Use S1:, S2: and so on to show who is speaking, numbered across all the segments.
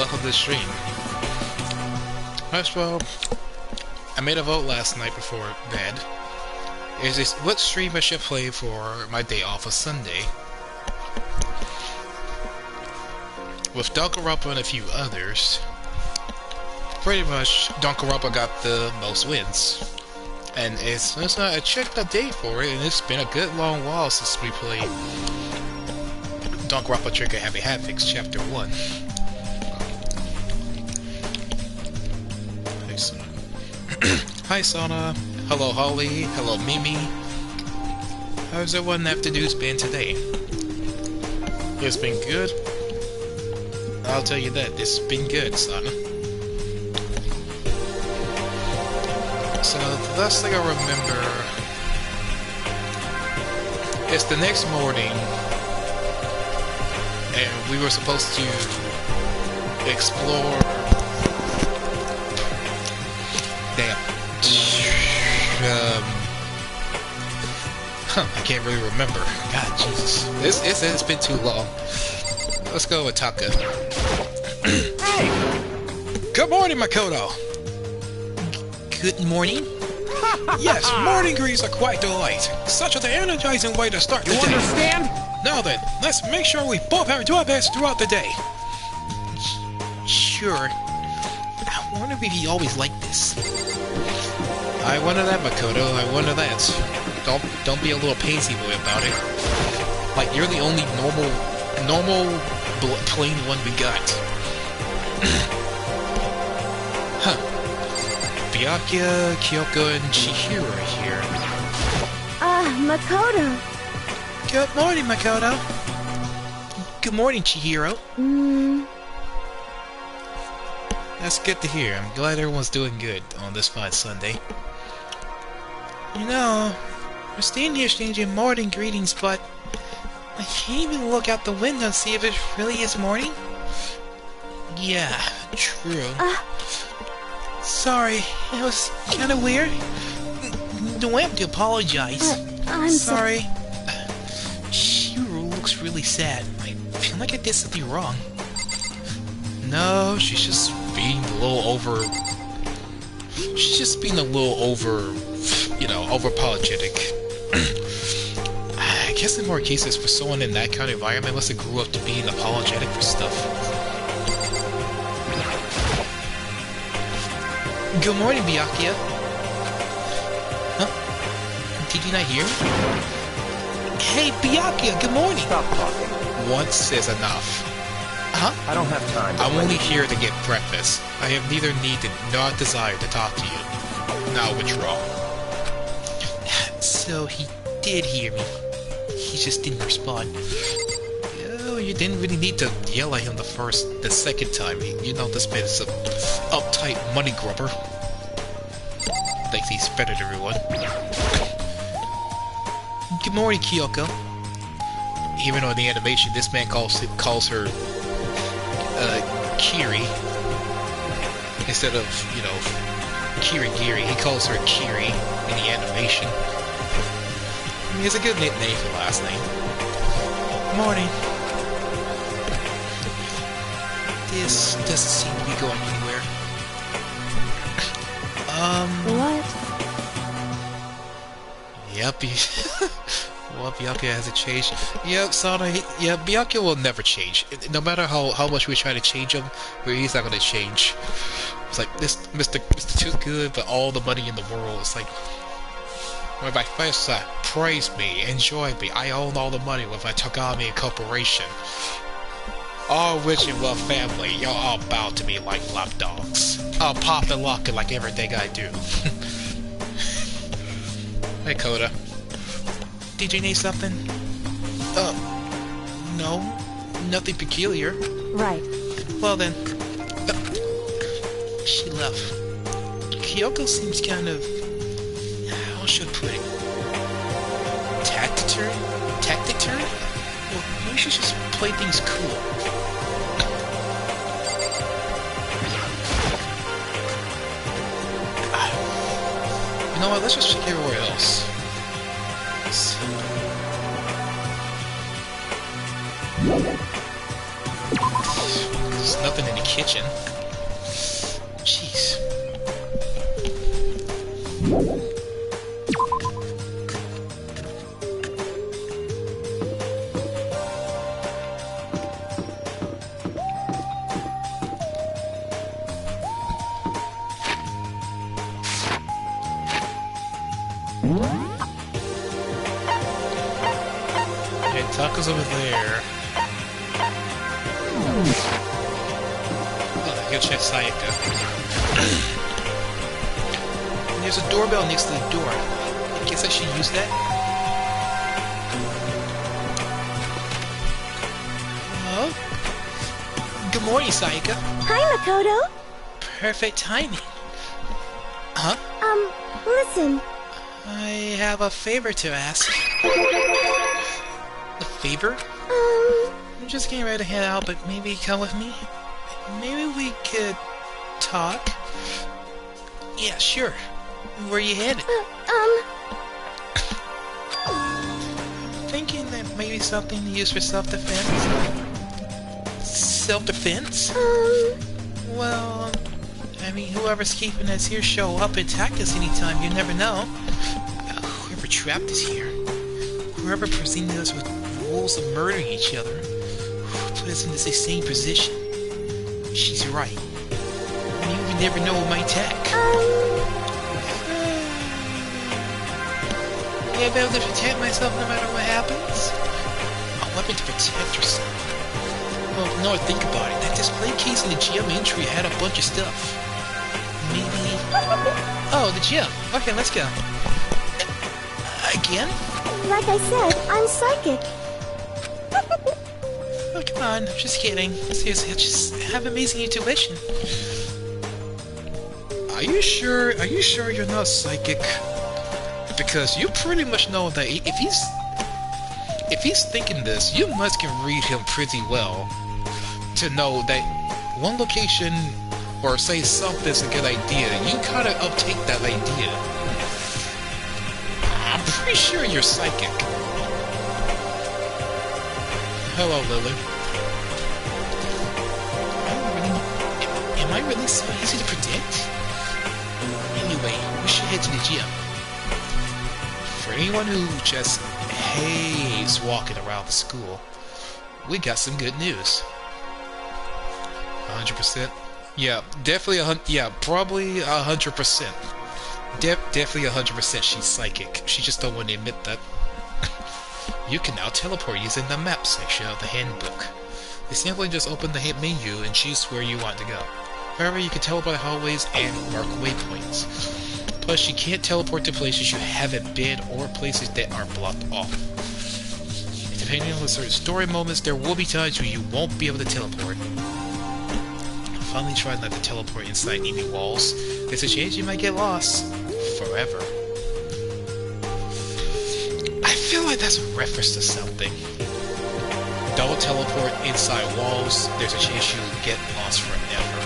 S1: welcome to the stream. First of all, I made a vote last night before bed. Is this what stream I should play for my day off of Sunday? With Danganronpa and a few others, pretty much Danganronpa got the most wins. And it's not, I checked the date for it, and it's been a good long while since we played Danganronpa Trigger Happy Havoc Chapter 1. Hi Sana, hello Holly, hello Mimi. How's everyone afternoon's been today? It's been good. I'll tell you that, it's been good, Sana. So, the last thing I remember is the next morning, and we were supposed to explore... I can't really remember. God, Jesus. It's been too long. Let's go with Taka. Hey! Good morning, Makoto! Good morning? Yes, morning greens are quite delightful. Such an energizing way to start the day. You understand? Now then, let's make sure we both have do our best throughout the day. Sure. I wonder if he always like this. I wonder that, Makoto. I wonder that. Don't be a little pansy boy about it. Like, you're the only normal plain one we got. Huh. Byakuya, Kyoko, and Chihiro are here.
S2: Makoto.
S1: Good morning, Makoto. Good morning, Chihiro. That's good to hear. I'm glad everyone's doing good on this fine Sunday. You know, we're staying here exchanging morning greetings, but I can't even look out the window and see if it really is morning. Yeah, true. Sorry, it was kind of weird. Don't have to apologize.
S2: I'm
S1: sorry. Shiro looks really sad. I feel like I did something wrong. No, she's just being a little over... She's just being a little over... You know, over-apologetic. I guess in more cases for someone in that kind of environment must have grew up to being apologetic for stuff. Good morning, Byakuya. Huh? Did you not hear me? Hey, Byakuya, good morning!
S3: Stop talking.
S1: Once is enough. Huh?
S3: I don't have time.
S1: I'm only here to get breakfast. I have neither need nor desire to talk to you. Now withdraw. So he did hear me. He just didn't respond. Oh, you didn't really need to yell at him the second time. You know this man is a uptight money grubber. Thinks he's better than everyone. Good morning, Kyoko. Even though in the animation this man calls her Kiri instead of, you know, Kirigiri. He calls her Kiri in the animation. I mean, it's a good nickname for the last name. Morning. This doesn't seem to be going anywhere.
S2: What?
S1: Yep. Well, Byakuya hasn't changed. Yep, Sana. Yeah, Byakuya will never change. No matter how much we try to change him, he's not gonna change. It's like this, Mr. Too Good, but all the money in the world. It's like, when my first praise me, enjoy me. I own all the money with my Tagami Corporation. All rich and well family, y'all all bow to me like lapdogs. I'll pop and lock it like everything I do. Hey, Koda. Did you need something? No. Nothing peculiar.
S2: Right.
S1: Well then. She left. Kyoko seems kind of... How should I put it? Taciturn? Well, maybe we should just play things cool. You know what, let's just check everywhere else. There's nothing in the kitchen. Jeez. Okay, tacos over there. Oh, I gotta check Sayaka. There's a doorbell next to the door. I guess I should use that. Hello? Good morning, Sayaka.
S2: Hi, Makoto.
S1: Perfect timing. Huh?
S2: Listen.
S1: I have a favor to ask. A favor? I'm just getting ready to head out, but maybe come with me? Maybe we could talk? Yeah, sure. Where you headed? Thinking that maybe something to use for self-defense? Self-defense? Well, I mean, whoever's keeping us here show up and attack us anytime, you never know. Whoever trapped us here, whoever presented us with rules of murdering each other, put us in this insane position. She's right. You never know what might attack. Yeah, I'll be able to protect myself no matter what happens. A weapon to protect yourself. Well, no, think about it. That display case in the gym entry had a bunch of stuff. Maybe... Oh, the gym. Okay, let's go. Again?
S2: Like I said, I'm psychic.
S1: Oh, come on. I'm just kidding. Seriously, I just have amazing intuition. Are you sure you're not psychic? Because you pretty much know that if he's thinking this, you must can read him pretty well to know that one location or say something's a good idea. You gotta uptake that idea. I'm pretty sure you're psychic. Hello, Lily. Am I really so easy to predict? Anyway, we should head to the gym. For anyone who just hates walking around the school, we got some good news. 100%? Yeah, definitely probably 100%. Definitely 100% she's psychic. She just don't want to admit that. You can now teleport using the map section of the handbook. You simply just open the menu and choose where you want to go. However, you can teleport hallways and mark waypoints. Plus, you can't teleport to places you haven't been or places that are blocked off. Depending on the certain story moments, there will be times where you won't be able to teleport. Finally, try not to teleport inside enemy walls. There's a chance you might get lost forever. I feel like that's a reference to something. Don't teleport inside walls. There's a chance you'll get lost forever.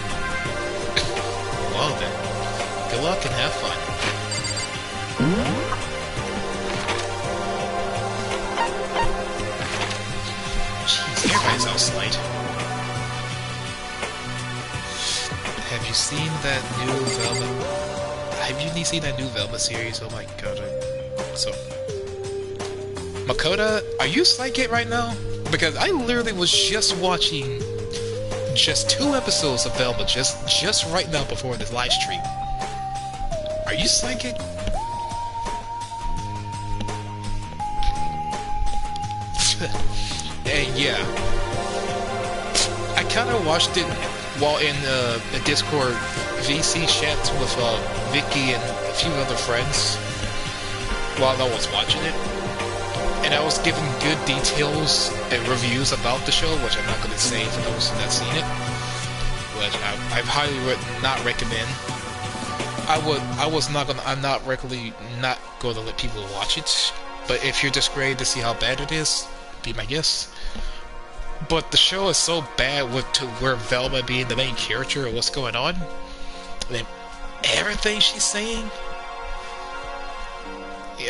S1: Well then, good luck and have fun. Jeez, everybody's outside. Have you seen that new Velma? Have you seen that new Velma series? Oh my god. So, Makoto, are you psychic right now? Because I literally was just watching just 2 episodes of Velma just right now before this live stream. Are you psychic? And yeah, I kind of watched it while in the Discord VC chat with Vicky and a few other friends while I was watching it. And I was giving good details and reviews about the show, which I'm not going to say for those who have not seen it, which I highly not recommend. I'm not regularly not going to let people watch it, but if you're just ready to see how bad it is, be my guest. But the show is so bad with to where Velma being the main character and what's going on, and everything she's saying.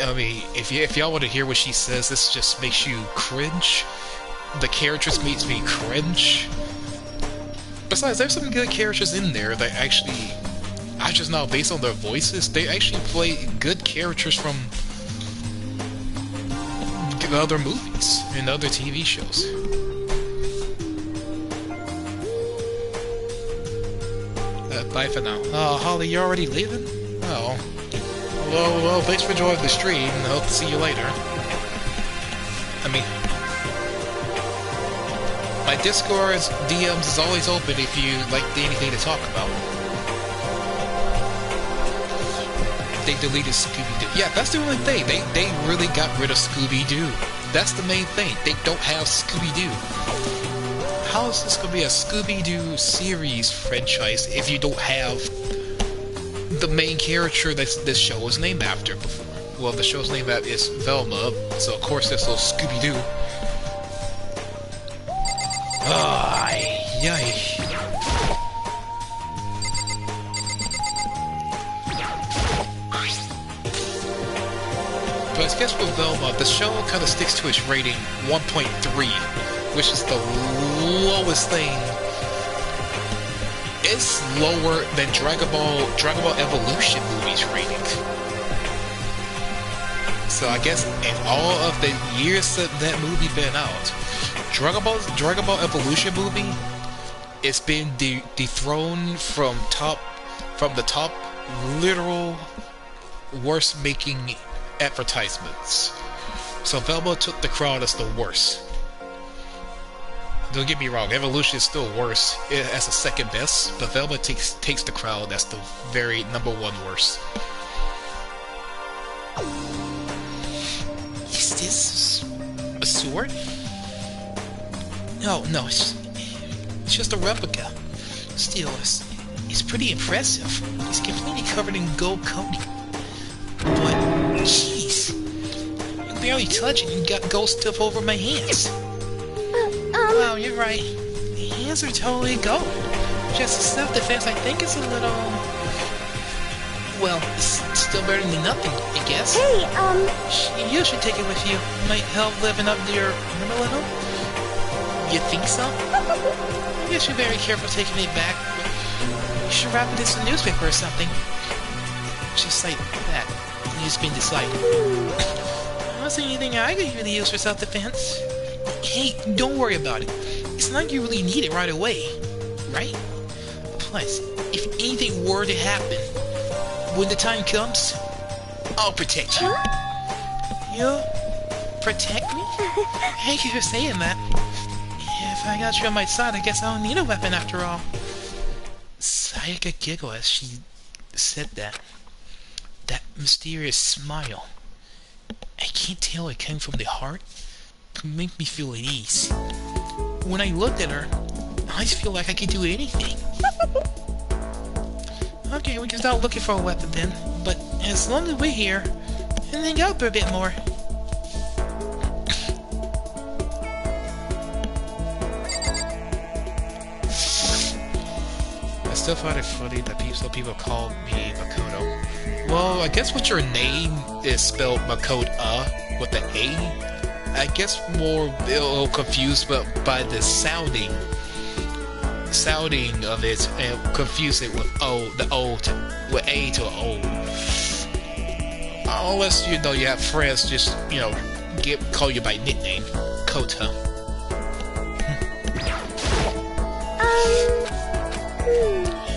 S1: I mean, if y'all want to hear what she says, this just makes you cringe. The characters makes me cringe. Besides, there's some good characters in there that actually, I just know based on their voices, they actually play good characters from other movies and other TV shows. Bye for now. Oh, Holly, you're already leaving? Oh. Well, thanks for joining the stream. I hope to see you later. I mean, my Discord's DMs is always open if you like anything to talk about. They deleted Scooby-Doo. Yeah, that's the only thing. They really got rid of Scooby-Doo. That's the main thing. They don't have Scooby-Doo. How is this going to be a Scooby-Doo series franchise if you don't have the main character that this show was named after before? Well, the show's name is Velma, so of course there's little Scooby-Doo. Ay, yay. But I guess with Velma, the show kind of sticks to its rating 1.3, which is the lowest thing. It's lower than Dragon Ball Evolution movies rating. So I guess in all of the years that movie been out, Dragon Ball Evolution movie, it's been dethroned from the top literal worst making advertisements. So Velma took the crown as the worst. Don't get me wrong, Evolution is still worse as a second best, but Velma takes the crown as the very #1 worst. Is this a sword? No, it's just a replica. Still, it's pretty impressive. It's completely covered in gold coating. But, jeez, you barely touch it and you got gold stuff over my hands. Wow, you're right. The hands are totally gold. Just the self-defense, I think it's a little... Well, it's still better than nothing, I guess.
S2: Hey,
S1: You should take it with you. It might help living up to your room a little. You think so? I guess you're very careful taking it back, but you should wrap it in some newspaper or something. Just like that. It's been decided. I don't see anything I could really use for self-defense. Hey, don't worry about it. It's not like you really need it right away, right? Plus, if anything were to happen, when the time comes, I'll protect you. You protect me? Thank you for saying that. If I got you on my side, I guess I don't need a weapon after all. Sayaka giggled as she said that. That mysterious smile. I can't tell it came from the heart. It could make me feel at ease. When I looked at her, I just feel like I could do anything. Okay, we can start looking for a weapon then. But as long as we're here, and then go for a bit more. I still find it funny that some people call me Makoto. Well, I guess what your name is spelled Makoto with the A. I guess more a little confused by the sounding of it and confuse it with with A to O. Unless you have friends just call you by nickname Kota.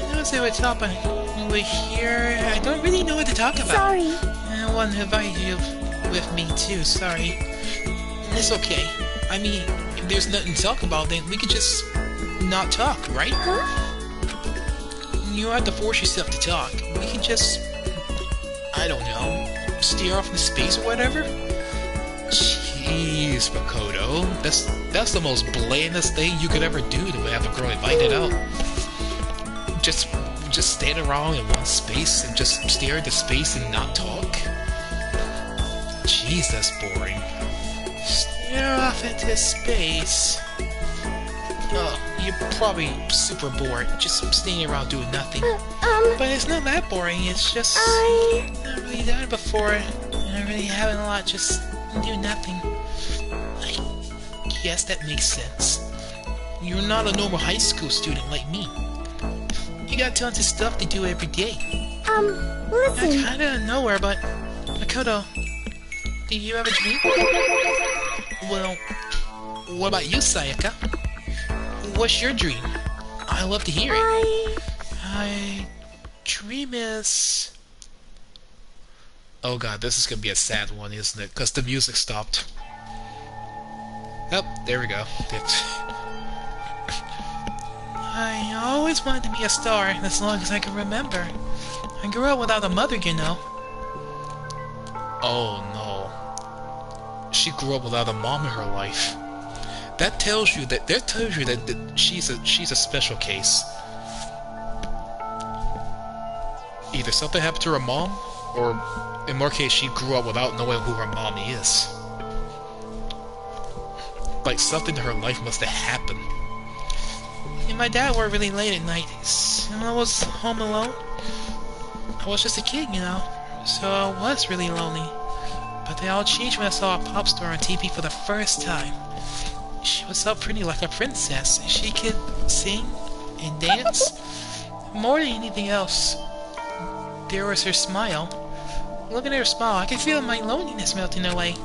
S1: I don't say what's up. We're here. I don't really know what to talk about.
S2: sorry.
S1: I want to invite you with me too. Sorry. It's okay. I mean, if there's nothing to talk about, then we could just not talk, right?
S2: Huh?
S1: You don't have to force yourself to talk. We can just, I don't know, steer off into space or whatever. Jeez, Makoto, that's the most blandest thing you could ever do to have a girl invited out. Just stand around in one space and just stare into space and not talk. Jeez, that's boring. Stare off into space. Oh, you're probably super bored, just standing around doing nothing. But it's not that boring, it's just... I've not really done it before. Not really having a lot, just do nothing. I guess that makes sense. You're not a normal high school student like me. You got tons of stuff to do every day.
S2: Listen.
S1: I kinda know her, but... Makoto, do you have a dream? Well, what about you, Sayaka? What's your dream? I love to hear it. My dream is... Oh god, this is gonna be a sad one, isn't it? Because the music stopped. Oh, there we go. I always wanted to be a star, as long as I can remember. I grew up without a mother, you know. Oh no. She grew up without a mom in her life. That tells you that she's a special case. Either something happened to her mom, or in more case, she grew up without knowing who her mom is. Like something to her life must have happened. And my dad worked really late at night, and I was home alone. I was just a kid, you know, so I was really lonely. But they all changed when I saw a pop star on TV for the first time. She was so pretty, like a princess. She could sing and dance. More than anything else, there was her smile. Looking at her smile, I could feel my loneliness melting away.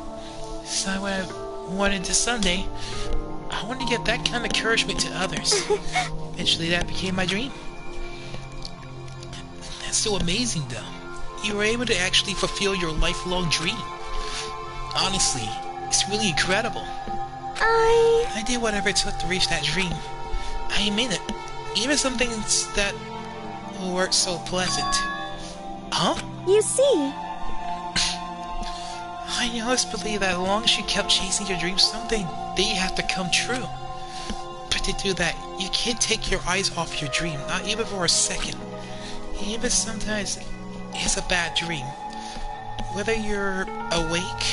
S1: So I wanted to someday, I wanted to give that kind of encouragement to others. Eventually that became my dream. That's so amazing though. You were able to actually fulfill your lifelong dream. Honestly, it's really incredible. I did whatever it took to reach that dream. I admit it. Even some things that weren't so pleasant. Huh?
S2: You see.
S1: I always believe that as long as you kept chasing your dreams, someday they have to come true. But to do that, you can't take your eyes off your dream, not even for a second. Even sometimes it's a bad dream. Whether you're awake,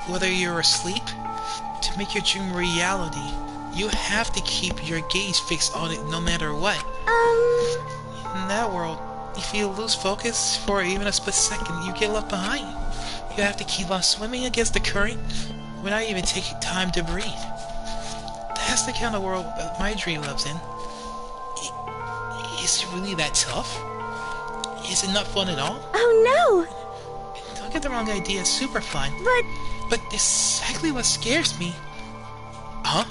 S1: whether you're asleep, to make your dream reality, you have to keep your gaze fixed on it no matter what. In that world, if you lose focus for even a split second, you get left behind. You have to keep on swimming against the current without even taking time to breathe. That's the kind of world that my dream lives in. Is it really that tough? Is it not fun at all?
S2: Oh no!
S1: Don't get the wrong idea, it's super fun. But exactly what scares me. Huh?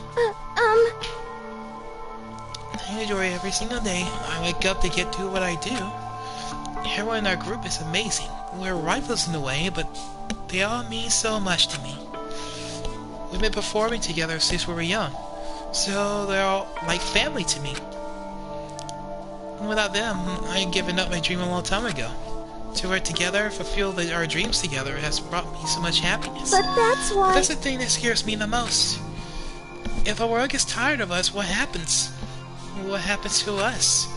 S1: I enjoy every single day. I wake up to get to what I do. Everyone in our group is amazing. We're rivals in a way, but they all mean so much to me. We've been performing together since we were young, so they're all like family to me. And without them, I had given up my dream a long time ago. To work together, fulfill our dreams together has brought me so much happiness.
S2: But that's why...
S1: But that's the thing that scares me the most. If the world gets tired of us, what happens? What happens to us?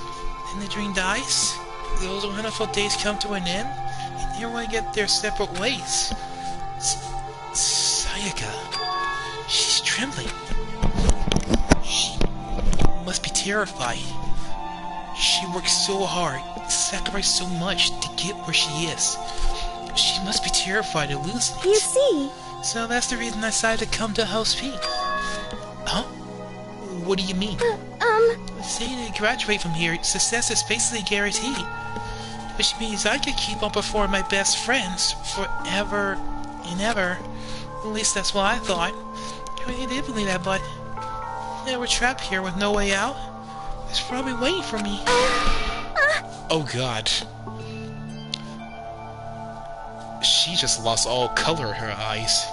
S1: Then the dream dies? Those wonderful days come to an end? And everyone get their separate ways? Sayaka... She's trembling. She must be terrified. She works so hard, sacrificed so much to get where she is. She must be terrified of losing it.
S2: You see.
S1: So that's the reason I decided to come to House Peak. Huh? What do you mean? Saying to graduate from here, success is basically guaranteed. Which means I could keep on performing my best friends forever and ever. At least that's what I thought. I really did believe that, but... yeah, we're trapped here with no way out. It's probably waiting for me. Oh god. She just lost all color in her eyes.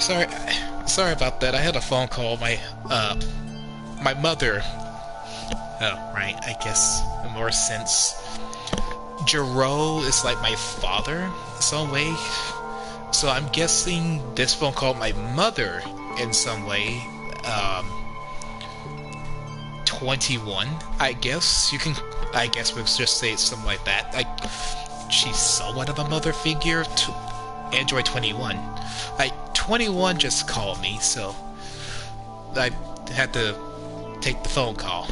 S1: Sorry, sorry about that. I had a phone call. My mother. Oh, right. I guess in more sense. Jiro is like my father in some way. So I'm guessing this phone called my mother in some way. 21, I guess. I guess we'll just say something like that. She's somewhat of a mother figure to Android 21. 21 just called me, so I had to take the phone call.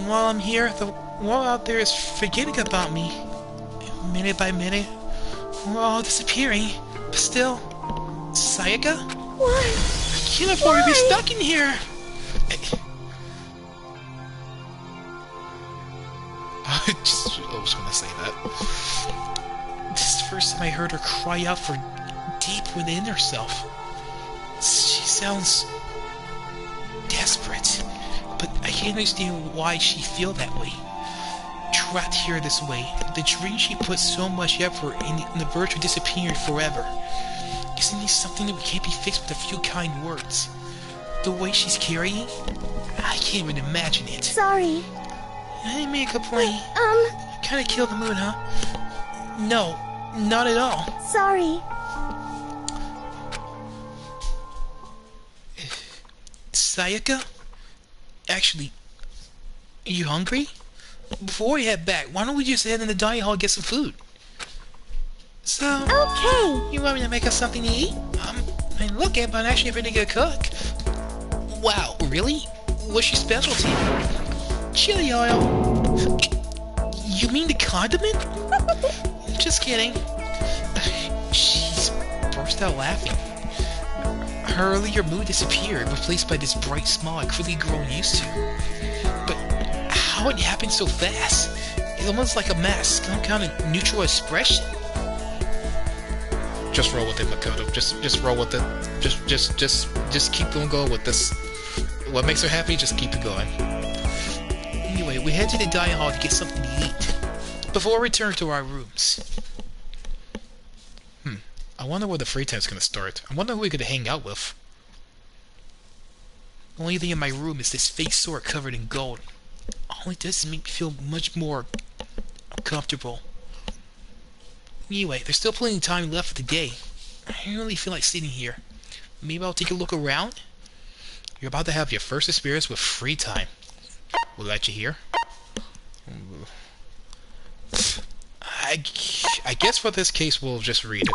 S1: While I'm here, the world out there is forgetting about me. Minute by minute, we're all disappearing. But still, Sayaka?
S2: Why?
S1: I can't afford to be stuck in here. I was gonna say that. This is the first time I heard her cry out for deep within herself. She sounds desperate, but I can't understand why she feel that way. Trapped here this way, the dream she put so much effort in the verge of disappearing forever. Isn't this something that can't be fixed with a few kind words? The way she's carrying, I can't even imagine it.
S2: Sorry.
S1: I didn't make a complaint. Kinda killed the mood, huh? No, not at all.
S2: Sorry.
S1: Sayaka? Actually, are you hungry? Before we head back, why don't we just head in the dining hall and get some food? So...
S2: Okay.
S1: You want me to make us something to eat? I mean, look, I'm actually a pretty good cook. Wow, really? What's your specialty? Chili oil. You mean the condiment? Just kidding. She's burst out laughing. Her earlier mood disappeared, replaced by this bright smile I quickly grown used to. But how it happened so fast? It's almost like a mask, some kind of neutral expression. Just roll with it, Makoto. Just roll with it. Just keep on going with this. What makes her happy? Just keep it going. Anyway, we head to the dining hall to get something to eat before we return to our rooms. I wonder where the free time's gonna start. I wonder who we're gonna hang out with. The only thing in my room is this fake sword covered in gold. All it does is make me feel much more uncomfortable. Anyway, there's still plenty of time left for the day. I don't really feel like sitting here. Maybe I'll take a look around? You're about to have your first experience with free time. Will that you hear? I guess for this case we'll just read it.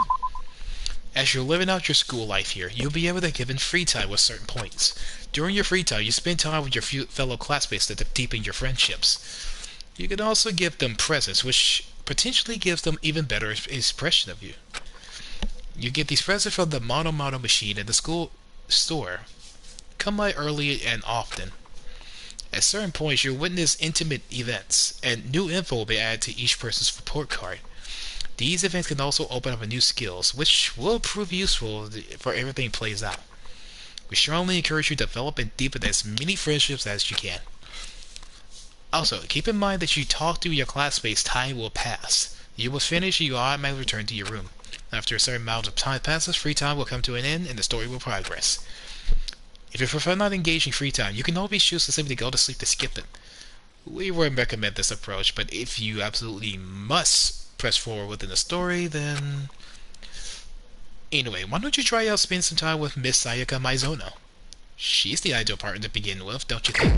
S1: As you're living out your school life here, you'll be able to given free time with certain points. During your free time, you spend time with your fellow classmates to deepen your friendships. You can also give them presents, which potentially gives them even better expression of you. You get these presents from the Mono machine at the school store. Come by early and often. At certain points, you'll witness intimate events, and new info will be added to each person's report card. These events can also open up new skills, which will prove useful for everything plays out. We strongly encourage you to develop and deepen as many friendships as you can. Also, keep in mind that you talk to your classmates, time will pass. You will finish and you automatically return to your room. After a certain amount of time passes, free time will come to an end and the story will progress. If you prefer not engaging free time, you can always choose to simply go to sleep to skip it. We wouldn't recommend this approach, but if you absolutely must press forward within the story, then... Anyway, why don't you try out spending some time with Miss Sayaka Maizono? She's the ideal partner to begin with, don't you think?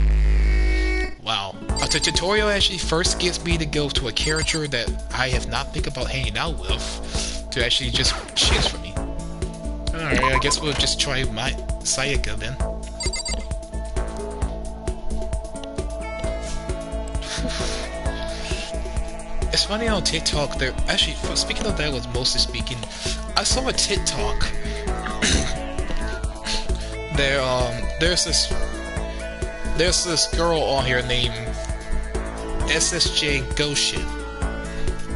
S1: Wow. The tutorial actually first gets me to go to a character that I have not think about hanging out with to actually just choose for me. Alright, I guess we'll just try my Sayaka then. It's funny on TikTok, they're actually, speaking of that, was mostly speaking, I saw a TikTok. There's this girl on here named SSJ Goshin,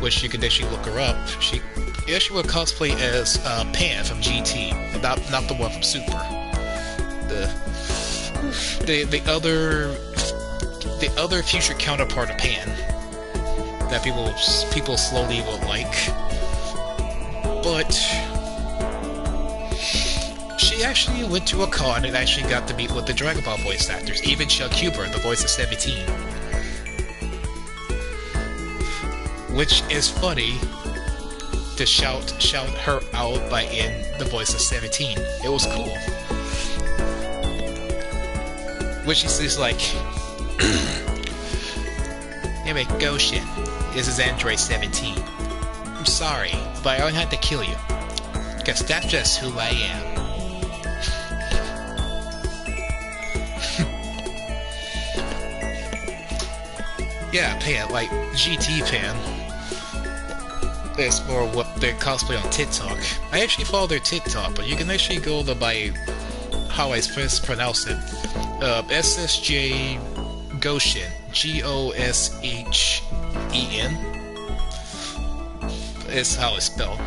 S1: which you can actually look her up. She actually would cosplay as Pan from GT, not the one from Super. The other future counterpart of Pan that people slowly will like. but she actually went to a con and actually got to meet with the Dragon Ball voice actors, even Chuck Huber, the voice of 17. Which is funny to shout her out by in the voice of 17. It was cool. Which is like, anyway, Goshin, this is Android 17. I'm sorry, but I don't have to kill you, because that's just who I am. Yeah, Pan, like GT Pan. It's more what they cosplay on TikTok. I actually follow their TikTok, but you can actually go to by how I first pronounce it. SSJ Goshin. Goshen. Is how it's spelled.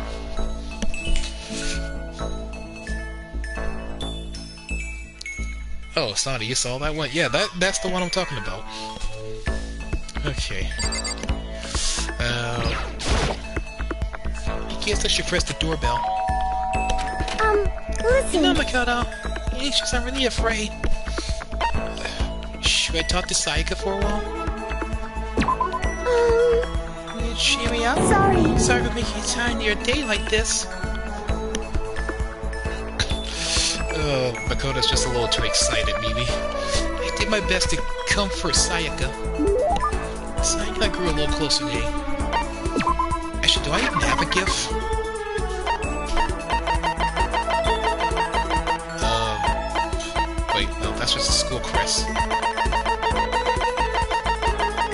S1: Oh, Sonny, you saw that one? Yeah, that's the one I'm talking about. Okay. I guess I should press the doorbell.
S2: Listen.
S1: No, Makoto. Anxious, I'm really afraid. Should I talk to Sayaka for a while? Cheer me up.
S2: Sorry.
S1: Sorry for making you tired your day like this. Makoto's just a little too excited, maybe. I did my best to comfort Sayaka. Sayaka grew a little closer today. Actually, do I even have a GIF? Wait, no, that's just a school crest.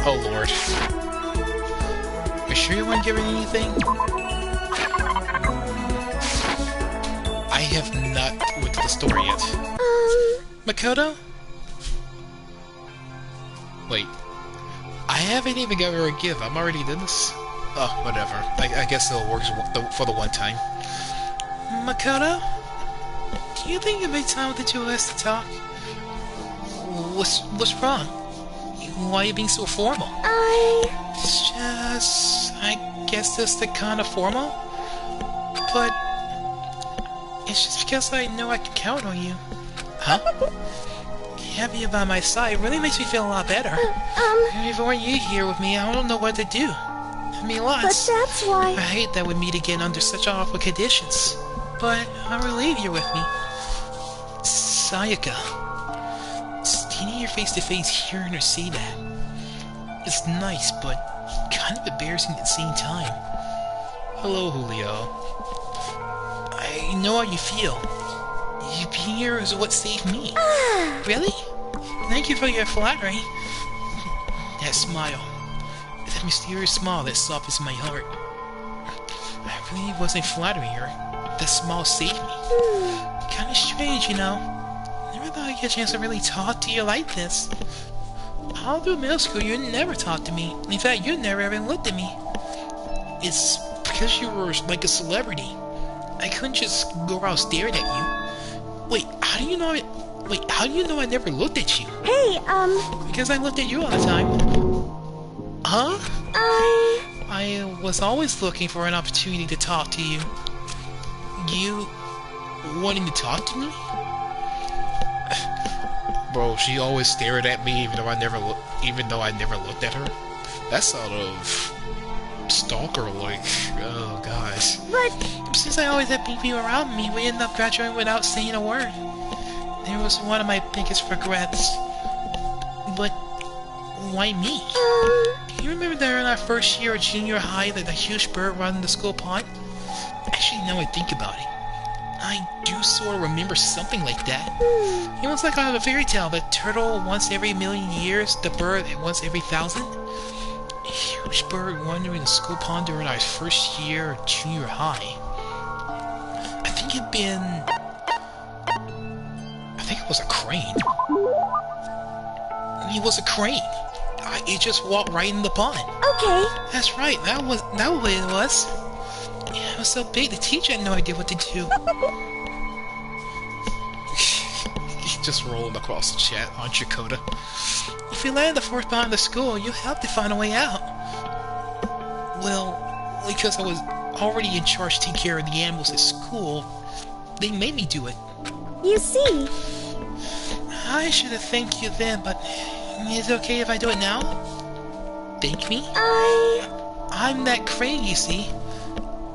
S1: Oh lord. You sure you want to give her anything? I have not went to the store yet. Makoto? Wait. I haven't even got her a gift. I'm already done this. Oh, whatever. I guess it'll work for the one time. Makoto? Do you think it'd be time for the two of us to talk? What's wrong? Why are you being so formal? It's just... I guess that's the kind of formal? But... it's just because I know I can count on you. Huh? Having you by my side really makes me feel a lot better. If I weren't you here with me, I don't know what to do. I mean, lots.
S2: But that's why...
S1: I hate that we meet again under such awful conditions. But I'm relieved you're with me. Sayaka. Standing here face to face, hearing her say that. It's nice, but kind of embarrassing at the same time. Hello, Julio. I know how you feel. You being here is what saved me. Really? Thank you for your flattery. That smile. That mysterious smile that softens my heart. I really wasn't flattering her. That smile saved me. Kinda strange, you know. Never thought I'd get a chance to really talk to you like this. All through middle school, you never talked to me. In fact, you never even looked at me. It's because you were like a celebrity. I couldn't just go around staring at you. Wait, how do you know I never looked at you?
S2: Hey,
S1: Because I looked at you all the time. Huh? I was always looking for an opportunity to talk to you. You wanting to talk to me? Bro, she always stared at me even though I never looked at her. That's sort of stalker-like. Oh gosh.
S2: but...
S1: Since I always had people around me, we ended up graduating without saying a word. It was one of my biggest regrets. But why me? Do you remember that in our first year of junior high that the huge bird running the school pond? Actually, now I think about it, I do sort of remember something like that. It was like out of a fairy tale. The turtle once every million years, the bird once every 1,000. A huge bird wandering the school pond during our first year of junior high. I think it was a crane. It was a crane. It just walked right in the pond.
S2: Okay.
S1: That's right. That was what it was. Yeah, it was so big. The teacher had no idea what to do. Just rolling across the chat, aren't you, Coda? If you land the fourth behind the school, you'll have to find a way out. Well, because I was already in charge to take care of the animals at school, they made me do it.
S2: You see.
S1: I should have thanked you then, but is it okay if I do it now? Thank me? I'm that crane, you see.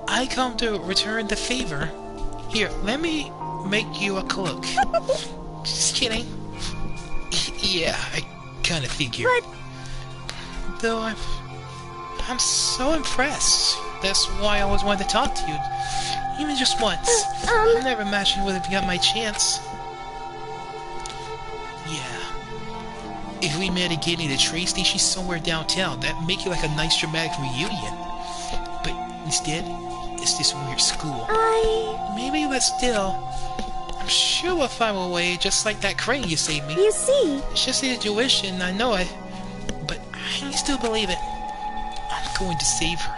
S1: I come to return the favor. Here, let me make you a cloak. Just kidding. Yeah, I kind of figured.
S2: But...
S1: Though I'm so impressed. That's why I always wanted to talk to you. Even just once. I never imagined would have got my chance. Yeah. If we met again at a train station somewhere downtown, that'd make it like a nice dramatic reunion. But instead, it's this weird school. Maybe, but still, I'm sure we'll find a way, just like that crane you saved me.
S2: You see.
S1: It's just the intuition, I know it. But I still believe it. I'm going to save her.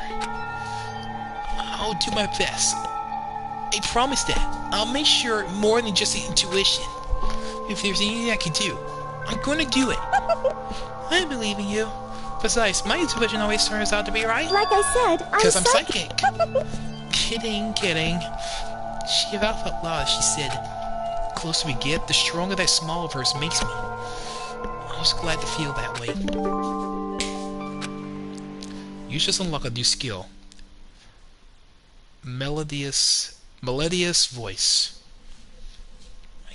S1: I'll do my best. I promise that. I'll make sure more than just the intuition. If there's anything I can do, I'm going to do it. I believe in you. Besides, my intuition always turns out to be right.
S2: Like I said,
S1: Because I'm psychic. Kidding. She about felt loud. She said, the closer we get, the stronger that smile of hers makes me. I was glad to feel that way. You just unlock a new skill. Melodious voice.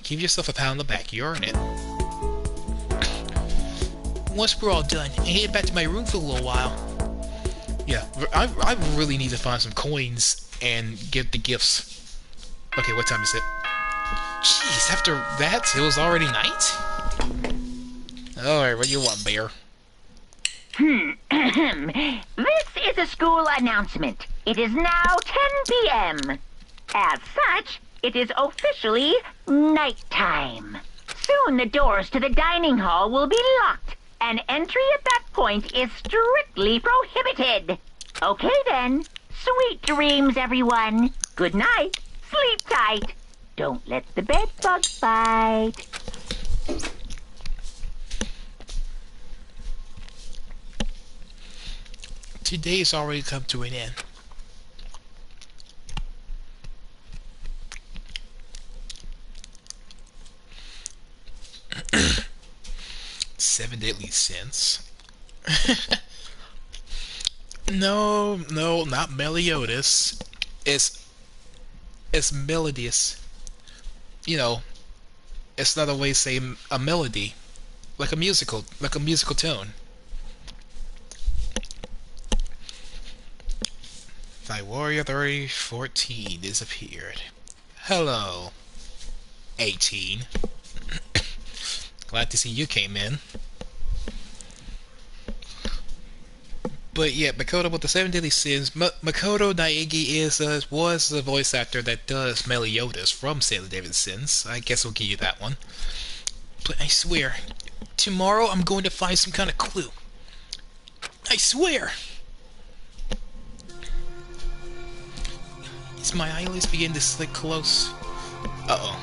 S1: Give yourself a pat on the back. You earn it. Once we're all done, I head back to my room for a little while. Yeah, I really need to find some coins and get the gifts. Okay, what time is it? Jeez, after that, it was already night? Alright, what do you want, Bear?
S3: This is a school announcement. It is now 10 p.m. As such, it is officially nighttime. Soon the doors to the dining hall will be locked, and entry at that point is strictly prohibited. Okay then. Sweet dreams, everyone. Good night. Sleep tight. Don't let the bed bug bite.
S1: Today's already come to an end. Seven deadly sins. No, not Meliodas. It's melodious. You know, it's another way to say a melody, like a musical tone. Thy warrior 3014 disappeared. Hello, 18. Glad to see you came in. But yeah, Makoto with the 7 Deadly Sins. Makoto Naegi was the voice actor that does Meliodas from 7 Deadly Sins. I guess we'll give you that one. But I swear, tomorrow I'm going to find some kind of clue. I swear! Is my eyelids beginning to slick close? Uh-oh.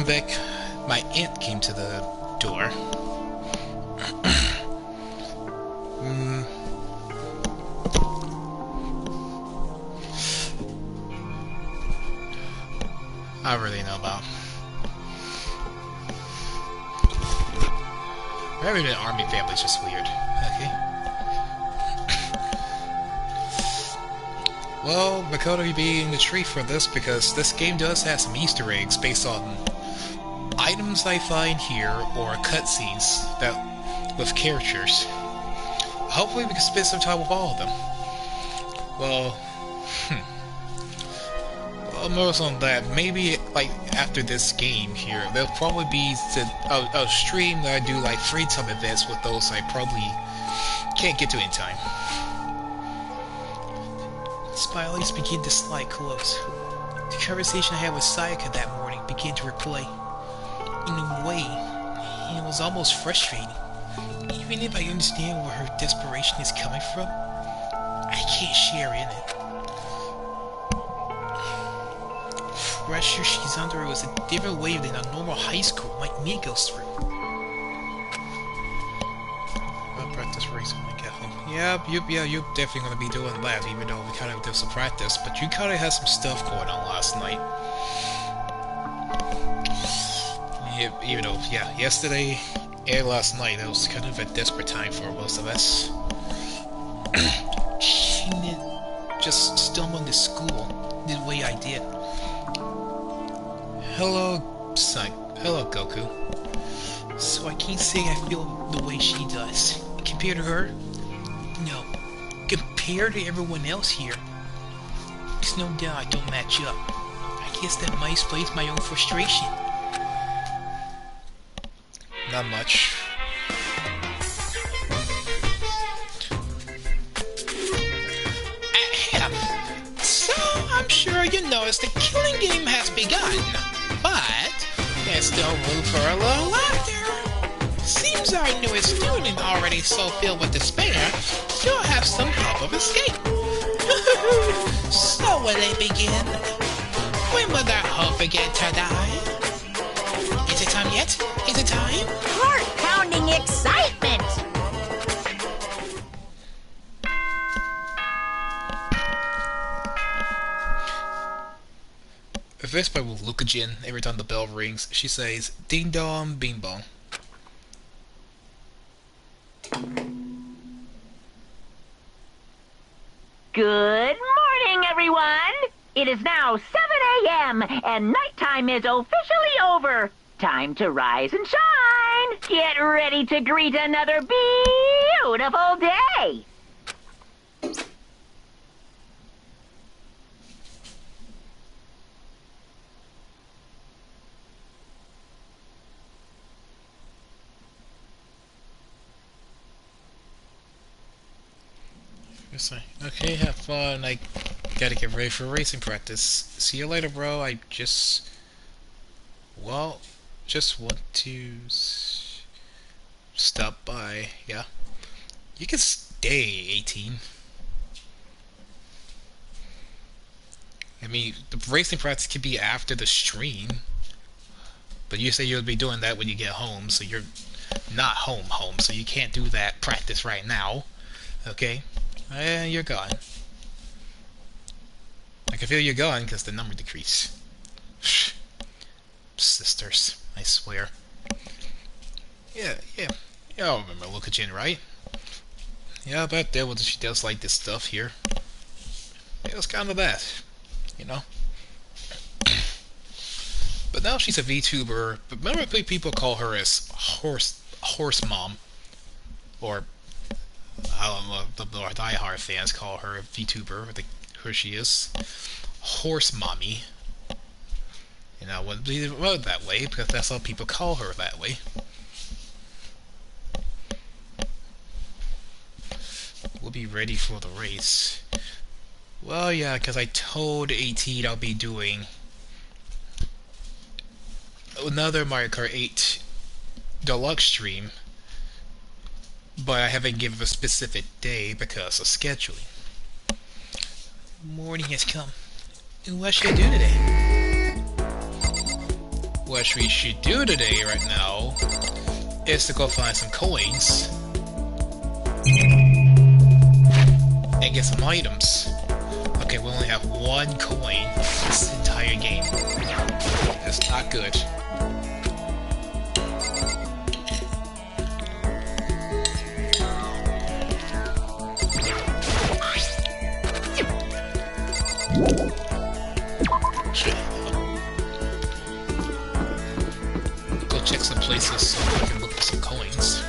S1: Vic, my aunt came to the door. I really know about. Having an army family is just weird. Okay. Well, Makoto being the treat for this because this game does have some Easter eggs based on items I find here or cutscenes that with characters. Hopefully we can spend some time with all of them. Well, more on that. Maybe like after this game here, there'll probably be a stream that I do like free time events with those I probably can't get to in time. Smiley's begin to slide close. The conversation I had with Sayaka that morning began to replay. In a way, it was almost frustrating. Even if I understand where her desperation is coming from, I can't share in it. The pressure she's under was a different wave than a normal high school like me goes through. I'll practice racing when I get home. Yeah, you're definitely gonna be doing that, even though we kind of did some practice. But you kind of had some stuff going on last night. Yeah, even though, yeah, yesterday and last night, it was kind of a desperate time for most of us. She didn't just stumble into school the way I did. Hello, son. Hello, Goku. So I can't say I feel the way she does. Compared to her? No. Compared to everyone else here, there's no doubt I don't match up. I guess that might explain my own frustration. Not much. Ahem. So, I'm sure you noticed the killing game has begun. But, there's still room for a little laughter. Seems our newest student, already so filled with despair, still have some hope of escape. So will they begin? When will their hope begin to die? Is it time yet? Is it time?
S3: Heart-pounding excitement!
S1: Addressed by Luca Jin, every time the bell rings, she says, "Ding dong, bing bong."
S3: Good morning, everyone! It is now 7 a.m. and nighttime is officially over. Time to rise and shine! Get ready to greet another beautiful day!
S1: Okay, have fun. I gotta get ready for racing practice. See you later, bro. I just... well, just want to... stop by. Yeah. You can stay, 18. I mean, the racing practice can be after the stream. But you say you'll be doing that when you get home, so you're not home, so you can't do that practice right now. Okay? You're gone. I can feel you're gone because the number decreased. Sisters, I swear. Yeah. Y'all remember Luca Jin, right? Yeah, back there when she does like this stuff here. It was kind of that, you know? But now she's a VTuber. But remember, people call her as horse mom, or I don't know, the more diehard fans call her a VTuber, who she is. Horse mommy. And I wouldn't believe it wrote that way, because that's how people call her that way. We'll be ready for the race. Well, yeah, because I told 18 I'll be doing another Mario Kart 8 Deluxe stream, but I haven't given a specific day because of scheduling. Morning has come. What should I do today? what we should do today, right now, is to go find some coins and get some items. Okay, we only have one coin this entire game. That's not good. Go check some places so I can look for some coins.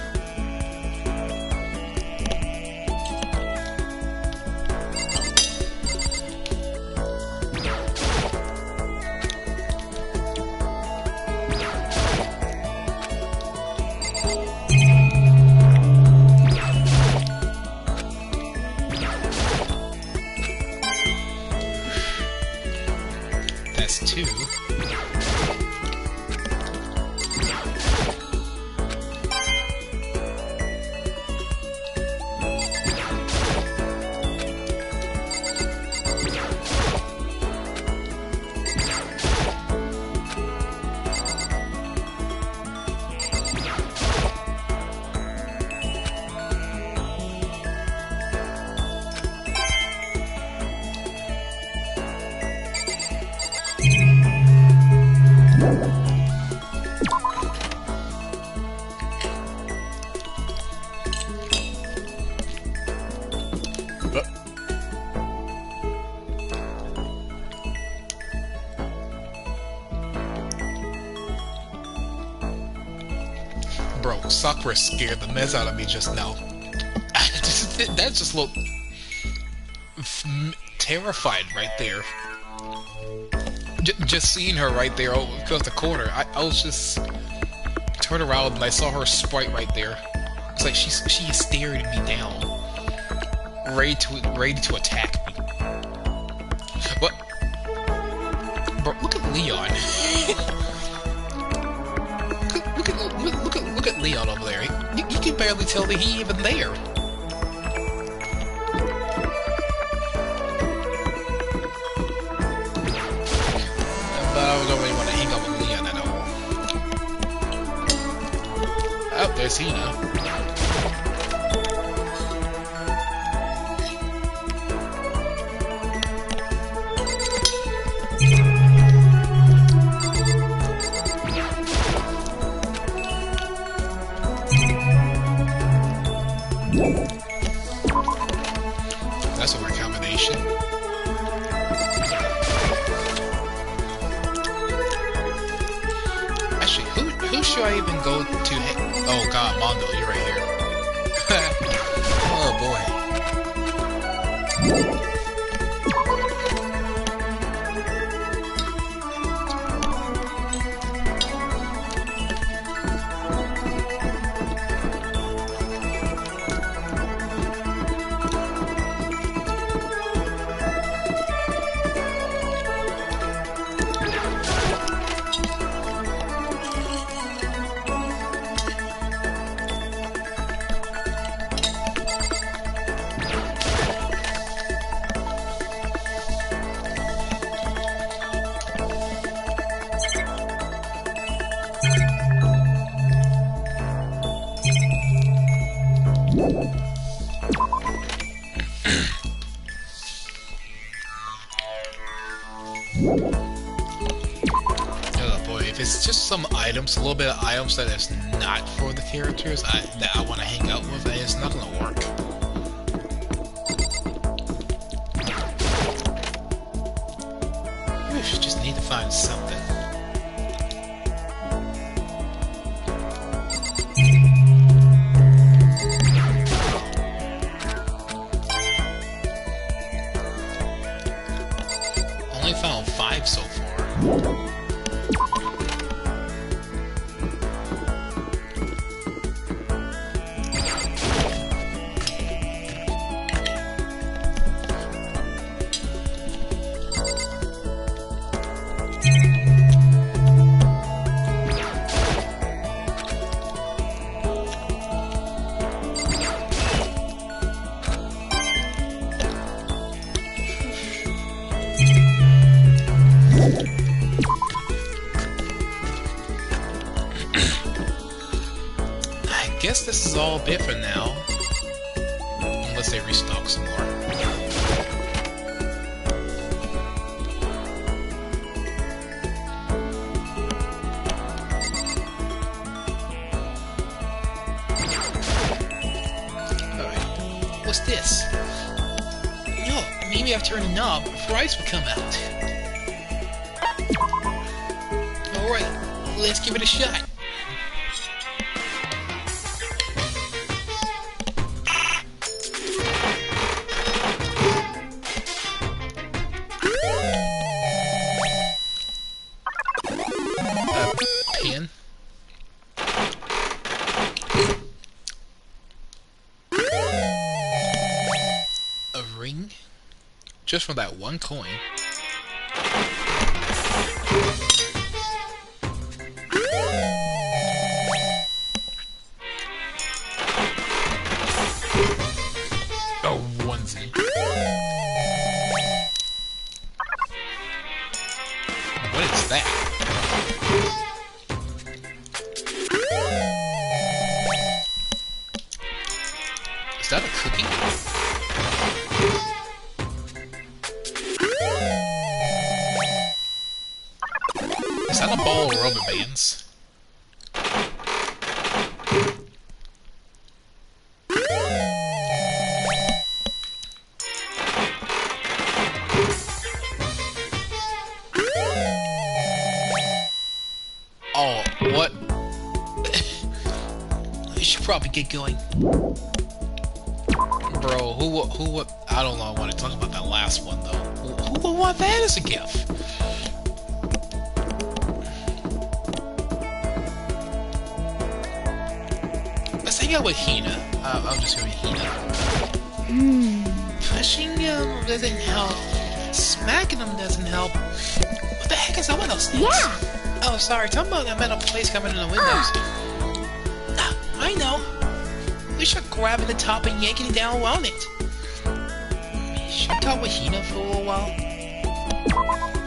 S1: That's two. Bro, Sakura scared the mess out of me just now. That just looked terrified right there. Just seeing her right there across the corner, I was just turned around and I saw her sprite right there. It's like she is staring me down, ready to attack me. But bro, look at Leon. Look at Leon over there. You can barely tell that he even there. But I don't really want to hang out with Leon at all. Oh, there's Hina. That's a weird combination. Actually, who should I even go to? Oh god, Mondo, you're right here. Oh boy. Oh boy, if it's just some items, a little bit of items that is not for the characters that I want to hang out with, it's not gonna work. Oof, just need to find something. Only found 5 so far. guess this is all a bit for now. Unless they restock some more. Alright. What's this? No, maybe I've turned the knob before ice will come out. Alright, let's give it a shot. Pen. A ring? Just from that one coin. A onesie. What is that? Is that a cookie? Is that a ball of rubber bands? Oh, what? We should probably get going. Bro, who would... I don't know, I want to talk about that last one, though. Who would want that as a gift? Let's hang out with Hina. I'm just gonna be Hina. Pushing him doesn't help. Smacking him doesn't help. What the heck is up with those things?
S2: Yeah.
S1: Oh, sorry. Talking about that metal place coming in the windows. I know. We should grab the top and yank it down on it. Should we talk with Hina for a while?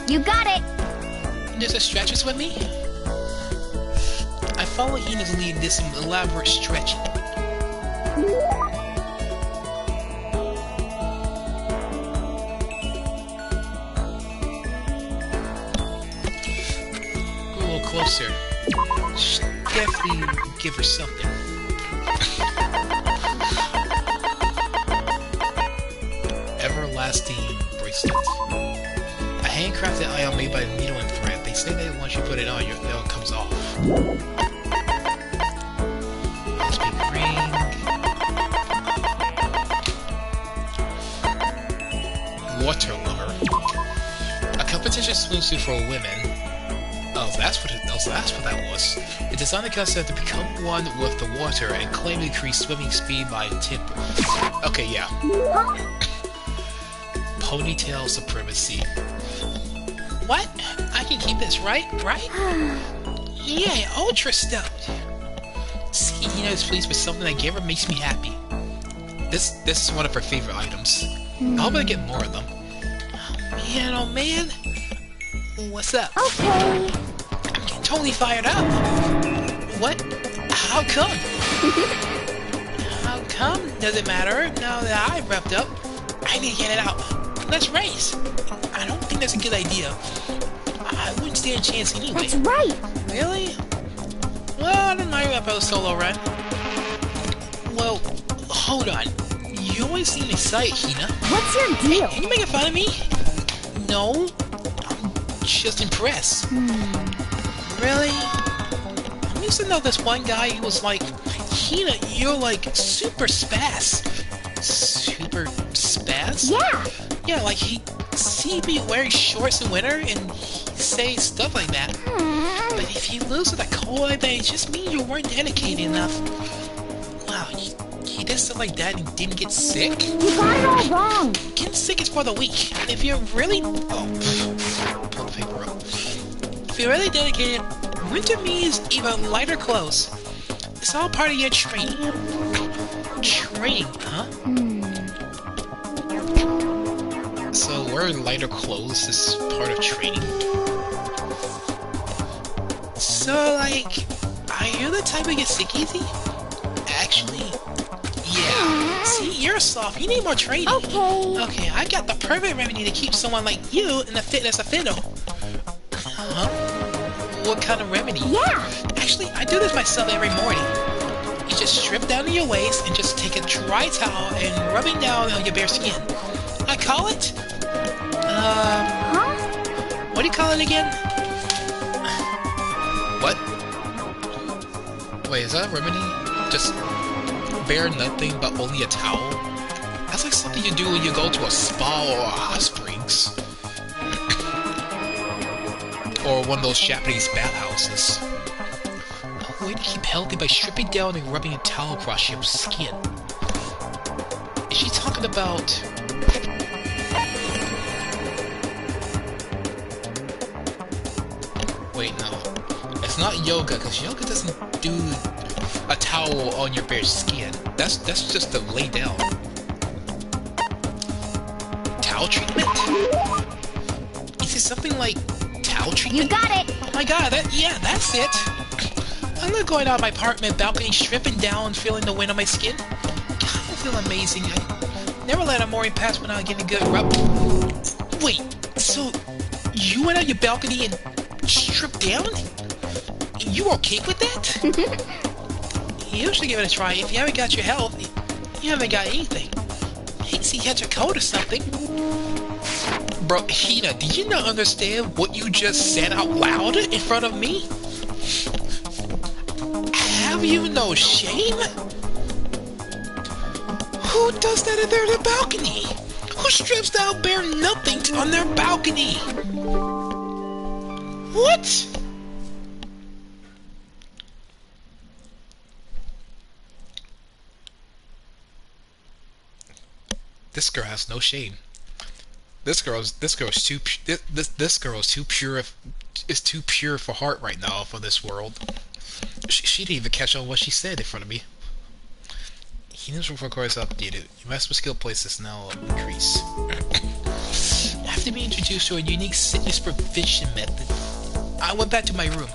S2: You got it.
S1: There's a stretches with me? I follow Hina's lead in this elaborate stretching. Go a little closer. Should definitely give her something. Everlasting bracelet. A handcrafted item made by needle and thread. They say that once you put it on, your nail comes off. Let's be ring. Water lover. A competition swimsuit for women. Oh, that's what that was. It designed the concept to become one with the water and claim to increase swimming speed by a tip. Okay, yeah. Ponytail supremacy. What? I can keep this, right? Yeah, ultra stoked. See, Hina is pleased with something I gave her makes me happy. This is one of her favorite items. I hope I get more of them. Oh man. What's up?
S2: Okay.
S1: I'm getting totally fired up. What? How come? How come? Doesn't matter. Now that I've wrapped up, I need to get it out. Let's race. I don't think that's a good idea. I wouldn't stand a chance anyway.
S2: That's right.
S1: Really? Well, I don't mind about a solo run. Well, hold on. You always seem excited, Hina.
S2: What's your deal?
S1: Are you making fun of me? No. I'm just impressed. Really? I used to know this one guy who was like, Hina, you're like super spaz. Super spaz?
S2: Yeah.
S1: Yeah, like he'd be wearing shorts in winter and he'd say stuff like that. But if you lose with a cold, then it just means you weren't dedicated enough. Wow, he did stuff like that and didn't get sick?
S2: You got it all wrong.
S1: Getting sick is for the weak. And if you're really... Oh, pull the paper up. If you're really dedicated, winter means even lighter clothes. It's all part of your training. Training, huh? So wearing lighter clothes is part of training? So, like, are you the type who gets sick easy? Yeah. See, you're soft. You need more training.
S2: Okay.
S1: Okay, I got the perfect remedy to keep someone like you in the fitness of fiddle. Huh? What kind of remedy?
S2: Yeah.
S1: Actually, I do this myself every morning. You just strip down to your waist and just take a dry towel and rubbing down on your bare skin. I call it...
S2: Huh?
S1: What do you call it again? What? Wait, is that a remedy? Just bear nothing but only a towel? That's like something you do when you go to a spa or a hot springs. Or one of those Japanese bathhouses. A way to keep healthy by stripping down and rubbing a towel across your skin. Is she talking about... Wait, no. It's not yoga, because yoga doesn't do a towel on your bare skin. That's just to lay down. Towel treatment? Is it something like towel treatment?
S2: You got it.
S1: Oh my god, that's it! I'm not going out of my apartment balcony stripping down, feeling the wind on my skin. God, I feel amazing. I never let a morning pass without getting a good rub. Wait, so you went out your balcony and stripped down? You okay with that? You should give it a try. If you haven't got your health, you haven't got anything. Hey, see, you had your coat or something. Bro, Hina, did you not understand what you just said out loud in front of me? Have you no shame? Who does that at their balcony? Who strips down bare nothing on their balcony? What? This girl has no shame. This girl is too pure for heart right now for this world. She didn't even catch on what she said in front of me. Hina's report is updated. Your master skill places now increase. After being introduced to a unique sickness prevention method, I went back to my room.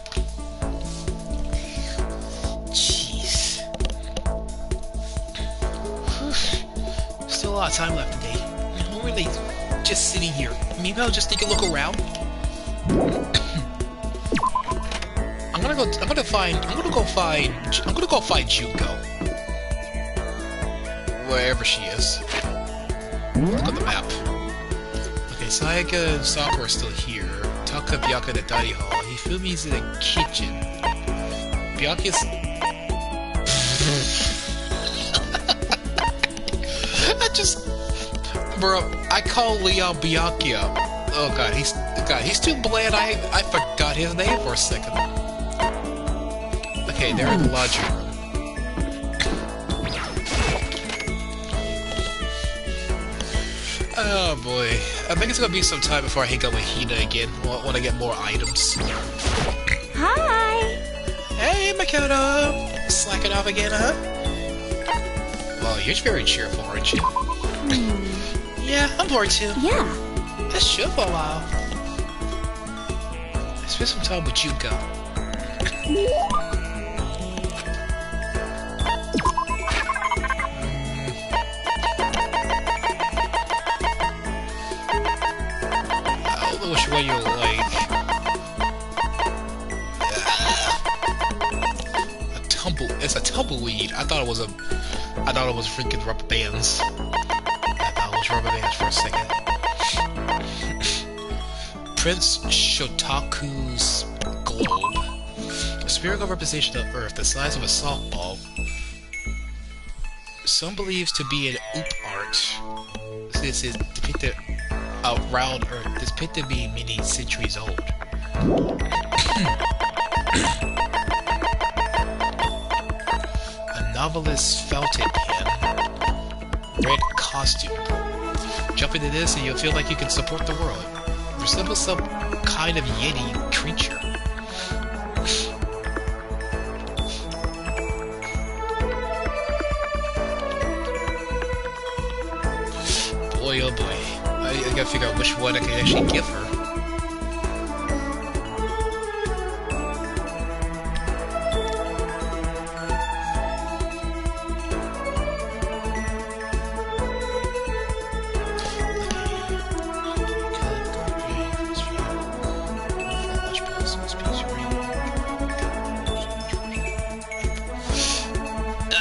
S1: Jeez. Still a lot of time left today. I'm really just sitting here. Maybe I'll just take a look around. I'm gonna go find Junko. Wherever she is. Look at the map. Okay, Sayaka and Sakura are still here. Taka, Byaka at the dining hall. Hifumi's in the kitchen. Byaka's... Bro, I call Leon Byaka. Oh god, he's too bland. I forgot his name for a second. Okay, they're in the laundry room. Oh boy. I think it's gonna be some time before I hang out with Hina again when I get more items.
S2: Hi.
S1: Hey, Makoto! Slacking off again, huh? Well, you're very cheerful, aren't you? Yeah, I'm bored too.
S2: Yeah.
S1: That's chill for a while. I spent some time with Junko. I don't know which way you're like. It's a tumbleweed. I thought it was freaking rubber bands. Rubber bands for a second. Prince Shotaku's globe. A spherical representation of Earth the size of a softball. Some believes to be an oop art. This is depicted around Earth. This depicted to be many centuries old. A novelist's fountain pen. Red costume. Jump into this and you'll feel like you can support the world. Resemble some kind of Yeti creature. Boy, oh boy. I gotta figure out which one I can actually give her.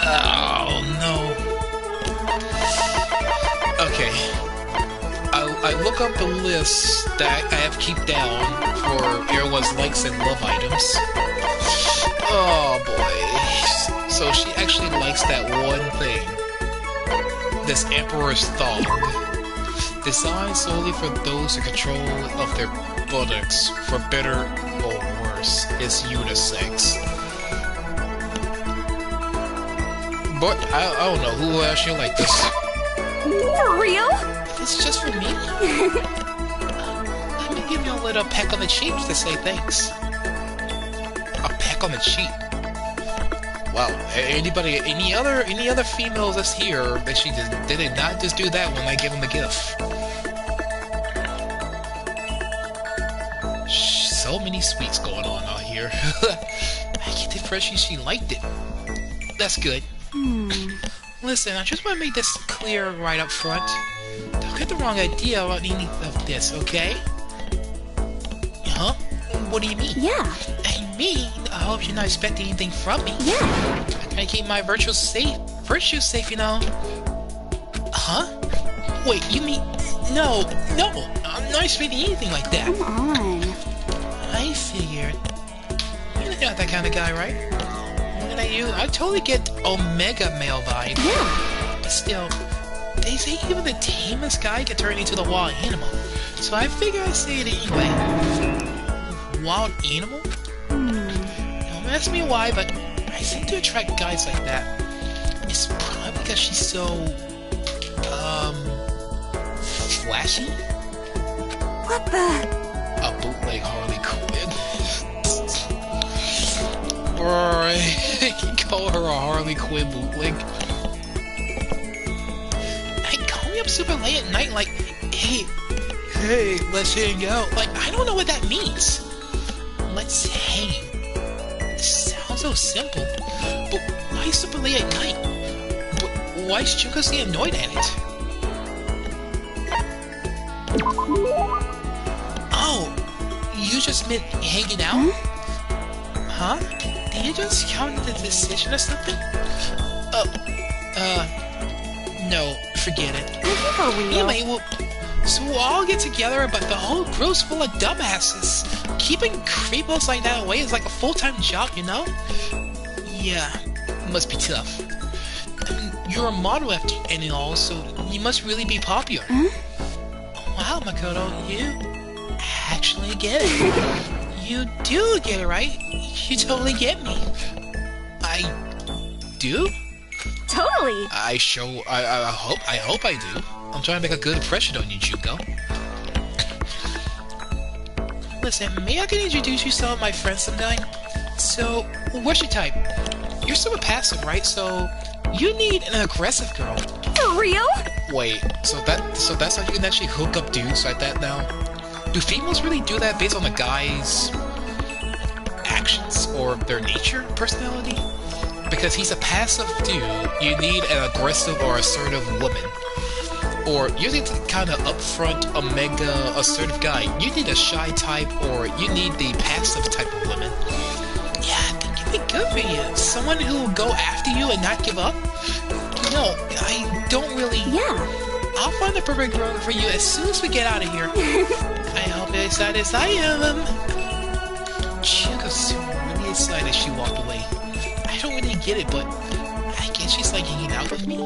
S1: Oh no. Okay. I look up the list that I have keep down for everyone's likes and love items. Oh boy. So she actually likes that one thing. This Emperor's Thong. Designed solely for those in control of their buttocks, for better or worse, is unisex. But I don't know who else she'll like this.
S2: For real?
S1: It's just for me. Let me give you a little peck on the cheek to say thanks. A peck on the cheek. Wow. Any other females that's here that she did not just do that when I give them the gift. So many sweets going on out here. I get the impression she liked it. That's good. Listen, I just want to make this clear right up front. Don't get the wrong idea about any of this, okay? Huh? What do you mean?
S2: Yeah.
S1: I mean, I hope you're not expecting anything from me.
S2: Yeah.
S1: I'm trying to keep my virtues safe, you know. Huh? Wait, you mean... No, I'm not expecting anything like that.
S2: Come on.
S1: I figured. You're not that kind of guy, right? Looking at you, I totally get Omega male vibe.
S2: Yeah.
S1: But still, they say even the tamest guy can turn into the wild animal. So I figure I'd say it anyway. Wild animal? Don't ask me why, but I seem to attract guys like that. It's probably because she's so... flashy?
S2: What the?
S1: A bootleg Harley Quinn. Boy, you call her a Harley Quinn bootleg? Hey, call me up super late at night like, hey, let's hang out. Like, I don't know what that means. Let's hang. It sounds so simple. But why super late at night? But why is Junko so annoyed at it? Oh, you just meant hanging out? Huh? Did you just come to the decision or something? No, forget it.
S2: Is it for real?
S1: Anyway, so we'll all get together, but the whole group's full of dumbasses. Keeping creepos like that away is like a full-time job, you know? Yeah, must be tough. I mean, you're a model after and all, so you must really be popular. Wow, Makoto, you actually get it. You do get it, right? You totally get me. I do?
S2: Totally.
S1: I hope I do. I'm trying to make a good impression on you, Junko. Listen, maybe I can introduce you to some of my friends sometime. So, what's your type? You're super passive, right? So, you need an aggressive girl.
S2: For real?
S1: Wait, so that's how you can actually hook up dudes like that now? Do females really do that based on the guy's actions or their nature, personality? Because he's a passive dude, you need an aggressive or assertive woman. Or you need the kind of upfront, omega, assertive guy. You need a shy type, or you need the passive type of woman. Yeah, I think it'd be good for you. Someone who will go after you and not give up? No, I don't really...
S2: Yeah.
S1: I'll find the perfect girl for you as soon as we get out of here. I hope you're excited as I am. Chuka seemed really excited as she walked away. I don't really get it, but I guess she's like hanging out with me.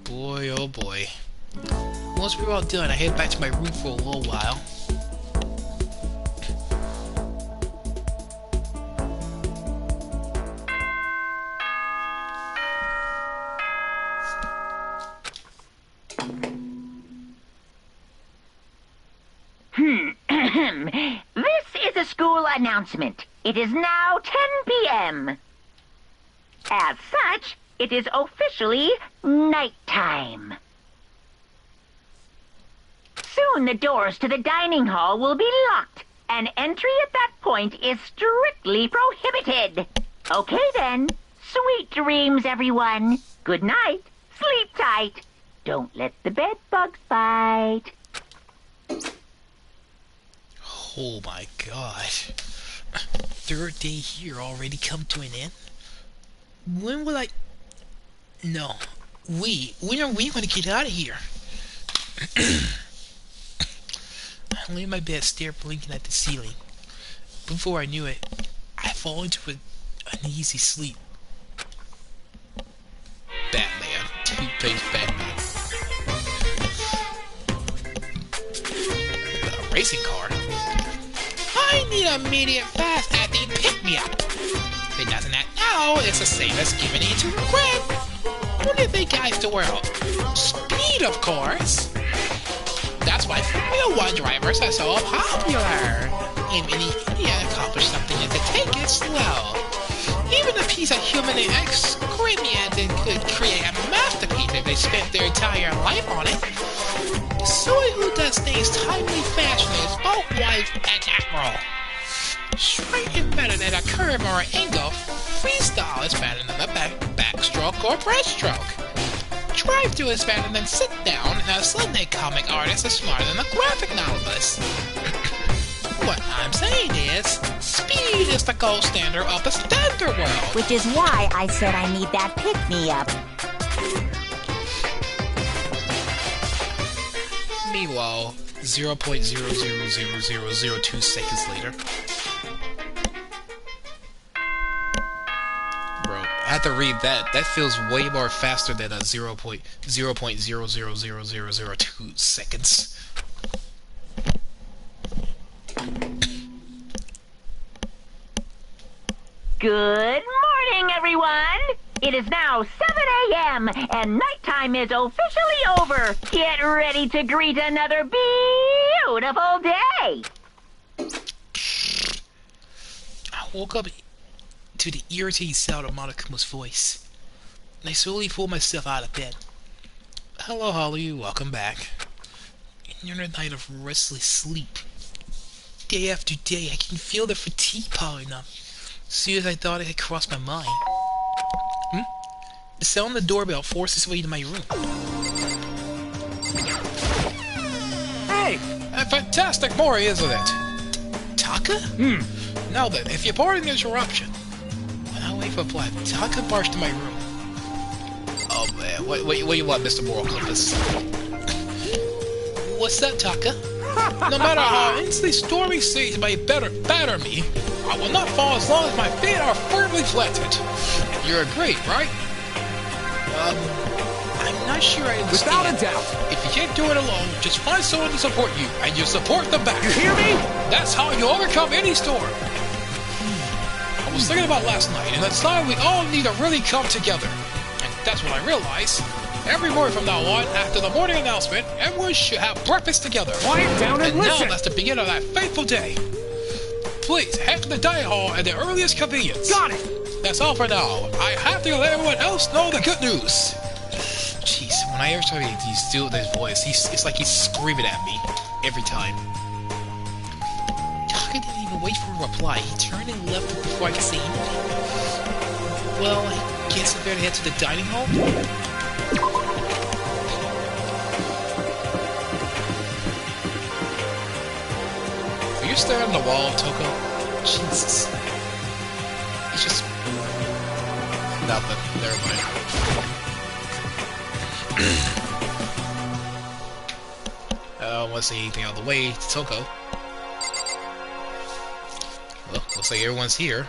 S1: Boy, oh boy. Once we're all done, I head back to my room for a little while.
S3: This is a school announcement. It is now 10 p.m. As such, it is officially nighttime. Soon the doors to the dining hall will be locked, and entry at that point is strictly prohibited. Okay then. Sweet dreams, everyone. Good night. Sleep tight. Don't let the bed bugs bite.
S1: Oh my god. third day here already come to an end? When will I... No. When are we going to get out of here? I lay in my bed, stare blinking at the ceiling. Before I knew it, I fall into an uneasy sleep. Batman. Two-faced Batman. A racing car? I need immediate fast at the pick-me-up. If it doesn't act now, it's the same as giving in to regret. What do you think guys do world? Speed, of course. That's why Formula 1 drivers are so popular. If any idiot accomplished something and to take it slow. Even a piece of human excrement could create a masterpiece if they spent their entire life on it. Someone who does things timely fashion is both wife and admiral. Straight is better than a curve or an angle. Freestyle is better than a backstroke or breaststroke. Drive-through is better than sit down, and a Sunday comic artist is smarter than a graphic novelist. What I'm saying is, speed is the gold standard of the standard world.
S3: Which is why I said I need that pick-me-up.
S1: Meanwhile, 0.000002 seconds later. Bro, I had to read that. That feels way more faster than a 0.0000002 seconds.
S3: Good morning, everyone! It is now 7 a.m. and nighttime is officially over. Get ready to greet another beautiful day!
S1: I woke up to the irritating sound of Monokuma's voice. I slowly pulled myself out of bed. Hello, Holly. Welcome back. Another night of restless sleep. Day after day, I can feel the fatigue piling up. As soon as I thought it had crossed my mind. The sound of the doorbell forced its way into my room.
S4: Hey!
S1: A fantastic morning, isn't it? Taka? Now then, if you pardon the interruption. I'll wait for a reply. Taka barged into my room. Oh man, what do you want, Mr. Moral Compass? What's that, Taka? No matter how intensely stormy seas may batter me, I will not fall as long as my feet are firmly planted. You agree, right? I'm not sure I understand.
S4: Without a doubt.
S1: If you can't do it alone, just find someone to support you, and you support them back.
S4: You hear me?
S1: That's how you overcome any storm. I was thinking about last night, and it's time we all need to really come together. And that's when I realized, every morning from now on, after the morning announcement, everyone should have breakfast together.
S4: Quiet down and listen.
S1: Now that's the beginning of that fateful day. Please, head to the dining hall at the earliest convenience.
S4: Got it.
S1: That's all for now. I have to let everyone else know the good news. Jeez, when I hear somebody do this voice, it's like he's screaming at me every time. I didn't even wait for a reply. He turned and left before I could say anything. Well, I guess I better head to the dining hall. Are you staring at the wall, Toko? Jesus. It's just... nothing. Never mind. I don't want to say anything out of the way to Toko. Well, looks like everyone's here.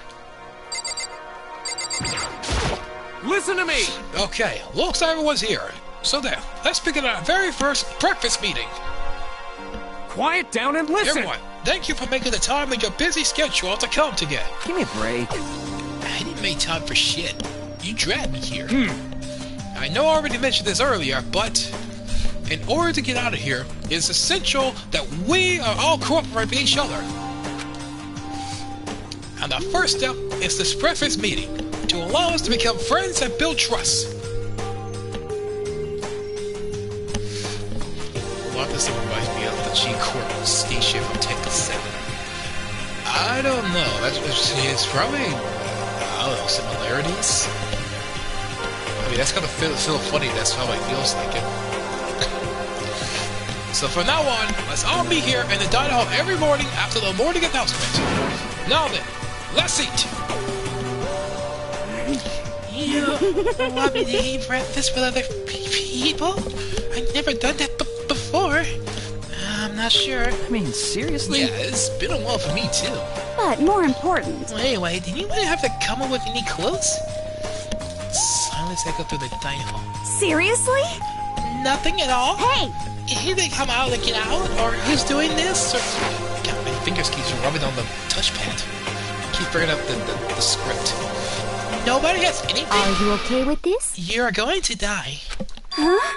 S4: Listen to me!
S1: Okay, looks like everyone's here. So then, let's begin our very first breakfast meeting.
S4: Quiet down and listen!
S1: Everyone, thank you for making the time in your busy schedule to come today.
S4: Give me a break.
S1: I didn't make time for shit. You dragged me here. I know I already mentioned this earlier, but in order to get out of here, it's essential that we are all cooperate with each other. And the first step is this breakfast meeting to allow us to become friends and build trust. A lot of this reminds me of the G-Corp station from Tekken 7. I don't know. It's probably, I don't know, similarities. I mean, that's gonna feel funny. That's how it feels like it. So from now on, let's all be here in the dining hall every morning after the morning announcement. Now then, Let's eat! You want me to eat breakfast with other people? I've never done that before. I'm not sure.
S4: I mean, seriously?
S1: Yeah, it's been a while for me too.
S2: But more important,
S1: Well, anyway, did anyone have to come up with any clues? Silence echo through the dining hall.
S2: seriously?
S1: Nothing at all?
S2: Hey!
S1: He didn't come out to get out, or who's doing this, or... God, my fingers keep rubbing on the touchpad. Keep bringing up the script. Nobody has anything?
S5: Are you okay with this?
S1: You're going to die.
S5: Huh?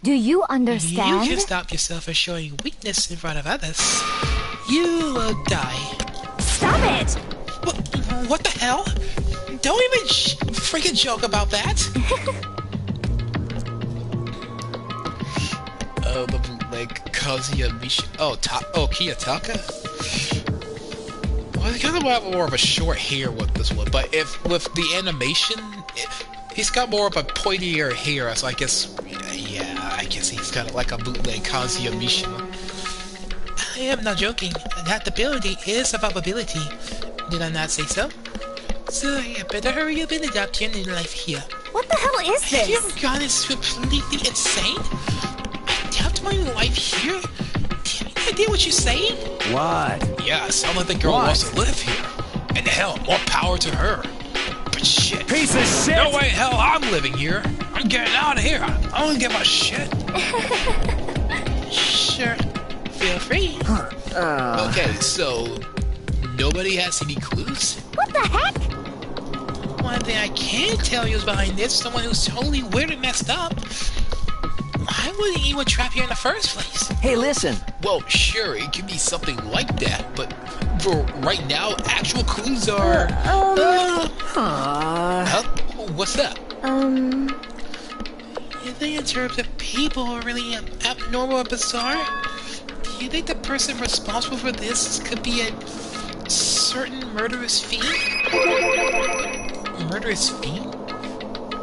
S5: Do you
S1: You
S5: understand?
S1: can stop yourself from showing weakness in front of others. You will die.
S2: Stop it!
S1: What the hell? Don't even freaking joke about that. The bootleg Kazuya Misha. Oh, Kiyotaka? Well, he's gonna have more of a short hair with this one, but if with the animation, he's got more of a pointier hair, so I guess, yeah, I guess he's got like a bootleg Kazuya Mishima. I am not joking. Adaptability is a probability. Did I not say so? So you better hurry up and adapt your new life here.
S2: What the hell is
S1: Have you
S2: this?
S1: gotten completely insane? Adapt my life here? Do you have any idea what you're saying?
S4: What?
S1: Yeah, it sounds like the girl wants to live here. And hell, more power to her. But shit.
S4: Piece of shit!
S1: No way, hell, I'm living here. I'm getting out of here. I don't give a shit. Sure. Feel free. Okay, so nobody has any clues?
S2: What the heck?
S1: One thing I can tell you is behind this, someone who's totally weird and messed up. Why would anyone trap here in the first place?
S6: Hey, listen.
S1: Well, sure, it could be something like that, but for right now, actual clues are... what's up? You think in terms of people are really abnormal or bizarre? Do you think the person responsible for this could be a certain murderous fiend? Murderous fiend?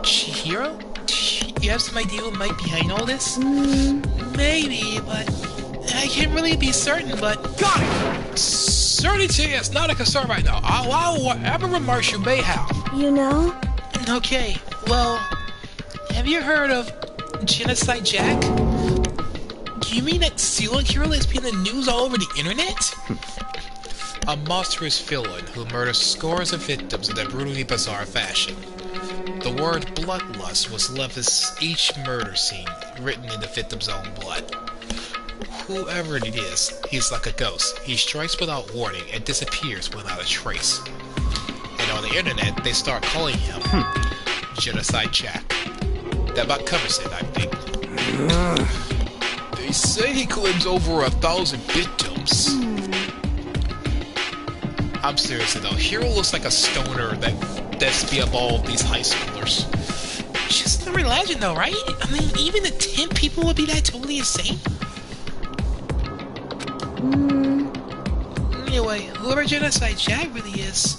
S1: Chihiro? You have some idea what might be behind all this? Maybe, but I can't really be certain, but...
S4: Got it!
S1: Certainty is not a concern right now. I'll allow whatever remarks you may have.
S2: You know?
S1: Okay, well, have you heard of Genocide Jack? Do you mean that serial killer that's been in the news all over the internet? A monstrous villain who murders scores of victims in a brutally bizarre fashion. The word bloodlust was left as each murder scene, written in the victim's own blood. Whoever it is, he's like a ghost. He strikes without warning and disappears without a trace. And on the internet, they start calling him Genocide Jack. That about covers it, I think. They say he claims over 1,000 victims. I'm serious though. Hero looks like a stoner that's be above all these high schoolers. Just another legend though, right? I mean, even the 10 people would be that totally insane. Anyway, whoever Genocide Jack really is,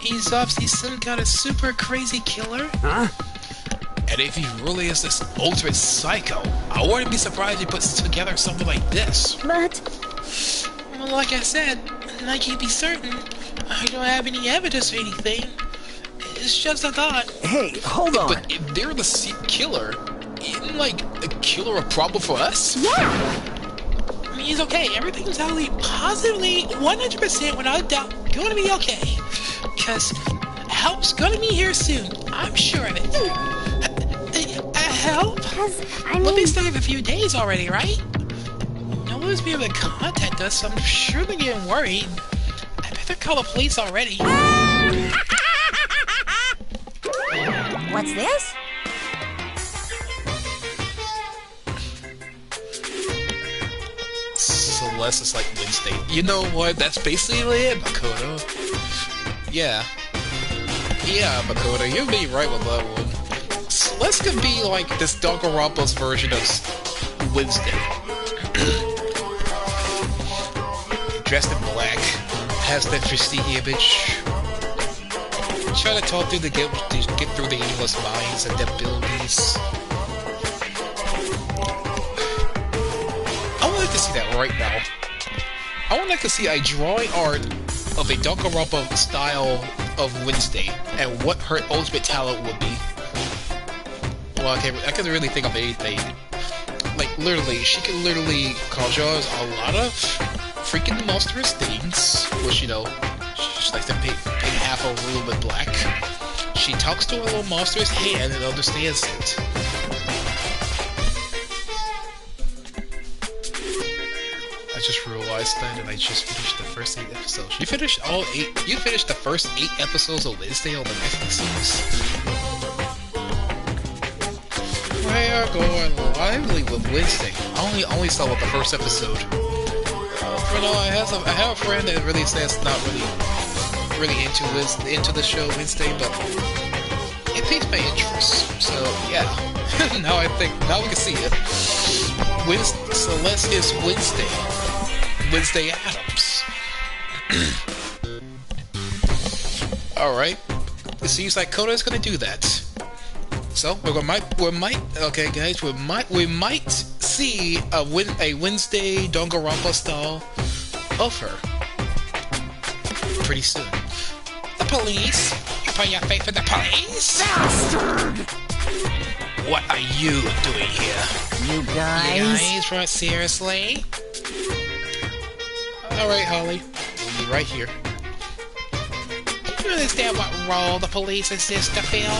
S1: he's obviously some kind of super crazy killer.
S4: Huh?
S1: And if he really is this ultimate psycho, I wouldn't be surprised if he puts together something like this.
S2: But...
S1: Well, like I said, I can't be certain. I don't have any evidence or anything. It's just a thought.
S6: Hey, hold on.
S1: But if they're the killer, isn't, like, a killer a problem for us?
S2: yeah!
S1: I mean, it's okay. Everything's totally, positively, 100% without a doubt gonna be okay. Because help's gonna be here soon. I'm sure of it. Help?
S2: Because, I
S1: Well, they
S2: mean...
S1: still have a few days already, right? No one's been able to contact us, so I'm sure they're getting worried. I better call the police already.
S2: What's this?
S1: Celeste is like Wednesday. You know what? That's basically it, Makoto. Yeah. Yeah, Makoto, you'd be right with that one. Celeste could be like this Danganronpa's version of Wednesday. Dressed in black, has that pristine image. Try to talk through the get through the endless minds and their abilities. I would like to see that right now. I would like to see a drawing art of a Danganronpa style of Wednesday and what her ultimate talent would be. Well, okay, I can't really think of anything. Like, literally, she can literally cause a lot of freaking monstrous things, which, you know, she likes to paint half a little bit black. She talks to a little monstrous hand and understands it. I just realized that, and I just finished the first 8 episodes. You finished all 8? You finished the first 8 episodes of Wednesday on the Netflix series? We are going lively with Wednesday. I only saw the first episode. For now, I have a friend that really says not really into the show Wednesday, but it piques my interest. So yeah, now we can see it. Celeste is Wednesday Addams. All right, it seems like Koda's gonna do that. So we might okay guys, we might see a Wednesday Danganronpa style of her pretty soon. The police? You put your faith in the police? Bastard! What are you doing here?
S2: You guys?
S1: You guys, right? Seriously? Alright, Holly. We'll be right here. Do you understand what role the police assist to fill?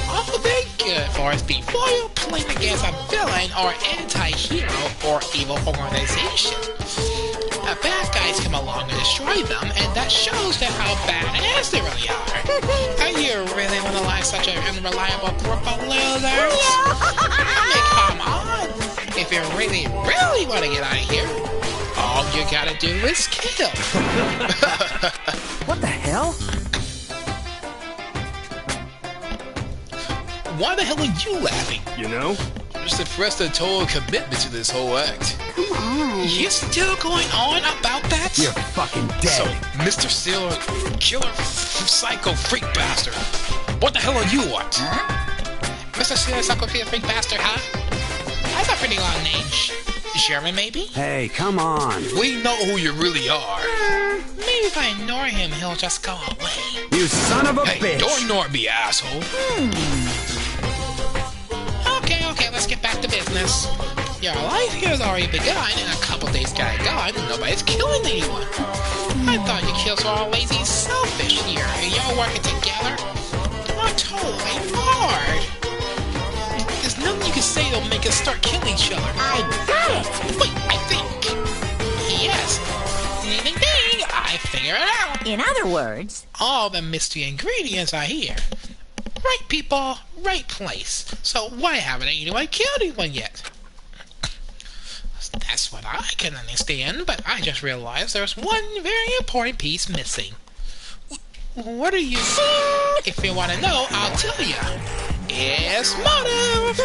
S1: Oh, they're good for us before you playing against a villain or anti-hero or evil organization. The bad guys come along and destroy them, and that shows them how badass they really are. And you really want to lie such an unreliable group of losers? I mean, come on! If you really want to get out of here, all you gotta do is kill.
S4: What the hell?
S1: Why the hell are you laughing?
S4: You know?
S1: Just expressed a total commitment to this whole act.
S5: Come on.
S1: You're still going on about that?
S4: You're fucking dead.
S1: So, Mr. Seal, killer, psycho, freak bastard. What the hell are you what? Huh? Mr. Seal, psycho, freak bastard, huh? That's a pretty long name. Sherman, maybe?
S4: Hey, come on.
S1: We know who you really are. Maybe if I ignore him, he'll just go away.
S4: You son of a
S1: bitch! Hey, don't ignore me, asshole. Okay, let's get back to business. Your life here has already begun, and a couple days got gone, and nobody's killing anyone. I thought you kills were all lazy selfish here, and y'all working together? I'm totally bored. There's nothing you can say that'll make us start killing each other.
S2: I got it!
S1: Wait, I think. Yes. Ding ding ding! I figured it out.
S2: In other words,
S1: all the mystery ingredients are here. Right people, right place. So why haven't anyone killed anyone yet? That's what I can understand, but I just realized there's one very important piece missing. What are you... If you want to know, I'll tell you. It's motive!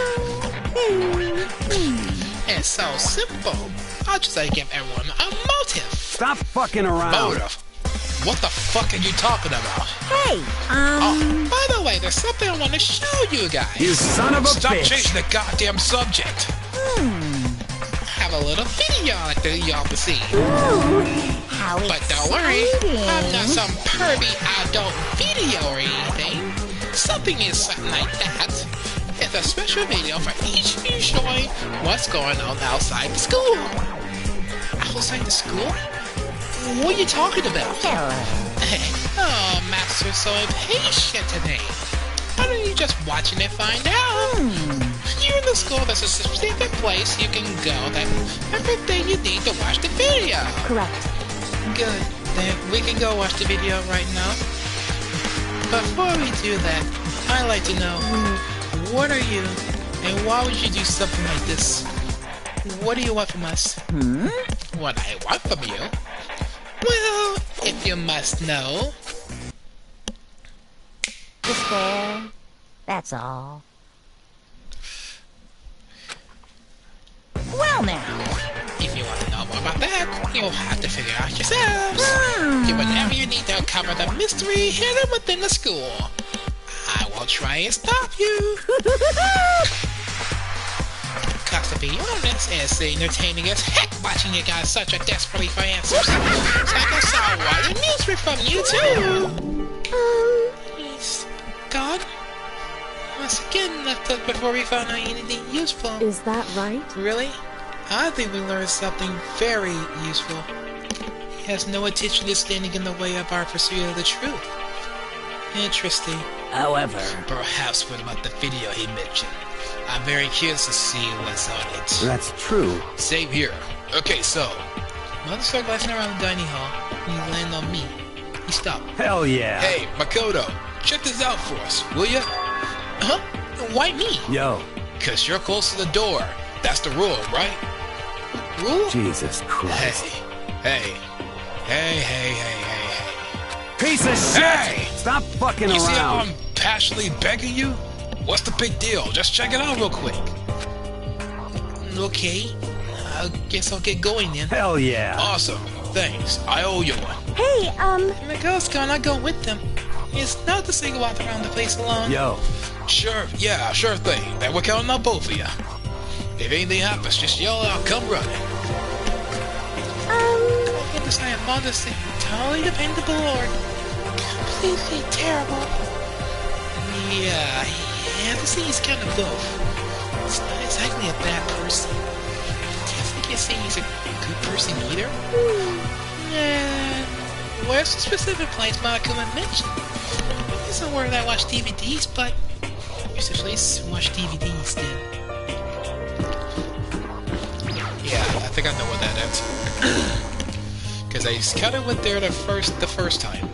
S1: It's so simple. I'll just give everyone a motive.
S4: Stop fucking around.
S1: Motive? What the fuck are you talking about?
S2: hey,
S1: Oh, by the way, there's something I want to show you guys.
S4: You son of a
S1: Stop
S4: bitch.
S1: changing the goddamn subject. I have a little video I'd like y'all to see.
S2: how
S1: But don't worry,
S2: exciting.
S1: I'm not some pervy adult video or anything. Something like that. It's a special video for each of you showing what's going on outside the school. Outside the school? What are you talking about? Oh, Master's so impatient today. Why don't you just watch it and find out? Here in the school, there's a specific place you can go that everything you need to watch the video.
S5: Correct.
S1: Good. Then we can go watch the video right now. Before we do that, I'd like to know, what are you, and why would you do something like this? What do you want from us? What I want from you? Well, if you must know.
S2: Despair. That's all. Well now.
S1: If you want to know more about that, you'll have to figure out yourselves. Do whatever you need to cover the mystery hidden within the school. I will try and stop you. podcast to be honest, as entertaining as heck watching you guys such a desperately for answers. So I guess I'll write a newspaper from you too. He's gone. Once again, left us before we found out anything useful.
S5: Is that right?
S1: Really? I think we learned something very useful. He has no intention of standing in the way of our pursuit of the truth. Interesting.
S4: However,
S1: Perhaps what about the video he mentioned? I'm very curious to see what's on it.
S4: that's true.
S1: Same here. Okay, so Mother started glancing around the dining hall and he landed on me. He stopped.
S4: Hell yeah.
S1: Hey, Makoto, check this out for us, will ya? Huh? Why me?
S4: Yo,
S1: Cause you're close to the door. That's the rule, right? Rule?
S4: Jesus Christ.
S1: Hey.
S4: Piece of shit!
S1: Hey!
S4: Stop fucking
S1: You see how
S4: around.
S1: I'm passionately begging you? What's the big deal? Just check it out real quick. Okay. I guess I'll get going then.
S4: Hell yeah.
S1: Awesome. Thanks. I owe you one.
S5: Hey,
S1: Miguel's gone. I go with them. It's not to say go out around the place alone.
S4: Yo,
S1: Sure. Yeah, sure thing. Then we're counting on both of you. If anything happens, just yell out, come running. I understand modesty. Totally dependable or completely terrible. Yeah, the scene is kind of both. It's not exactly a bad person. Definitely can't say he's a good person either. Where's the specific place Monokuma mentioned? It's not where I watch DVDs, but where's the place to watch DVDs then? Yeah, I think I know what that is. Because I kind of went there the first time.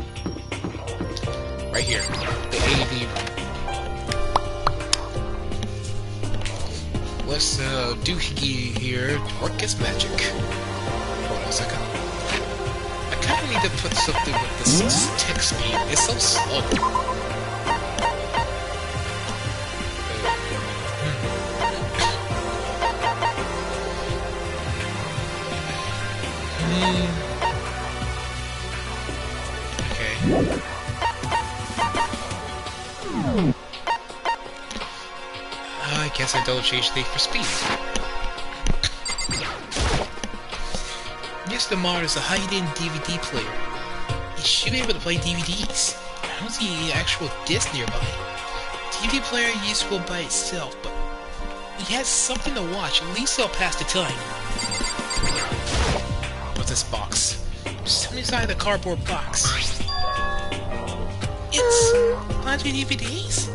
S1: Right here, the AV room. Let's doohickey here. Work his magic. Hold on a second. I kind of need to put something with this text speed. It's so slow. Okay. I guess I don't change things for speed. Yes, the mod is a high-end DVD player. You should be able to play DVDs. I don't see any actual disc nearby. DVD player useful by itself, but it has something to watch. At least it'll pass the time. What's this box? Something inside the cardboard box. It's a bunch of DVDs.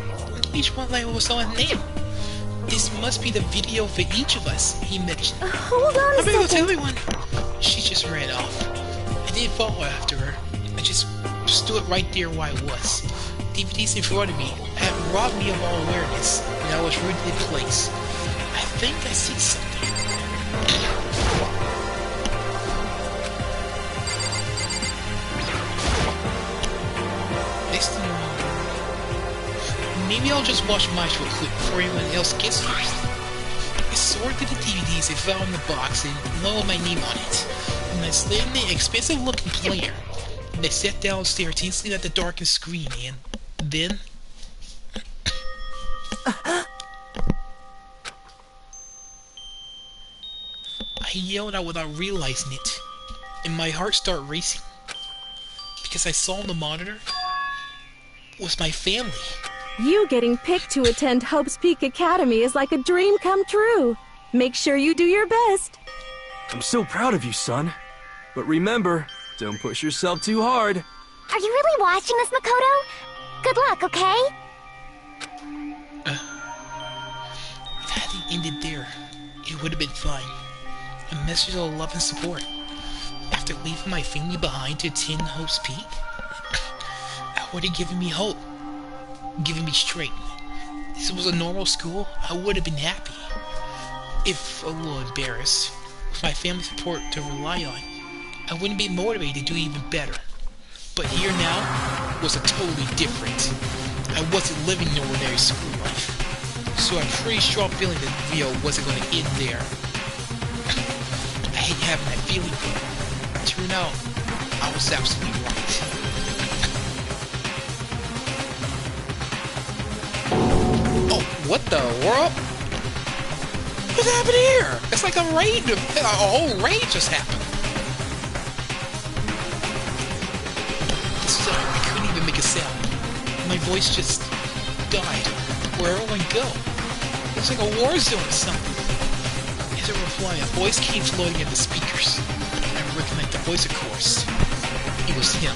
S1: Each one labeled with someone's name. This must be the video for each of us, he mentioned.
S5: hold on
S1: I
S5: a
S1: better go tell
S5: second.
S1: everyone. She just ran off. I didn't follow after her. I just stood right there where I was. DVDs in front of me had robbed me of all awareness, and I was rooted in place. I think I see something. Next thing maybe I'll just watch mine real quick before anyone else gets here. I sorted the DVDs I found in the box and lowered my name on it. And I slid in the expensive looking player. And I sat down and stared intensely at the darkened screen and then... I yelled out without realizing it. And my heart started racing. Because I saw on the monitor was my family.
S6: You getting picked to attend Hope's Peak Academy is like a dream come true. Make sure you do your best.
S7: I'm so proud of you, son. But remember, don't push yourself too hard.
S5: Are you really watching this, Makoto? Good luck, okay?
S1: If it hadn't ended there, it would have been fine. A message of love and support. After leaving my family behind to attend Hope's Peak, that would have given me hope. Given me strength. If this was a normal school, I would have been happy. If a little embarrassed, with my family support to rely on, I wouldn't be motivated to do even better. But here now was a totally different. I wasn't living an ordinary school life. So I had a pretty strong feeling that the video wasn't going to end there. I hate having that feeling. Turned out, I was absolutely right. Oh, what the world? What happened here? It's like a raid, a whole raid just happened. Sorry, I couldn't even make a sound. My voice just died. Where do I go? It's like a war zone or something. As a reply, a voice came floating in the speakers. I recognized the voice, of course. It was him.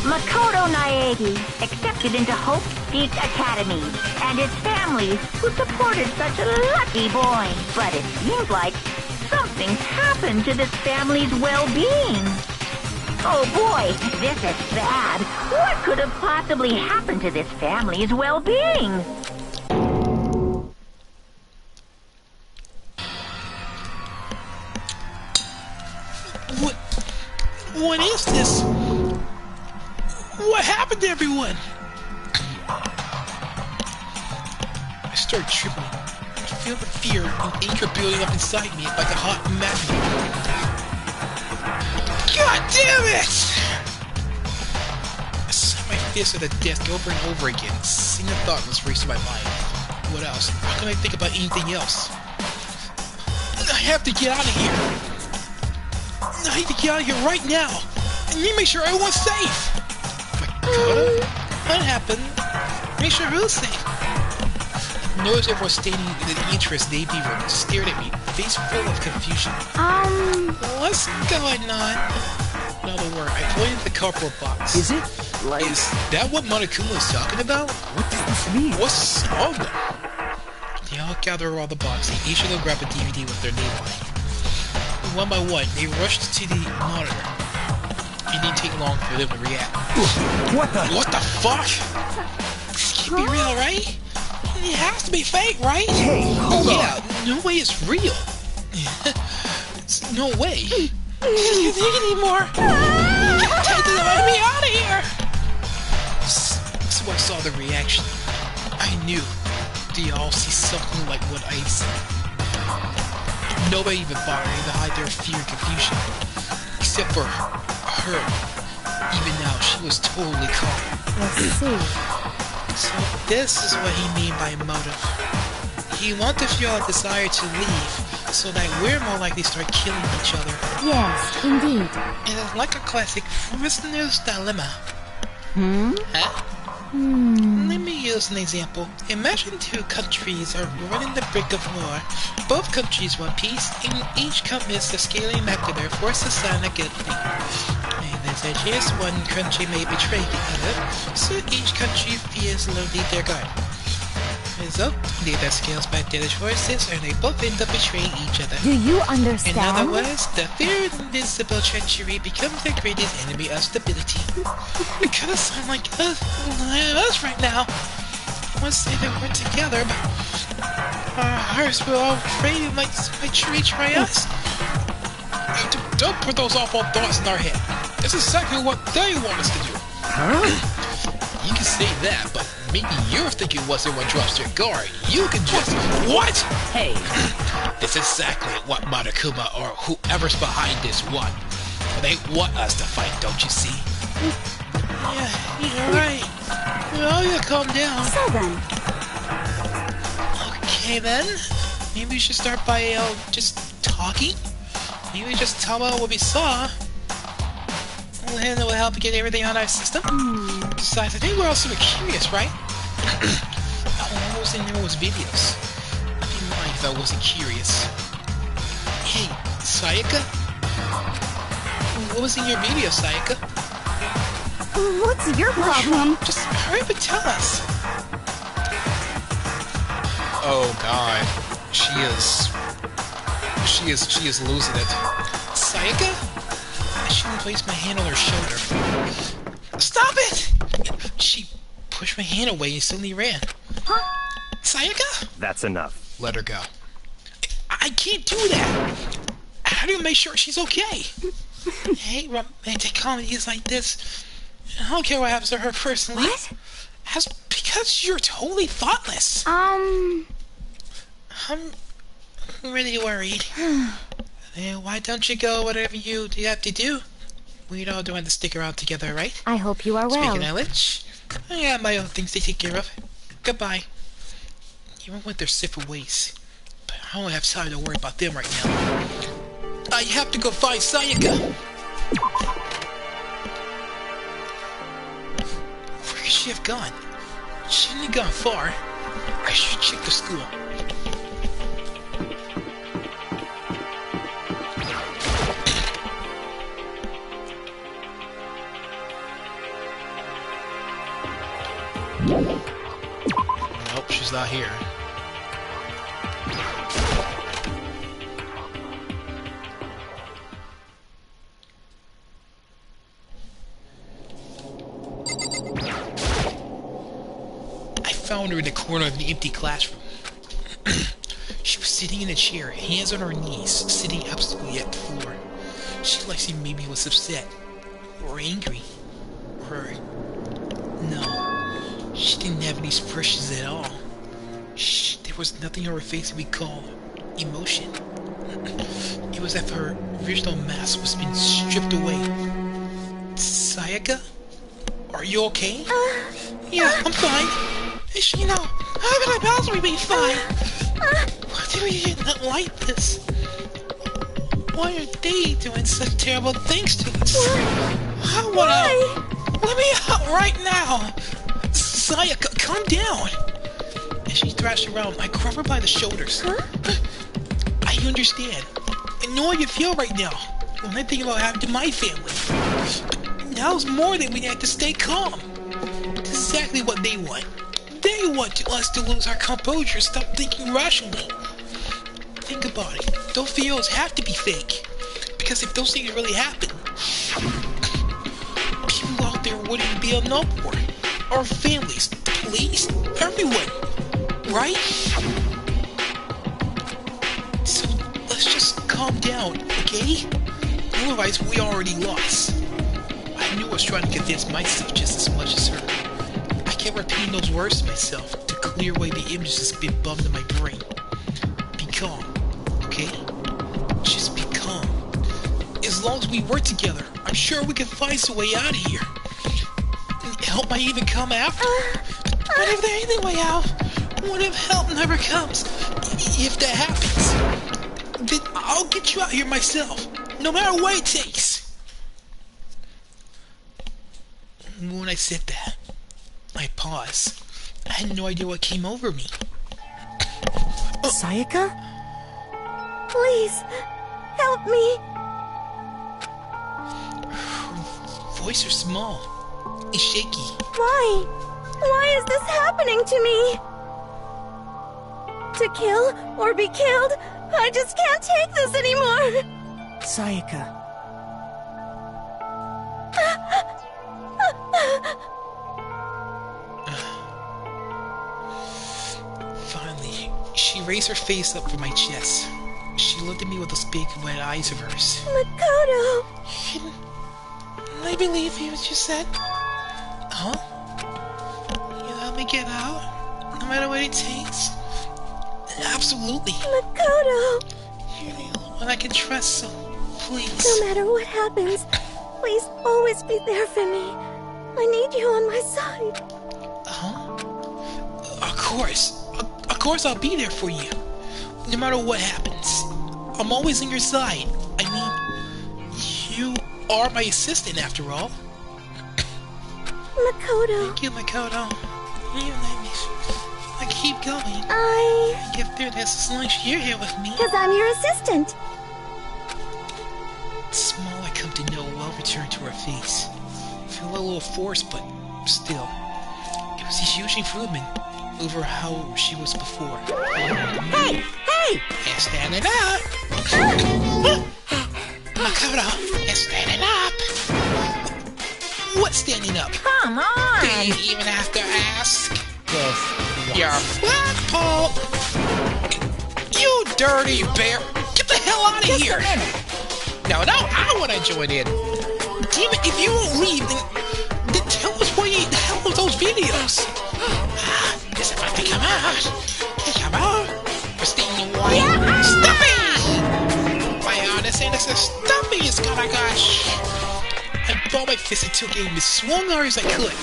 S3: Makoto Naegi, accepted into Hope Peak Academy, and his family, who supported such a lucky boy. But it seems like something's happened to this family's well-being. Oh boy, this is bad. What could have possibly happened to this family's well-being?
S1: What is this? What happened to everyone? I start trembling. I feel the fear and anger building up inside me like a hot magnet. God damn it! I slammed my fist at the desk over and over again. A single thought was racing my mind. What else? How can I think about anything else? I have to get out of here. I need to get out of here right now. I need to make sure everyone's safe. Makoto? What happened? Make sure who's safe. Noticed everyone standing in the entrance Navy room stared at me, face full of confusion. What's going on? Another word. I pointed at the cardboard box.
S4: Is it? Like...
S1: Is that what Monokuma was talking about?
S4: What does this mean?
S1: What's all of them? They all gather around the box and each of them grab a DVD with their name on it. One by one, they rushed to the monitor. It didn't take long for them to react.
S4: What the?
S1: What the fuck? This can't be real, right? It has to be fake, right?
S4: Hey, hold
S1: yeah,
S4: on.
S1: no way it's real. It's no way. I can't take it anymore. Take the enemy out of here. So I saw the reaction. I knew they all see something like what I see. Nobody even bothered to hide their fear and confusion. Except for her. Even now, she was totally calm.
S6: Let's see.
S1: So this is what he mean by motive. He wants to feel a desire to leave, so that we're more likely to start killing each other.
S6: Yes, indeed.
S1: It is like a classic prisoner's dilemma. Huh? Let me use an example. Imagine two countries are running the brink of war. Both countries want peace, and each commits to scaling back to their forces on a good thing. And there's a chance one country may betray the other, so each country fears loading their guard. Result, neither scales back to their forces, and they both end up betraying each other.
S6: Do you
S1: In
S6: understand?
S1: other words, the fear of invincible treachery becomes the greatest enemy of stability. It kind of sounds like us right now. I want to say that we're together, but our hearts were all afraid it might betray us. Don't put those awful thoughts in our head. It's exactly what they want us to do.
S4: Huh?
S1: You can say that, but maybe you're thinking once everyone drops their guard, you can just... What?
S2: Hey,
S1: It's exactly what Monokuma or whoever's behind this want. They want us to fight, don't you see? Yeah, you're right. Well, you calm down.
S6: So then,
S1: Okay then. Maybe we should start by just talking? Maybe just tell about what we saw. And it will help get everything on our system. Besides, I think we're all sort of curious, right? What was in those videos? I'd be lying if I wasn't curious. Hey, Sayaka? What was in your video, Sayaka?
S6: what's your problem?
S1: Just hurry up and tell us. Oh god. She is losing it. Sayaka? I shouldn't place my hand on her shoulder. Stop it! She pushed my hand away and suddenly ran.
S6: Huh?
S1: Sayaka?
S4: That's enough.
S1: Let her go. I can't do that! How do you make sure she's okay? Hey, romantic comedies like this, I don't care what happens to her personally.
S6: What?
S1: That's because you're totally thoughtless.
S6: Um,
S1: I'm really worried. Why don't you go whatever you have to do? We all don't have to stick around together, right?
S6: I hope you are well.
S1: Speaking of which, I got my own things to take care of. Goodbye. Even with their separate ways. But I don't have time to worry about them right now. I have to go find Sayaka! Where could she have gone? She didn't have gone far. I should check the school. Nope, she's not here. I found her in the corner of the empty classroom. She was sitting in a chair, hands on her knees, sitting absolutely at the floor. She like she maybe was upset, or angry, or... no, she didn't have any expressions at all. There was nothing on her face that we call emotion. It was as if her original mask was being stripped away. Sayaka? Are you okay? Yeah, I'm fine. You know, how could I possibly be fine? Why did we not like this? Why are they doing such terrible things to us? I wanna... Let me out right now! Sayaka, calm down! And she thrashed around. I grabbed her by the shoulders. I understand. I know how you feel right now when I think about what happened to my family. Now's more than we have to stay calm. It's exactly what they want. They want us to lose our composure, stop thinking rationally. Think about it. Those videos have to be fake. Because if those things really happen, people out there wouldn't be an uproar. Our families, the police, everyone. Right? So let's just calm down, okay? Otherwise, we already lost. I knew I was trying to convince myself just as much as her. I kept repeating those words to myself to clear away the images that's been bummed in my brain. Be calm, okay? Just be calm. As long as we work together, I'm sure we can find some way out of here. Help might even come after. What if there ain't a way out? What if help never comes? If that happens, then I'll get you out here myself, no matter what it takes. When I said that, I paused. I had no idea what came over me.
S4: Sayaka?
S6: Please, help me.
S1: Her voice is small and shaky.
S6: Why? Why is this happening to me? To kill or be killed? I just can't take this anymore.
S4: Sayaka.
S1: Finally, she raised her face up from my chest. She looked at me with those big, wet eyes of hers.
S6: Makoto!
S1: Can I believe you what you said? Huh? You let me get out? No matter what it takes? Absolutely.
S6: Makoto!
S1: You're the only one I can trust, so please.
S6: No matter what happens, please always be there for me. I need you on my side.
S1: Huh? Of course. Of course I'll be there for you. No matter what happens. I'm always on your side. I mean, you are my assistant after all.
S6: Makoto.
S1: Thank you, Makoto. You let me... I keep going.
S6: I
S1: get through this as long as you're here with me.
S6: Because I'm your assistant.
S1: The smile I come to know well returned to her face. I feel a little forced, but still. It was a huge improvement over how she was before.
S2: Hey! Hey!
S1: And standing up! Makoto, and standing up! What's standing up?
S3: Come on!
S1: Do you even have to ask?
S4: Yes.
S1: You're flagpole! You dirty bear! Get the hell out of
S3: Just
S1: here!
S3: a minute.
S1: No, I want to join in. Damn it, if you won't leave, then tell us where you the hell are those videos? As if I have to come out. Come out. Pristine white.
S3: Yeah.
S1: Stumpy! My honest innocent Stumpy is gonna gosh. I balled my fist into a game as swung hard as I could.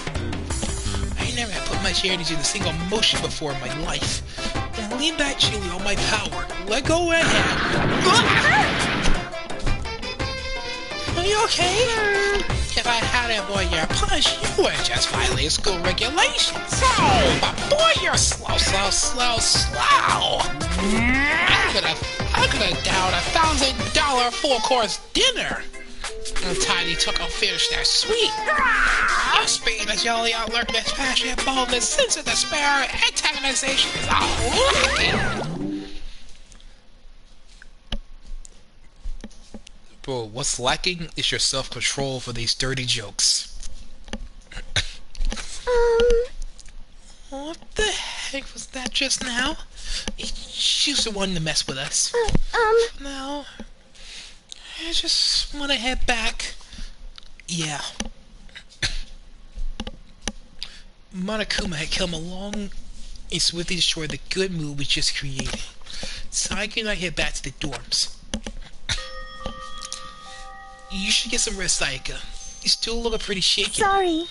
S1: I never had put much energy into a single motion before in my life. Lean back, Chili, on my power. Let go and hand. Are you okay? If I hadn't avoided your punch, you would just violate school regulations. Hey! But boy, you're slow. I could have downed $1,000 full-course dinner. Tiny took a fish that's sweet. Speed is jolly alertness, passion, boldness, sense of despair, antagonization is all lacking. Bro, what's lacking is your self-control for these dirty jokes. What the heck was that just now? She's the one to mess with us. No. I just want to head back. Yeah. Monokuma had come along and swiftly destroyed the good mood we just created. Sayaka and I head back to the dorms. You should get some rest, Sayaka. You still look pretty shaky.
S5: Sorry.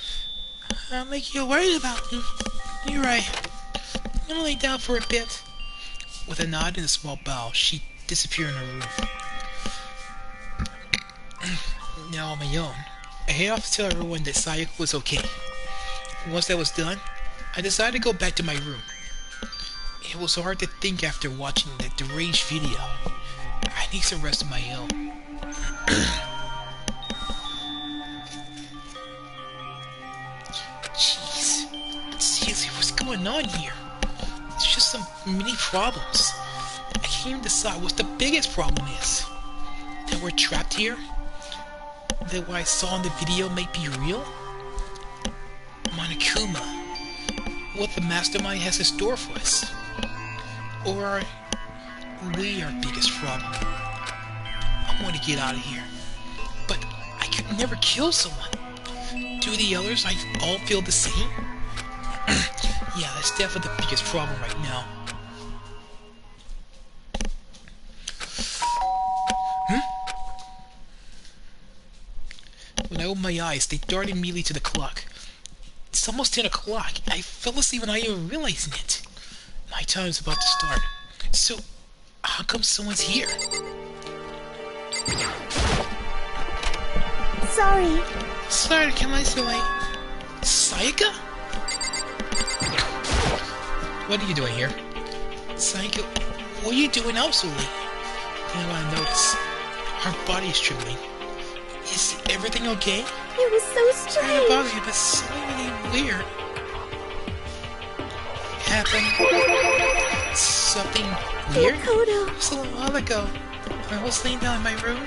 S1: I'll make you worried about me. You're right. I'm gonna lay down for a bit. With a nod and a small bow, she disappeared in her room. Now on my own, I head off to tell everyone that Sayaka was okay. Once that was done, I decided to go back to my room. It was hard to think after watching that deranged video. I need some rest of my own. Jeez, seriously, what's going on here? It's just some mini problems. I can't even decide what the biggest problem is. That we're trapped here? That what I saw in the video might be real? Monokuma, what the mastermind has in store for us? Or are we our biggest problem? I want to get out of here, but I could never kill someone. Do the others all feel the same? Yeah, that's definitely the biggest problem right now. When I opened my eyes, they darted immediately to the clock. It's almost 10 o'clock. I fell asleep without even realizing it. My time's about to start. So, how come someone's here?
S5: Sorry.
S1: Sorry to come out so late. Sayaka? What are you doing here? Sayaka, what are you doing out so late? Then I notice her body is trembling. Is everything okay?
S5: It was so
S1: I
S5: strange.
S1: don't bother you, but something weird happened. Something weird?
S5: Makoto.
S1: Just a little while ago, I was laying down in my room,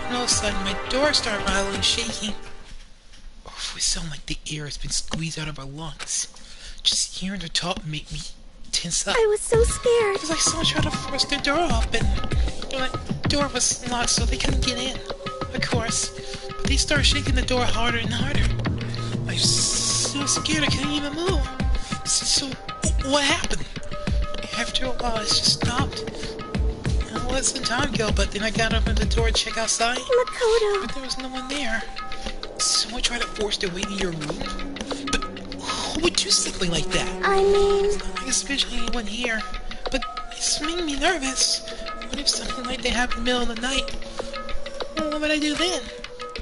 S1: and all of a sudden my door started rattling and shaking. Oh, it sounded like the air has been squeezed out of our lungs. Just hearing her talk made me tense up.
S5: I was so scared.
S1: It was like someone tried to force the door open. The door was locked, so they couldn't get in. Of course, but they started shaking the door harder and harder. I was so scared I couldn't even move. So what happened? After a while, it just stopped. It was some time ago, but then I got up at the door to check outside.
S5: Makoto.
S1: But there was no one there. Someone tried to force their way into your room? But who would do something like that?
S5: I mean...
S1: It's not like especially anyone here. But it's making me nervous. What if something like that happened in the middle of the night? What would I do then?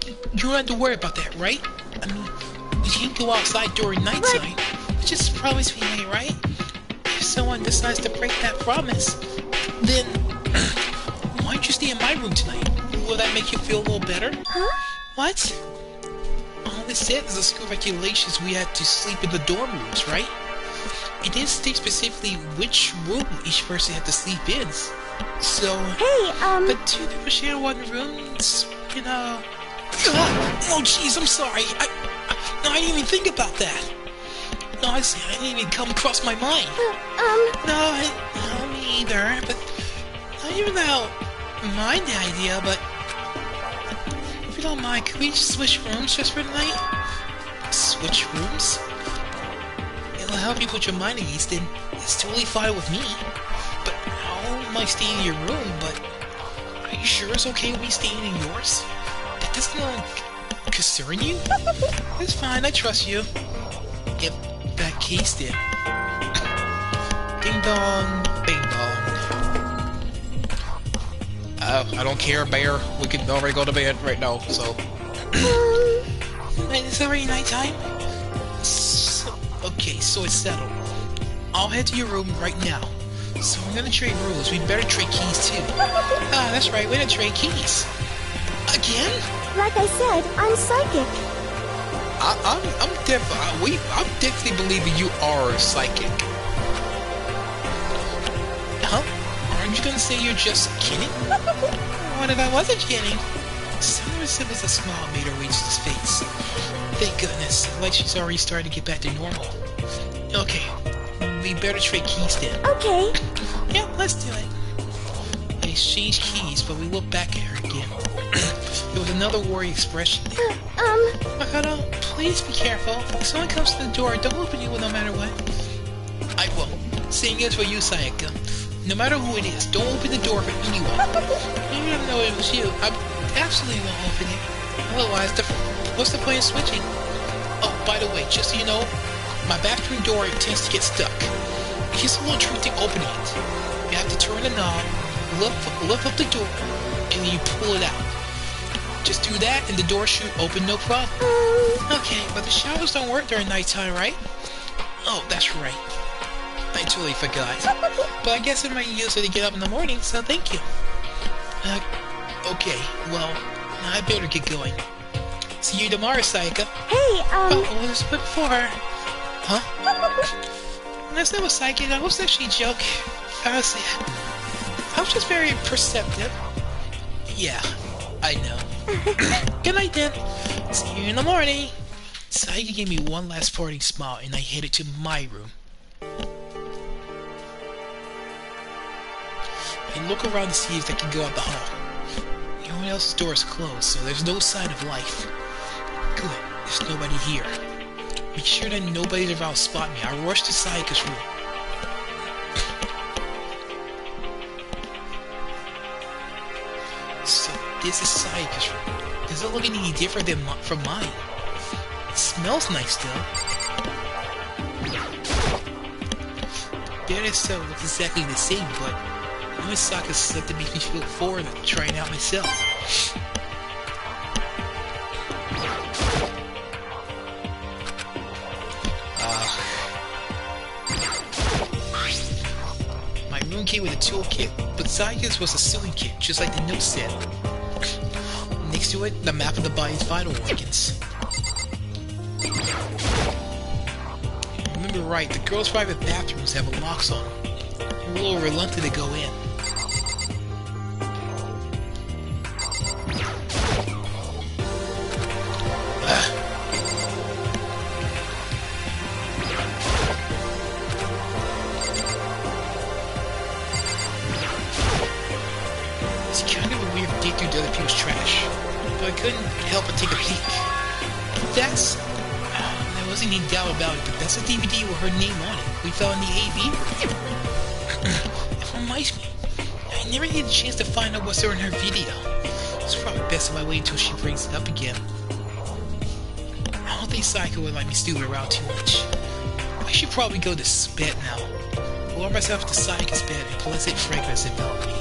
S1: You don't have to worry about that, right? I mean, we can't go outside during nighttime. It's just promise me, right? If someone decides to break that promise, then why don't you stay in my room tonight? Will that make you feel a little better?
S5: Huh?
S1: What? All it said is the school regulations we had to sleep in the dorm rooms, right? It didn't state specifically which room each person had to sleep in. So...
S5: Hey,
S1: But two people share one room, it's, you know... Oh, jeez, I'm sorry. No, I didn't even think about that. No, I didn't even come across my mind. No, me either, but... I even though mind the idea, but... If you don't mind, could we just switch rooms just for tonight? Switch rooms? It'll help you put your mind at ease, then it's totally fine with me. But I don't mind staying in your room, but... Are you sure it's okay with me staying in yours? That doesn't concern you? It's fine, I trust you. In that case, then. Ding dong, bing dong. I don't care, Bear. We can already go to bed right now, so... Wait, it's already nighttime? Okay, so it's settled. I'll head to your room right now. So we're gonna trade rules. We better trade keys too. Ah, that's right. We're gonna trade keys. Again?
S5: Like I said, I'm psychic.
S1: I'm definitely believing you are psychic. Huh? Aren't you gonna say you're just kidding? What if I wasn't kidding? Summer's was a smile made her reach his face. Thank goodness. Like she's already starting to get back to normal. Okay. We better trade keys then.
S5: Okay.
S1: Yeah, let's do it. I exchanged keys, but we looked back at her again. There was another worried expression there. Makoto, please be careful. If someone comes to the door, don't open it no matter what. I won't. Same goes for you, Sayaka. No matter who it is, don't open the door for anyone. Even if I know it was you, I absolutely won't open it. Otherwise, what's the point of switching? Oh, by the way, just so you know, my bathroom door tends to get stuck. Here's a little trick to opening it. You have to turn the knob, lift up the door, and then you pull it out. Just do that and the door should open no problem. Okay, but the showers don't work during nighttime, right? Oh, that's right. I totally forgot. But I guess I might use it to get up in the morning, so thank you. Okay, well, I better get going. See you tomorrow, Sayaka.
S5: Hey,
S1: Oh, what was it before? Huh? That's not a psychic. I was actually a joke. I was just very perceptive. Yeah, I know. Good night then. See you in the morning. Sayaka gave me one last parting smile and I headed to my room. I look around to see if I can go out the hall. Everyone else's door is closed, so there's no sign of life. Good, there's nobody here. Make sure that nobody's around to spot me. I rush to Sayaka's room. So, this is Sayaka's room. Doesn't look any different than from mine. It smells nice though. The bed itself looks exactly the same, but knowing Sayaka's stuff that makes me feel forward to trying it out myself. My room came with a toolkit, but Sayaka's was a sewing kit, just like the note said. Next to it, the map of the body's vital organs. Remember right, the girls' private bathrooms have locks on them. I'm a little reluctant to go in. It's kind of a weird dig through the other people's trash, but I couldn't help but take a peek. That's... there wasn't any doubt about it, but that's a DVD with her name on it. We found in the AV. It reminds me, I never had a chance to find out what's there in her video. It's probably best if I wait until she brings it up again. I don't think Sayaka would let me steal around too much. I should probably go to bed now. Lower myself to Sayaka's bed and pleasant fragrance envelop me.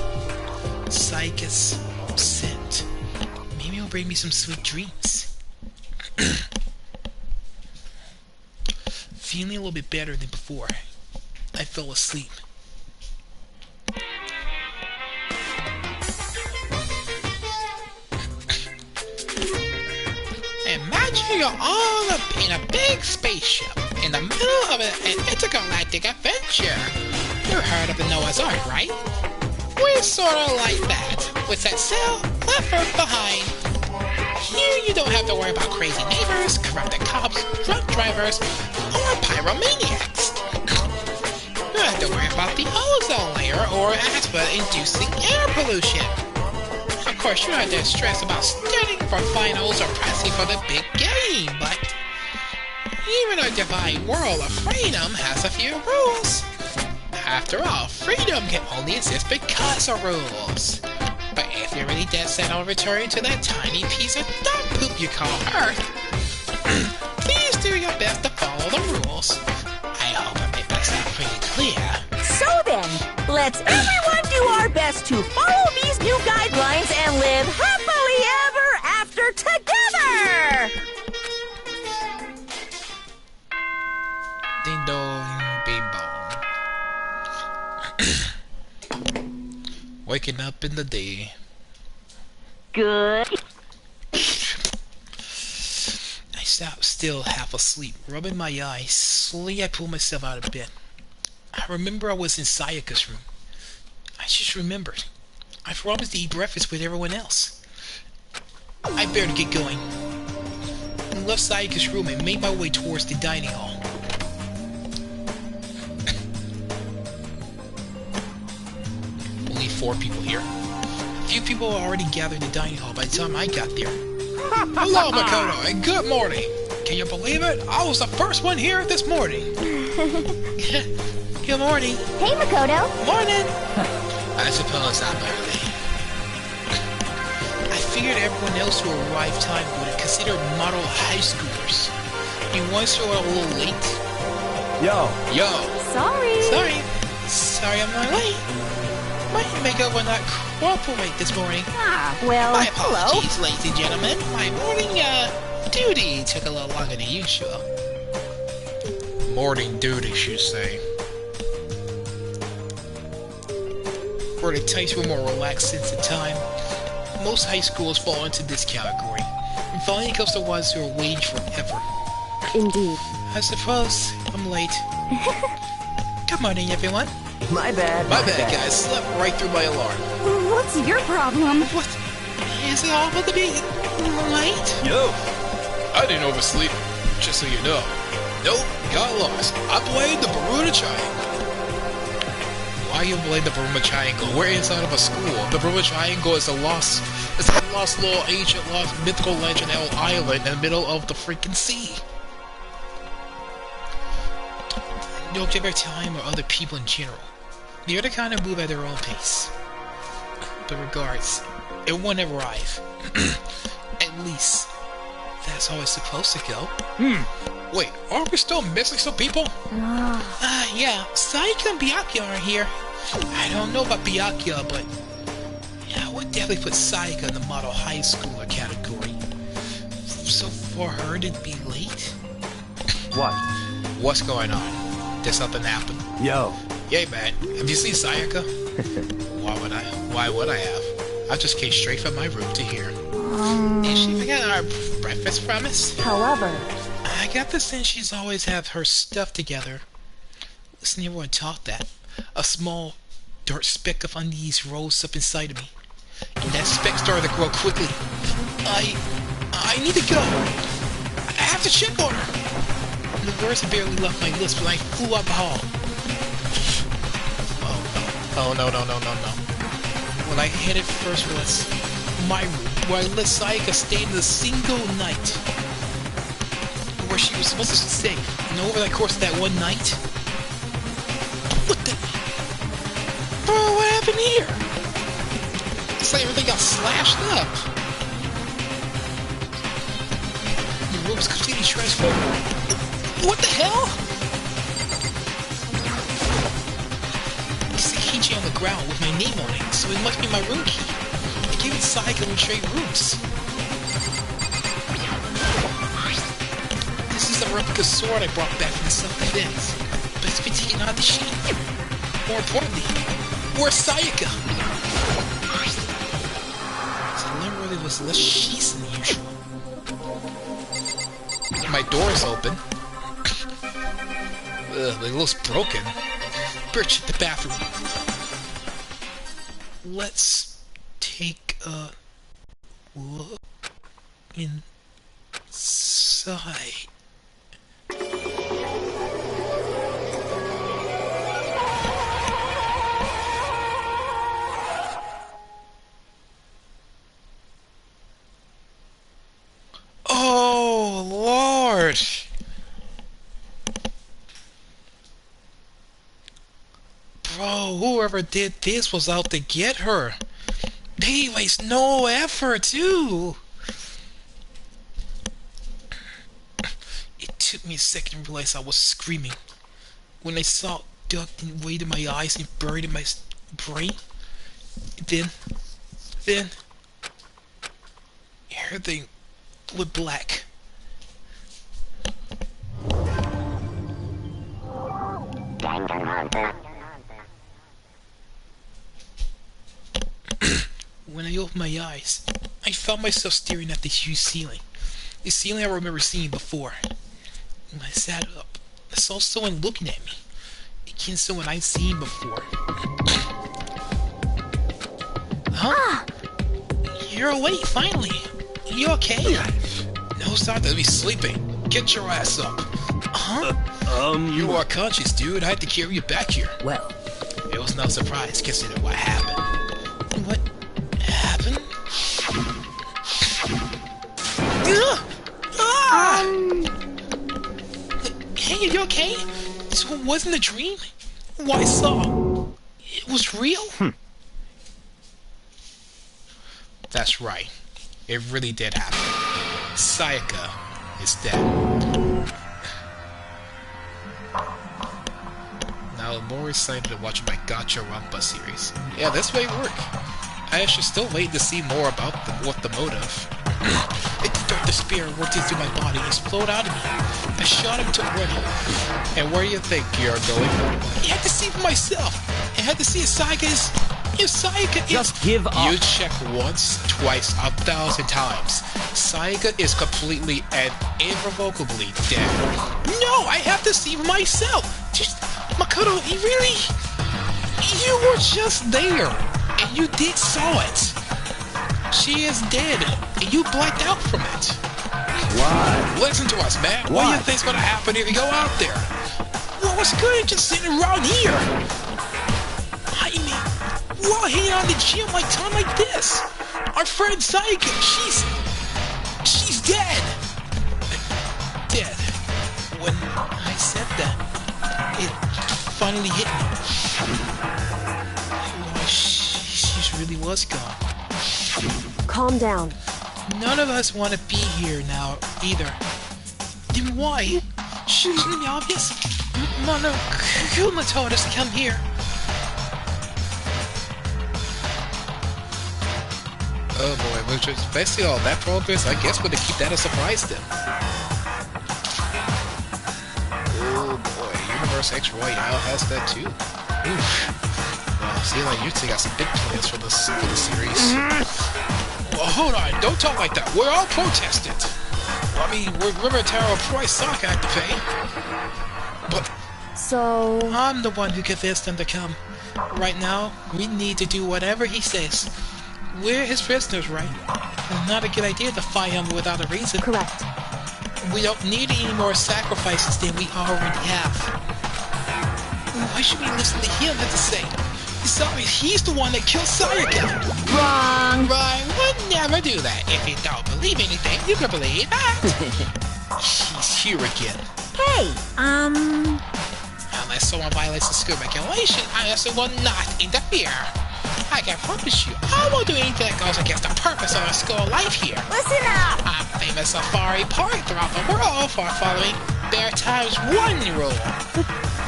S1: Sayaka's scent. Maybe it'll bring me some sweet dreams. Feeling a little bit better than before, I fell asleep. Imagine you're all up in a big spaceship in the middle of an intergalactic adventure. You heard of the Noah's Ark, right? We're sort of like that, with that sail left Earth behind. Here you don't have to worry about crazy neighbors, corrupted cops, drunk drivers, or pyromaniacs. You don't have to worry about the ozone layer or asthma-inducing air pollution. Of course, you don't have to stress about studying for finals or pressing for the big game, but even our divine world of freedom has a few rules. After all, freedom can only exist because of rules. But if you're really dead set on returning to that tiny piece of dog poop you call Earth, please do your best to follow the rules. I hope I made myself pretty clear.
S2: let's everyone do our best to follow these new guidelines and live happily ever after together!
S1: Ding dong, bing bong. Waking up in the day.
S3: Good.
S1: I sat still, half asleep, rubbing my eyes. Slowly I pulled myself out of bed. I remember I was in Sayaka's room. I just remembered. I promised to eat breakfast with everyone else. I better get going. I left Sayaka's room and made my way towards the dining hall. Only 4 people here. A few people were already gathered in the dining hall by the time I got there. Hello, Makoto, and good morning. Can you believe it? I was the first one here this morning. Good morning.
S5: Hey, Makoto.
S1: Morning. I suppose I'm early. I figured everyone else who arrived time would consider model high schoolers. You once were a little late.
S7: Yo.
S5: Sorry.
S1: Sorry I'm not late. My makeup will not cooperate this morning.
S5: Well,
S1: My
S5: hello.
S1: apologies, ladies and gentlemen. My morning, duty took a little longer than usual. Morning duty, you say. For the types who are more relaxed since the time, most high schools fall into this category. And finally comes the ones who are waiting forever.
S6: Indeed.
S1: I suppose I'm late. Good morning, everyone.
S7: My bad.
S1: My bad, guys. Slept right through my alarm.
S6: What's your problem?
S1: What? Is it all about to be late?
S7: Yo.
S1: I didn't oversleep, just so you know. Nope, got lost. I blame the Bermuda Triangle. Why you blame the Bermuda Triangle? We're inside of a school. The Bermuda Triangle is a lost little ancient lost mythical legend island in the middle of the freaking sea. No particular time or other people in general. The other kind of move at their own pace. But regards, it won't arrive. At least, that's how it's supposed to go. Wait, aren't we still missing some people? Yeah, Sayaka and Byakuya are here. I don't know about Byakuya, but yeah, I would definitely put Sayaka in the model high schooler category. So for her to be late?
S7: What?
S1: What's going on? Did something happen?
S7: Yo.
S1: Yay, man. Have you seen Sayaka? Why would I have? I just came straight from my room to here. Did she forget our breakfast promise?
S6: However,
S1: I got the sense she's always have her stuff together. Listen to everyone talk that. A small dark speck of unease rose up inside of me. And that speck started to grow quickly. I need to go. I have to check on her. The words had barely left my lips when I flew out the hall. Oh no. When I headed first was my room, where I let Sayaka stay in a single night. Where she was supposed to stay. And over the course of that one night... What the... Bro, what happened here? It's like everything got slashed up. The room was completely transformed. What the hell? It's a keychain on the ground with my name on it, so it must be my room key. I gave it to Sayaka when trade rooms. This is a replica sword I brought back from the self-defense, but it's been taken out of the sheath. More importantly, where's Sayaka? So I learned where there was less sheaths than usual. My door is open. Ugh, it looks broken. Better check the bathroom. Let's take a look inside. Oh, Lord! Bro, whoever did this was out to get her. They waste no effort, too. It took me a second to realize I was screaming. When I saw it ducked and weight in my eyes and buried brain. Then everything went black. When I opened my eyes, I found myself staring at the huge ceiling. The ceiling I remember seeing before. When I sat up, I saw someone looking at me. Again, someone I'd seen before. Huh? You're awake, finally. You okay? No, it's not to be sleeping. Get your ass up. Huh? You are conscious, dude. I had to carry you back here.
S4: Well,
S1: It was no surprise, considering what happened. What happened? Hey, are you okay? This wasn't a dream? What I saw, it was real? That's right. It really did happen. Sayaka is dead. Now I'm more excited to watch my Danganronpa series. Yeah, this may work. I should still wait to see more about what the motive. Dark despair worked into my body and exploded out of me. I shot him to running. And where do you think you're going? I had to see for myself. I had to see if Sayaka is...
S4: just give up.
S1: You check once, twice, 1,000 times. Sayaka is completely and irrevocably dead. No, I have to see for myself. Just, Makoto, you were just there, and you did saw it. She is dead, and you blacked out from it.
S7: Why?
S1: Listen to us, man. What do you think's gonna happen if you go out there? Well, what's good just sitting around here? I mean, we're all hanging out in the gym like time like this. Our friend Sayaka, she's dead. Dead. When I said that, it finally hit me. Oh, she really was gone.
S6: Calm down.
S1: None of us want to be here now, either. Then why? Shouldn't it be obvious? Mono Kuma told us to come here. Oh boy, which is basically all that progress. I guess we're gonna keep that a surprise then. Oh boy, Universe X Royale has that too. Oof. Well, see, like you two got some big plans for the series. Well, hold on, don't talk like that. We're all protested. I mean, we're River Tower Price Sock Act to pay. But
S6: So...
S1: I'm the one who convinced him to come. Right now, we need to do whatever he says. We're his prisoners, right? It's not a good idea to fight him without a reason.
S6: Correct.
S1: We don't need any more sacrifices than we already have. Why should we listen to him have to say? Besides, he's the one that killed Sayaka.
S2: Wrong.
S1: Right, would never do that. If you don't believe anything, you can believe that. He's here again.
S2: Hey,
S1: Unless someone violates the school regulation, I also will not interfere. I can promise you, I won't do anything that goes against the purpose of our school life here.
S2: listen up.
S1: I'm famous safari park throughout the world for following Bear Times 1 rule.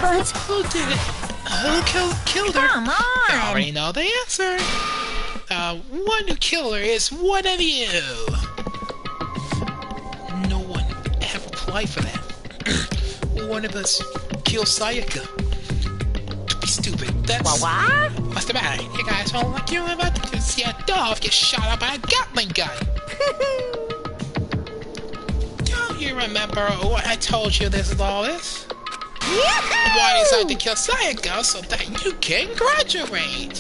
S6: But...
S1: Who did it? Who killed her?
S2: Come
S1: I
S2: on.
S1: already know the answer. The one who killed her is one of you. No one ever applied for that. One of us killed Sayaka. Don't be stupid. That's...
S2: What?
S1: What's the matter? You guys don't like you about to see a dove get shot up by a Gatling gun. Don't you remember what I told you this is all this? Why decided to kill Sayaka so that you can graduate?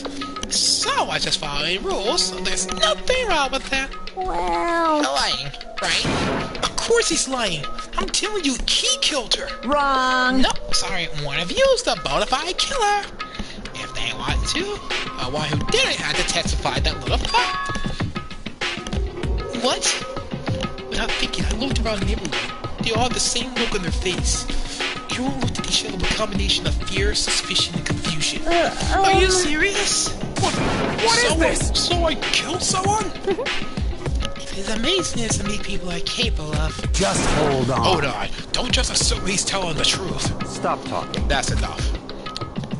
S1: So I just following rules, so there's nothing wrong with that.
S6: Well...
S1: You're lying, right? Of course he's lying. I'm telling you, he killed her.
S2: Wrong.
S1: No, sorry, one of you's the bona fide killer. If they want to, the one who didn't have to testify that little fuck. What? Without thinking, I looked around the neighborhood. They all had the same look on their face. Everyone looked at each other with a combination of fear, suspicion, and confusion. Are you serious? What is this? So I killed someone? It is amazing as many people are capable of.
S4: Just hold on.
S1: Hold on. Don't just assume he's telling the truth.
S4: Stop talking.
S1: That's enough.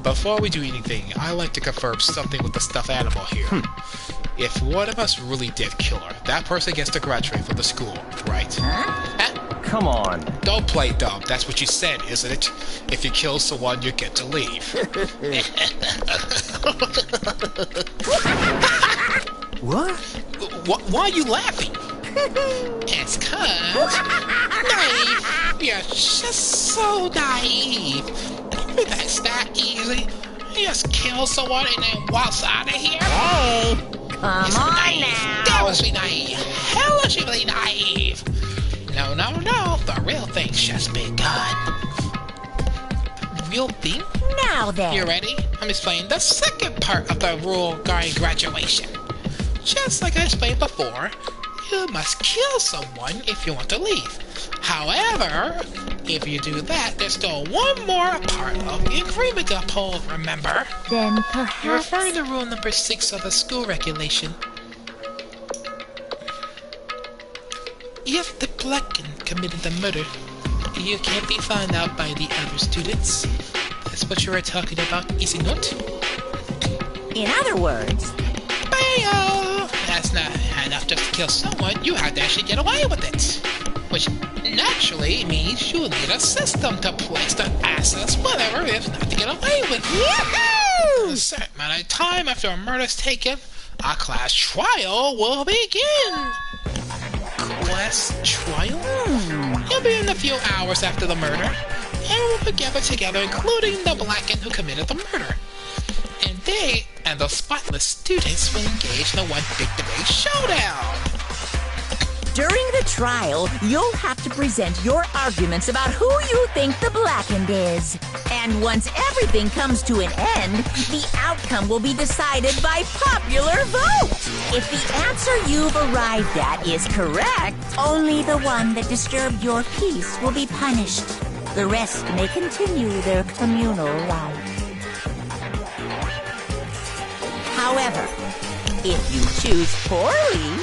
S1: But before we do anything, I like to confirm something with the stuffed animal here. If one of us really did kill her, that person gets to graduate from the school, right?
S4: Come on.
S1: Don't play dumb. That's what you said, isn't it? If you kill someone, you get to leave.
S7: What?
S1: Why are you laughing? It's 'cause naive. You're just so naive. That's that easy. You just kill someone and then waltz out of here.
S2: Hey, come
S1: You're
S2: on
S1: naive.
S2: now.
S1: Devilishly naive. Hellishly naive. No, no, no. The real thing's just begun. Real thing?
S2: Now then.
S1: You ready? I'm explaining the second part of the rule regarding graduation. Just like I explained before, you must kill someone if you want to leave. However, if you do that, there's still one more part of the agreement to uphold, remember?
S5: Then
S1: You're
S5: perhaps...
S1: referring to rule number 6 of the school regulation. If the Blacken committed the murder, you can't be found out by the other students. That's what you were talking about, is it not?
S2: In other words,
S1: Bayo! That's not enough just to kill someone, you have to actually get away with it. Which naturally means you need a system to place the assets, whatever, if not to get away with it.
S2: yahoo!
S1: A certain amount of time after a murder is taken, a class trial will begin. Class trial? It'll be in a few hours after the murder. Everyone will gather together, including the Blacken who committed the murder. And they and the spotless students will engage in a one big debate showdown.
S2: During the trial, you'll have to present your arguments about who you think the Blackened is. And once everything comes to an end, the outcome will be decided by popular vote. If the answer you've arrived at is correct,
S5: Only the one that disturbed your peace will be punished. The rest may continue their communal life.
S2: however, if you choose poorly,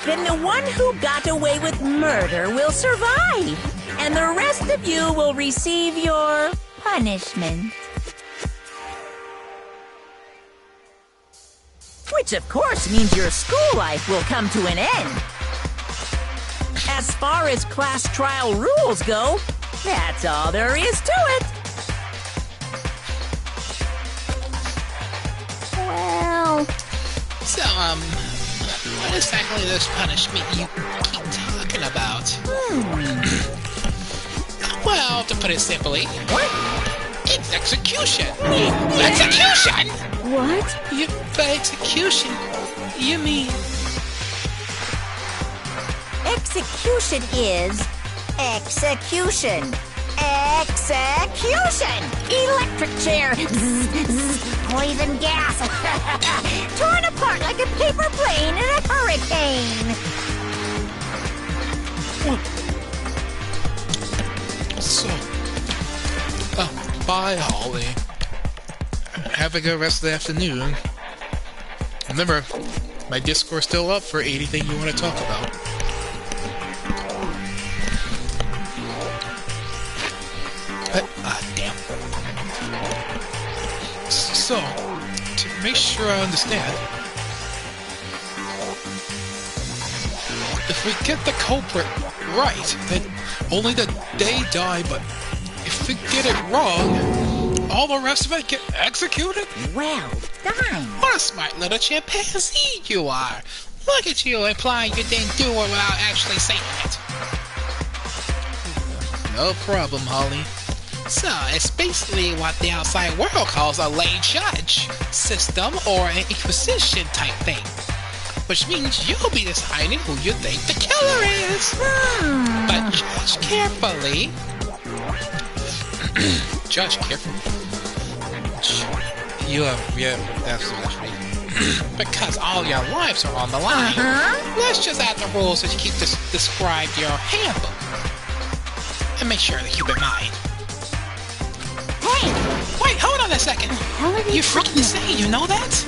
S2: then the one who got away with murder will survive, and the rest of you will receive your punishment. Which, of course, means your school life will come to an end. As far as class trial rules go, that's all there is to it.
S5: Well,
S1: So, what exactly is this punishment you keep talking about? Well, to put it simply, it's execution! Execution!
S6: What?
S1: By execution, you mean...
S2: Execution is execution. Execution! Electric chair! Poison gas! Torn apart like a paper plane in a hurricane!
S1: So... bye, Holly. Have a good rest of the afternoon. Remember, my Discord's still up for anything you want to talk about. Damn. So, to make sure I understand, if we get the culprit right, then only they die, but if we get it wrong, all the rest of it get executed?
S2: Well done!
S1: What a smart little chimpanzee you are! Look at you implying you didn't do it without actually saying it. No problem, Holly. So, it's basically what the outside world calls a lay judge system or an inquisition type thing. Which means you'll be deciding who you think the killer is. But judge carefully. Judge carefully. Yeah, that's right. Because all your lives are on the line. Let's just add the rules that you keep described your handbook. And make sure to keep in mind.
S5: Hey!
S1: Wait, hold on a second.
S5: How are
S1: You're freaking insane, you know that?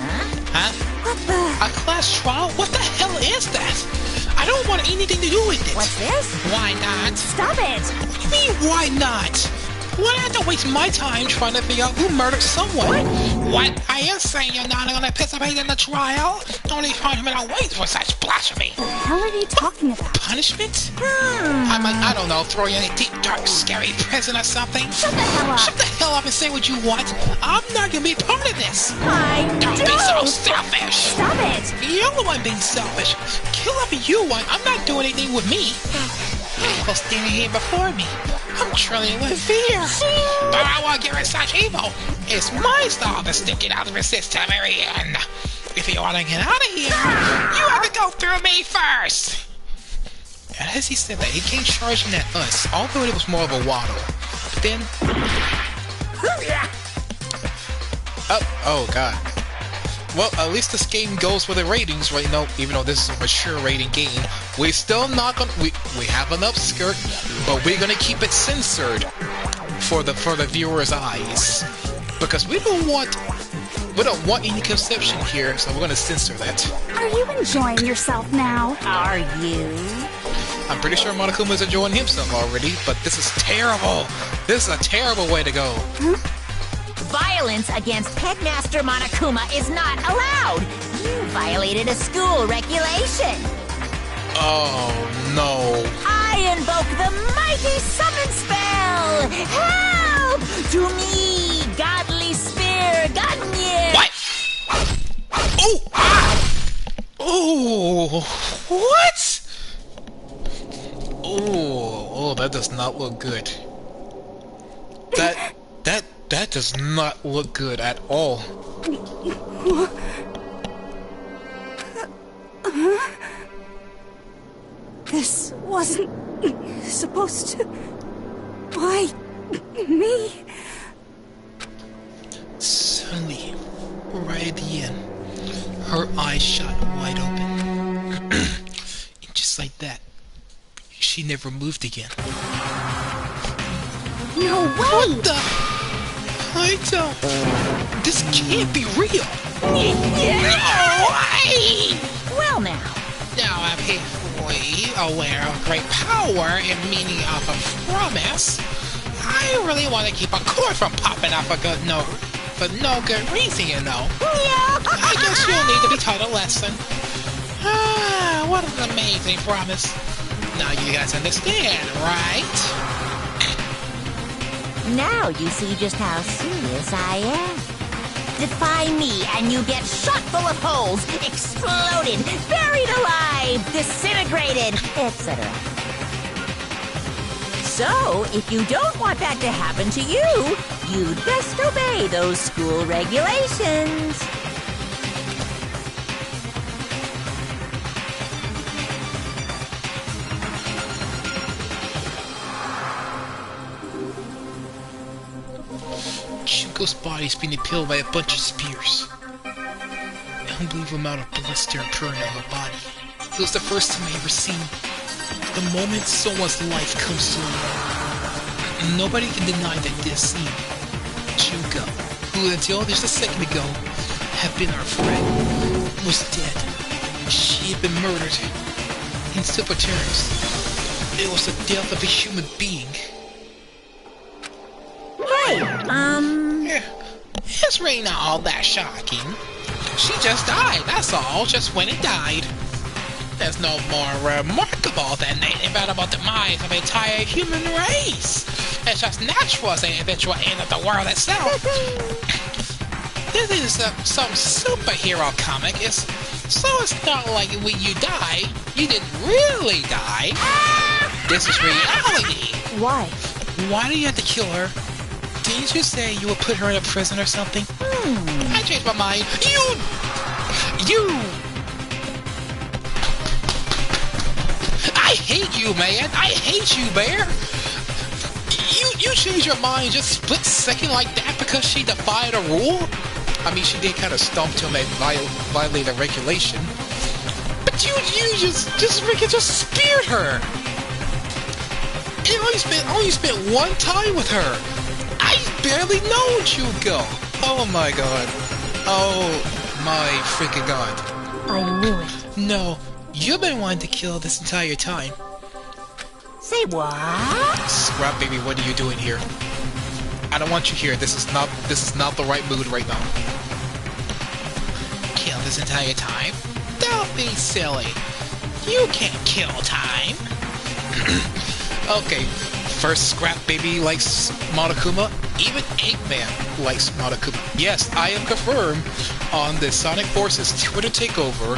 S1: Huh?
S5: What the?
S1: A class trial? What the hell is that? I don't want anything to do with it.
S5: What's this?
S1: Why not?
S5: Stop it!
S1: What do you mean, why not? Why do I have to waste my time trying to figure out who murdered someone? What? Are you saying you're not going to participate in the trial? Only punishment awaits for such blasphemy.
S6: What the hell are you talking about?
S1: Punishment? I don't know, throw you in a deep, dark, scary prison or something?
S5: Shut the hell up!
S1: Shut the hell up and say what you want. I'm not going to be part of this.
S5: Don't
S1: be so selfish.
S5: Stop it!
S1: You're the one being selfish. Kill whoever you want. I'm not doing anything with me. People standing here before me. I'm trembling with fear. But I won't give it such evil. It's my style to stick it out and resist to the very end. If you want to get out of here, you have to go through me first. And as he said that, he came charging at us, although it was more of a waddle. But then... Oh god. Well, at least this game goes for the ratings right now. Even though this is a mature rating game, we're still not gonna. We have an upskirt, but we're gonna keep it censored for the viewers' eyes because we don't want any conception here. So we're gonna censor that.
S6: Are you enjoying yourself now?
S5: Are you?
S1: I'm pretty sure Monokuma's enjoying himself already, but this is terrible. This is a terrible way to go.
S2: Violence against Headmaster Monokuma is not allowed. You violated a school regulation.
S1: Oh no.
S2: I invoke the mighty summon spell. Help! To me, godly spear, Gunyan.
S1: What? Oh! Ah! Oh! What? Oh, that does not look good. That does not look good at all.
S6: This wasn't supposed to... Why me?
S1: Suddenly, right at the end, her eyes shot wide open. And just like that, she never moved again.
S6: No way!
S1: What the? I don't... This can't be real! No way!
S2: Well now.
S1: Now I'm painfully aware of great power and meaning of a promise. I really want to keep a cord from popping up for no good reason, you know. I guess you'll need to be taught a lesson. Ah, what an amazing promise. Now you guys understand, right?
S5: Now you see just how serious I am. Defy me and you get shot full of holes, exploded, buried alive, disintegrated, etc. So, if you don't want that to happen to you, you'd best obey those school regulations.
S1: Shinko's body's being impaled by a bunch of spears. An unbelievable amount of blood started pouring out of her body. It was the first time I ever seen the moment someone's life comes to an end. Nobody can deny that this scene, Junko, who until just a second ago had been our friend, was dead. She had been murdered. In simple terms, it was the death of a human being.
S2: Hey,
S1: It's really not all that shocking. She just died, that's all, just went and died. There's no more remarkable than the inevitable demise of an entire human race. It's just natural as an eventual end of the world itself. This is some superhero comic, so it's not like when you die, you didn't really die. This is reality.
S6: Why?
S1: Why do you have to kill her Didn't you say you would put her in a prison or something? I changed my mind. You! I hate you, man. I hate you, Bear. You changed your mind just split second like that because she defied a rule? I mean, she did kind of stomp him and violate a regulation. But you just speared her. And only spent one time with her. I barely know Jugo. Oh my god. Oh my freaking god.
S6: I knew it.
S1: No, you've been wanting to kill this entire time.
S2: Say what?
S1: Scrap baby, what are you doing here? I don't want you here. This is not the right mood right now. Kill this entire time? Don't be silly. You can't kill time. Okay, first Scrap Baby likes Monokuma, even Eggman likes Monokuma. Yes, I am confirmed on the Sonic Forces Twitter takeover.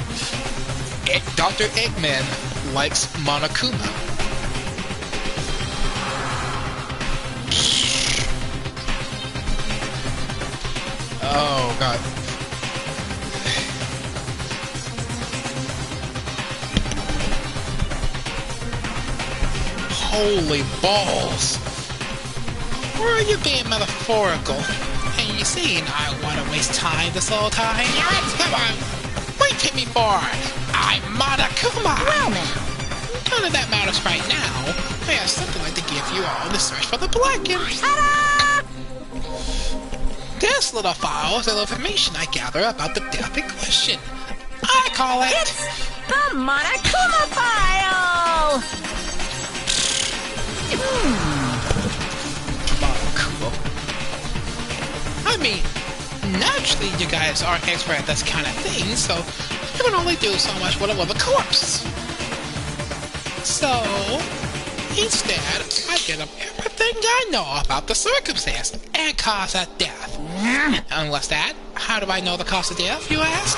S1: Dr. Eggman likes Monokuma. Oh god. Holy balls! Where are you being metaphorical? And you saying I want to waste time this whole time? Come on! Wait to me for I'm Monokuma!
S2: Well now.
S1: None of that matters right now. I have something like to give you all in the search for the Blackens. This little file is the information I gather about the death in question. I call it...
S2: It's the Monokuma file!
S1: Monokuma. I mean, naturally you guys aren't expert at this kind of thing, so you can only do so much with a living corpse. So, instead, I get them everything I know about the circumstance and cause of death. Unless that, how do I know the cause of death, you ask?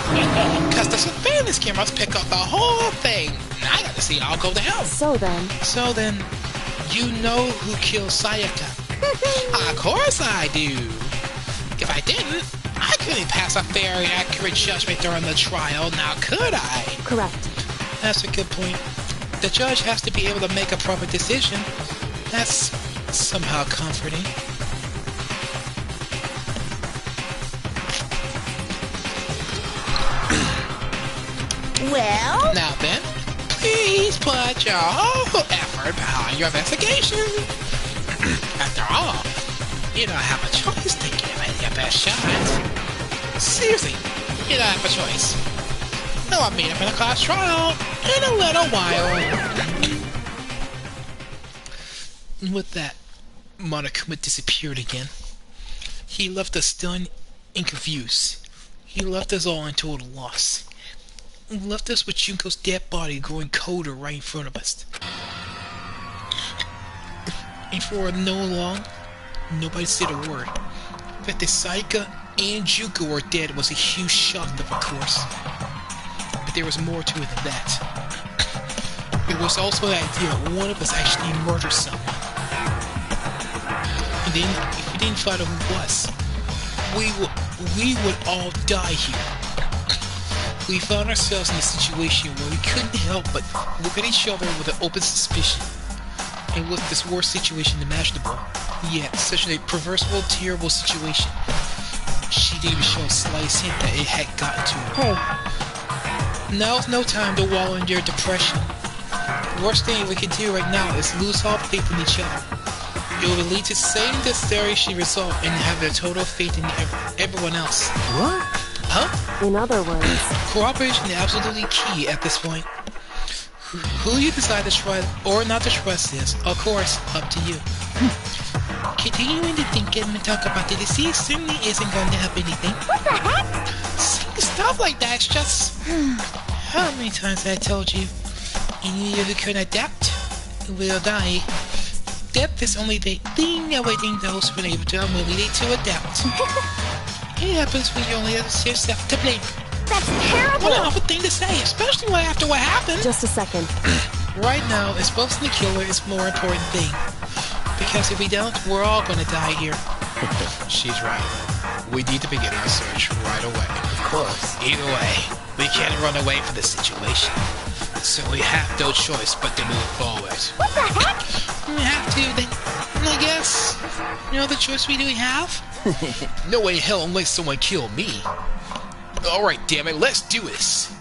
S1: Because the surveillance cameras pick up the whole thing. I got to see it all go down.
S6: So then,
S1: you know who killed Sayaka. Of course I do. If I didn't, I couldn't pass a fair and accurate judgment during the trial, now could I?
S6: correct.
S1: That's a good point. The judge has to be able to make a proper decision. That's somehow comforting.
S2: Well?
S1: Now then, please put your whole effort behind your investigation. After all, you don't have a choice to give it your best shot. Seriously, you don't have a choice. No, I'll meet up in a class trial in a little while. With that, Monokuma disappeared again. He left us stunned and confused. He left us all in total loss. He left us with Junko's dead body growing colder right in front of us. And for no long, nobody said a word. That the Sayaka and Junko were dead was a huge shock, of course. But there was more to it than that. It was also the idea that one of us actually murdered someone. And then, if we didn't find out who it was, we would all die here. We found ourselves in a situation where we couldn't help but look at each other with an open suspicion. And with this worst situation imaginable, yet such a perversible, terrible situation, she didn't even show a slight hint that it had gotten to her.
S6: Hey,
S1: Now's no time to wallow in your depression. The worst thing we can do right now is lose all faith in each other. It will lead to same desperation result and having a total faith in everyone else.
S6: what?
S1: Huh?
S6: In other words,
S1: Cooperation is absolutely key at this point. Who you decide to trust or not to trust is, of course, up to you. Continuing to think and talk about the deceased certainly isn't going to help anything.
S2: What the heck?
S1: Saying stuff like that's just... How many times have I told you? Any of you who can adapt will die. Death is only the thing awaiting those who are able to unwilling to adapt. It happens when you only have yourself to blame.
S2: That's terrible!
S1: What an awful thing to say, especially after what happened.
S6: just a second.
S1: Right now, exposing the killer is more important thing. Because if we don't, we're all gonna die here. She's right. We need to begin our search right away.
S4: Of course.
S1: Either way, we can't run away from the situation. So we have no choice but to move forward.
S5: What the heck?
S1: We have to, then, I guess. No other choice we do have? No way in hell unless someone kill me. Alright, damn it, let's do this.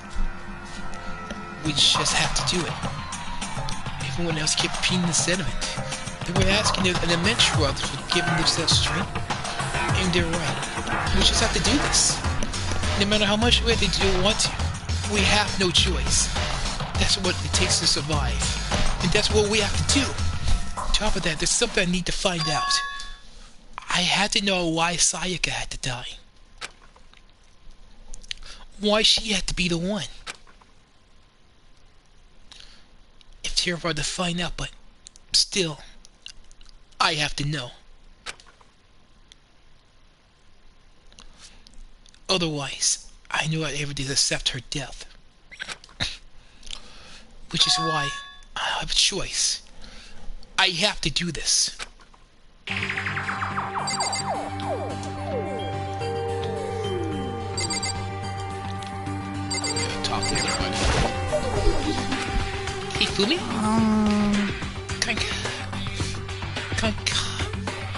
S1: We just have to do it. Everyone else kept repeating the sentiment. They were asking if an immense others for giving themselves strength. And they're right. We just have to do this. No matter how much we have to do want to, we have no choice. That's what it takes to survive. And that's what we have to do. On top of that, there's something I need to find out. I had to know why Sayaka had to die. Why she had to be the one. It's terrifying to find out, but still, I have to know. Otherwise, I knew I'd ever did accept her death. Which is why I have a choice. I have to do this. Talk to everybody. Hey, Fumi?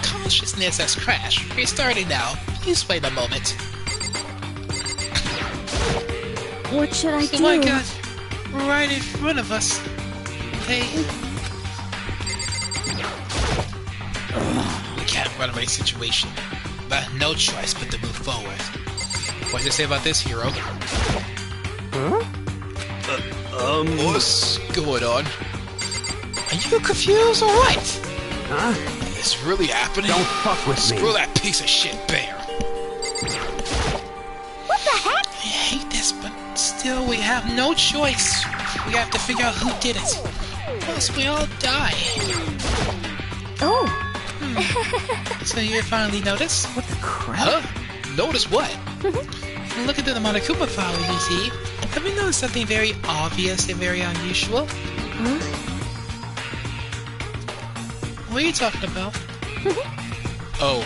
S1: Consciousness has crashed. Restarting now. Please wait a moment.
S6: What should I do?
S1: Oh my god. Right in front of us. Hey. We can't run away situation. But no choice but to move forward. What do you say about this, hero?
S7: Huh?
S1: What's going on? Are you confused or what?
S7: Huh?
S1: It's really happening?
S7: Don't fuck with me.
S1: Screw that piece of shit bear.
S5: What the heck?
S1: I hate this, but still we have no choice. We have to figure out who did it. Else we all die.
S5: Oh.
S1: So you finally noticed?
S5: What the crap?
S1: Huh? Notice what? Look at the Monokuma file you see. Have you noticed something very obvious and very unusual?
S6: Huh?
S1: What are you talking about? Oh,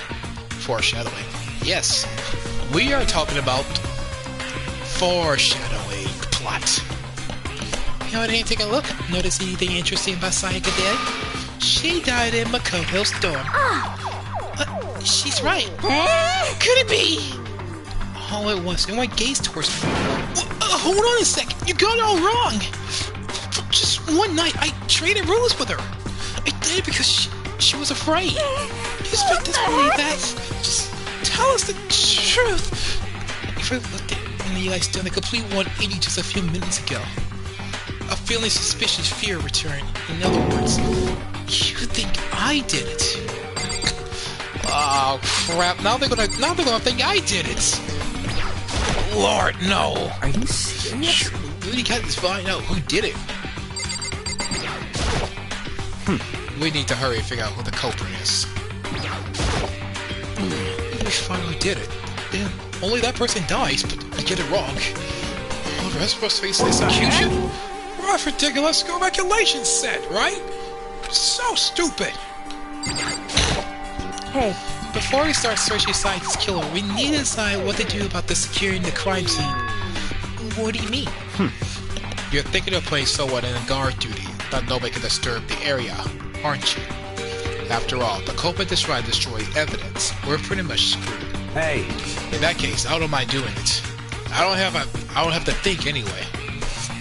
S1: foreshadowing. Yes, we are talking about foreshadowing plot. You know, I didn't take a look. Notice anything interesting about Sayaka dead? She died in Makoto's storm. She's right. Could it be? All at once, and I gazed towards me. Hold on a second. You got it all wrong. For just one night, I traded rules with her. I did it because she was afraid. You expect us to believe that? Just tell us the truth. If I looked at it and realized done a complete 180 just a few minutes ago. A feeling suspicious fear returned. In other words, you think I did it? Oh crap! Now they're gonna think I did it. Lord, no!
S4: Are you serious?
S1: You really got to find out who did it. We need to hurry and figure out who the culprit is. We find who did it. Then only that person dies, but I get it wrong. All the rest of us face execution. What ridiculous school regulations said, right? So stupid.
S6: Hey,
S1: Before we start searching Sayaka's killer, we need to decide what to do about the securing the crime scene. What do you mean? You're thinking of putting someone in a guard duty that nobody can disturb the area, aren't you? After all, the culprit destroyed evidence. We're pretty much screwed.
S7: Hey,
S1: In that case, I don't mind doing it. I don't have to think anyway.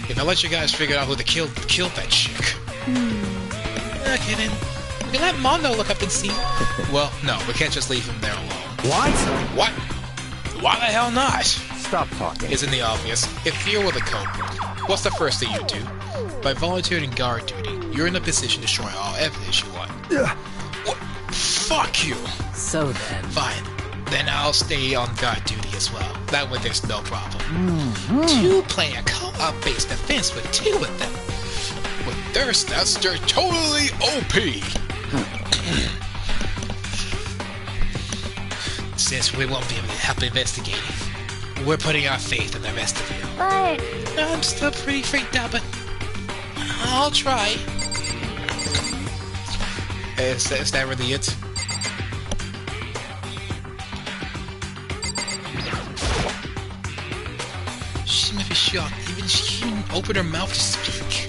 S1: If I let you guys figure out who killed that chick. Okay then. We let Mondo look up and see. Well, no, we can't just leave him there alone.
S7: what?
S1: What? Why the hell not?
S7: Stop talking.
S1: Isn't the obvious? If you were the culprit, what's the first thing you do? By volunteering guard duty, you're in a position to destroy all evidence you want. What? Fuck you!
S4: So then.
S1: Fine. Then I'll stay on guard duty as well. That way there's no problem. Two-player co-op based defense with two of them. With their stats, they're totally OP! Since we won't be able to help investigating, we're putting our faith in the rest of you.
S5: But
S1: I'm still pretty freaked out, but I'll try. Is that really it? She might be shocked. Even she can't even open her mouth to speak.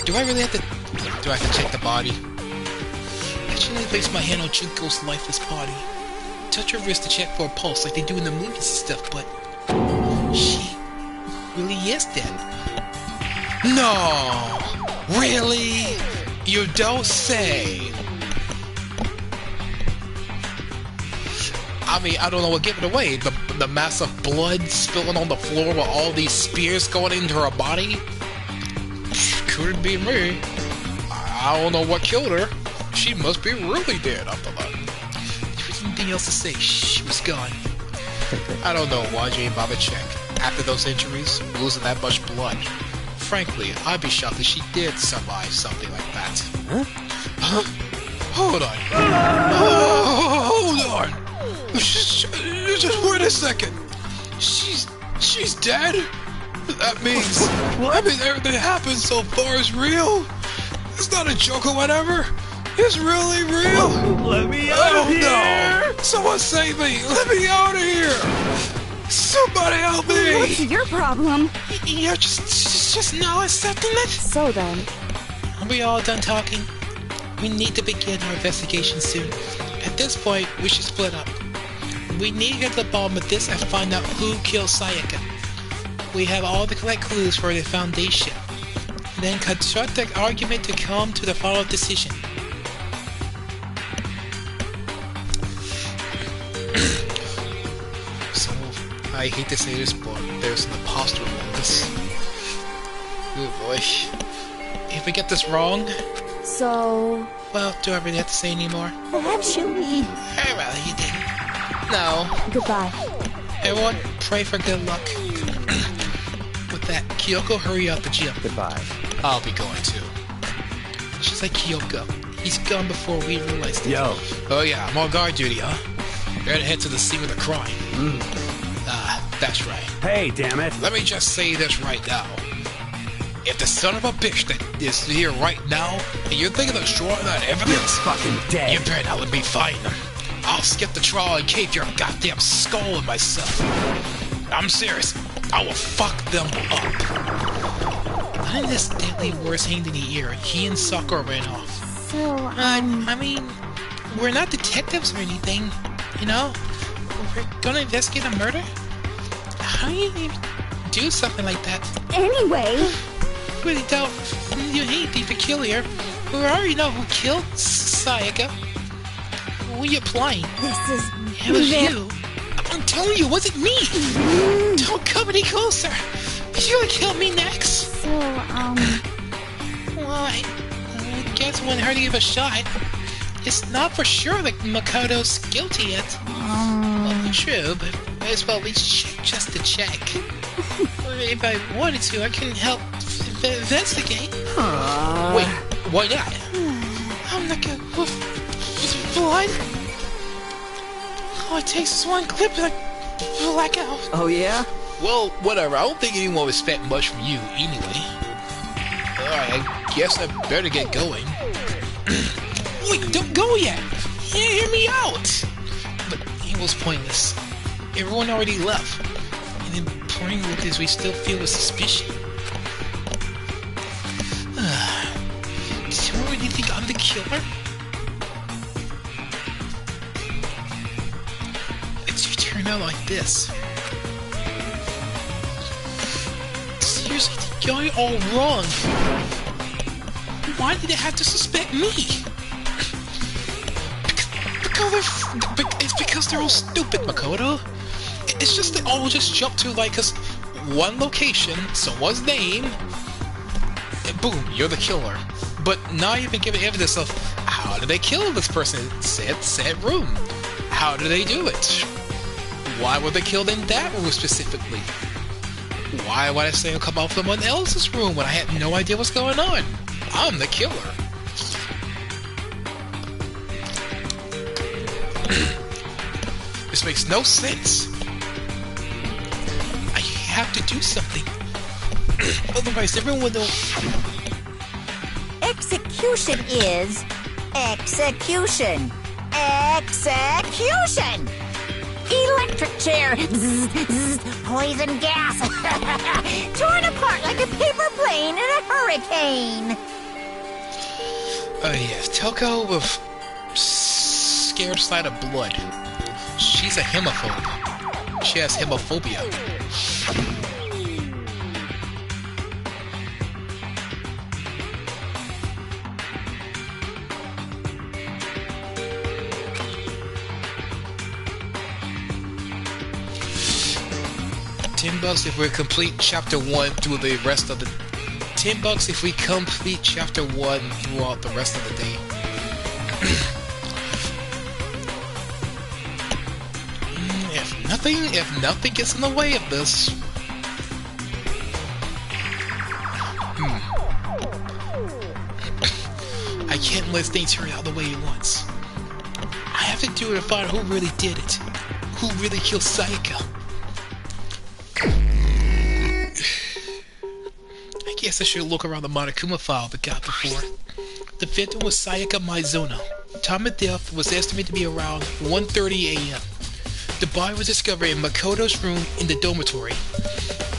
S1: Do I really have to... Do I have to check the body? I gently place my hand on Junko's lifeless body. Touch her wrist to check for a pulse like they do in the movies and stuff, but... She... really is dead. No! Really? You don't say! I mean, I don't know what gave it away. The massive blood spilling on the floor with all these spears going into her body? Couldn't be me. I don't know what killed her. She must be really dead after that. There was anything else to say. She was gone. I don't know why Jane bothered check. After those injuries, losing that much blood. Frankly, I'd be shocked if she did survive something like that. Huh? Hold on. Hold on. Just wait a second. She's dead? That means everything happened so far is real? It's not a joke or whatever. It's really real.
S7: Let me out of here!
S1: No! Someone save me! Let me out of here! Somebody help me!
S6: What's your problem?
S1: You're just now accepting it?
S6: So then,
S1: Are we all done talking? We need to begin our investigation soon. At this point, we should split up. We need to get to the bottom of this and find out who killed Sayaka. We have all the correct clues for the foundation. Then construct an argument to come to the final decision. So, I hate to say this, but there's an imposter among us. Oh boy. If we get this wrong,
S6: so...
S1: well, do I really have to say anymore?
S2: Actually,
S1: Hey, well, you didn't. No.
S6: Goodbye.
S1: Everyone, pray for good luck. With that, Kyoko, hurry out the gym.
S4: Goodbye.
S1: I'll be going too. She's like Kyoko. He's gone before we realized it.
S7: Yo.
S1: Oh yeah, I'm on guard duty, huh? You're gonna head to the scene of the crime. Ah, that's right.
S7: Hey, damn it.
S1: Let me just say this right now. If the son of a bitch that is here right now, and you're thinking of destroying that evidence,
S7: Fucking dead.
S1: you better not let me find him. I'll skip the trial and cave your goddamn skull in myself. I'm serious. I will fuck them up. None of this deadly worse hanged in the air. He and Sakura ran off.
S6: So,
S1: I mean, we're not detectives or anything, you know? We're gonna investigate a murder? How do you even do something like that?
S6: anyway,
S1: Really don't do anything peculiar. We already know who killed Sayaka. Who are you playing?
S6: this is...
S1: It was you. I'm telling you, it wasn't me. Don't come any closer. You're gonna kill me next.
S6: So,
S1: Well, I guess it wouldn't hurt to give a shot. It's not for sure that Makoto's guilty yet. Well, true, but might as well at least check just to check. If I wanted to, I can help investigate. Wait, why not? I'm not good with blood. All it takes is one clip and I black out.
S7: Oh, yeah?
S1: Well, whatever. I don't think anyone will expect much from you, anyway. Alright, I guess I better get going. Wait, don't go yet! Hear me out! But it was pointless. Everyone already left. And then pouring with this, we still feel a suspicion. Does someone really think I'm the killer? It's turned out like this. Seriously, you're all wrong. Why did they have to suspect me? It's because they're all stupid, Makoto. It's just they all just jump to like one location, someone's name, and boom, you're the killer. But not even giving evidence of how did they kill this person in said room? How did they do it? Why were they killed in that room specifically? Why would I say I'll come out from someone else's room when I had no idea what's going on? I'm the killer. This makes no sense. I have to do something. Otherwise, everyone will know.
S2: execution is execution. Execution! Electric chair. Zzz, zzz.
S5: poison gas. Torn apart like a paper plane in a hurricane.
S1: Oh yes, Toko with scared sight of blood. She's a hemophobe. She has hemophobia. $10 if we complete chapter 1 through the rest of the... $10 if we complete chapter 1 throughout the rest of the day. If nothing gets in the way of this... I can't let things turn out the way it wants. I have to do it to find out who really did it. Who really killed Sayaka. I guess I should look around the Monokuma file that got before. The victim was Sayaka Maizono. Time of death was estimated to be around 1:30 a.m. The body was discovered in Makoto's room in the dormitory.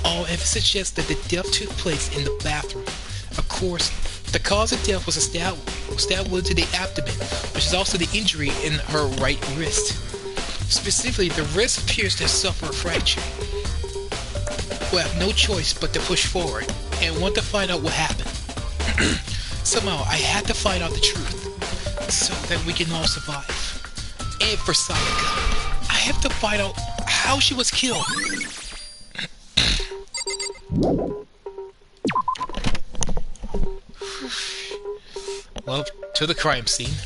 S1: All evidence suggests that the death took place in the bathroom. Of course, the cause of death was a stab wound to the abdomen, which is also the injury in her right wrist. Specifically, the wrist appears to suffer a fracture. We'll have no choice but to push forward and want to find out what happened. Somehow, I had to find out the truth so that we can all survive. And for Sayaka, I have to find out how she was killed. Well, to the crime scene.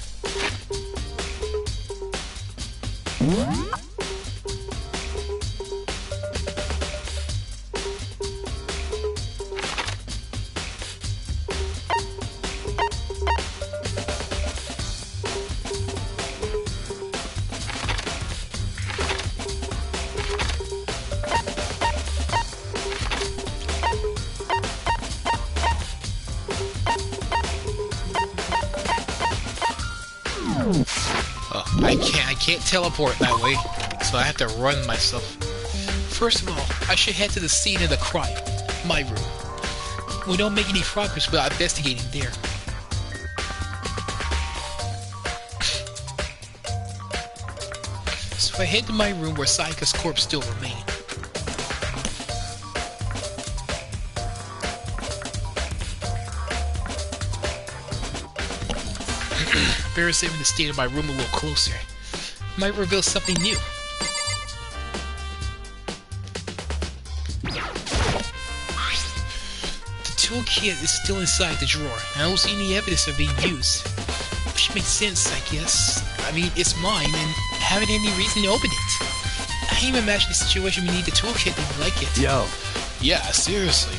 S1: I can't teleport that way, so I have to run myself. First of all, I should head to the scene of the crime, my room. We don't make any progress without investigating there. So I head to my room where Sayaka's corpse still remained. Better examine the state of my room a little closer. Might reveal something new. The toolkit is still inside the drawer. I don't see any evidence of being used. Which makes sense, I guess. I mean, it's mine, and I haven't any reason to open it. I can't even imagine the situation we need the toolkit to like it.
S7: Yo.
S1: Yeah, seriously.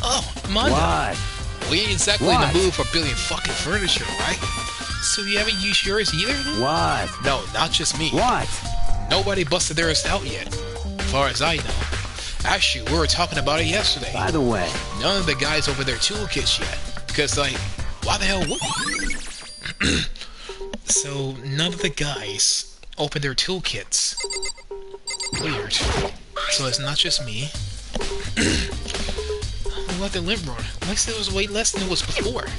S1: Oh, Mondo.
S7: What?
S1: We ain't exactly in the mood for building fucking furniture, right? So you haven't used yours either?
S7: What?
S1: No, not just me.
S7: What?
S1: Nobody busted theirs out yet, as far as I know. Actually, we were talking about it yesterday.
S7: By the way,
S1: None of the guys over their toolkits yet. Because, like, why the hell would we? So, none of the guys opened their toolkits. Weird. So it's not just me. What the limp road? Mike said it was way less than it was before.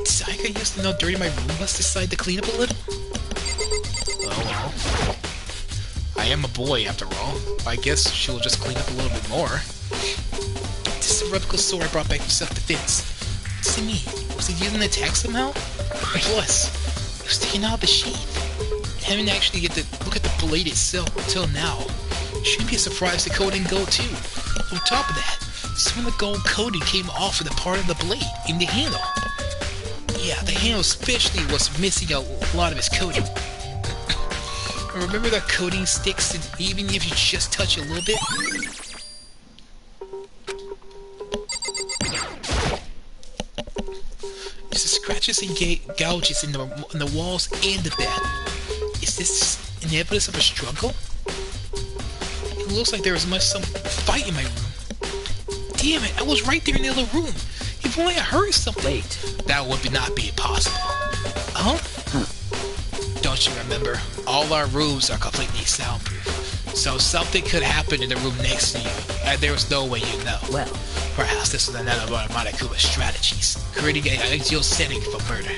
S1: Sayaka used to know dirty my room. Let's decide to clean up a little. Oh well. I am a boy after all. I guess she'll just clean up a little bit more. This is a replica sword I brought back for self-defense. See me. Was it used in an attack somehow? And plus, it was taken out of the sheath. I haven't actually get to look at the blade itself until now. Shouldn't be a surprise the coating go too. On top of that, some of the gold coating came off of the part of the blade in the handle. Yeah, the handle especially was missing a lot of its coating. Remember that coating sticks even if you just touch it a little bit? There's the scratches and gouges in the walls and the bed. Is this an evidence of a struggle? It looks like there was some fight in my room. Damn it, I was right there in the other room. If only I heard something.
S7: wait.
S1: That would not be possible. Huh? Don't you remember? All our rooms are completely soundproof. So something could happen in the room next to you, and there was no way you know.
S4: Well,
S1: Perhaps this is another one of Monokuma's strategies, creating an ideal setting for murder.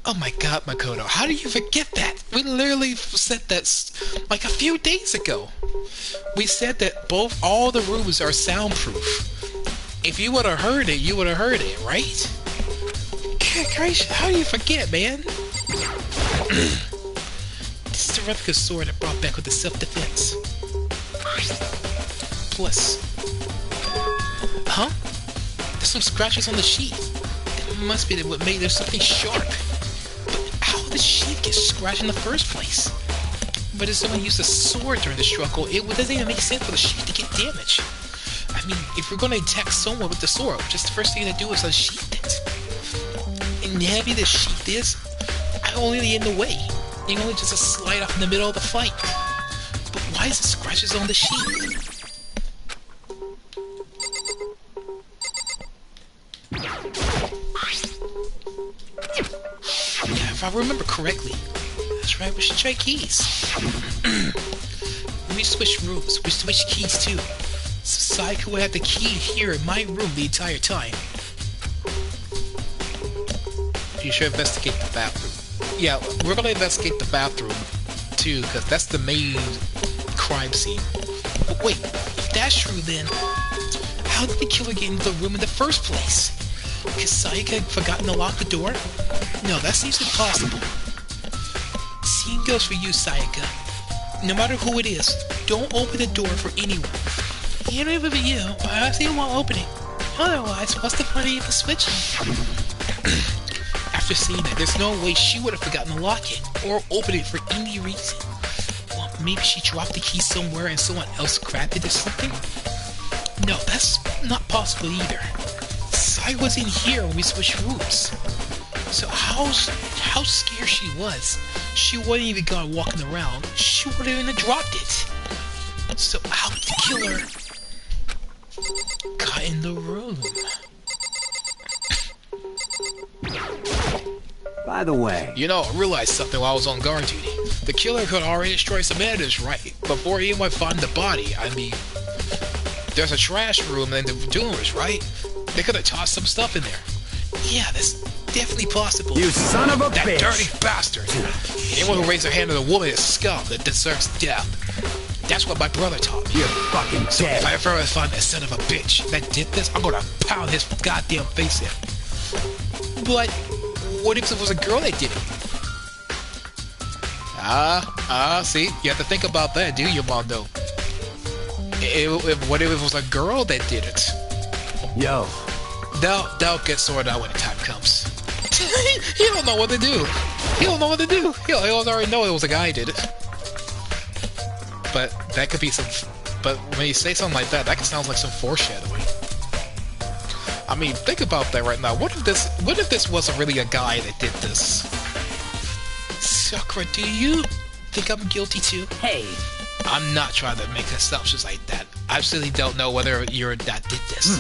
S1: Oh my god, Makoto, how do you forget that? We literally said that like a few days ago. We said that all the rooms are soundproof. If you would have heard it, you would have heard it, right? Good gracious, how do you forget, man? This is the replica sword I brought back with the self-defense. Plus... Huh? There's some scratches on the sheath. It must be what made there something sharp. But how did the sheath get scratched in the first place? But if someone used a sword during the struggle, it doesn't even make sense for the sheath to get damaged. I mean, if we're going to attack someone with the sword, just the first thing to do is unsheath it. And heavy the sheath is, I only in the way. You only just a slide off in the middle of the fight. But why is it scratches on the sheath? Yeah, if I remember correctly, that's right, we should try keys. We switch rooms, we switch keys too. So Sayaka would have the key here in my room the entire time. You should investigate the bathroom. Yeah, we're gonna investigate the bathroom too, because that's the main crime scene. But wait, if that's true then, how did the killer get into the room in the first place? Because Sayaka had forgotten to lock the door? No, that seems impossible. Same goes for you, Sayaka. No matter who it is, don't open the door for anyone. Even if it's you, I still won't open it. Otherwise, what's the point of even switching? After seeing that, there's no way she would have forgotten to lock it, or open it for any reason. Well, maybe she dropped the key somewhere and someone else grabbed it or something? No, that's not possible either. Sai was in here when we switched rooms. So how scared she was, she wouldn't even gone walking around. She wouldn't even dropped it. So how did the killer got in the room?
S8: By the way...
S1: You know, I realized something while I was on guard duty. The killer could already destroy some evidence, right? Before anyone found the body, I mean... There's a trash room in the doors, right? They could have tossed some stuff in there. Yeah, that's definitely possible.
S8: You son of a
S1: that
S8: bitch!
S1: That dirty bastard! Anyone who raised their hand on a woman is scum that deserves death. That's what my brother taught me.
S8: You're fuck
S1: So if I ever find that son of a bitch that did this, I'm gonna pound his goddamn face in. But what if it was a girl that did it? See? You have to think about that, do you, Mondo? What if it was a girl that did it?
S8: Yo.
S1: They'll get sorted out when the time comes. He don't know what to do. He don't know what to do. He already know it was a guy who did it. But that could be some... But when you say something like that, that sounds like some foreshadowing. I mean, think about that right now. What if this wasn't really a guy that did this? Sakura, do you think I'm guilty too?
S4: hey,
S1: I'm not trying to make assumptions like that. I absolutely don't know whether you're that did this.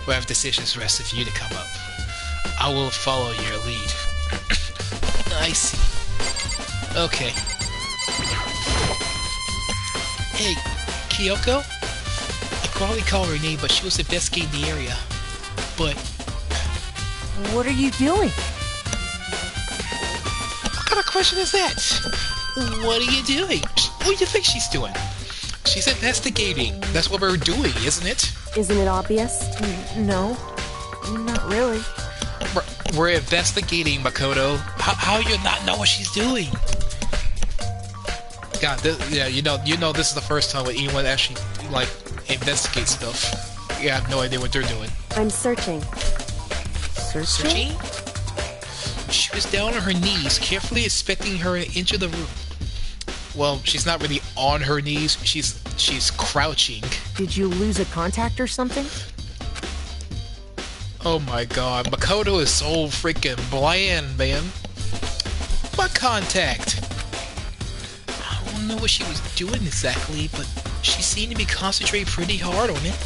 S1: Whatever decisions rest of you to come up. I will follow your lead. I see. Okay. Hey, Kyoko? I could hardly call her name, but she was investigating the area. But...
S2: What are you doing?
S1: What kind of question is that? What are you doing? What do you think she's doing? She's investigating. That's what we're doing, isn't it?
S6: Isn't it obvious?
S2: No, not really.
S1: We're investigating, Makoto. How you not know what she's doing? God, yeah, you know, this is the first time when anyone actually like investigates stuff. You have no idea what they're doing.
S6: I'm searching.
S1: Searching? She was down on her knees, carefully inspecting her into the room. Well, she's not really on her knees. She's crouching.
S2: Did you lose a contact or something?
S1: Oh my god, Makoto is so freaking bland, man. What contact? I don't know what she was doing exactly, but she seemed to be concentrating pretty hard on it.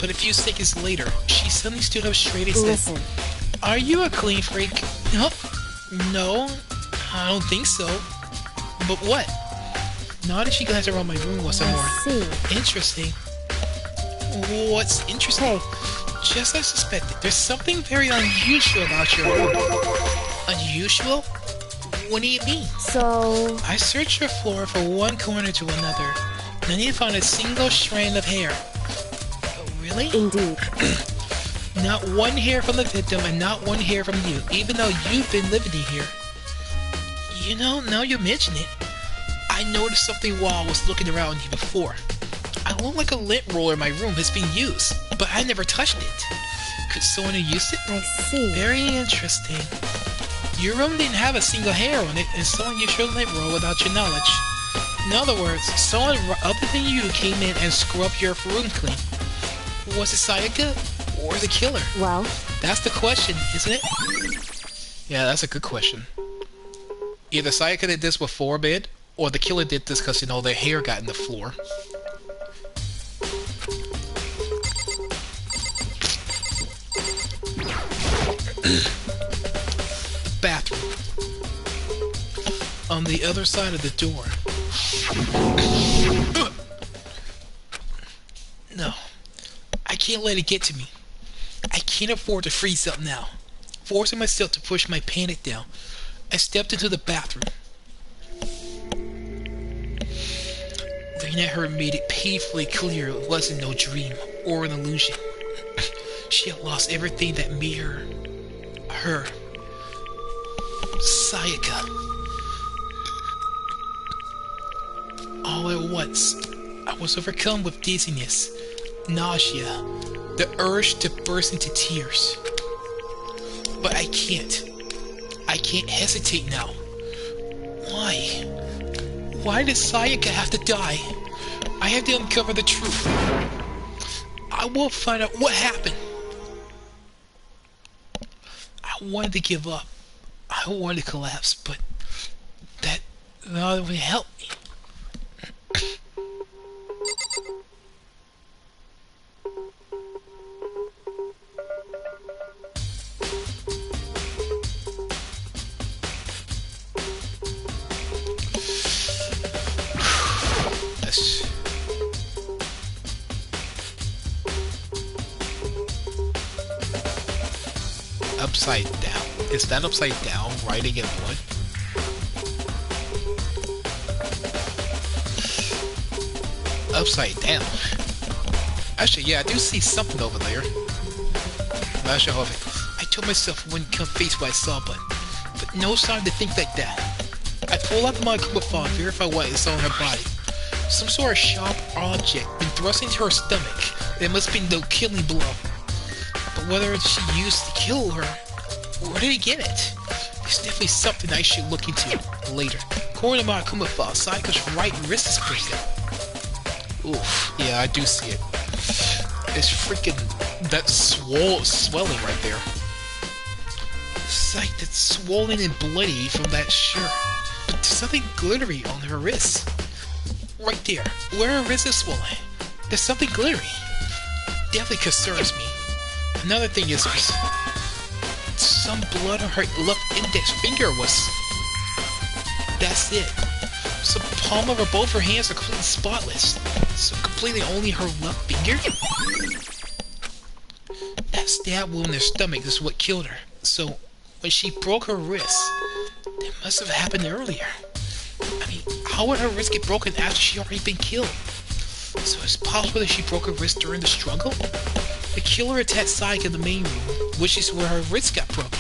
S1: But a few seconds later, she suddenly stood up straight and said,
S6: Listen.
S1: "Are you a clean freak?" No, I don't think so. But what? Now that she glanced around my room was some more
S6: See.
S1: interesting. What's interesting?
S6: Hey,
S1: Just as I suspected, there's something very unusual about your room. Unusual? What do you mean?
S6: so...
S1: I searched your floor from one corner to another, and I didn't find a single strand of hair. Oh, really?
S6: Indeed.
S1: Not one hair from the victim and not one hair from you, even though you've been living in here. You know, now you mention it, I noticed something while I was looking around here before. I look like a lint roller in my room has been used, but I never touched it. Could someone have used it?
S6: I see.
S1: Very interesting. Your room didn't have a single hair on it, and someone used your lint roll without your knowledge. In other words, someone other than you came in and scrubbed your room clean. Was it Sayaka or the killer?
S6: Well,
S1: That's the question, isn't it? Yeah, that's a good question. Either Sayaka did this before bed, or the killer did this because, you know, their hair got in the floor. The bathroom. On the other side of the door. No. I can't let it get to me. I can't afford to freeze up now. Forcing myself to push my panic down, I stepped into the bathroom. Looking at her made it painfully clear it wasn't no dream or an illusion. She had lost everything that made her. Her. Sayaka. All at once, I was overcome with dizziness, nausea, the urge to burst into tears. But I can't. I can't hesitate now. Why? Why did Sayaka have to die? I have to uncover the truth. I will find out what happened. I wanted to give up. I wanted to collapse, but that would help me. Upside down. Is that upside down writing in wood? Upside down. Actually, yeah, I do see something over there. Actually, I told myself I wouldn't come face what I saw, but no time to think like that. I pulled out my phone and verify what is on her body. Some sort of sharp object been thrust into her stomach. There must be no killing blow. But whether she used to kill her, where did he get it? It's definitely something I should look into later. According to my Kumafal, Sayaka's right wrist is broken. Oof, yeah, I do see it. It's freaking that swelling right there. It's like it's swollen and bloody from that shirt. But there's something glittery on her wrist. Right there, where her wrist is swollen. There's something glittery. Definitely concerns me. Another thing is some blood on her left index finger was. That's it. So the palm of both her hands are completely spotless. So completely only her left finger? That stab wound in her stomach is what killed her. So when she broke her wrist, that must have happened earlier. I mean, how would her wrist get broken after she already been killed? So it's possible that she broke her wrist during the struggle? The killer attacked Sayaka in the main room, which is where her wrist got broken.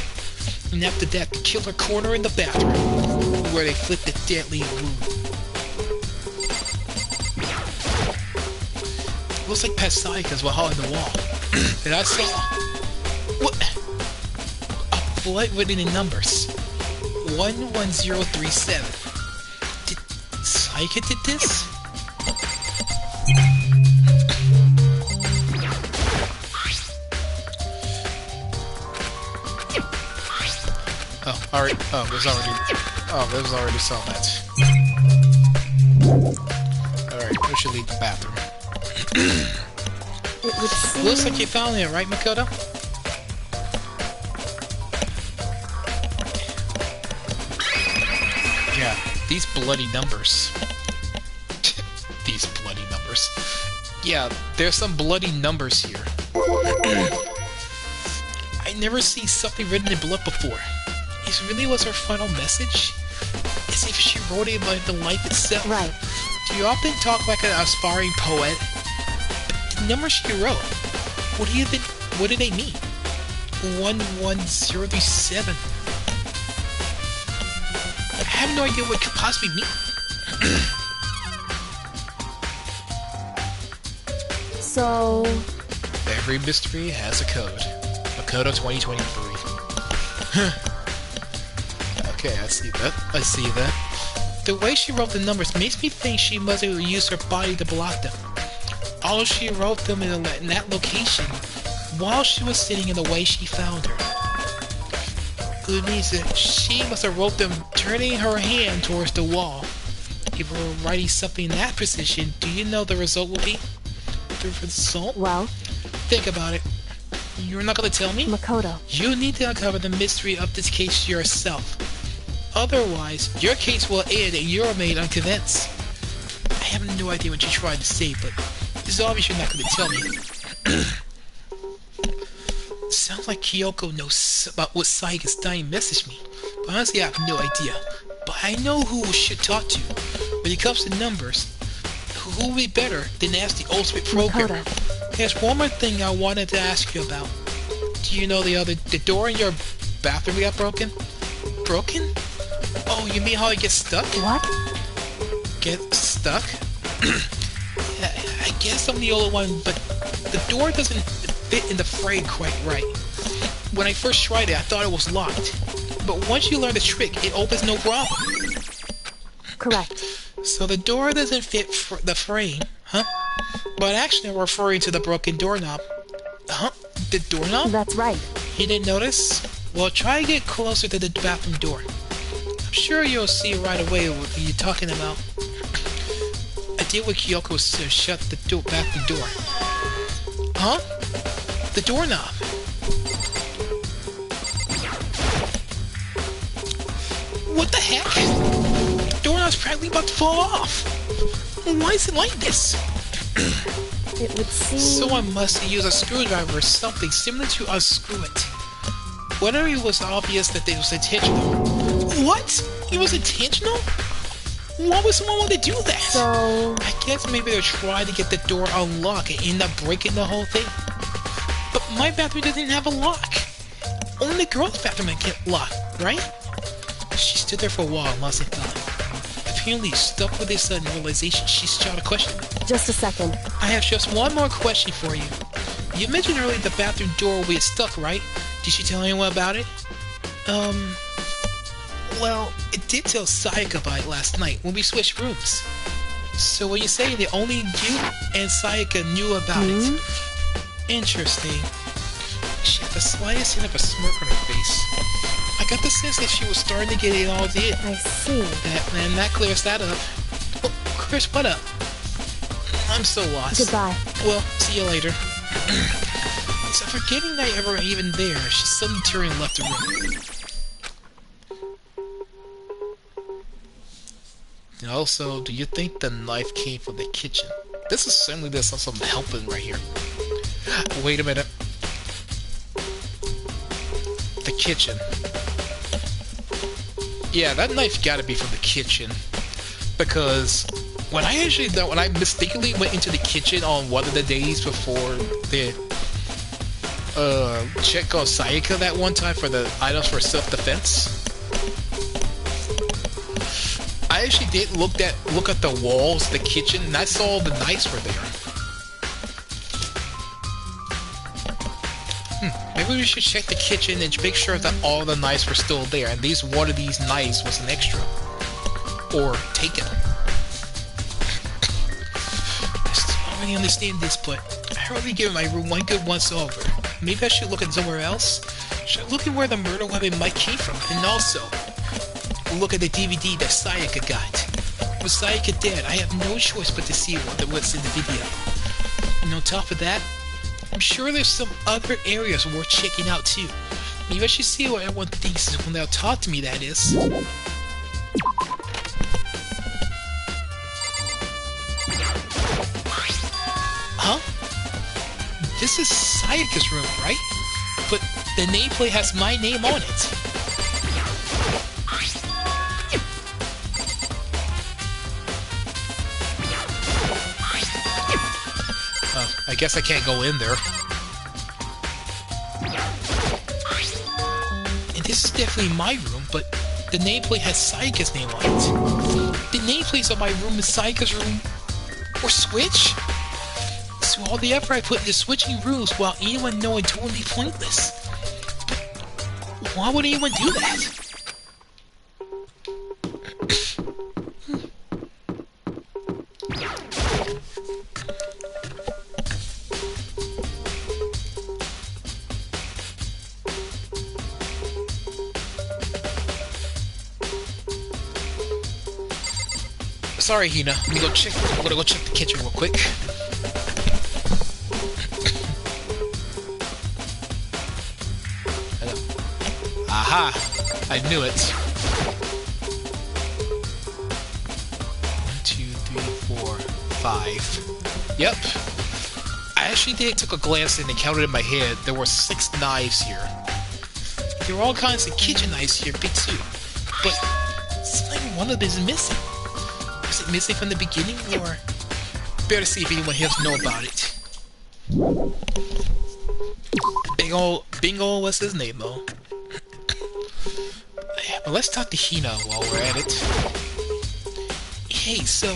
S1: And after that, the killer cornered her in the bathroom, where they inflicted a deadly wound. Looks like past Sayaka's were hauling the wall. And I saw... What? A blood written in numbers. 11037. Did Sayaka did this? Oh, alright. Oh, there's already saw that. Alright, we should leave the bathroom.
S6: it would seem...
S1: Looks like you found it, right, Makoto? Yeah, these bloody numbers. These bloody numbers. Yeah, there's some bloody numbers here. I never seen something written in blood before. This really was her final message? As if she wrote it about the life itself.
S6: Right.
S1: Do you often talk like an aspiring poet? The numbers she wrote, what do they mean? 11037. I have no idea what it could possibly mean.
S6: So...
S1: Every mystery has a code. A code of 2023. Okay, I see that. The way she wrote the numbers makes me think she must have used her body to block them. Although she wrote them in that location while she was sitting in the way she found her. It means that she must have wrote them turning her hand towards the wall. If we're writing something in that position, do you know the result will be? The result?
S6: Well?
S1: Think about it. You're not gonna tell me?
S6: Makoto.
S1: You need to uncover the mystery of this case yourself. Otherwise, your case will end and you're made unconvinced. I have no idea what you're trying to say, but it's obvious you're not gonna tell me. Sounds like Kyoko knows about what Sayaka's dying messaged me. But honestly, I have no idea. But I know who we should talk to. When it comes to numbers, who will be better than ask the ultimate programmer? There's one more thing I wanted to ask you about. Do you know the door in your bathroom got broken? Broken? Oh, you mean how it gets stuck?
S6: What?
S1: Get stuck? I guess I'm the only one, but the door doesn't fit in the frame quite right. When I first tried it, I thought it was locked. But once you learn the trick, it opens no problem.
S6: Correct.
S1: So the door doesn't fit the frame, huh? But actually I'm referring to the broken doorknob. Huh? The doorknob?
S6: That's right.
S1: You didn't notice? Well, try to get closer to the bathroom door. I'm sure you'll see right away what you're talking about. I did what Kyoko said, shut the bathroom door. Huh? The doorknob. What the heck? The doorknob's practically about to fall off. Why is it like this?
S6: It would seem...
S1: So I must use a screwdriver or something similar to unscrew it. Whether it was obvious that it was intentional. What? It was intentional? Why would someone want to do that?
S6: So...
S1: I guess maybe they're trying to get the door unlocked and end up breaking the whole thing. But my bathroom doesn't have a lock. Only the girl's bathroom can get locked, right? She stood there for a while, lost in thought. Apparently stuck with this sudden realization, she started questioning.
S6: Just a second.
S1: I have just one more question for you. You mentioned earlier the bathroom door will get stuck, right? Did she tell anyone about it? Well, it did tell Sayaka about it last night when we switched rooms. So when you say that only you and Sayaka knew about it. Interesting. She had the slightest hint of a smirk on her face. I got the sense that she was starting to get it all in.
S6: I see.
S1: And that clears that up. Oh, Chris, what up? I'm so lost.
S6: Goodbye.
S1: Well, see you later. So forgetting that you were even there, she suddenly turned and left the room. And also, do you think the knife came from the kitchen? This is certainly there's some helping right here. Wait a minute. The kitchen. Yeah, that knife gotta be from the kitchen. Because when I mistakenly went into the kitchen on one of the days before the check on Sayaka that one time for the items for self-defense, I actually did look at the walls of the kitchen and I saw the knives were there. Maybe we should check the kitchen and make sure that all the knives were still there, and one of these knives was an extra. Or taken. I still don't really understand this, but I already given my room one good once over. Maybe I should look at somewhere else? Should I look at where the murder weapon might came from? And also, look at the DVD that Sayaka got. With Sayaka dead, I have no choice but to see what's in the video. And on top of that, I'm sure there's some other areas worth checking out too. Maybe I should see what everyone thinks when they'll talk to me, that is. this is Sayaka's room, right? But the nameplate has my name on it. I guess I can't go in there. And this is definitely my room, but the nameplate has Sayaka's name on it. The nameplates on my room is Sayaka's room. Or switch? So all the effort I put into switching rooms without anyone knowing totally pointless. But why would anyone do that? Sorry, Hina. I'm gonna go check the kitchen real quick. Aha! I knew it. 1, 2, 3, 4, 5. Yep. I actually took a glance and counted in my head. There were 6 knives here. There were all kinds of kitchen knives here, big too. But something one of them is missing. Was it missing from the beginning, or better see if anyone else know about it? Bingo was his name though. But let's talk to Hina while we're at it. Hey, so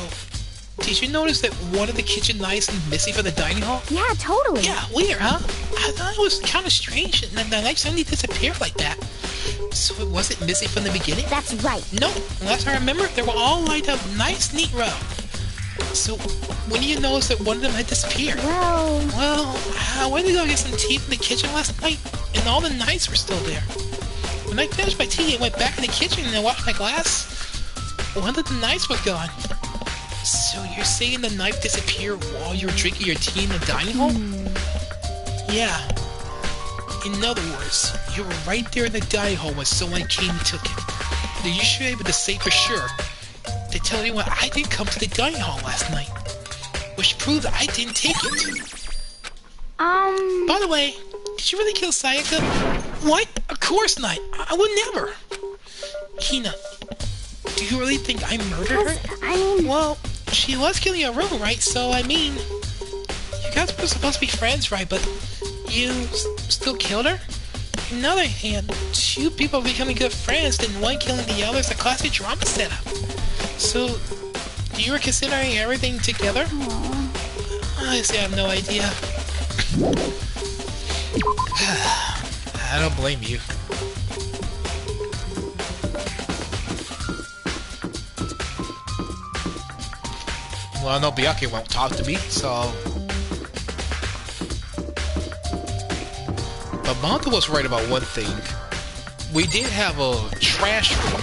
S1: did you notice that one of the kitchen knives is missing from the dining hall?
S6: Yeah, totally.
S1: Yeah, weird, huh? I thought it was kind of strange that the knife suddenly disappeared like that. So it wasn't missing from the beginning?
S6: That's right.
S1: No, last I remember, they were all lined up nice, neat row. So, when did you notice that one of them had disappeared? Well, I went to go get some tea from the kitchen last night, and all the knives were still there. When I finished my tea, I went back in the kitchen and I washed my glass. One of the knives was gone. So you're saying the knife disappeared while you were drinking your tea in the dining hall? Yeah. In other words, you were right there in the dining hall when someone came and took it. Now you should be able to say for sure to tell anyone I didn't come to the dining hall last night, which proves I didn't take it. By the way, did you really kill Sayaka? What? Of course not. I would never. Hina, do you really think I murdered her? Well, she was killing your room, right? So, I mean, you guys were supposed to be friends, right? But you still killed her? On the other hand, 2 people becoming good friends, then one killing the other is a classic drama setup. So, you were considering everything together? Honestly, I have no idea. I don't blame you. Well, I know Byakuya won't talk to me, so... But Monta was right about one thing. We did have a trash room.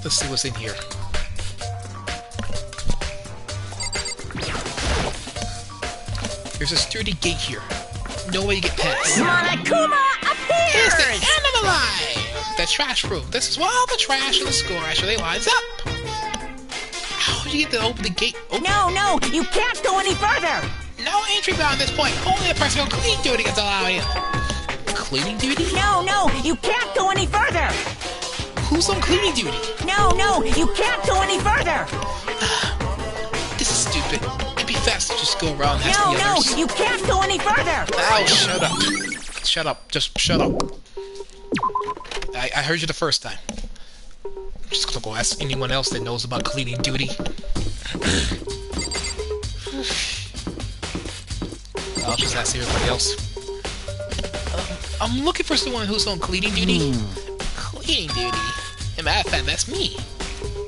S1: Let's see what's in here. There's a sturdy gate here. No way to get past.
S2: Monokuma
S1: Here's the
S2: appears!
S1: end of the line! The trash room. This is where all the trash in the school actually lines up. How did you get to open the gate? Oh.
S2: No, you can't go any further!
S1: No entry bar at this point. Only a person on cleaning duty gets allowed in. Cleaning duty?
S2: No, you can't go any further!
S1: Who's on cleaning duty?
S2: No, you can't go any further!
S1: This is stupid. It'd be faster to just go around and ask the others.
S2: No, you can't go any further!
S1: Ow, shut up. Shut up. Just shut up. I heard you the first time. I'm just gonna go ask anyone else that knows about cleaning duty. I'll just ask everybody else. I'm looking for someone who's on cleaning duty. Cleaning duty? As a matter of fact, that's me.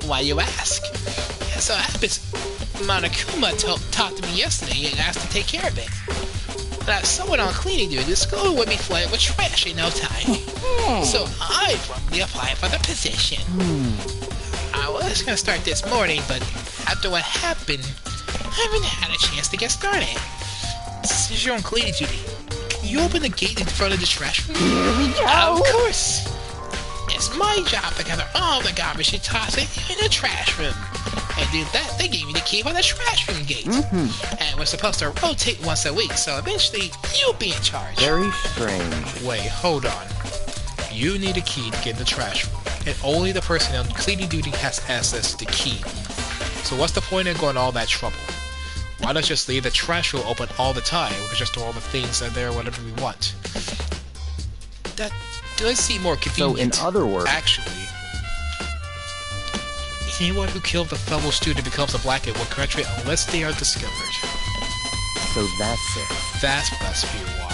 S1: Why you ask? Yeah, so happens Monokuma talked to me yesterday and asked to take care of it. But someone on cleaning duty, the school would be flooded with trash in no time. So I formally applied for the position. I was gonna start this morning, but after what happened, I haven't had a chance to get started. Since you're on cleaning duty, can you open the gate in front of the trash room?
S2: Here we go!
S1: Of course! It's my job to gather all the garbage you toss in the trash room. And did that, they gave me the key for the trash room gate. And we're supposed to rotate once a week, so eventually you'll be in charge.
S9: Very strange.
S1: Wait, hold on. You need a key to get in the trash room, and only the person on cleaning duty has access to the key. So what's the point in going all that trouble? Why not just leave the trash room open all the time? We can just throw all the things in there whenever we want. That does seem more convenient.
S9: So in other words...
S1: Actually, anyone who killed the fellow student becomes a blackhead will graduate unless they are discovered.
S9: So that's it.
S1: That must be why.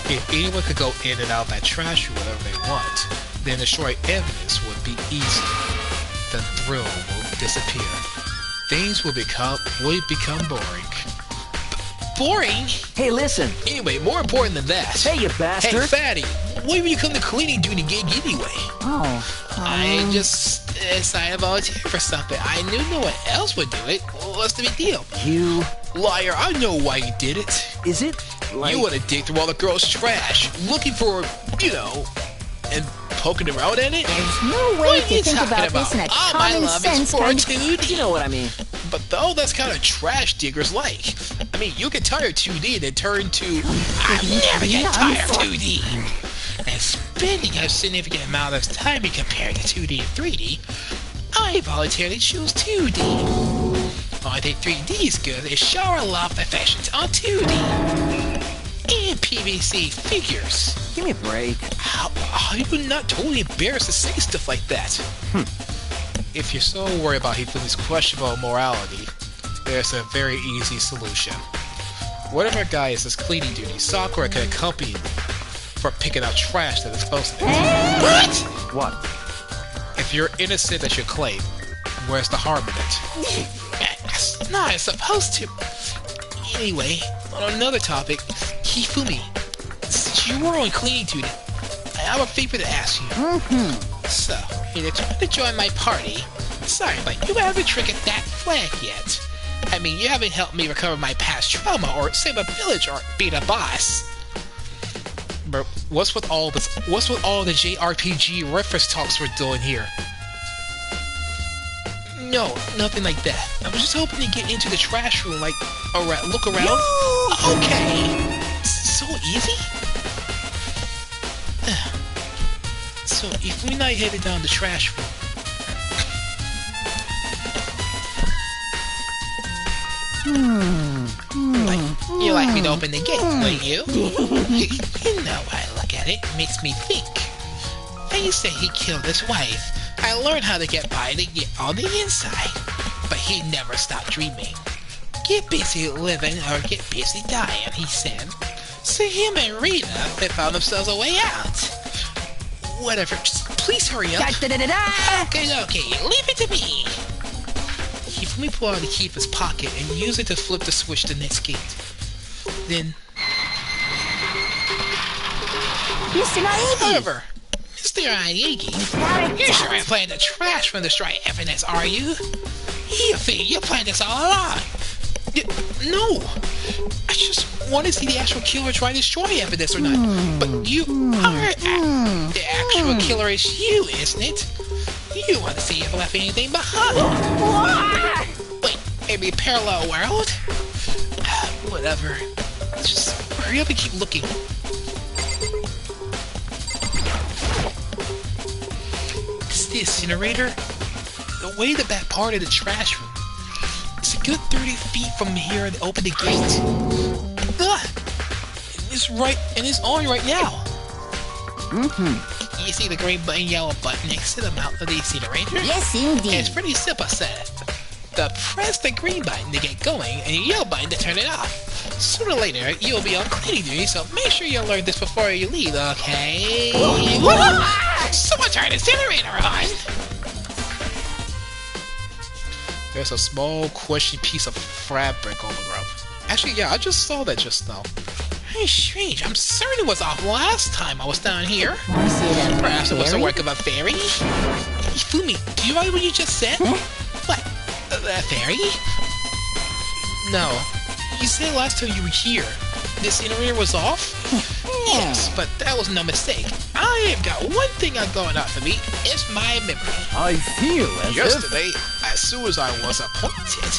S1: If anyone could go in and out of that trash room whenever they want, then destroy evidence would be easy. The thrill will disappear. Things will become boring. Boring?
S8: Hey, listen.
S1: Anyway, more important than that.
S8: Hey, you bastard.
S1: Hey, fatty. Why would you come to cleaning duty gig anyway? I just decided to volunteer for something. I knew no one else would do it. What's the big deal?
S8: You...
S1: Liar, I know why you did it.
S8: Is it like...
S1: You want to dig through all the girls' trash, looking for, and poking around in it?
S2: There's no way
S1: What are
S2: to
S1: you
S2: think
S1: talking
S2: about this in a
S1: All my
S2: common
S1: love is
S2: sense kind of...
S1: fortitude.
S8: You know what I mean.
S1: But though that's kind of trash diggers like. I mean, you get tired of 2D and then turn to... I never get tired of 2D. And spending a significant amount of time in comparing to 2D and 3D, I voluntarily choose 2D. I think 3D is good is shower a lot of affections on 2D. And PVC figures.
S8: Give me a break.
S1: How are you not totally embarrassed to say stuff like that? If you're so worried about Hifumi's questionable morality, there's a very easy solution. Whatever guy is his cleaning duty, Sakura can accompany him for picking out trash that is supposed to be. What? If you're innocent as you claim, where's the harm in it? That's not supposed to. Anyway, on another topic, Hifumi, since you were on cleaning duty, I have a favor to ask you. So, you're trying to join my party. Sorry, but you haven't triggered that flag yet. I mean, you haven't helped me recover my past trauma, or save a village, or beat a boss. But what's with all this? What's with all the JRPG reference talks we're doing here? No, nothing like that. I was just hoping to get into the trash room, like, look around. Okay, so easy. So if we're not headed down the trash room, you like me to open the gate, wouldn't you? You know how I look at it. Makes me think. They say he killed his wife. I learned how to get by to get on the inside, but he never stopped dreaming. Get busy living or get busy dying, he said. So him and Rita, they found themselves a way out. Whatever, just please hurry up. Okay, leave it to me. Hifumi pulled out the key from his pocket and used it to flip the switch to the next gate. Then...
S2: Mr. Naegi!
S1: However, Mr. Naegi, you sure ain't playing the trash from destroy evidence, are you? You think you planned this all along. No! I just want to see the actual killer try to destroy evidence or not. But you are the actual killer is you, isn't it? You want to see if I left anything behind. Wait, maybe a parallel world? Whatever. Let's just hurry up and keep looking. It's the incinerator. The way the back part of the trash room. It's a good 30 feet from here to open the gate. It's on right now. You see the green button, yellow button next to the mouth of the incinerator?
S2: Yes, indeed.
S1: It's pretty simple, sir. Press the green button to get going and the yellow button to turn it off. Sooner or later, you'll be on cleaning duty, so make sure you learn this before you leave, okay? Someone turn the incinerator on! There's a small, squishy piece of fabric on the ground. Actually, yeah, I just saw that just now. Hey, strange. I'm certain it was off last time I was down here. Perhaps it was the work of a fairy? Hifumi, do you remember what you just said? What? A fairy? No. You said last time you were here, this incinerator was off? Yes, but that was no mistake. I have got one thing going on for me. It's my memory.
S7: I feel as
S1: Yesterday, as soon as I was appointed,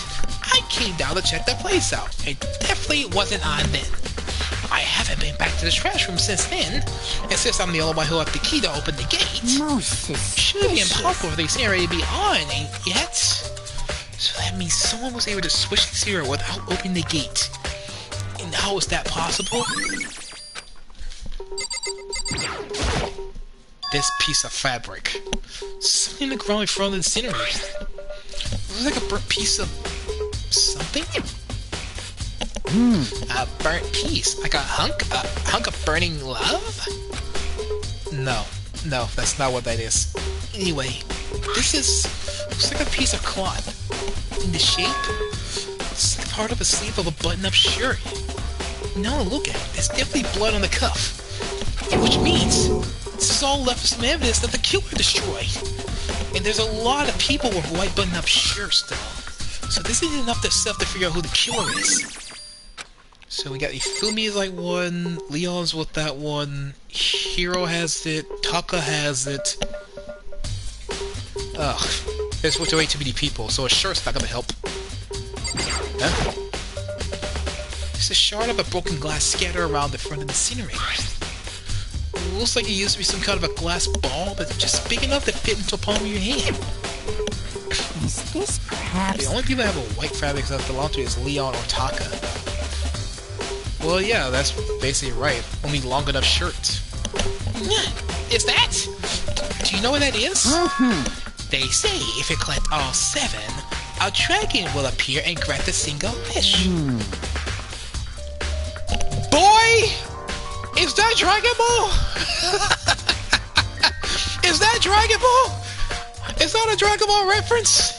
S1: I came down to check the place out. It definitely wasn't on then. I haven't been back to the trash room since then, and since I'm the only one who had the key to open the gate,
S5: Most
S1: should be
S5: suspicious.
S1: impossible for the incinerator to be on yet. So that means someone was able to switch the incinerator without opening the gate. And how is that possible? This piece of fabric. Something in the ground in front of the incinerator. It looks like a burnt piece of something? A burnt piece? Like a hunk of burning love? No, that's not what that is. Anyway, looks like a piece of cloth. In the shape, it's like part of a sleeve of a button-up shirt. Now look at it, there's definitely blood on the cuff. Which means, this is all left with some evidence that the killer destroyed. And there's a lot of people with white button-up shirts, though. So this isn't enough to figure out who the killer is. So we got Ifumi is like one, Leon's with that one, Hiro has it, Taka has it. Ugh, there's way too many people, so a shirt's not gonna help. Huh? There's a shard of a broken glass scattered around the front of the incinerator. It looks like it used to be some kind of a glass ball, but just big enough to fit into the palm of your hand.
S5: Is this perhaps...
S1: The only people that have a white fabric that belong to is Leon or Taka. Well, yeah, that's basically right. Only long enough shirts. Is that? Do you know what that is? They say if you collect all 7, a dragon will appear and grant a single wish. Boy! Is that Dragon Ball? Is that Dragon Ball? Is that a Dragon Ball reference?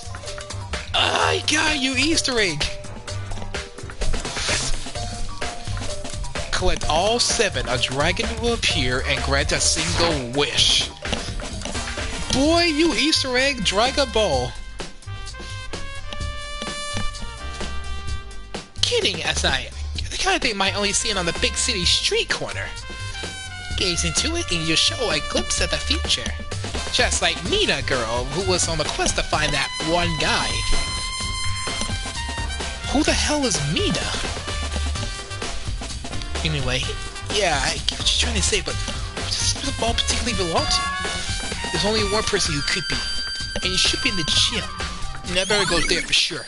S1: I got you, Easter egg. Collect all 7, a dragon will appear and grant a single wish. Boy, you Easter egg, Dragon Ball. Kidding, as I kind of think might only see it on the big city street corner. Gaze into it and you show a glimpse of the future. Just like Mina Girl, who was on the quest to find that one guy. Who the hell is Mina? Anyway, yeah, I get what you're trying to say, but who does the ball particularly belong to? There's only one person who could be, and you should be in the gym. And I better go there for sure.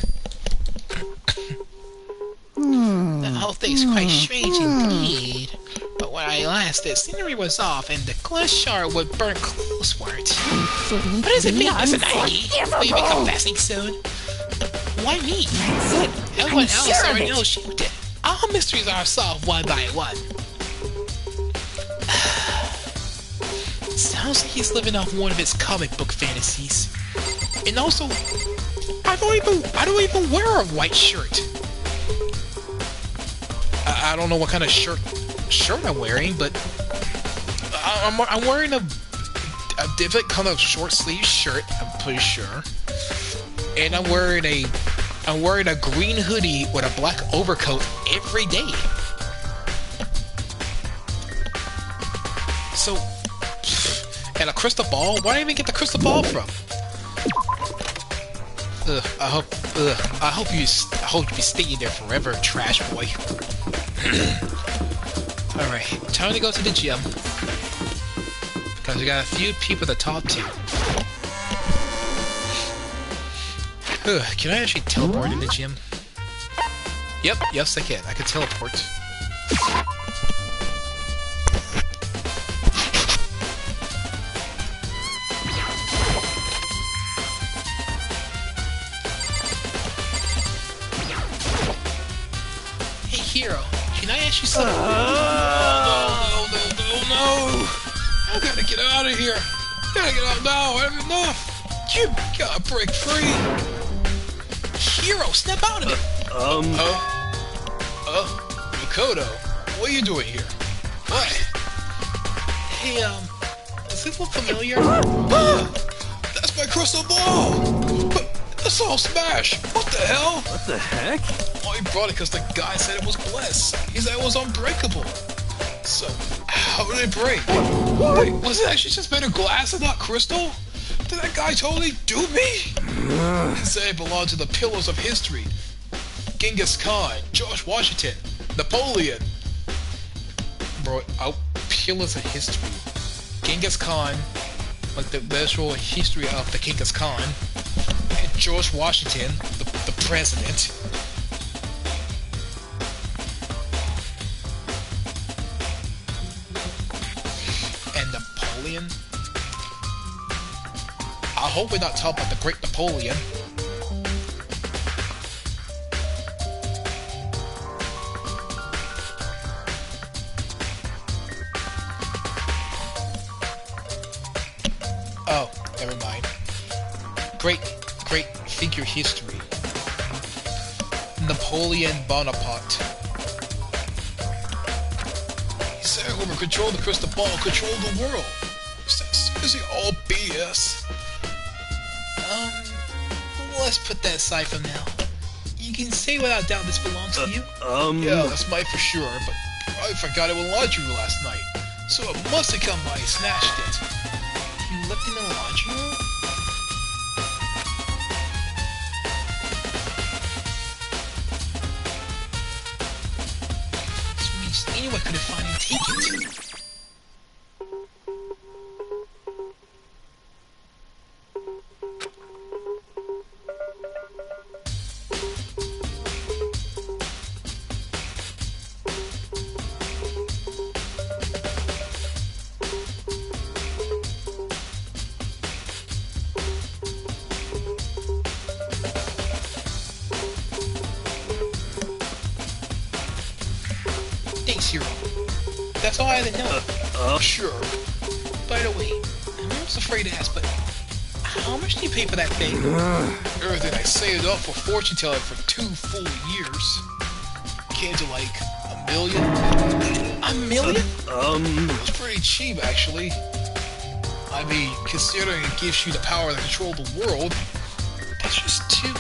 S1: The whole thing's quite strange indeed. But when I last, the scenery was off, and the glass shard would burn clothes weren't. What does it mean, Mr. Nike? Will you be confessing soon? Why me? Everyone else already knows you did it. All mysteries are solved one by one. Sounds like he's living off one of his comic book fantasies. And also, I don't even wear a white shirt. I don't know what kind of shirt I'm wearing, but I'm wearing a different kind of short sleeve shirt. I'm pretty sure, and I'm wearing a green hoodie with a black overcoat every day. So, and a crystal ball? Where did I even get the crystal ball from? I hope you be staying there forever, trash boy. Alright, time to go to the gym. Because we got a few people to talk to. Can I actually teleport in the gym? Yep, yes I can. I can teleport. Hey Hero, can I ask you something? No! I gotta get out of here! Gotta get out now! I have enough! You gotta break free! Hero, snap out of it! Makoto, what are you doing here? What? Hey, does this look familiar? That's my crystal ball! It's all smashed! What the hell?
S7: What the heck?
S1: Oh, he brought it because the guy said it was blessed. He said it was unbreakable. So, How did it break? Wait, was it actually just made of glass and not crystal? Did that guy totally dupe me? Say it belonged to the pillars of history. Genghis Khan, George Washington, Napoleon. Bro, pillars of history. Genghis Khan, like the actual history of the Genghis Khan, and George Washington, the president. And Napoleon. I hope we're not talking about the Great Napoleon. Oh, never mind. Great figure history. Napoleon Bonaparte. He said whoever controlled the crystal ball controlled the world. Seriously, all BS. Let's put that aside for now. You can say without doubt this belongs to you? Yeah, that's mine for sure, but I forgot it with laundry last night. So it must have come by and snatched it. You left it in the laundry room? So means anyone could have found and taken it. Thanks, Hero. That's all I had to know. Sure. By the way, I'm almost afraid to ask, but how much do you pay for that thing? Everything I saved up for fortune telling for 2 full years. Came to like $1 million. $1 million? It was pretty cheap, actually. I mean, considering it gives you the power to control the world, that's just too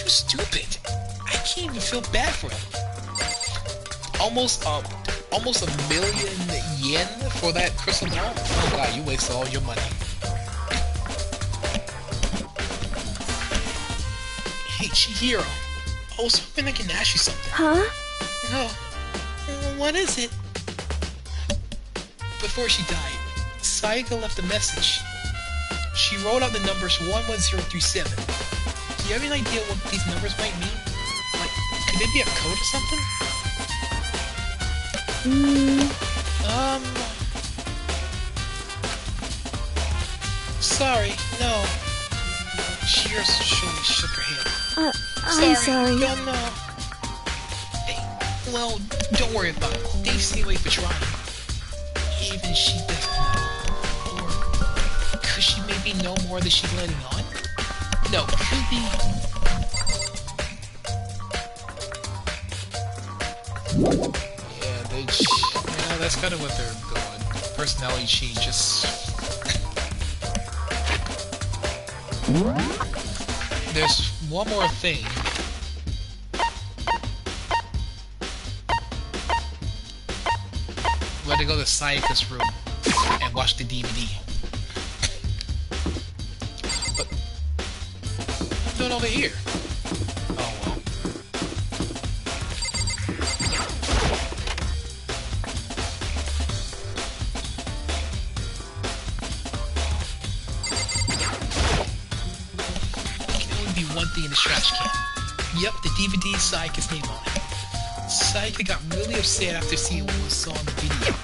S1: stupid. I can't even feel bad for him. Almost $1 million yen for that crystal ball? Oh god, you wasted all your money. Hey, Chihiro. I was hoping I can ask you something.
S6: Huh?
S1: Oh, what is it? Before she died, Sayaka left a message. She wrote out the numbers 11037. Do you have any idea what these numbers might mean? Like, could they be a code or something? Sorry, no. She surely shook her head.
S6: I'm sorry.
S1: Don't know. Hey, well, don't worry about it. They stay away for trying. Even she doesn't know. Or could she maybe know more than she's letting on? No, could be. Yeah, that's kind of what they're going. Personality changes. There's one more thing. We had to go to Sayaka's room and watch the DVD. But I'm doing over here. Oh well. One thing in the trash can. Yep, the DVD Sayaka's name on it. Sayaka got really upset after seeing what was saw in the video.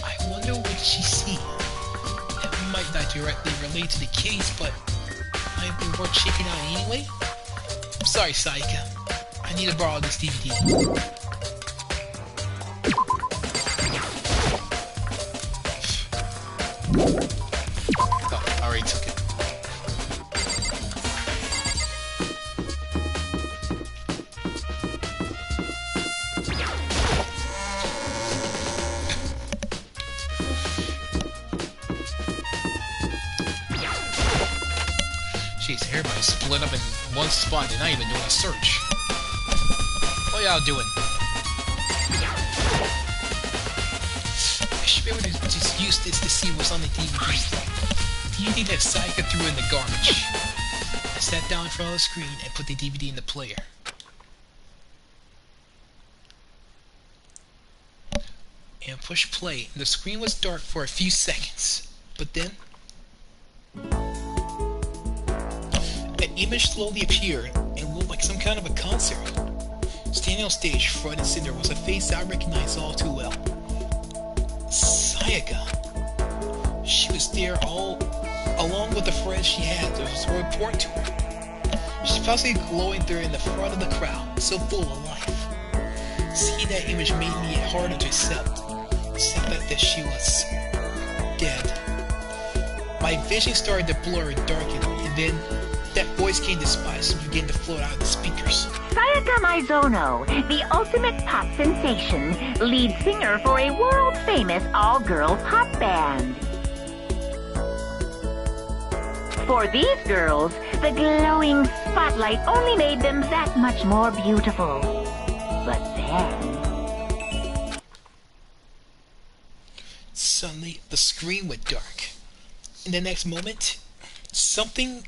S1: I wonder what did she see? It might not directly relate to the case, but might be worth checking out anyway. I'm sorry, Sayaka. I need to borrow this DVD. Oh, I already took it. Jeez, everybody's split up in one spot and not even doing a search. What y'all doing? be able to just use this to see what's on the DVD. DVD that Sayaka threw in the garbage. I sat down in front of the screen and put the DVD in the player. And push play. The screen was dark for a few seconds, but then an image slowly appeared and looked like some kind of a concert. Standing on stage, front and center, was a face I recognized all too well. Sayaka. She was there all along with the friends she had that was so important to her. She was possibly glowing there in the front of the crowd, so full of life. Seeing that image made me harder to accept that she was dead. My vision started to blur and darken, and then that voice came to spice and began to float out of the speakers.
S3: Sayaka Maizono, the ultimate pop sensation, lead singer for a world-famous all-girl pop band. For these girls, the glowing spotlight only made them that much more beautiful. But then...
S1: Suddenly, the screen went dark. In the next moment, something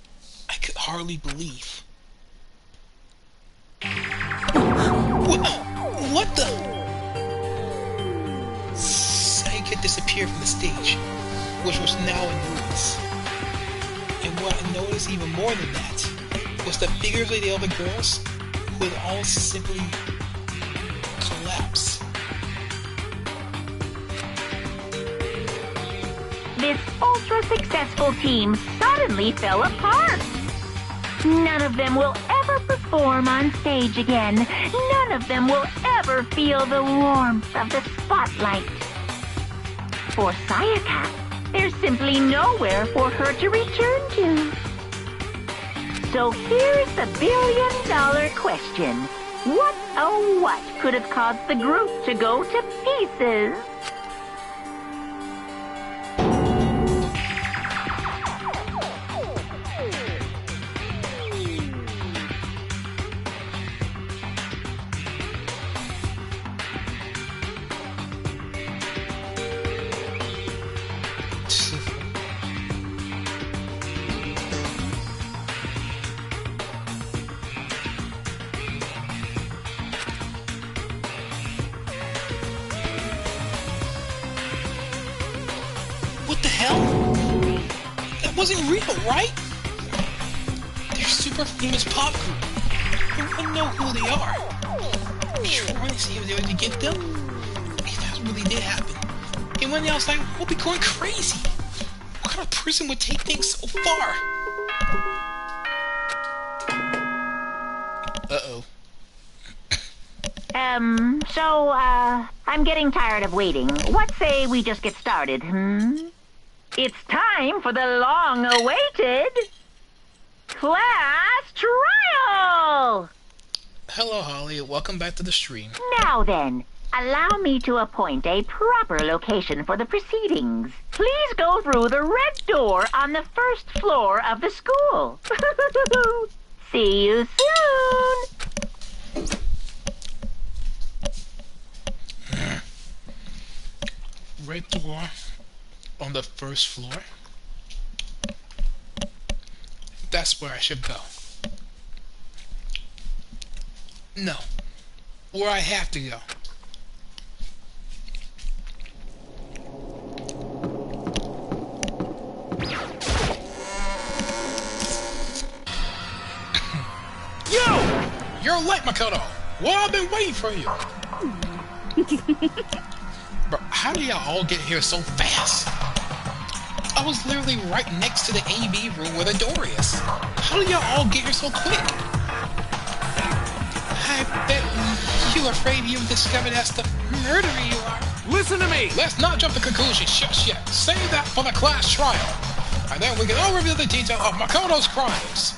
S1: I could hardly believe. What the? Sayaka disappeared from the stage, which was now in ruins. And what I noticed even more than that was the figures of the other girls who had all simply collapsed.
S3: This ultra-successful team suddenly fell apart. None of them will ever perform on stage again. None of them will ever feel the warmth of the spotlight. For Sayaka, there's simply nowhere for her to return to. So here's the billion-dollar question. What, oh what, could have caused the group to go to pieces?
S1: What the hell? That wasn't real, right? They're super famous pop group. I don't know who they are. I'm trying to see if they're going to get them. If that really did happen. And when else, like, we'll be going crazy. What kind of person would take things so far? Uh-oh.
S3: I'm getting tired of waiting. What say we just get started, It's time for the long-awaited class trial!
S1: Hello, Holly. Welcome back to the stream.
S3: Now then, allow me to appoint a proper location for the proceedings. Please go through the red door on the first floor of the school. See you soon!
S1: Red door on the first floor. That's where I should go. No. Where I have to go. Yo! You're late, Makoto! Well, I've been waiting for you! Bro, how do y'all all get here so fast? I was literally right next to the AV room where the door is. How do y'all all get here so quick? I bet you're afraid you've discovered that's the murderer you are.
S7: Listen to me!
S1: Let's not jump to conclusions just yet. Save that for the class trial. And then we can all reveal the detail of Makoto's crimes.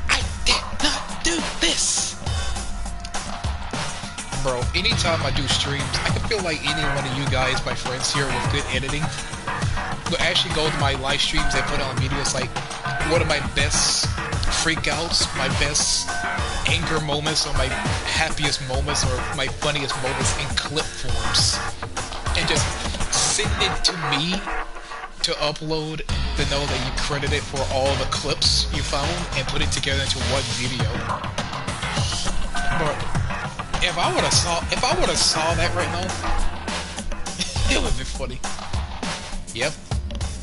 S1: I did not do this. Bro, anytime I do streams, I can feel like any one of you guys, my friends here with good editing, will actually go to my live streams and put on videos like one of my best freakouts, my best anger moments, or my happiest moments, or my funniest moments in clip forms, and just send it to me to upload to know that you credited for all the clips you found and put it together into one video. But if I would have saw that right now, it would be funny. Yep,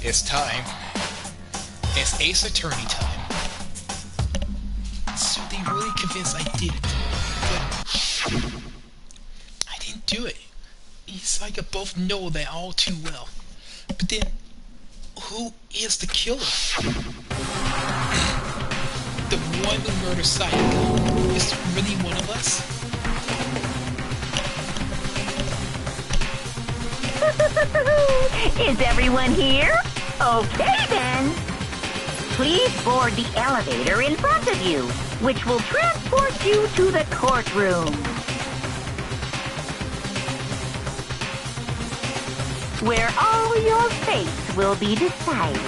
S1: it's time. It's Ace Attorney time. So they really convinced I did it, but I didn't do it. Isaiah both know that all too well. But then, who is the killer? The one who murdered Sayaka is really one of us?
S3: Is everyone here? Okay then. Please board the elevator in front of you, which will transport you to the courtroom, where all your fates will be decided.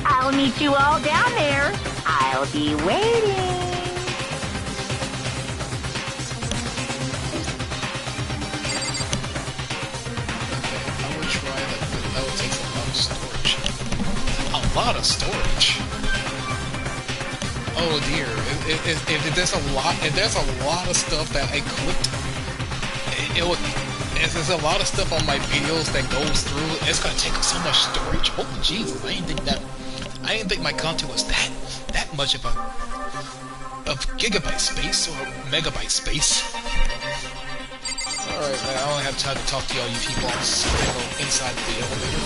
S3: I'll meet you all down there. I'll be waiting.
S1: A lot of storage. Oh dear, if there's a lot of stuff that I clipped, if there's a lot of stuff on my videos that goes through, it's gonna take up so much storage. Oh Jesus, I didn't think my content was that much of gigabyte space or megabyte space. Alright, man, I don't have time to talk to all you people inside the elevator.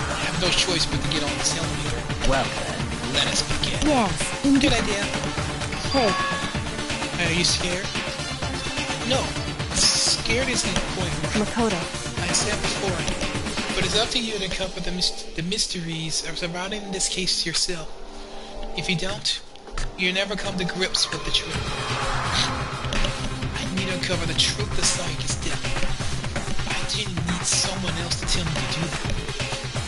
S1: I have no choice but to get on this elevator.
S9: Well then.
S1: Let us begin.
S6: Yes,
S1: Good idea.
S6: Hey,
S1: Are you scared? No. Scared isn't the point.
S6: Makoto.
S1: I said before. But it's up to you to uncover the mysteries surrounding this case yourself. If you don't, you'll never come to grips with the truth. I need to uncover the truth of Sayaka's death. I didn't need someone else to tell me to do that.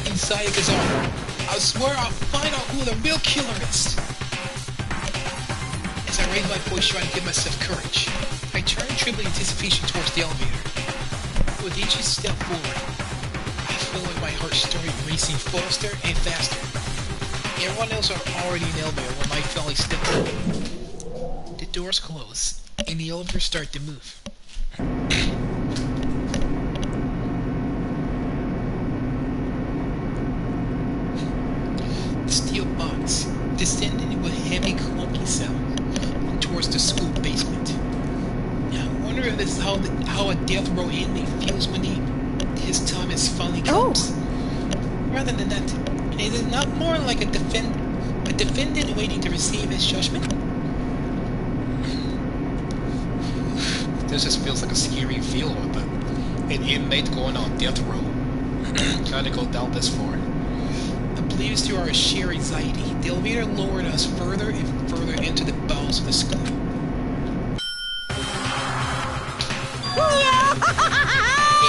S1: In Sayaka's arm, I swear I'll find out who the real killer is. As I raise my voice trying to give myself courage, I turn in trembling anticipation towards the elevator. With each step forward, I feel like my heart started racing faster and faster. Everyone else are already in the elevator when I finally step in. The doors close, and the elevator starts to move. The steel box descended with a heavy clunky sound towards the school basement. Now, I wonder if this is how a death row inmate feels when his time has finally comes. Rather than that, is it not more like a defendant waiting to receive his judgment? This just feels like a scary feel with an inmate going on death row. Trying to go down this far. Oblivious to our sheer anxiety, the elevator lowered us further and further into the bowels of the school.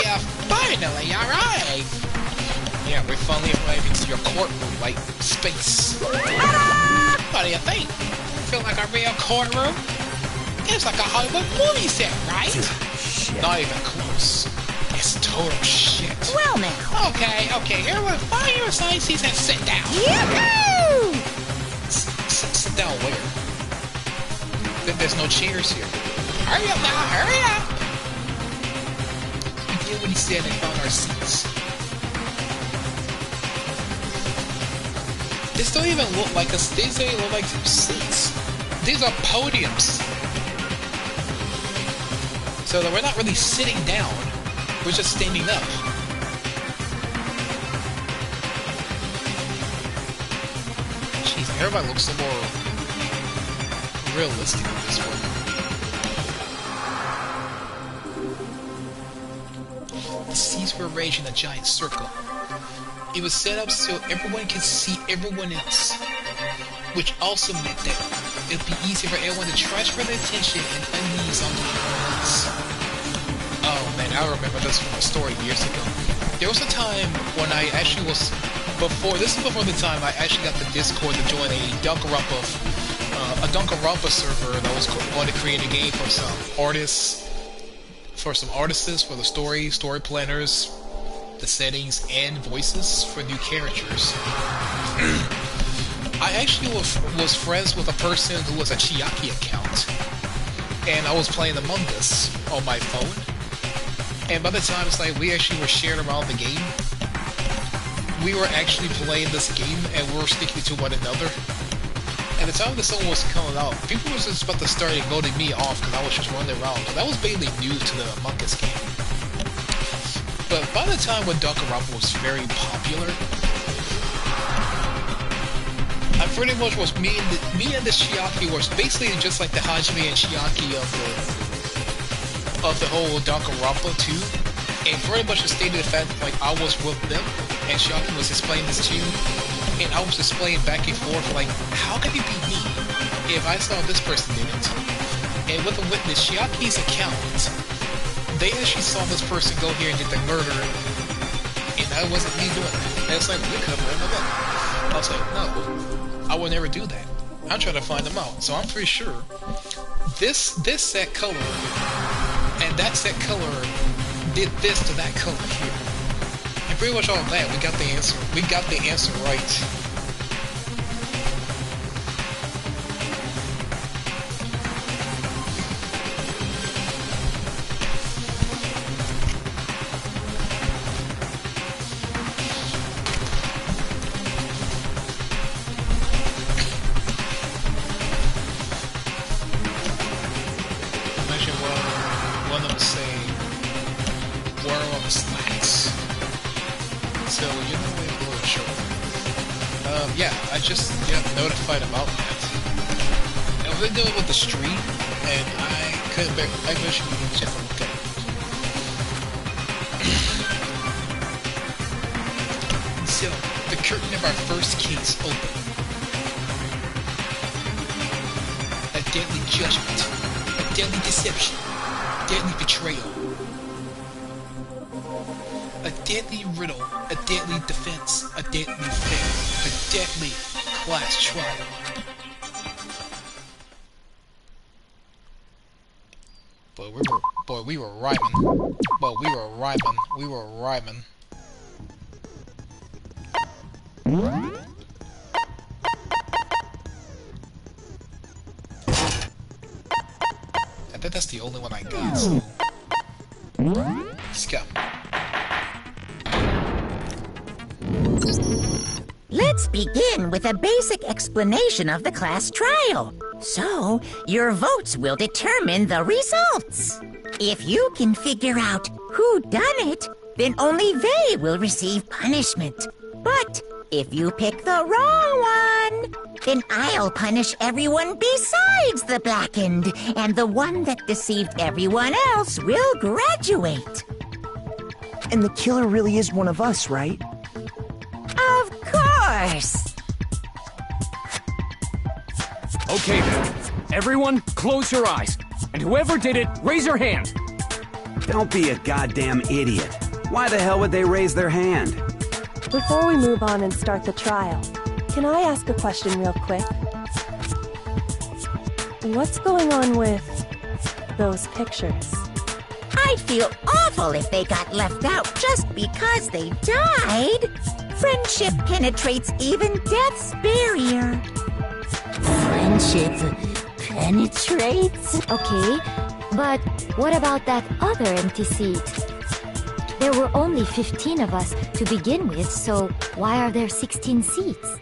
S1: Yeah, finally, alright! Yeah, we finally arrived into your courtroom-like space. What do you think? Feel like a real courtroom? It's like a Hollywood movie set, right?
S9: Shit.
S1: Not even close. It's total shit.
S2: Well now.
S1: Okay, everyone find your assigned seats and sit down.
S2: Yoo-hoo!
S1: Sit down where? There's no chairs here. Hurry up now, hurry up! We did what he said and found our seats. These don't even look like us. These don't even look like seats. These are podiums. So that we're not really sitting down. We're just standing up. Jeez, everybody looks a little more realistic in this one. The seats were arranged in a giant circle. It was set up so everyone could see everyone else, which also meant that it would be easy for everyone to transfer their attention and unease onto everyone else. Oh man, I remember this from a story years ago. There was a time when I actually was before the time I actually got the Discord to join a Danganronpa server that was going to create a game for some artists, for the story planners, the settings, and voices for new characters. I actually was friends with a person who was a Chiaki account, and I was playing Among Us on my phone. And by the time it's like we actually were sharing around the game, we were actually playing this game and we were sticking to one another. And the time the song was coming out, people were just about to start voting me off because I was just running around. Because I was basically new to the Among Us game. But by the time when Danganronpa was very popular, I pretty much was me and the Chiaki was basically just like the Hajime and Chiaki of the whole Danganronpa 2, and pretty much just stated the fact like I was with them, and Chiaki was explaining this to you, and I was explaining back and forth like, how can it be me if I saw this person did it? And with the Chiaki's account, they actually saw this person go here and did the murder, and that wasn't me doing that. And it's like, we covered him up. I was like, no, I would never do that. I'm trying to find them out, so I'm pretty sure this set color and that set color did this to that color here. And pretty much all of that, we got the answer. We got the answer right. Notified about that. I was dealing with the stream, and I couldn't bear. I wish you could check a look at it. So, the curtain of our first case opened. A deadly judgment, a deadly deception, deadly betrayal, a deadly riddle, a deadly defense, a deadly fail, a deadly class trial. We were rhyming. Well, we were rhyming. I bet that's the only one I got, so... Let's go.
S2: Let's begin with a basic explanation of the class trial. So, your votes will determine the results. If you can figure out who done it, then only they will receive punishment. But if you pick the wrong one, then I'll punish everyone besides the blackened, and the one that deceived everyone else will graduate.
S10: And the killer really is one of us, right?
S2: Of course!
S7: Okay then. Everyone, close your eyes. And whoever did it, raise your hand.
S11: Don't be a goddamn idiot. Why the hell would they raise their hand?
S6: Before we move on and start the trial, can I ask a question real quick? What's going on with those pictures?
S2: I'd feel awful if they got left out just because they died. Friendship penetrates even death's barrier.
S5: Friendship penetrates?
S12: Okay, but what about that other empty seat? There were only 15 of us to begin with, so why are there 16 seats?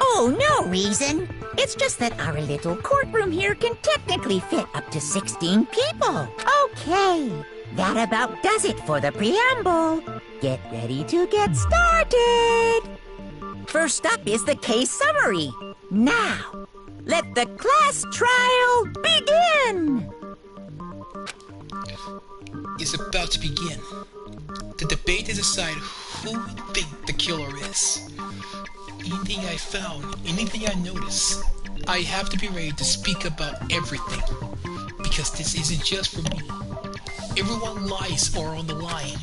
S2: Oh, no reason. It's just that our little courtroom here can technically fit up to 16 people. Okay, that about does it for the preamble. Get ready to get started. First up is the case summary. Now, let the class trial begin.
S1: Is about to begin. The debate to decide who we think the killer is. Anything I found, anything I notice, I have to be ready to speak about everything. Because this isn't just for me. Everyone's lives are on the line.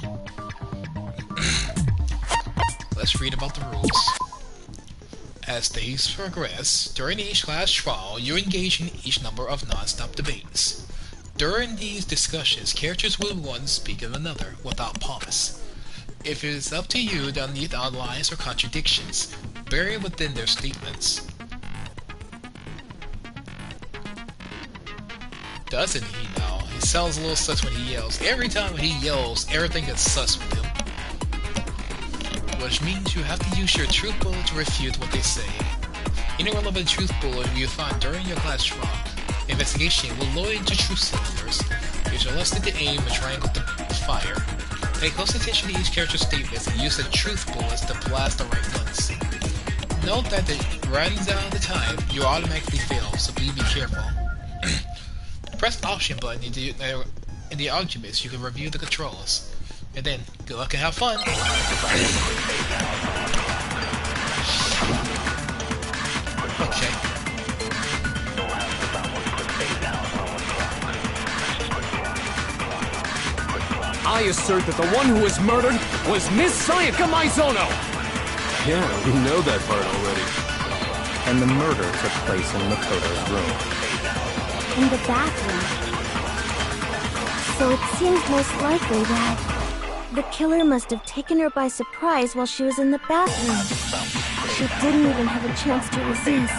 S1: just read about the rules. As days progress, during each class trial, you engage in each number of non-stop debates. During these discussions, characters will one speak of another, without pause. If it is up to you, they'll need outlines or contradictions, buried within their statements. Doesn't he now? He sounds a little sus when he yells. Every time he yells, everything gets sus with him. Which means you have to use your truth bullet to refute what they say. Any relevant truth bullet you find during your class trial investigation will load into truth cylinders, which allows you to aim a triangle to fire. Pay close attention to each character's statements and use the truth bullets to blast the right ones. Note that it runs out of the time, you automatically fail, so please be careful. Press the option button in the arguments, you can review the controls. And then, good luck and have fun! Okay.
S7: I assert that the one who was murdered was Miss Sayaka Maizono!
S13: Yeah, we know that part already.
S9: And the murder took place in Makoto's room.
S12: In the bathroom. So it seems most likely that
S6: The killer must have taken her by surprise while she was in the bathroom. She didn't even have a chance to resist.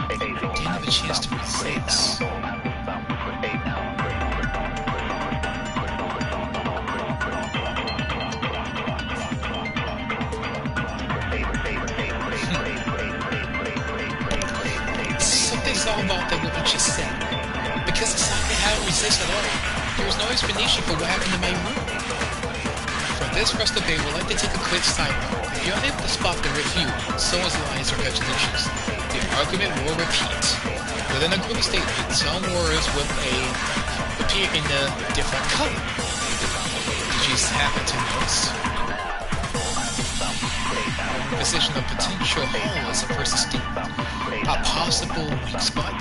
S1: Didn't have a chance to resist. Something's all about that what you just said. Because Asaka hadn't resisted at all. There was no explanation for what happened in my room. For this rest of the day, we'd like to take a quick side note. If you're unable to spot the refute, someone's lies or contradictions, the argument will repeat. Within a group statement, some words will appear in a different color. Did you happen to notice? Position of potential hole as a person's statement. A possible weak spot.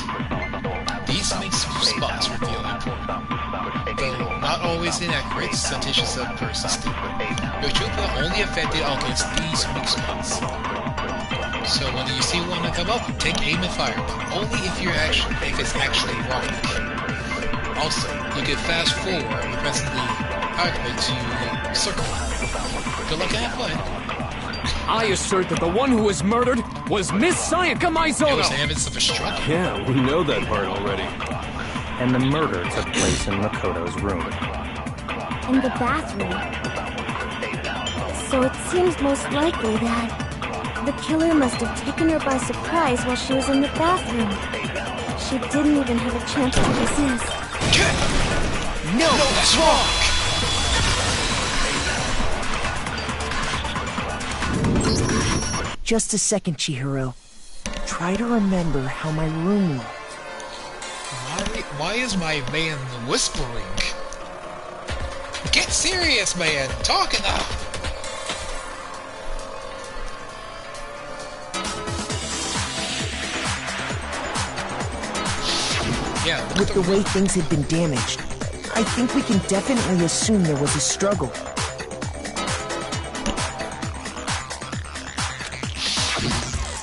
S1: These weak spots reveal important, though not always inaccurate, sentences of a person's statement. Your truth will only affected against these weak spots. So when you see one that come up, take aim and fire, but only if it's actually wrong. Also, you can fast forward and press the argument to circle. Good luck and have fun.
S7: I assert that the one who was murdered was Miss Sayaka Maizono!
S1: It was the evidence of a struggle.
S13: Yeah, we know that part already.
S9: And the murder took place in Makoto's room.
S6: In the bathroom. So it seems most likely that the killer must have taken her by surprise while she was in the bathroom. She didn't even have a chance to resist.
S1: No, that's wrong!
S10: Just a second, Chihiro. Try to remember how my room looked.
S1: Why is my man whispering? Get serious, man! Talk enough! Yeah,
S10: with the way things had been damaged, I think we can definitely assume there was a struggle.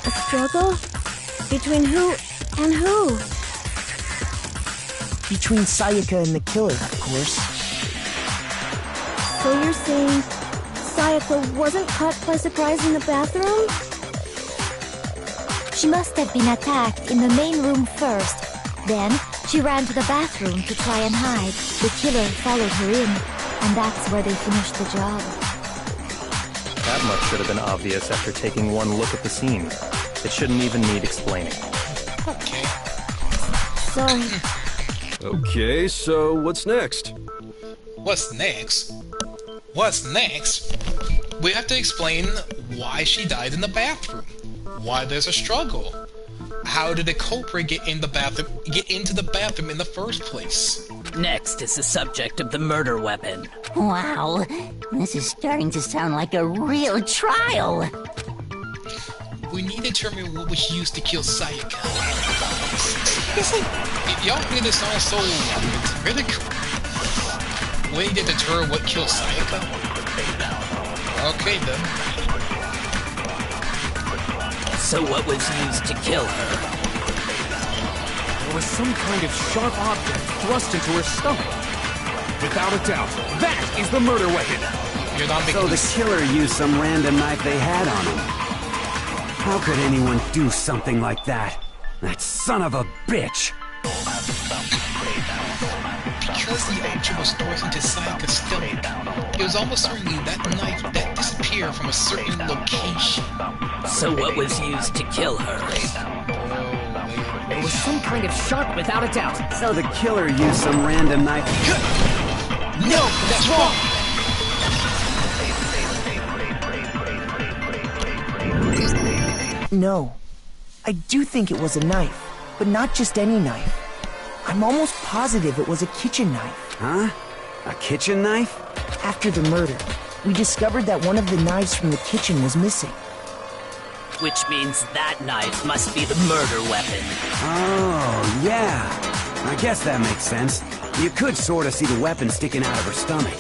S6: A struggle? Between who and who?
S10: Between Sayaka and the killer, of course.
S6: So you're saying Sayaka wasn't caught by surprise in the bathroom?
S12: She must have been attacked in the main room first. Then, she ran to the bathroom to try and hide. The killer followed her in, and that's where they finished the job.
S9: That much should have been obvious after taking one look at the scene. It shouldn't even need explaining.
S1: Okay.
S6: Sorry.
S13: Okay, so what's next?
S1: What's next? What's next? We have to explain why she died in the bathroom. Why there's a struggle. How did the culprit get into the bathroom in the first place?
S4: Next is the subject of the murder weapon.
S5: Wow, this is starting to sound like a real trial.
S1: We need to determine what was used to kill Sayaka. It's like, y'all made this sound so critical. Way to deter what killed Sayaka? Okay then.
S4: So what was used to kill her?
S14: There was some kind of sharp object thrust into her stomach. Without a doubt, that is the murder weapon.
S1: You're not making
S11: So the killer used some random knife they had on him. How could anyone do something like that? That son of a bitch!
S1: Because the object was thrust into Sayaka's stomach, it was almost certainly that knife that disappeared from a certain location.
S4: So what was used to kill her?
S14: There was some kind of sharp, without a doubt.
S11: So the killer used some random knife.
S1: No, that's wrong!
S10: No. I do think it was a knife, but not just any knife. I'm almost positive it was a kitchen knife.
S11: Huh? A kitchen knife?
S10: After the murder, we discovered that one of the knives from the kitchen was missing.
S4: Which means that knife must be the murder weapon.
S11: Oh, yeah. I guess that makes sense. You could sort of see the weapon sticking out of her stomach.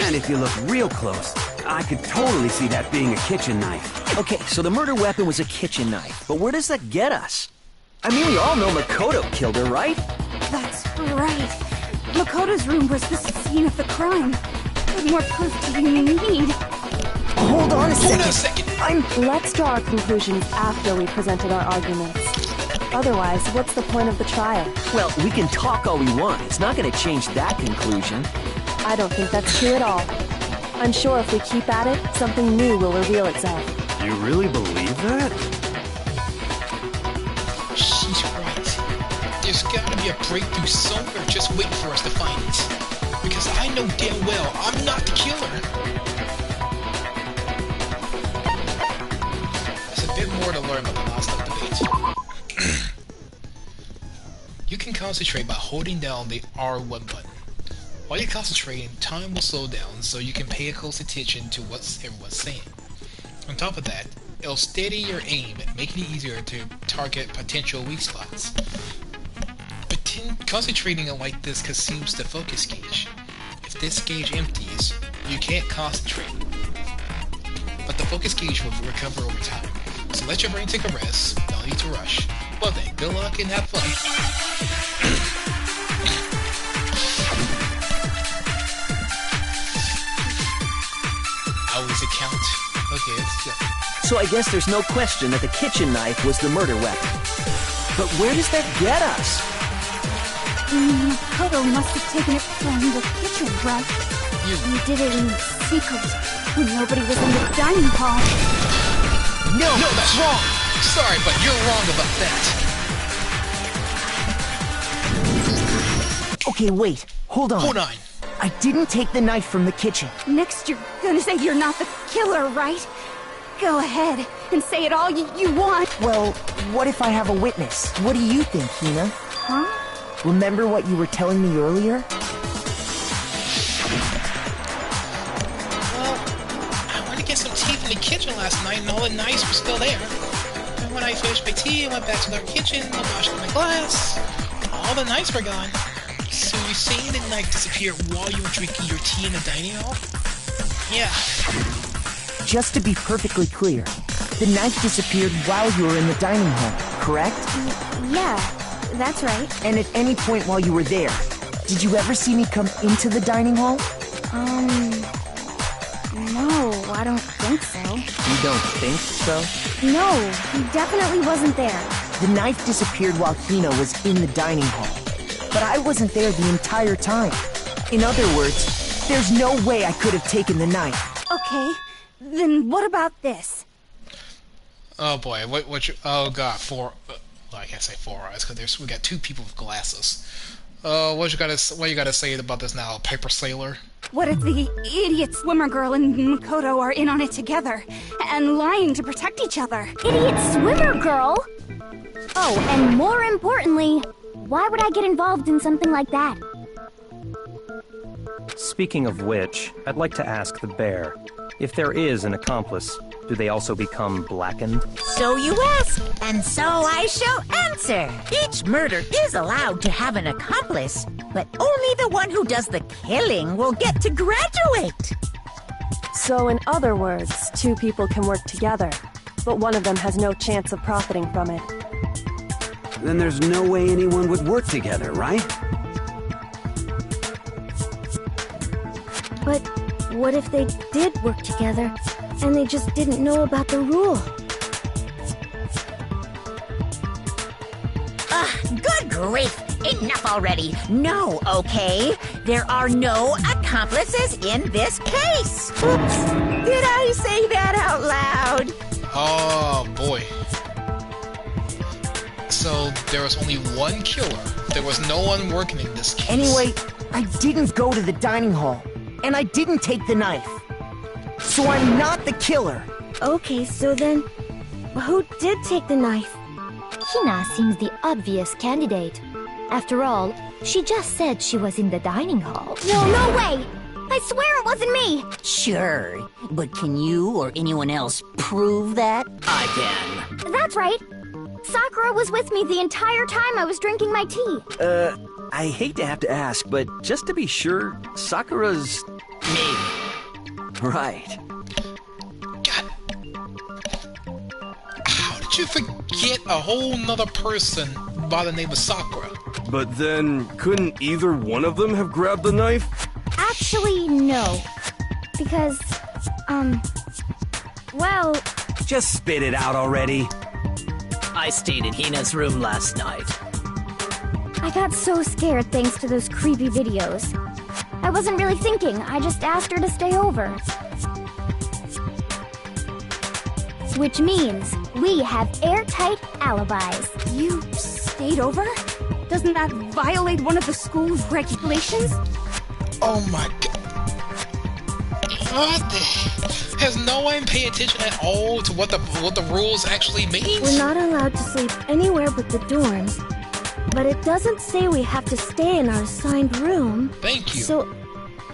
S11: And if you look real close, I could totally see that being a kitchen knife.
S15: Okay, so the murder weapon was a kitchen knife, but where does that get us? I mean, we all know Makoto killed her, right?
S6: That's right. Makoto's room was the scene of the crime. What more proof do you need?
S10: Hold on a second.
S16: Let's draw our conclusions after we presented our arguments. Otherwise, what's the point of the trial?
S15: Well, we can talk all we want. It's not going to change that conclusion.
S16: I don't think that's true at all. I'm sure if we keep at it, something new will reveal itself.
S13: You really believe that?
S1: She's right. There's gotta be a breakthrough somewhere just waiting for us to find it. Because I know damn well I'm not the killer. There's a bit more to learn about the last night debate. You can concentrate by holding down the R1 button. While you're concentrating, time will slow down so you can pay close attention to what everyone's saying. On top of that, it'll steady your aim, making it easier to target potential weak spots. But concentrating like this consumes the focus gauge. If this gauge empties, you can't concentrate. But the focus gauge will recover over time. So let your brain take a rest, no need to rush. Well then, good luck and have fun. Always a count. Okay, let's go.
S15: So I guess there's no question that the kitchen knife was the murder weapon. But where does that get us?
S6: Makoto must have taken it from the kitchen, right? He did it in secret, when nobody was in the dining hall.
S1: No, that's wrong! Sorry, but you're wrong about that.
S10: Okay, wait. Hold on.
S1: Hold on.
S10: I didn't take the knife from the kitchen.
S6: Next you're gonna say you're not the killer, right? Go ahead and say it all you want.
S10: Well, what if I have a witness? What do you think, Hina?
S6: Huh?
S10: Remember what you were telling me earlier?
S1: Well, I went to get some tea from the kitchen last night and all the knives were still there. And when I finished my tea, I went back to the kitchen and washed my glass. All the knives were gone. So you're saying the knife disappeared while you were drinking your tea in the dining hall? Yeah.
S10: Just to be perfectly clear, the knife disappeared while you were in the dining hall, correct?
S6: Yeah, that's right.
S10: And at any point while you were there, did you ever see me come into the dining hall?
S6: No, I don't think so.
S15: You don't think so?
S6: No, he definitely wasn't there.
S10: The knife disappeared while Hina was in the dining hall. But I wasn't there the entire time. In other words, there's no way I could have taken the knife.
S6: Okay, then what about this?
S1: Oh boy, oh god, well, I can't say 4 eyes because we got 2 people with glasses. What you gotta say about this now, Paper Sailor?
S6: What if the idiot swimmer girl and Makoto are in on it together and lying to protect each other?
S12: Idiot swimmer girl? Oh, and more importantly, why would I get involved in something like that?
S9: Speaking of which, I'd like to ask the bear, If there is an accomplice, do they also become blackened?
S2: So you ask, and so I shall answer. Each murder is allowed to have an accomplice, but only the one who does the killing will get to graduate.
S16: So in other words, two people can work together, but one of them has no chance of profiting from it.
S11: Then there's no way anyone would work together, right?
S6: But what if they did work together, and they just didn't know about the rule?
S2: Good grief! Enough already! No, okay? There are no accomplices in this case! Oops! Did I say that out loud?
S1: Oh, boy. So, there was only one killer. There was no one working in this case.
S10: Anyway, I didn't go to the dining hall, and I didn't take the knife. So I'm not the killer.
S6: Okay, so then, who did take the knife?
S12: Hina seems the obvious candidate. After all, she just said she was in the dining hall.
S5: No way! I swear it wasn't me!
S2: Sure, but can you or anyone else prove that?
S4: I can.
S5: That's right. Sakura was with me the entire time I was drinking my tea.
S15: I hate to have to ask, but just to be sure, Sakura's...
S4: Me.
S15: Right.
S1: How did you forget a whole nother person by the name of Sakura?
S13: But then, couldn't either one of them have grabbed the knife?
S6: Actually, no. Because, well...
S11: Just spit it out already.
S4: I stayed in Hina's room last night.
S6: I got so scared thanks to those creepy videos. I wasn't really thinking, I just asked her to stay over. Which means we have airtight alibis.
S17: You stayed over? Doesn't that violate one of the school's regulations?
S1: Oh my god. What the... Has no one paid attention at all to what the rules actually mean?
S6: We're not allowed to sleep anywhere but the dorms. But it doesn't say we have to stay in our assigned room.
S1: Thank you.
S6: So,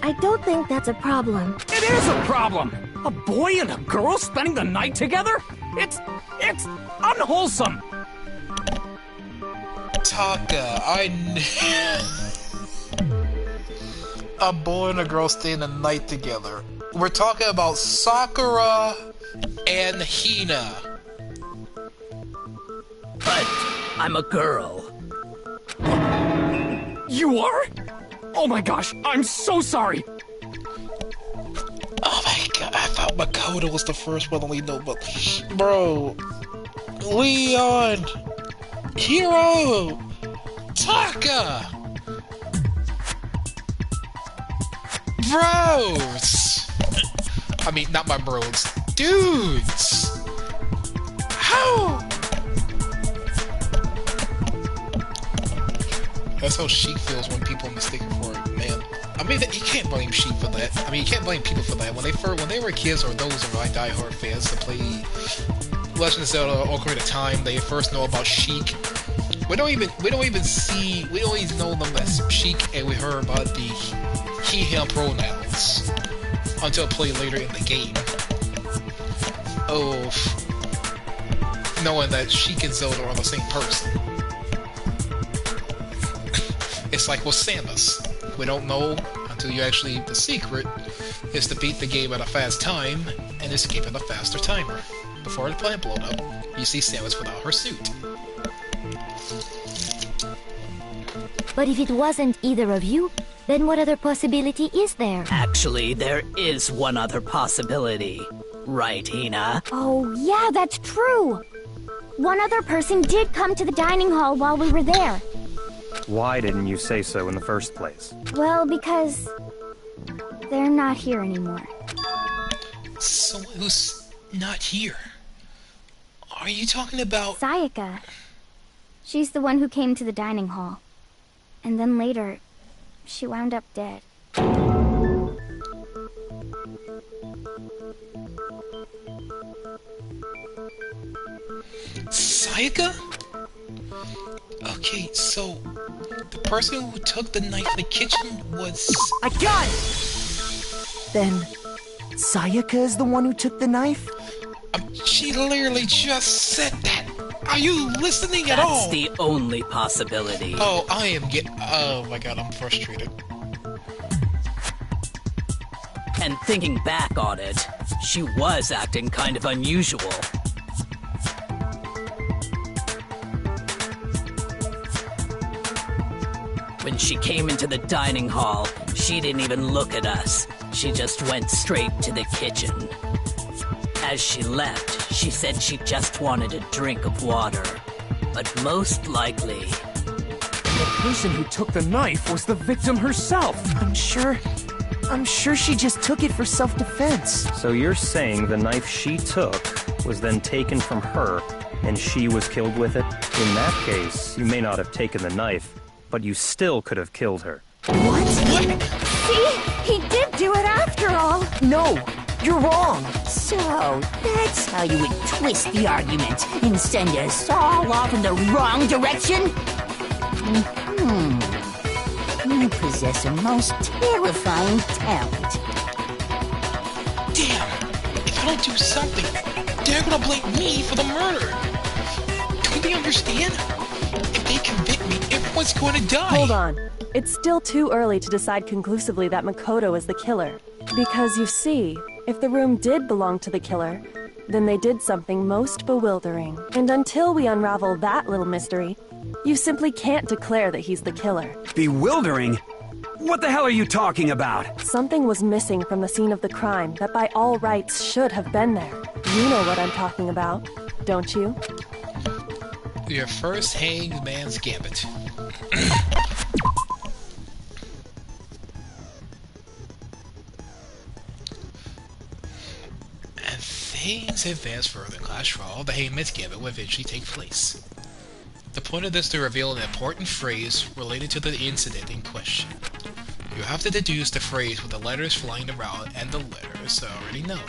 S6: I don't think that's a problem.
S14: It is a problem! A boy and a girl spending the night together? It's unwholesome!
S1: Taka, a boy and a girl staying the night together. We're talking about Sakura and Hina.
S4: But I'm a girl.
S14: You are? Oh my gosh, I'm so sorry!
S1: Oh my god, I thought Makoto was the first one to leave notebook. Bro, Leon, Hiro, Taka, bros. I mean, not my bros, dudes. How? That's how Sheik feels when people mistake him for a man. I mean, you can't blame Sheik for that. I mean, you can't blame people for that. When they were kids, or those are like die-hard fans to play Legend of Zelda Ocarina of Time, they first know about Sheik. We don't even know them as Sheik, and we heard about the he/him pronouns until played later in the game. Oh, knowing that Sheik and Zelda are the same person. It's like with Samus. We don't know until you actually... The secret is to beat the game at a fast time and escape at a faster timer. Before the plant blowed up, you see Samus without her suit.
S12: But if it wasn't either of you, then what other possibility is there?
S4: Actually, there is one other possibility. Right, Hina?
S6: Oh, yeah, that's true! One other person did come to the dining hall while we were there.
S9: Why didn't you say so in the first place?
S6: Well, because... they're not here anymore.
S1: Someone who's not here? Are you talking about...
S6: Sayaka. She's the one who came to the dining hall. And then later, she wound up dead.
S1: Sayaka? Okay, so... the person who took the knife in the kitchen was...
S10: I got it! Then, Sayaka is the one who took the knife?
S1: She literally just said that. Are you listening at all?
S4: That's the only possibility.
S1: Oh, oh my god, I'm frustrated.
S4: And thinking back on it, she was acting kind of unusual. When she came into the dining hall, she didn't even look at us. She just went straight to the kitchen. As she left, she said she just wanted a drink of water. But most likely...
S14: The person who took the knife was the victim herself.
S10: I'm sure she just took it for self-defense.
S9: So you're saying the knife she took was then taken from her, and she was killed with it? In that case, you may not have taken the knife, but you still could have killed her.
S10: What?
S17: See? He did do it after all.
S10: No, you're wrong.
S2: So, that's how you would twist the argument and send us all off in the wrong direction? You possess a most terrifying talent.
S1: Damn! If I don't do something, they're gonna blame me for the murder! Don't they understand? If they convict me, everyone's going to die!
S16: Hold on. It's still too early to decide conclusively that Makoto is the killer. Because you see, if the room did belong to the killer, then they did something most bewildering. And until we unravel that little mystery, you simply can't declare that he's the killer.
S11: Bewildering? What the hell are you talking about?
S16: Something was missing from the scene of the crime that by all rights should have been there. You know what I'm talking about, don't you?
S1: Your first hanged man's gambit. And things advance further in Clash Royale. The hangman's gambit will eventually take place. The point of this is to reveal an important phrase related to the incident in question. You have to deduce the phrase with the letters flying around and the letters already known.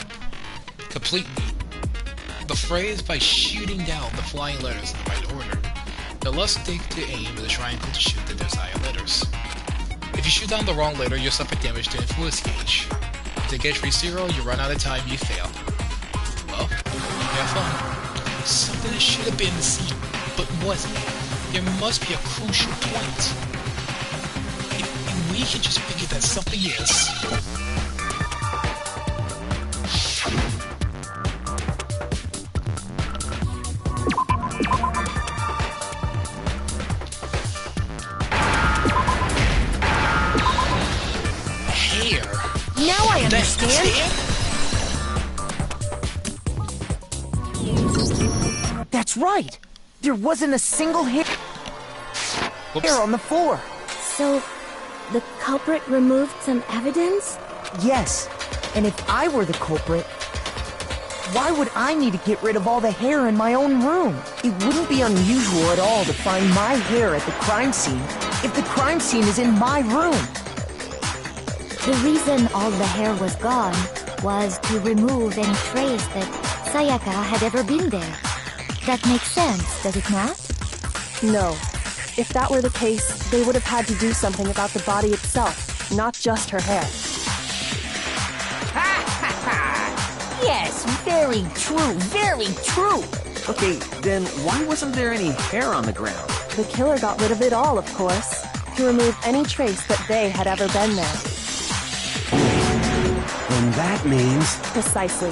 S1: Complete the phrase by shooting down the flying letters in the right order. The left stick to aim is a triangle to shoot the desired letters. If you shoot down the wrong letter, you'll suffer damage to influence gauge. If the gauge reaches 0, you run out of time, you fail. Well, you have fun. Something that should have been in the scene, but wasn't. There must be a crucial point. If we can just figure that something is...
S2: Now I understand.
S10: That's right. There wasn't a single hair on the floor.
S6: So, the culprit removed some evidence?
S10: Yes. And if I were the culprit, why would I need to get rid of all the hair in my own room? It wouldn't be unusual at all to find my hair at the crime scene if the crime scene is in my room.
S12: The reason all the hair was gone was to remove any trace that Sayaka had ever been there. That makes sense, does it not?
S16: No. If that were the case, they would have had to do something about the body itself, not just her hair.
S2: Yes, very true, very true.
S15: Okay, then why wasn't there any hair on the ground?
S16: The killer got rid of it all, of course, to remove any trace that they had ever been there.
S11: Then that means...
S16: Precisely.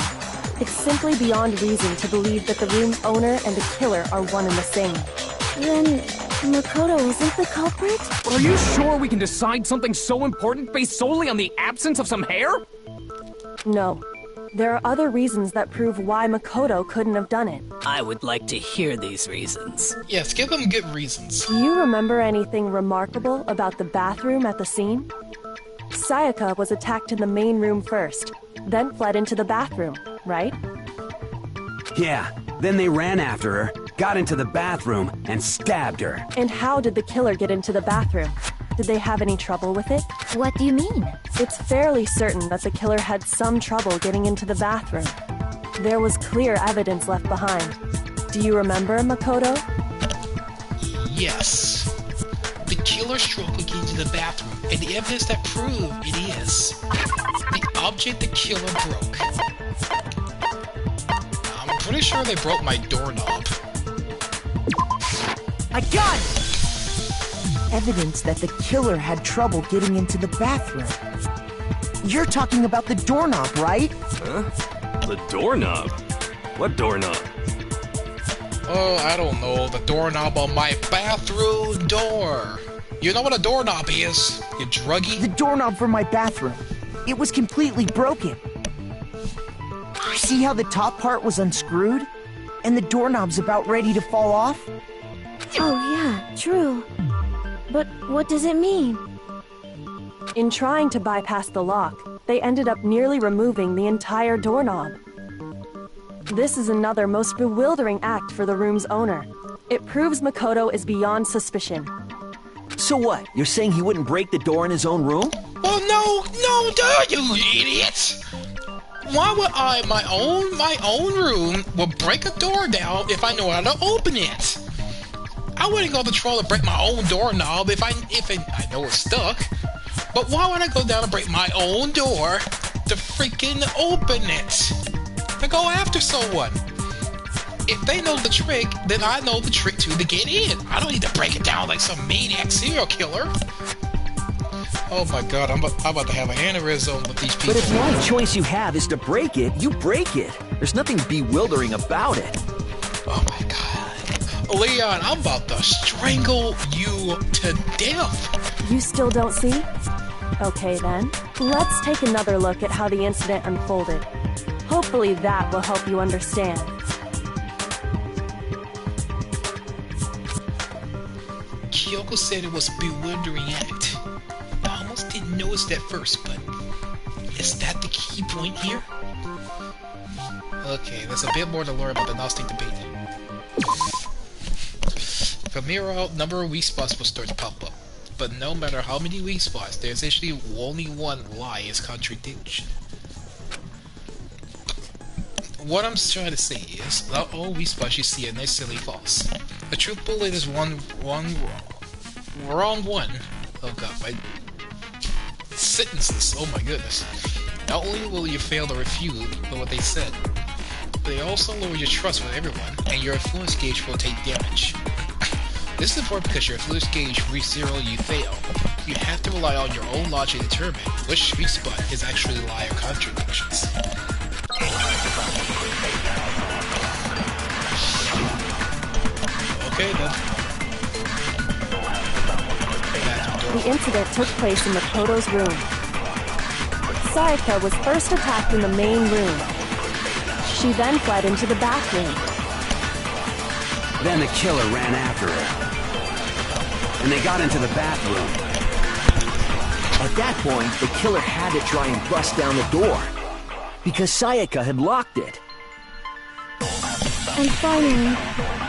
S16: It's simply beyond reason to believe that the room's owner and the killer are one and the same.
S6: Then, Makoto isn't the culprit?
S14: Are you sure we can decide something so important based solely on the absence of some hair?
S16: No. There are other reasons that prove why Makoto couldn't have done it.
S4: I would like to hear these reasons.
S1: Yes, give them good reasons.
S16: Do you remember anything remarkable about the bathroom at the scene? Sayaka was attacked in the main room first, then fled into the bathroom, right?
S11: Yeah, then they ran after her, got into the bathroom, and stabbed her.
S16: And how did the killer get into the bathroom? Did they have any trouble with it?
S12: What do you mean?
S16: It's fairly certain that the killer had some trouble getting into the bathroom. There was clear evidence left behind. Do you remember, Makoto?
S1: Yes. The killer struggled getting into the bathroom, and the evidence that proved it is. The object the killer broke. I'm pretty sure they broke my doorknob.
S10: I got it! Evidence that the killer had trouble getting into the bathroom. You're talking about the doorknob, right?
S13: Huh? The doorknob? What doorknob?
S1: Oh, I don't know. The doorknob on my bathroom door. You know what a doorknob is, you druggie?
S10: The doorknob for my bathroom. It was completely broken. See how the top part was unscrewed? And the doorknob's about ready to fall off?
S6: Oh yeah, true. But what does it mean?
S16: In trying to bypass the lock, they ended up nearly removing the entire doorknob. This is another most bewildering act for the room's owner. It proves Makoto is beyond suspicion.
S15: So what? You're saying he wouldn't break the door in his own room?
S1: Well, no, duh, you idiot! Why would I, my own room, will break a door down if I know how to open it? I wouldn't go to the trouble to break my own doorknob if I know it's stuck. But why would I go down and break my own door to freaking open it? To go after someone. If they know the trick, then I know the trick too to get in. I don't need to break it down like some maniac serial killer. Oh my god, I'm about to have an aneurysm with these people.
S15: But if the only choice you have is to break it, you break it. There's nothing bewildering about it.
S1: Oh my god. Leon, I'm about to strangle you to death.
S16: You still don't see? Okay then, let's take another look at how the incident unfolded. Hopefully that will help you understand.
S1: Kyoko said it was a bewildering act. I almost didn't notice that first, but is that the key point here? Okay, there's a bit more to learn about the Gnostic debate. From here out, number of weak spots will start to pop up. But no matter how many weak spots, there's actually only one lie is contradiction. What I'm trying to say is, not all weak spots you see are necessarily false. A truth bullet is wrong one. Oh god, my sentences, oh my goodness. Not only will you fail to refute what they said, but they also lower your trust with everyone, and your influence gauge will take damage. This is important because your influence gauge reaches 0, you fail. You have to rely on your own logic to determine which weak spot is actually lie or contradictions. Okay then.
S16: The incident took place in Makoto's room. Sayaka was first attacked in the main room. She then fled into the bathroom.
S11: Then the killer ran after her. And they got into the bathroom.
S15: At that point, the killer had to try and bust down the door. Because Sayaka had locked it.
S6: And finally,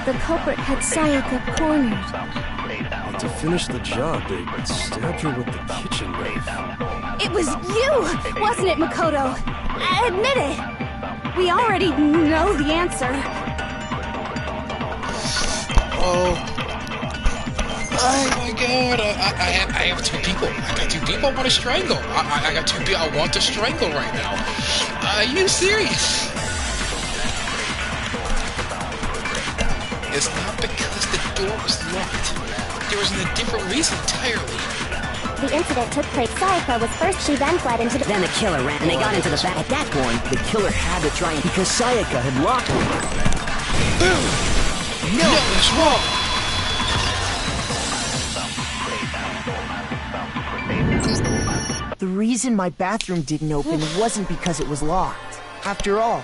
S6: the culprit had Sayaka cornered.
S13: And to finish the job, they stabbed her with the kitchen knife.
S17: It was you, wasn't it, Makoto? Admit it. We already know the answer.
S1: Oh my god, I have two people. I got two people I want to strangle. I got two people I want to strangle right now. Are you serious? It's not because the door was locked. There was a different reason entirely.
S12: The incident took place. Sayaka was first, she then fled into the...
S15: Then the killer ran, and they got into the back. At that point, the killer had to try and... Because Sayaka had locked her.
S1: Boom! No, it's wrong!
S10: The reason my bathroom didn't open wasn't because it was locked. After all,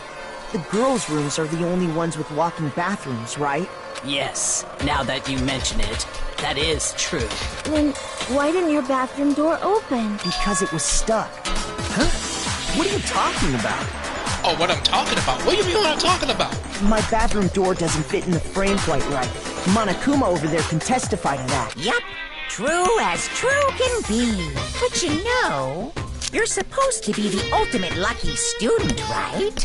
S10: the girls' rooms are the only ones with walking bathrooms, right?
S4: Yes, now that you mention it, that is true.
S6: Then why didn't your bathroom door open?
S10: Because it was stuck.
S15: Huh? What are you talking about?
S1: Oh, what I'm talking about? What do you mean what I'm talking about?
S10: My bathroom door doesn't fit in the frame quite right. Monokuma over there can testify to that.
S2: Yup, true as true can be. But you know, you're supposed to be the ultimate lucky student, right?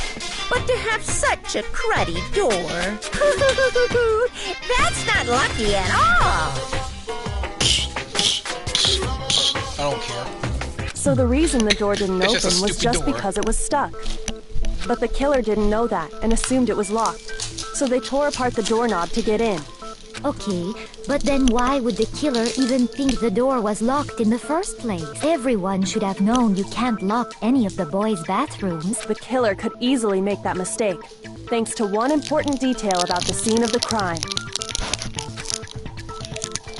S2: But to have such a cruddy door, that's not lucky at all.
S1: I don't care.
S16: So the reason the door didn't
S1: It's
S16: open
S1: just a
S16: was
S1: stupid
S16: just
S1: door.
S16: because it was stuck. But the killer didn't know that and assumed it was locked. So they tore apart the doorknob to get in.
S12: Okay, but then why would the killer even think the door was locked in the first place? Everyone should have known you can't lock any of the boys' bathrooms.
S16: The killer could easily make that mistake, thanks to one important detail about the scene of the crime.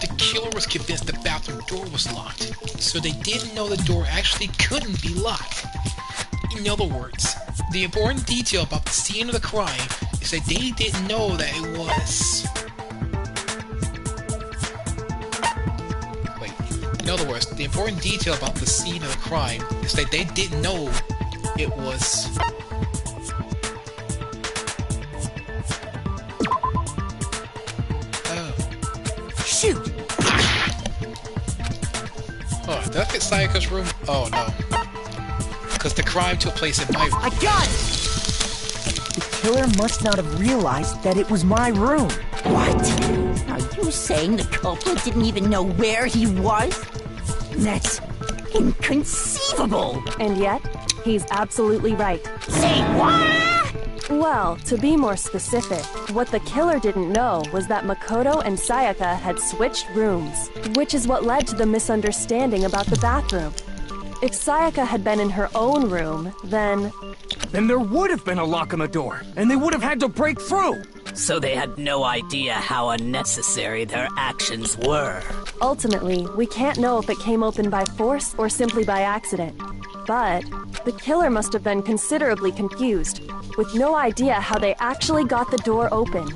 S1: The killer was convinced the bathroom door was locked, so they didn't know the door actually couldn't be locked. In other words, the important detail about the scene of the crime is that they didn't know that it was... Wait, in other words, the important detail about the scene of the crime is that they didn't know it was...
S10: Shoot!
S1: Oh, did I fit Sayaka's room? Oh no. Because the crime took place in my room.
S10: I got it! The killer must not have realized that it was my room.
S2: What? Are you saying the culprit didn't even know where he was? That's inconceivable!
S16: And yet, he's absolutely right.
S2: Say what?
S16: Well, to be more specific, what the killer didn't know was that Makoto and Sayaka had switched rooms, which is what led to the misunderstanding about the bathroom. If Sayaka had been in her own room, then
S14: there would have been a lock on the door, and they would have had to break through!
S4: So they had no idea how unnecessary their actions were.
S16: Ultimately, we can't know if it came open by force or simply by accident. But the killer must have been considerably confused, with no idea how they actually got the door open.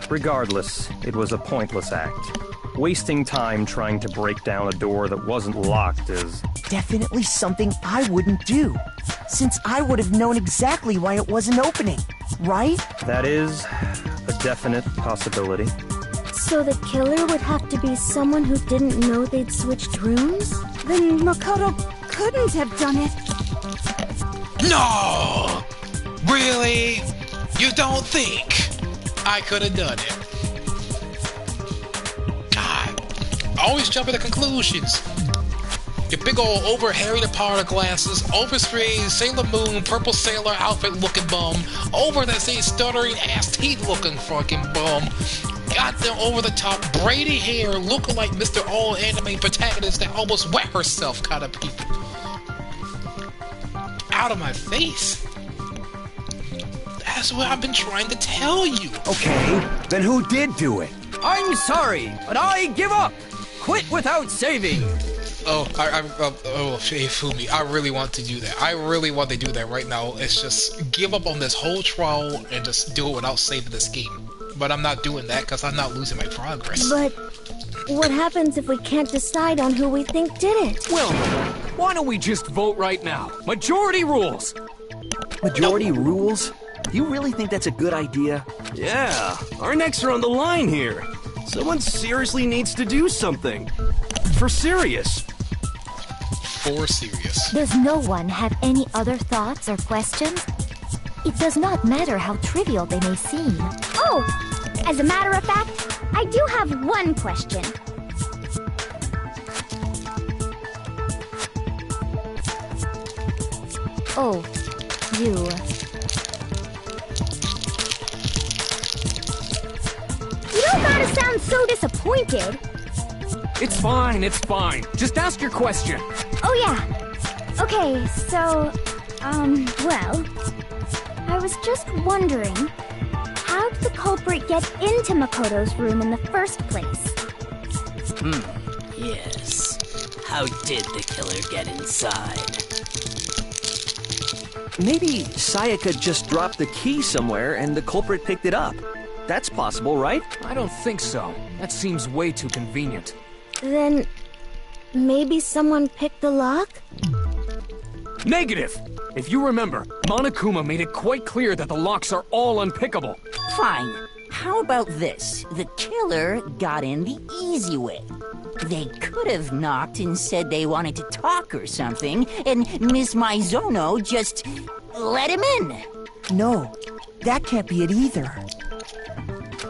S9: Regardless, it was a pointless act. Wasting time trying to break down a door that wasn't locked is...
S10: Definitely something I wouldn't do, since I would have known exactly why it wasn't opening, right?
S9: That is a definite possibility.
S6: So the killer would have to be someone who didn't know they'd switched rooms?
S17: Then Makoto couldn't have done it.
S1: No! Really? You don't think I could have done it? God, always jumping to conclusions. Your big ol' over Harry the Potter glasses, oversprayed Sailor Moon purple sailor outfit looking bum, over that same stuttering ass teeth looking fucking bum, got them over the top braided hair looking like Mr. All Anime protagonist that almost wet herself kind of people. Out of my face. That's what I've been trying to tell you.
S11: Okay, then who did do it?
S15: I'm sorry, but I give up. Quit without saving.
S1: Oh, Fumi, I really want to do that. I really want to do that right now. It's just give up on this whole trial and just do it without saving this game. But I'm not doing that because I'm not losing my progress.
S6: But what happens if we can't decide on who we think did it?
S14: Well, why don't we just vote right now? Majority rules!
S15: Majority rules? You really think that's a good idea?
S7: Yeah, our necks are on the line here. Someone seriously needs to do something. For serious.
S1: For serious.
S12: Does no one have any other thoughts or questions? It does not matter how trivial they may seem.
S17: Oh, as a matter of fact, I do have one question.
S12: Oh, you.
S17: You don't gotta sound so disappointed.
S14: It's fine, it's fine. Just ask your question.
S17: Oh yeah. Okay, so, well, I was just wondering, how did the culprit get into Makoto's room in the first place?
S4: Yes. How did the killer get inside?
S15: Maybe Sayaka just dropped the key somewhere and the culprit picked it up. That's possible, right?
S14: I don't think so. That seems way too convenient.
S6: Then maybe someone picked the lock?
S14: Negative! If you remember, Monokuma made it quite clear that the locks are all unpickable.
S2: Fine. How about this? The killer got in the easy way. They could have knocked and said they wanted to talk or something, and Miss Maizono just let him in.
S10: No, that can't be it either.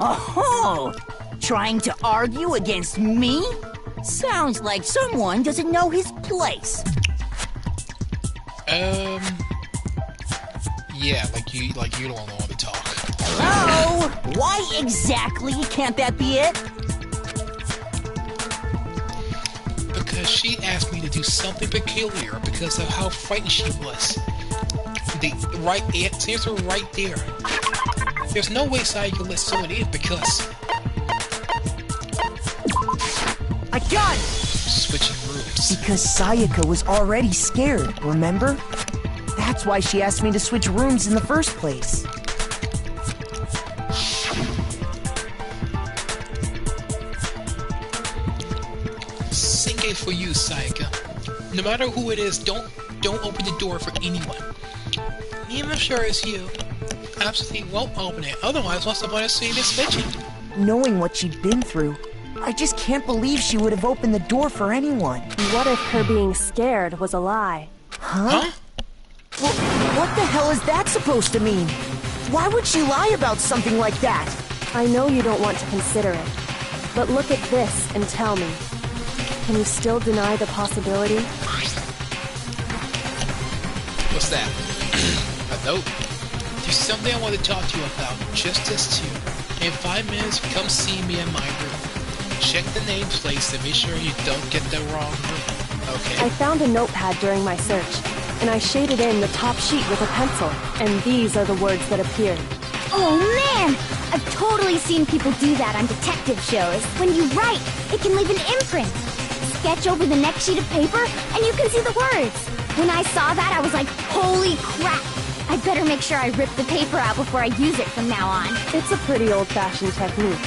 S2: Oh, trying to argue against me? Sounds like someone doesn't know his place.
S1: Yeah, like you don't want to talk.
S2: Hello? Why exactly can't that be it?
S1: Because she asked me to do something peculiar because of how frightened she was. The answer right there. There's no way Sayaka lets someone in because
S10: I got it!
S1: Switching rooms.
S10: Because Sayaka was already scared, remember? That's why she asked me to switch rooms in the first place.
S1: Sing it for you, Sayaka. No matter who it is, don't open the door for anyone. Even if sure it's you. Absolutely won't open it. Otherwise, what's the point of seeing it switching?
S10: Knowing what she'd been through, I just can't believe she would have opened the door for anyone.
S16: What if her being scared was a lie?
S10: Huh? Well, what the hell is that supposed to mean? Why would she lie about something like that?
S16: I know you don't want to consider it, but look at this and tell me. Can you still deny the possibility?
S1: What's that? A note? There's something I want to talk to you about, just us two. In 5 minutes, come see me in my room. Check the nameplates and make sure you don't get the wrong room. Okay?
S16: I found a notepad during my search, and I shaded in the top sheet with a pencil, and these are the words that appeared.
S17: Oh man! I've totally seen people do that on detective shows. When you write, it can leave an imprint. Sketch over the next sheet of paper, and you can see the words. When I saw that, I was like, holy crap! I'd better make sure I rip the paper out before I use it from now on.
S16: It's a pretty old-fashioned technique,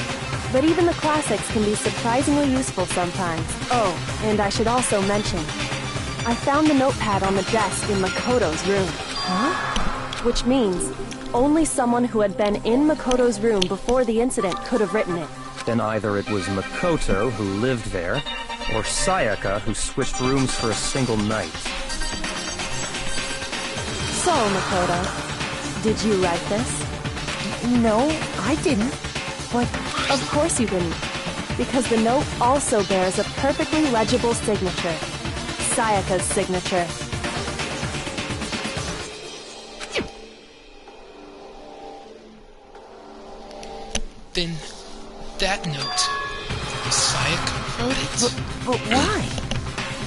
S16: but even the classics can be surprisingly useful sometimes. Oh, and I should also mention, I found the notepad on the desk in Makoto's room. Huh? Which means only someone who had been in Makoto's room before the incident could have written it.
S9: Then either it was Makoto who lived there, or Sayaka who switched rooms for a single night.
S16: So, Makoto, did you write this?
S10: No, I didn't. But
S16: of course you didn't, because the note also bears a perfectly legible signature. Sayaka's signature.
S1: Then, that note, Sayaka wrote it?
S10: But why?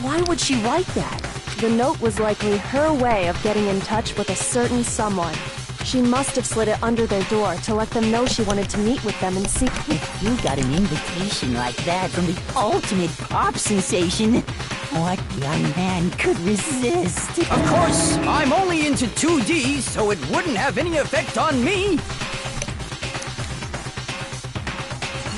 S10: Why would she write that?
S16: The note was likely her way of getting in touch with a certain someone. She must have slid it under their door to let them know she wanted to meet with them in secret.
S2: If you got an invitation like that from the ultimate pop sensation, what young man could resist?
S8: Of course, I'm only into 2D, so it wouldn't have any effect on me.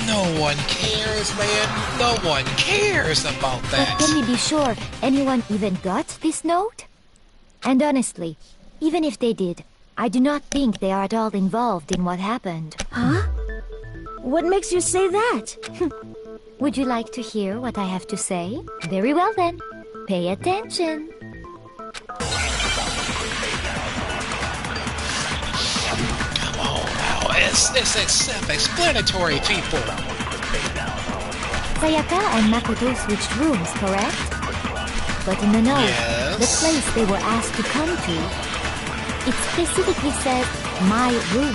S1: No one cares, man. No one cares about that.
S12: But can we be sure anyone even got this note? And honestly, even if they did, I do not think they are at all involved in what happened.
S6: Huh? What makes you say that?
S12: Would you like to hear what I have to say? Very well then. Pay attention.
S1: Come on now, it's self-explanatory, people.
S12: Sayaka and Makoto switched rooms, correct? But in the note, the place they were asked to come to, it specifically says, my room.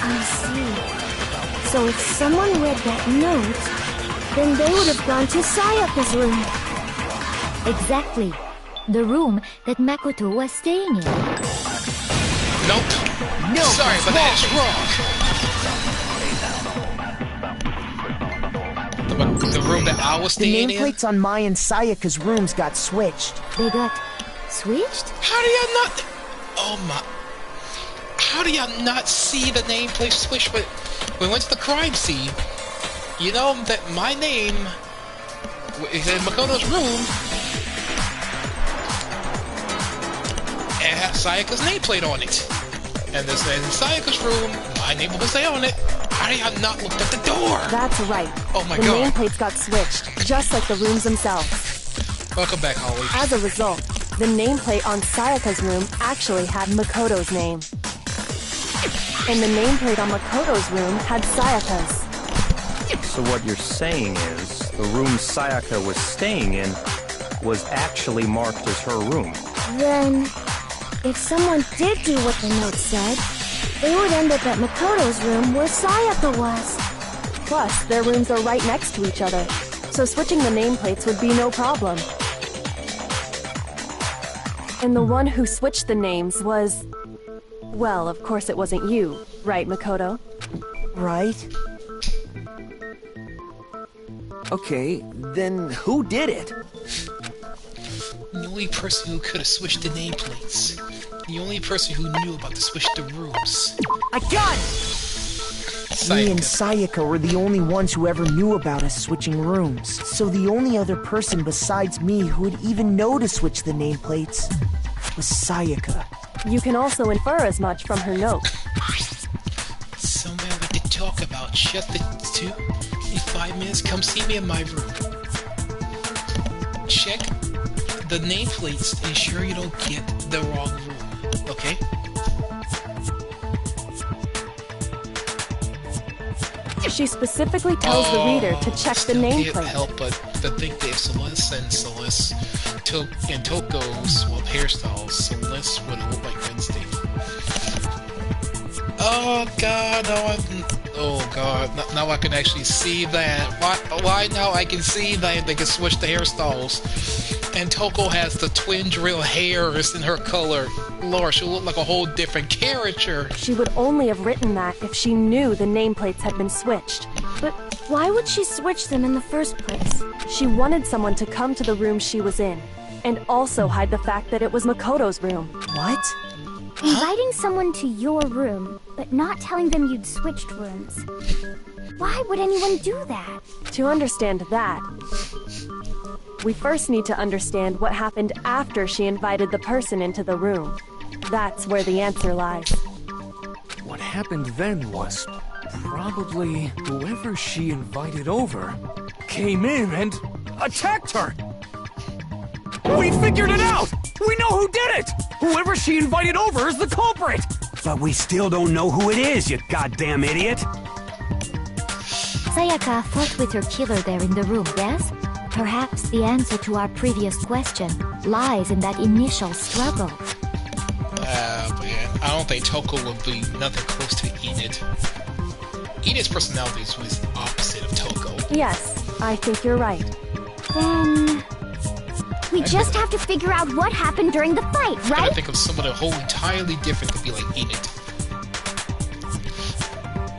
S6: I see. So if someone read that note, then they would have gone to Sayaka's room.
S12: Exactly. The room that Makoto was staying in.
S1: Nope. No, sorry, but that's wrong. The room that I was staying in?
S10: The nameplates on my and Sayaka's rooms got switched.
S12: They got switched?
S1: How do y'all not... Oh my... How do y'all not see the nameplate switch? But when we went to the crime scene, you know that my name is in Makoto's room. It has Sayaka's nameplate on it. And this in Sayaka's room, my name will stay on it. How do y'all not looked at the door?
S16: That's right.
S1: Oh my
S16: god.
S1: god.
S16: The nameplates got switched, just like the rooms themselves.
S1: Welcome back, Holly.
S16: As a result, the nameplate on Sayaka's room actually had Makoto's name. And the nameplate on Makoto's room had Sayaka's.
S9: So what you're saying is, the room Sayaka was staying in was actually marked as her room.
S6: Then, if someone did do what the note said, they would end up at Makoto's room where Sayaka was.
S16: Plus, their rooms are right next to each other, so switching the nameplates would be no problem. And the one who switched the names was... Well, of course it wasn't you, right, Makoto?
S10: Right?
S15: Okay, then who did it?
S1: The only person who could have switched the nameplates. The only person who knew about to switch the rooms.
S10: I got it! Me and Sayaka were the only ones who ever knew about us switching rooms. So the only other person besides me who would even know to switch the nameplates was Sayaka.
S16: You can also infer as much from her note.
S1: Somewhere we could talk about just the two. In 5 minutes, come see me in my room. Check the nameplates to ensure you don't get the wrong room, okay?
S16: She specifically tells the reader to check the nameplate.
S1: Can't help but think that if Celeste and Toko's hairstyles, Celeste would look like Wednesday. Oh god, now I can actually see that. Why now I can see that they can switch the hairstyles. And Toko has the twin drill hairs in her color. Lord, she'll look like a whole different character.
S16: She would only have written that if she knew the nameplates had been switched.
S6: But why would she switch them in the first place?
S16: She wanted someone to come to the room she was in, and also hide the fact that it was Makoto's room.
S10: What?
S17: Inviting someone to your room, but not telling them you'd switched rooms. Why would anyone do that?
S16: To understand that, we first need to understand what happened after she invited the person into the room. That's where the answer lies.
S14: What happened then was probably whoever she invited over came in and attacked her. We figured it out! We know who did it! Whoever she invited over is the culprit!
S11: But we still don't know who it is, you goddamn idiot!
S12: Sayaka fought with her killer there in the room, yes? Perhaps the answer to our previous question lies in that initial struggle.
S1: Man, I don't think Toko would be nothing close to Enid. Enid's personality was the opposite of Toko.
S16: Yes, I think you're right.
S17: Then... we just have to figure out what happened during the fight, right?
S1: I think of someone whole entirely different to be like Enid.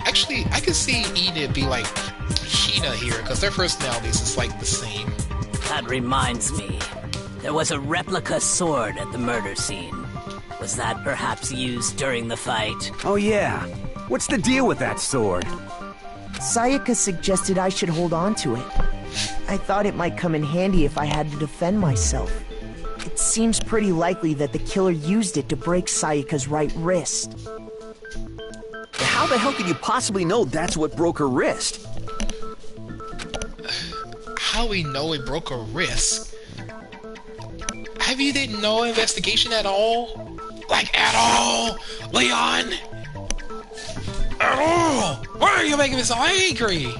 S1: Actually, I could see Enid be like Hina here, because their personalities is like the same.
S4: That reminds me. There was a replica sword at the murder scene. Was that perhaps used during the fight?
S11: Oh yeah. What's the deal with that sword?
S10: Sayaka suggested I should hold on to it. I thought it might come in handy if I had to defend myself. It seems pretty likely that the killer used it to break Sayaka's right wrist.
S15: How the hell could you possibly know that's what broke her wrist?
S1: How we know it broke her wrist? Have you did no investigation at all? Like, at all? Leon? At all? Why are you making me so angry?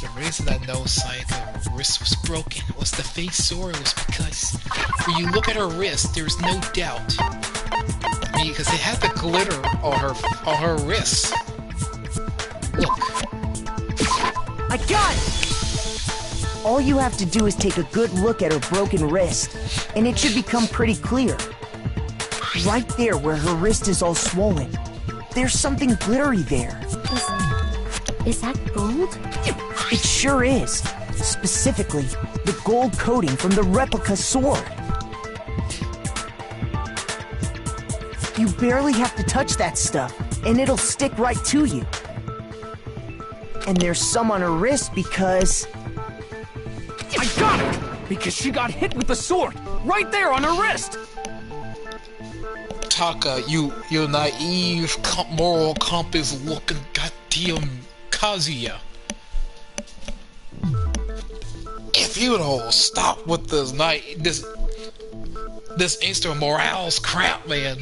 S1: The reason I know Sayaka's wrist was broken was the face sword was because when you look at her wrist, there's no doubt. I mean, because it had the glitter on her wrist. Look.
S10: I got it! All you have to do is take a good look at her broken wrist, and it should become pretty clear. Right there where her wrist is all swollen, there's something glittery there.
S12: Is that gold?
S10: It sure is. Specifically, the gold coating from the replica sword. You barely have to touch that stuff, and it'll stick right to you. And there's some on her wrist because...
S14: I got it! Because she got hit with the sword, right there on her wrist!
S1: Taka, you naive, moral compass-looking goddamn Kazuya. If you don't stop with this instant morals crap, man,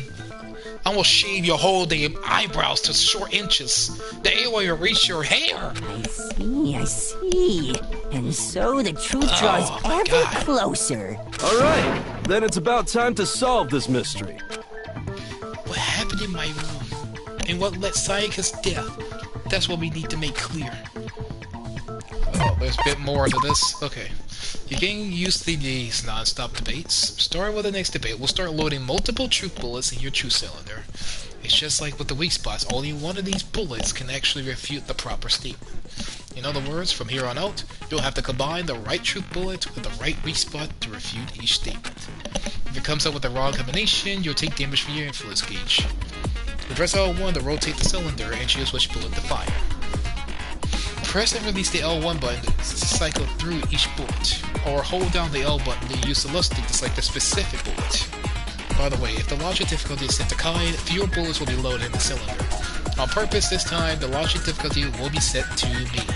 S1: I will shave your whole damn eyebrows to short inches. The air will reach your hair.
S2: I see. And so the truth draws ever closer.
S13: Alright, then it's about time to solve this mystery.
S1: What happened in my room? And what led Sayaka's death? That's what we need to make clear. Oh, there's a bit more to this. Okay. You're getting used to these non-stop debates. Starting with the next debate, we'll start loading multiple truth bullets in your truth cylinder. It's just like with the weak spots, only one of these bullets can actually refute the proper statement. In other words, from here on out, you'll have to combine the right truth bullet with the right weak spot to refute each statement. If it comes up with the wrong combination, you'll take damage from your influence gauge. Press L1 to rotate the cylinder and choose which bullet to fire. Press and release the L1 button to cycle through each bullet, or hold down the L button to use the left stick to select a specific bullet. By the way, if the logic difficulty is set to kind, fewer bullets will be loaded in the cylinder. On purpose this time, the logic difficulty will be set to medium.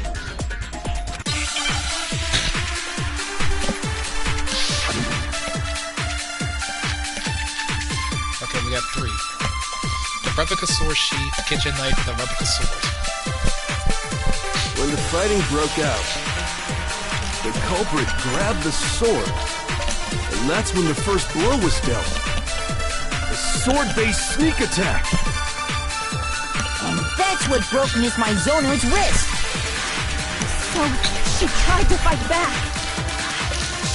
S1: Okay, we got 3. The replica sword sheath, the kitchen knife, and the replica sword.
S13: When the fighting broke out, the culprit grabbed the sword, and that's when the first blow was dealt. A sword-based sneak attack.
S2: And that's what broke Miss Mizono's wrist.
S6: So she tried to fight back.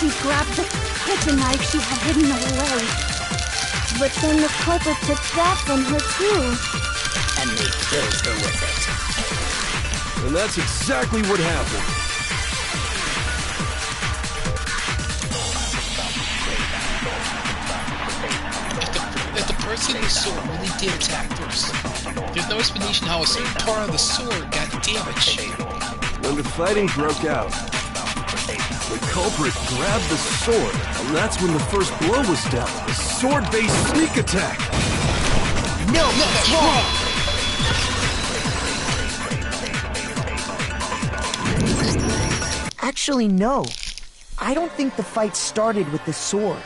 S6: She grabbed the kitchen knife she had hidden away. But then the culprit took that from her too.
S4: And they killed her with it.
S13: And that's exactly what happened.
S1: If the person in the sword really did attack first, there's no explanation how a certain part of the sword got damaged.
S13: When the fighting broke out, the culprit grabbed the sword, and that's when the first blow was dealt. A sword-based sneak attack.
S2: No, that's wrong.
S10: Actually, no. I don't think the fight started with the sword.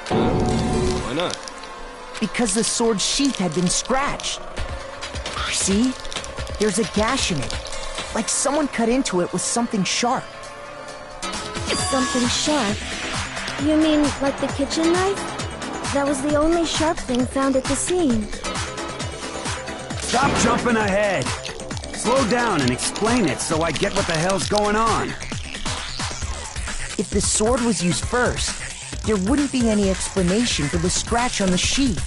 S13: Why not?
S10: Because the sword's sheath had been scratched. See? There's a gash in it. Like someone cut into it with something sharp.
S6: Something sharp? You mean like the kitchen knife? That was the only sharp thing found at the scene.
S11: Stop jumping ahead! Slow down and explain it so I get what the hell's going on.
S10: If the sword was used first, there wouldn't be any explanation for the scratch on the sheath.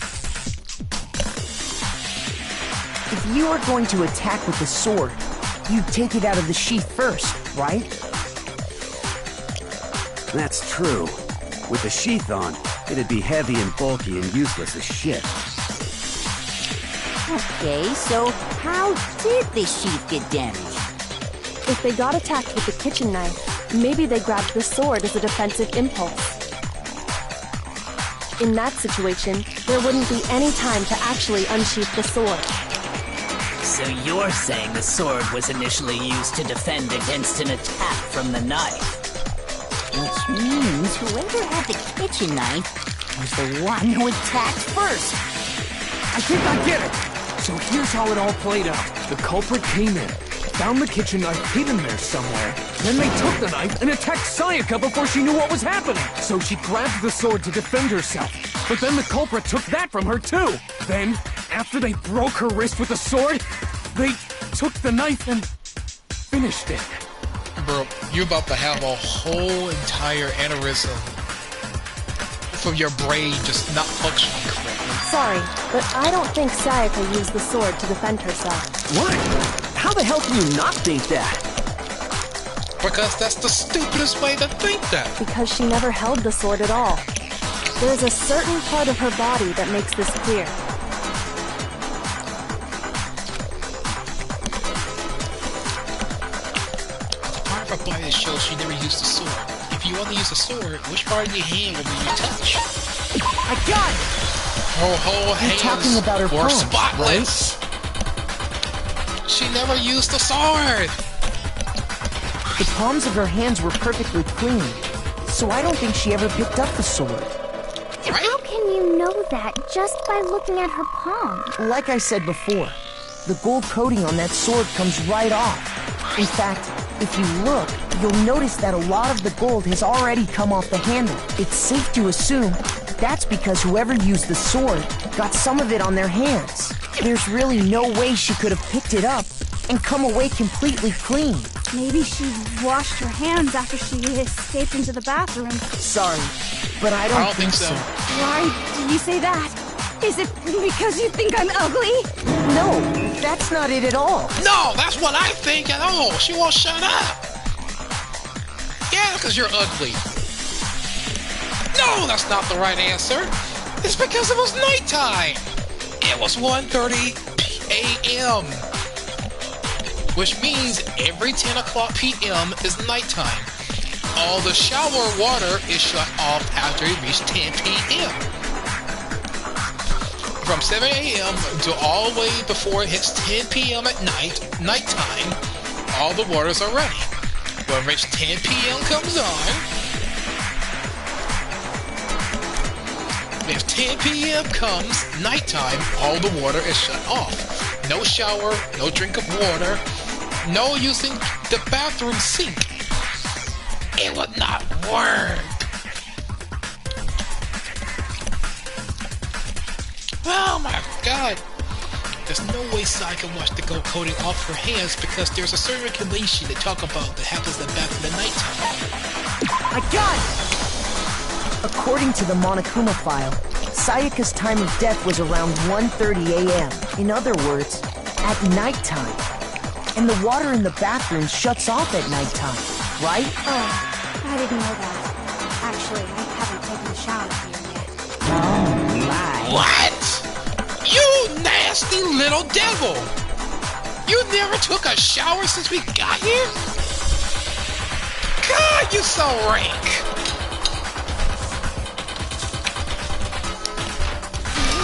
S10: If you are going to attack with the sword, you'd take it out of the sheath first, right?
S11: That's true. With the sheath on, it'd be heavy and bulky and useless as shit.
S2: Okay, so how did the sheath get damaged?
S16: If they got attacked with the kitchen knife, maybe they grabbed the sword as a defensive impulse. In that situation, there wouldn't be any time to actually unsheath the sword.
S4: So you're saying the sword was initially used to defend against an attack from the knife?
S2: Which means whoever had the kitchen knife was the one who attacked first.
S14: I think I get it! So here's how it all played out. The culprit came in, found the kitchen knife hidden there somewhere, then they took the knife and attacked Sayaka before she knew what was happening. So she grabbed the sword to defend herself, but then the culprit took that from her too. Then, after they broke her wrist with the sword, they took the knife and finished it.
S1: Bro, you're about to have a whole entire aneurysm from your brain just not functioning correctly.
S16: Sorry, but I don't think Sayaka used the sword to defend herself.
S15: What? How the hell can you not think that?
S1: Because that's the stupidest way to think that.
S16: Because she never held the sword at all. There's a certain part of her body that makes this clear.
S1: Part of her body that shows she never used the sword. If you only use the sword, which part of your hand will be you touch?
S10: I got it!
S1: Her whole hands
S10: talking about her
S1: were
S10: palms,
S1: spotless. She never used the sword.
S10: The palms of her hands were perfectly clean, so I don't think she ever picked up the sword.
S2: How
S17: can you know that just by looking at her palm?
S10: Like I said before, the gold coating on that sword comes right off. In fact, if you look, you'll notice that a lot of the gold has already come off the handle. It's safe to assume that's because whoever used the sword got some of it on their hands. There's really no way she could have picked it up and come away completely clean.
S6: Maybe she washed her hands after she escaped into the bathroom.
S10: Sorry, but I don't think so.
S6: Why did you say that? Is it because you think I'm ugly?
S10: No, that's not it at all.
S1: No, that's what I think at all. She won't shut up. Yeah, because you're ugly. No, that's not the right answer. It's because it was nighttime. It was 1:30 a.m. Which means every 10 o'clock p.m. is nighttime. All the shower water is shut off after it reaches 10 p.m. From 7 a.m. to all the way before it hits 10 p.m. at nighttime, all the waters are ready. When reach 10 p.m. comes on, if 10 p.m. comes, nighttime, all the water is shut off. No shower, no drink of water, no using the bathroom sink. It would not work. Oh my god. There's no way Sai can wash the gold coating off her hands because there's a certain regulation they talk about that happens in the bath in the nighttime.
S10: I got it! According to the Monokuma file, Sayaka's time of death was around 1:30 a.m. In other words, at nighttime. And the water in the bathroom shuts off at nighttime, right?
S6: Oh, I didn't know that. Actually, I haven't taken a shower here yet.
S10: Oh my.
S1: What? You nasty little devil! You never took a shower since we got here? God, you so rank!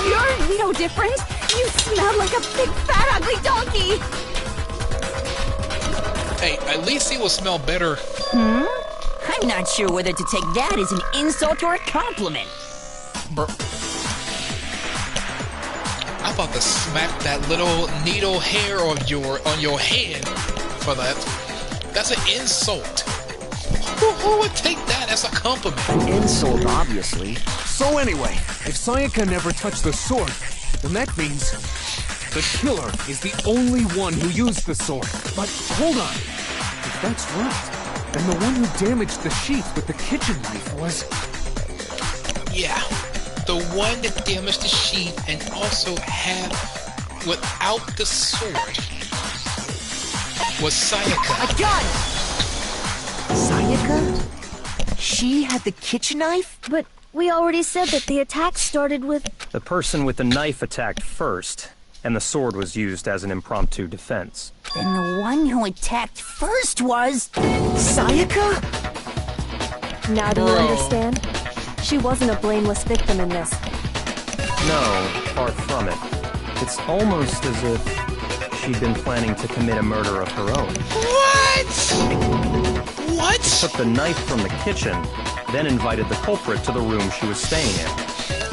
S6: You're no different. You smell like a big fat ugly donkey.
S1: Hey, at least he will smell better.
S2: I'm not sure whether to take that as an insult or a compliment.
S1: Bro. I'm about to smack that little needle hair on your head for that. That's an insult. Who would take that as a compliment?
S10: An insult, obviously.
S14: So anyway, if Sayaka never touched the sword, then that means the killer is the only one who used the sword. But hold on. If that's right, then the one who damaged the sheath with the kitchen knife was...
S1: Yeah, the one that damaged the sheath and also had without the sword was Sayaka.
S10: I got it! Sayaka? She had the kitchen knife?
S17: But we already said that the attack started with...
S9: The person with the knife attacked first, and the sword was used as an impromptu defense.
S2: Then the one who attacked first was...
S10: Sayaka?
S16: Now do you understand? She wasn't a blameless victim in this.
S9: No, far from it. It's almost as if she'd been planning to commit a murder of her own.
S1: What? What?
S9: She took the knife from the kitchen, then invited the culprit to the room she was staying in.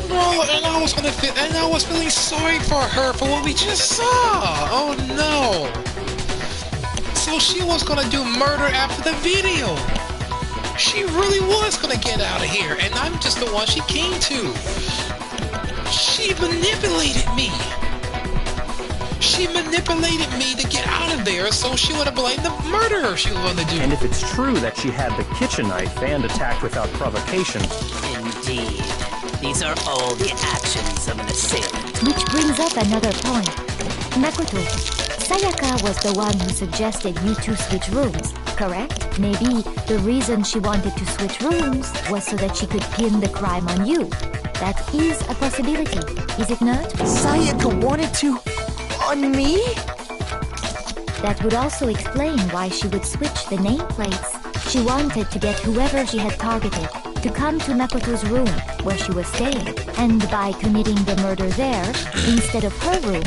S1: Bro, and I was feeling sorry for her for what we just saw. Oh no. So she was gonna do murder after the video. She really was gonna get out of here, and I'm just the one she came to. She manipulated me. She manipulated me to get out of there so she would have blamed the murderer she was gonna do.
S9: And if it's true that she had the kitchen knife and attacked without provocation...
S4: Indeed. These are all the actions of an assailant.
S12: Which brings up another point. Makoto, Sayaka was the one who suggested you two switch rooms, correct? Maybe the reason she wanted to switch rooms was so that she could pin the crime on you. That is a possibility, is it not?
S10: Sayaka wanted to... on me?
S12: That would also explain why she would switch the nameplates. She wanted to get whoever she had targeted to come to Makoto's room, where she was staying. And by committing the murder there, instead of her room,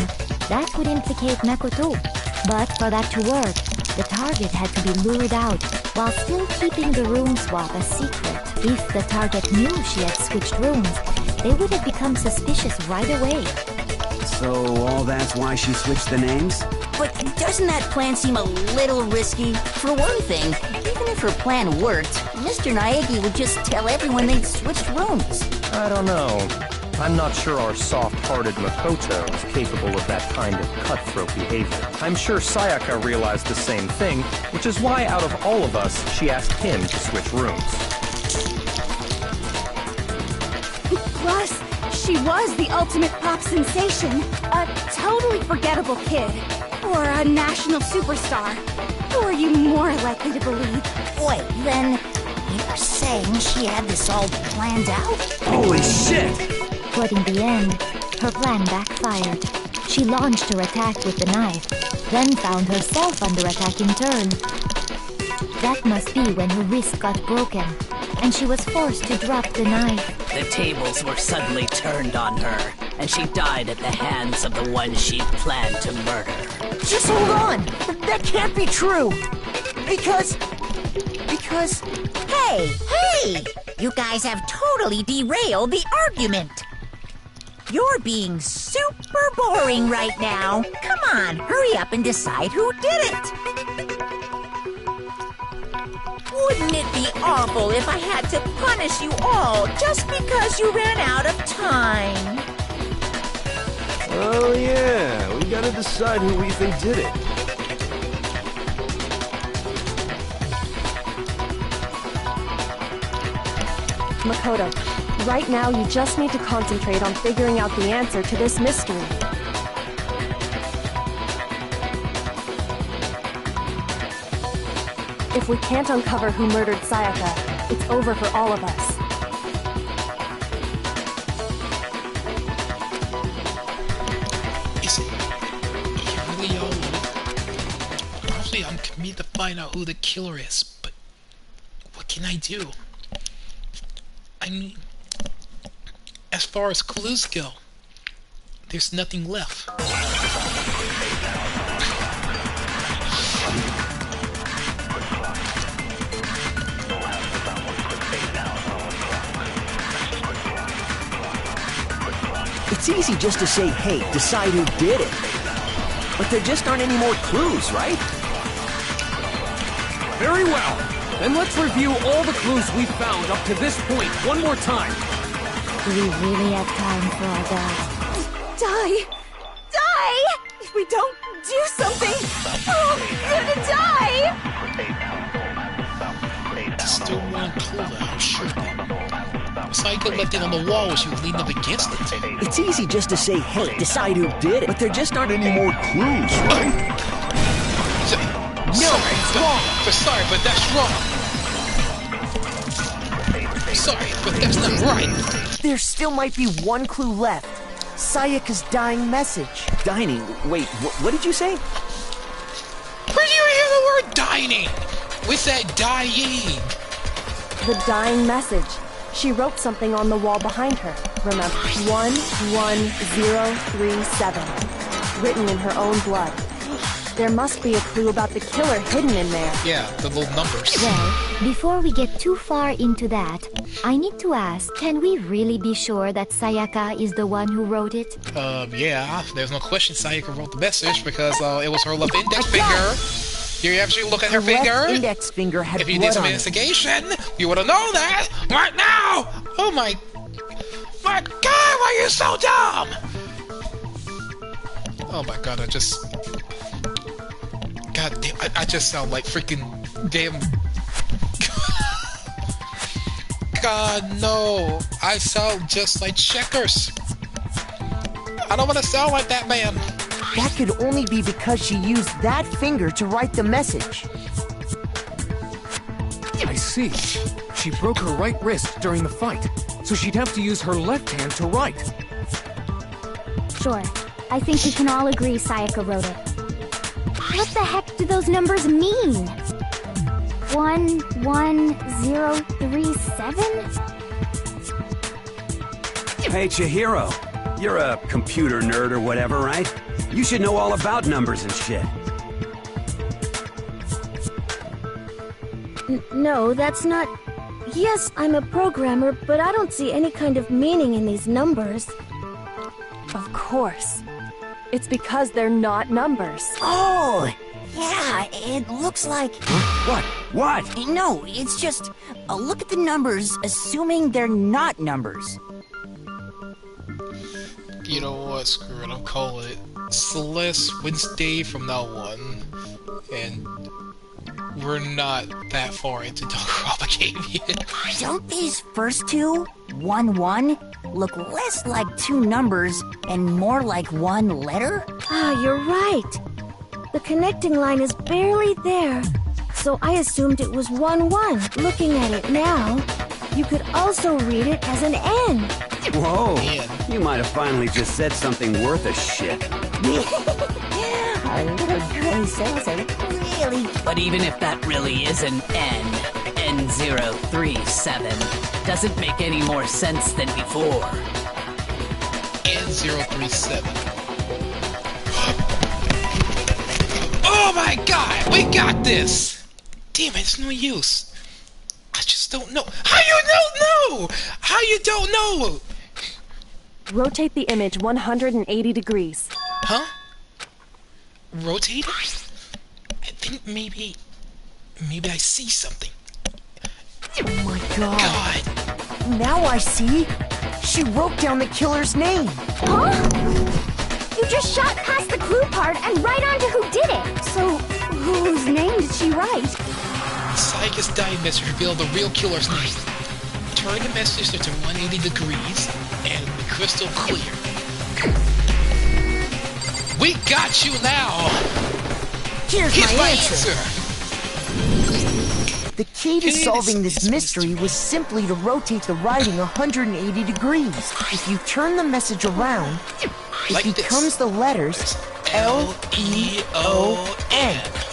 S12: that would implicate Makoto. But for that to work, the target had to be lured out, while still keeping the room swap a secret. If the target knew she had switched rooms, they would have become suspicious right away.
S11: So all that's why she switched the names?
S2: But doesn't that plan seem a little risky? For one thing, even if her plan worked, Mr. Naegi would just tell everyone they'd switched rooms.
S9: I don't know. I'm not sure our soft-hearted Makoto is capable of that kind of cutthroat behavior. I'm sure Sayaka realized the same thing, which is why out of all of us, she asked him to switch rooms.
S6: Plus, she was the ultimate pop sensation. A totally forgettable kid. Or a national superstar. Who are you more likely to believe?
S2: Wait, then you're saying she had this all planned out?
S11: Holy shit!
S12: But in the end, her plan backfired. She launched her attack with the knife, then found herself under attack in turn. That must be when her wrist got broken, and she was forced to drop the knife.
S4: The tables were suddenly turned on her, and she died at the hands of the one she'd planned to murder.
S10: Just hold on! That can't be true! Because...
S2: Hey! You guys have totally derailed the argument! You're being super boring right now. Come on, hurry up and decide who did it! Wouldn't it be awful if I had to punish you all just because you ran out of time?
S13: Oh yeah, we gotta decide who we think did it.
S16: Makoto, right now you just need to concentrate on figuring out the answer to this mystery. If we can't uncover who murdered Sayaka, it's over for all of us.
S1: Is it really all? Honestly, I'm committed to find out who the killer is, but what can I do? I mean, as far as clues go, there's nothing left.
S15: It's easy just to say, hey, decide who did it. But there just aren't any more clues, right?
S14: Very well. Then let's review all the clues we've found up to this point one more time.
S12: Do we really have time for all that?
S6: Die! If we don't do something, we're gonna die!
S1: There's still one clue that I'm sure of. Psycho left it on the wall as she was leaning up against it.
S15: It's easy just to say, hey, decide who did it. But there just aren't any more clues, right?
S1: No, it's wrong. Sorry, but that's wrong. Sorry, but that's not right.
S10: There still might be one clue left. Sayaka's dying message.
S15: Dining? Wait, what did you say?
S1: Where do you hear the word dining? With that dying?
S16: The dying message. She wrote something on the wall behind her. Remember, 11037. Written in her own blood. There must be a clue about the killer hidden in there.
S1: Yeah, the little numbers.
S12: Well, before we get too far into that, I need to ask, can we really be sure that Sayaka is the one who wrote it?
S1: Yeah, there's no question Sayaka wrote the message because it was her left index finger. You actually look at her finger.
S10: Left index finger had
S1: If you
S10: blood
S1: did some
S10: on it.
S1: investigation, you would have known that right now. Oh my God, why are you so dumb? Oh my God, God damn, I just sound like freaking damn. God no, I sound just like Checkers. I don't want to sound like that man.
S10: That could only be because she used that finger to write the message.
S14: I see. She broke her right wrist during the fight, so she'd have to use her left hand to write.
S17: Sure. I think we can all agree Sayaka wrote it. What the heck do those numbers mean? 11037?
S11: Hey, Chihiro. You're a computer nerd or whatever, right? You should know all about numbers and shit.
S17: No, that's not...
S6: Yes, I'm a programmer, but I don't see any kind of meaning in these numbers.
S16: Of course. It's because they're not numbers.
S10: Oh! Yeah, it looks like...
S11: What? What?
S10: No, it's just... look at the numbers, assuming they're not numbers.
S1: You know what? Screw it. I'm calling it Celeste Wednesday from now on. And we're not that far into Danganronpa game yet.
S10: Don't these first two, 1-1, look less like two numbers and more like one letter?
S6: Ah, you're right. The connecting line is barely there, so I assumed it was 1-1. Looking at it now, you could also read it as an N.
S11: Whoa, you might have finally just said something worth a shit.
S10: Our little girly cells are really...
S4: But even if that really is an N037, doesn't make any more sense than before.
S1: N037. Oh my god! We got this! Damn it, it's no use. I just don't know. How you don't know? How you don't know?
S16: Rotate the image 180 degrees.
S1: Huh? Rotate it? I think maybe I see something.
S10: Oh my god. Now I see. She wrote down the killer's name.
S17: Huh? You just shot past the clue part and right onto who did it. So, whose name did she write?
S1: Sayaka's dying message revealed the real killer's name. Turn the message to 180 degrees and it'll be crystal clear. We got you now!
S10: Here's my answer. The key to solving this mystery was simply to rotate the writing 180 degrees. If you turn the message around, it becomes the letters L-E-O-N.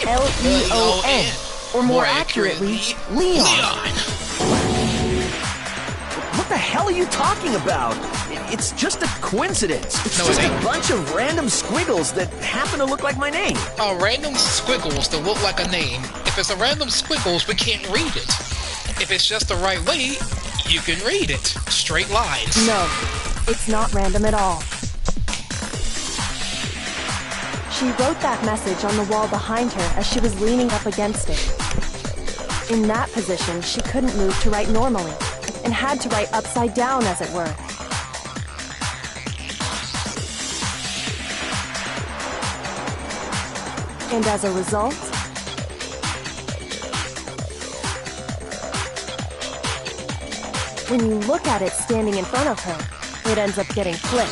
S10: L-E-O-N. Or more accurately, Leon.
S15: What the hell are you talking about? It's just a coincidence. It's just a bunch of random squiggles that happen to look like my name.
S1: Random squiggles that look like a name. If it's a random squiggles, we can't read it. If it's just the right way, you can read it. Straight lines.
S16: No, it's not random at all. She wrote that message on the wall behind her as she was leaning up against it. In that position, she couldn't move to write normally, and had to write upside down, as it were. And as a result, when you look at it standing in front of her, it ends up getting flipped.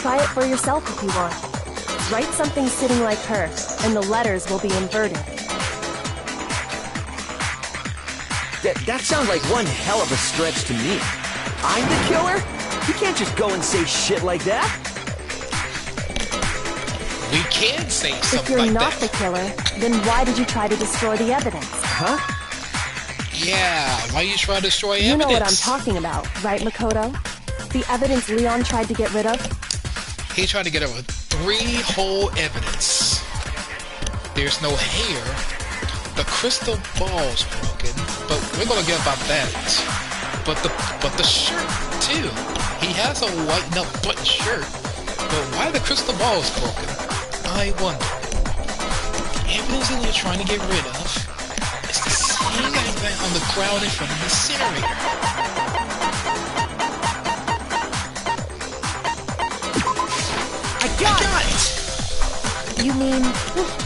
S16: Try it for yourself if you want. Write something sitting like her, and the letters will be inverted.
S15: That sounds like one hell of a stretch to me. I'm the killer? You can't just go and say shit like that.
S1: We can say something
S16: If you're
S1: like
S16: not
S1: that.
S16: the killer, then why did you try to destroy the evidence?
S15: Huh?
S1: Yeah, why you try to destroy
S16: You
S1: evidence?
S16: know what I'm talking about, right, Makoto? The evidence Leon tried to get rid of?
S1: He tried to get over 3 whole evidence. There's no hair. The crystal ball's broken, but we're gonna get about that. But the shirt too. He has a white nut button shirt, but why the crystal ball's broken? I wonder. The evidence that they're trying to get rid of is the same guy on the ground in front of the incinerator.
S10: I got it! You mean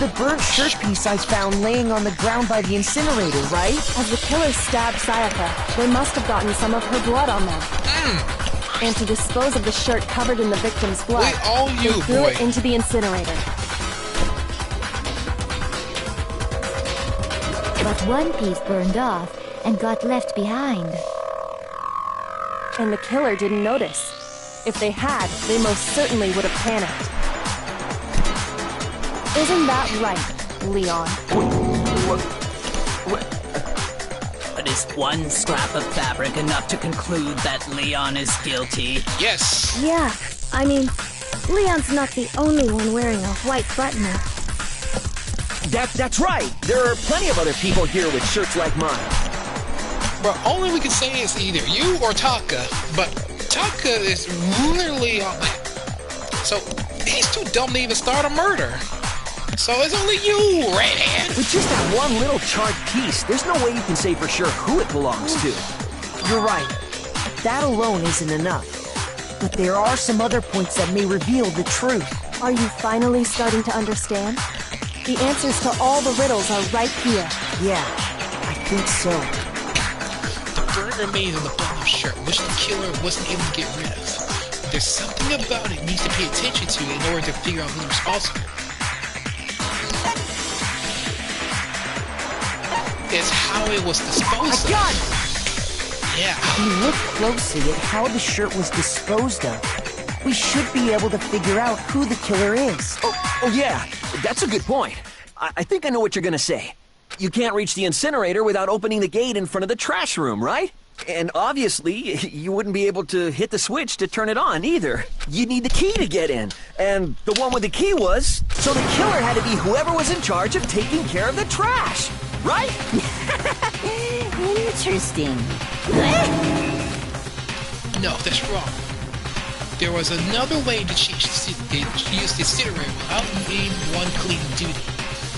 S10: the burnt shirt piece I found laying on the ground by the incinerator, right?
S16: As the killer stabbed Sayaka, they must have gotten some of her blood on them. And to dispose of the shirt covered in the victim's blood, they threw it into the incinerator.
S12: But one piece burned off and got left behind.
S16: And the killer didn't notice. If they had, they most certainly would have panicked. Isn't that right, Leon?
S4: But is one scrap of fabric enough to conclude that Leon is guilty?
S1: Yes.
S6: Yeah, I mean, Leon's not the only one wearing a white button.
S15: That's right. There are plenty of other people here with shirts like mine.
S1: But only we can say is either you or Taka. But Taka is literally on that. So he's too dumb to even start a murder. So it's only you, Redhead.
S15: With just that one little charred piece, there's no way you can say for sure who it belongs to.
S10: You're right. That alone isn't enough. But there are some other points that may reveal the truth.
S16: Are you finally starting to understand? The answers to all the riddles are right here.
S10: Yeah, I think so.
S1: The burn remains on the bottom shirt, which the killer wasn't able to get rid of. There's something about it needs to pay attention to in order to figure out who's responsible. It's how it was disposed of.
S10: I got it!
S1: Yeah.
S10: If we look closely at how the shirt was disposed of, we should be able to figure out who the killer is.
S15: Oh yeah, that's a good point. I think I know what you're gonna say. You can't reach the incinerator without opening the gate in front of the trash room, right? And obviously, you wouldn't be able to hit the switch to turn it on either. You'd need the key to get in. And the one with the key was... So the killer had to be whoever was in charge of taking care of the trash, right?
S2: Interesting.
S1: No, that's wrong. There was another way to use the incinerator without being one cleaning duty.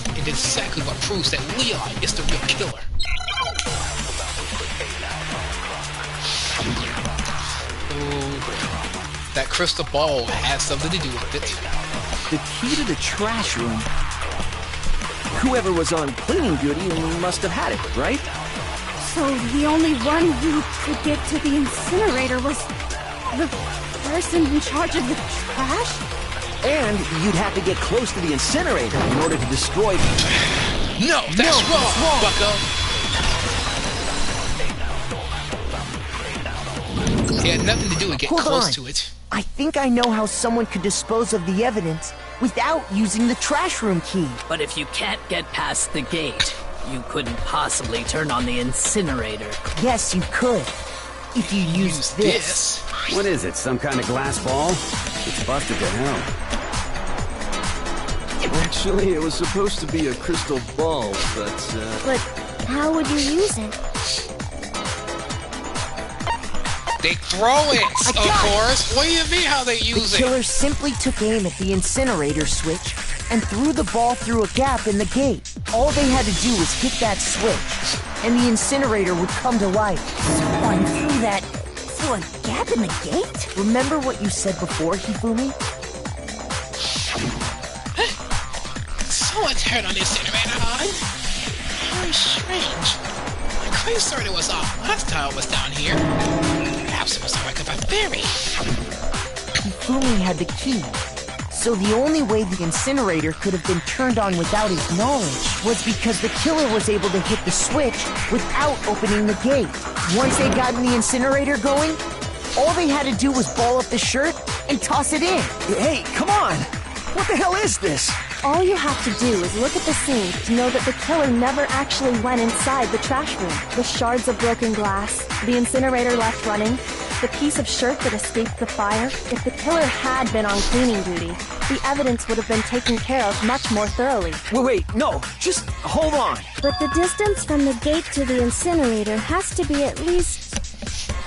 S1: And that's exactly what proves that Leon is the real killer. Oh, that crystal ball has something to do with it.
S15: The key to the trash room. Whoever was on cleaning duty must have had it, right?
S6: So the only one who could get to the incinerator was the person in charge of the trash?
S15: And you'd have to get close to the incinerator in order to destroy...
S1: No, that's wrong, bucko! It had nothing to do with getting close to it.
S10: I think I know how someone could dispose of the evidence without using the trash room key.
S4: But if you can't get past the gate, you couldn't possibly turn on the incinerator.
S10: Yes, you could. If you used this.
S11: What is it, some kind of glass ball? It's busted to hell.
S13: Actually, it was supposed to be a crystal ball, but...
S17: But how would you use it?
S1: They throw it, of course. What do you mean how they use
S10: The killer simply took aim at the incinerator switch and threw the ball through a gap in the gate. All they had to do was hit that switch, and the incinerator would come to life.
S2: Someone threw a gap in the gate?
S10: Remember what you said before, Hifumi?
S1: Someone turned on the incinerator on. Very strange. My clay sorta was off last time I was down here. Perhaps it was a work of a theory.
S10: Hifumi had the key, so the only way the incinerator could have been turned on without his knowledge was because the killer was able to hit the switch without opening the gate. Once they got the incinerator going, all they had to do was ball up the shirt and toss it in.
S15: Hey, come on! What the hell is this?
S16: All you have to do is look at the scene to know that the killer never actually went inside the trash room. The shards of broken glass, the incinerator left running, the piece of shirt that escaped the fire. If the killer had been on cleaning duty, the evidence would have been taken care of much more thoroughly.
S15: Wait, no, just hold on.
S17: But the distance from the gate to the incinerator has to be at least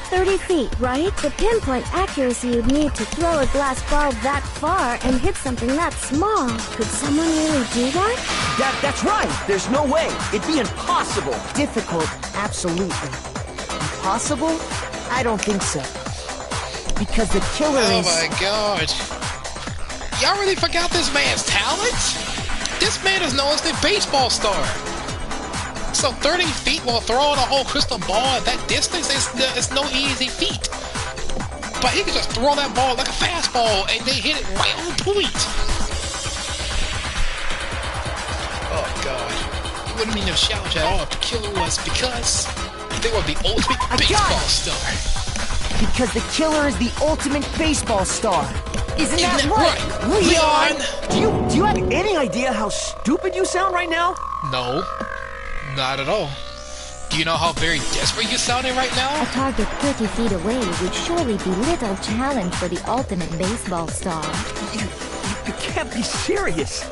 S17: 30 feet, right? The pinpoint accuracy you'd need to throw a glass ball that far and hit something that small. Could someone really do that?
S15: That's right. There's no way. It'd be impossible.
S10: Difficult, absolutely. Impossible? I don't think so. Because the killer is...
S1: Oh my god. Y'all really forgot this man's talent? This man is known as the baseball star. So 30 feet while throwing a whole crystal ball at that distance is no easy feat. But he can just throw that ball like a fastball and they hit it right on point. Oh god. It wouldn't mean no challenge at all if the killer was because they were the ultimate baseball star.
S10: Because the killer is the ultimate baseball star. Isn't that right?
S1: Leon!
S15: Do you have any idea how stupid you sound right now?
S1: No. Not at all. Do you know how very desperate you're sounding right now?
S12: A target 30 feet away would surely be little challenge for the ultimate baseball star.
S15: You can't be serious.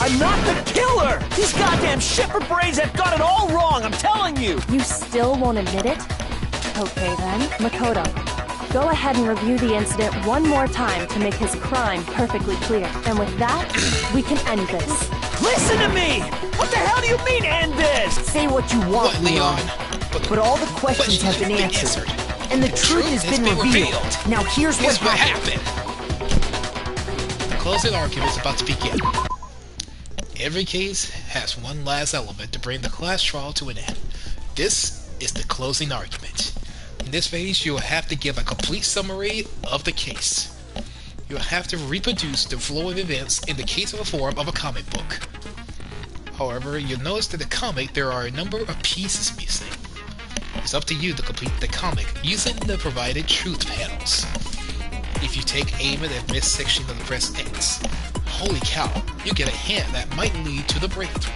S15: I'm not the killer! These goddamn shipper brains have got it all wrong, I'm telling you!
S16: You still won't admit it? Okay then, Makoto. Go ahead and review the incident one more time to make his crime perfectly clear. And with that, we can end this.
S15: Listen to me! What the hell do you mean, end this?
S10: Say what you want, Leon. But all the questions have been answered. And the truth has been revealed. Now here's what happened.
S1: The closing argument is about to begin. Every case has one last element to bring the class trial to an end. This is the closing argument. In this phase, you will have to give a complete summary of the case. You will have to reproduce the flow of events in the case of a form of a comic book. However, you'll notice that in the comic there are a number of pieces missing. It's up to you to complete the comic using the provided truth panels. If you take aim at the missed section of the press X, holy cow, you get a hint that might lead to the breakthrough.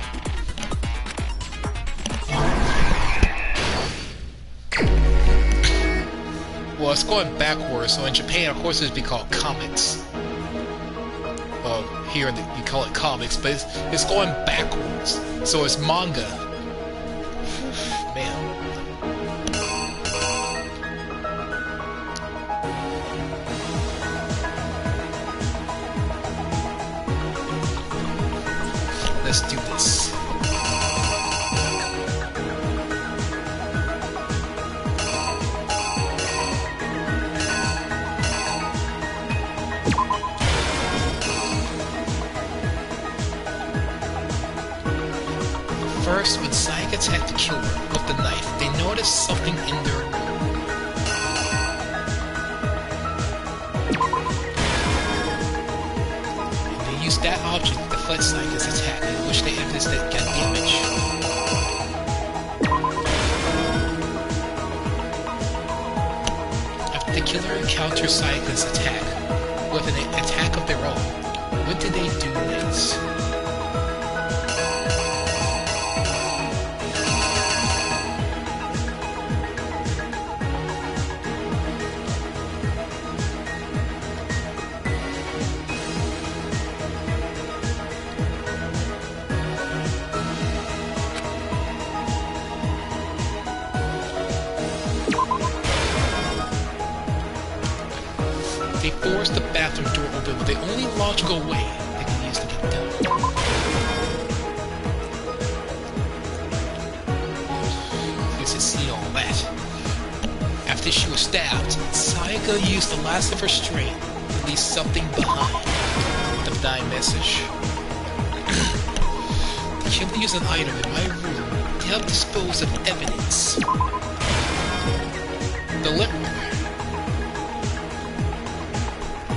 S1: Well, it's going backwards, so in Japan, of course, it'd be called comics. Well, here you call it comics, but it's going backwards, so it's manga. Man. Let's do this. First, when Sayaka attacked the killer with the knife, they noticed something in their room. And they used that object to deflect Sayaka's attack, in which they evidenced that got damage. After the killer encountered Sayaka's attack with an attack of their own, what did they do next? They forced the bathroom door open with the only logical way they could use to get done. You should see all that. After she was stabbed, Sayaka used the last of her strength to leave something behind. The dying message. The killer used an item in my room to help dispose of evidence. The lip.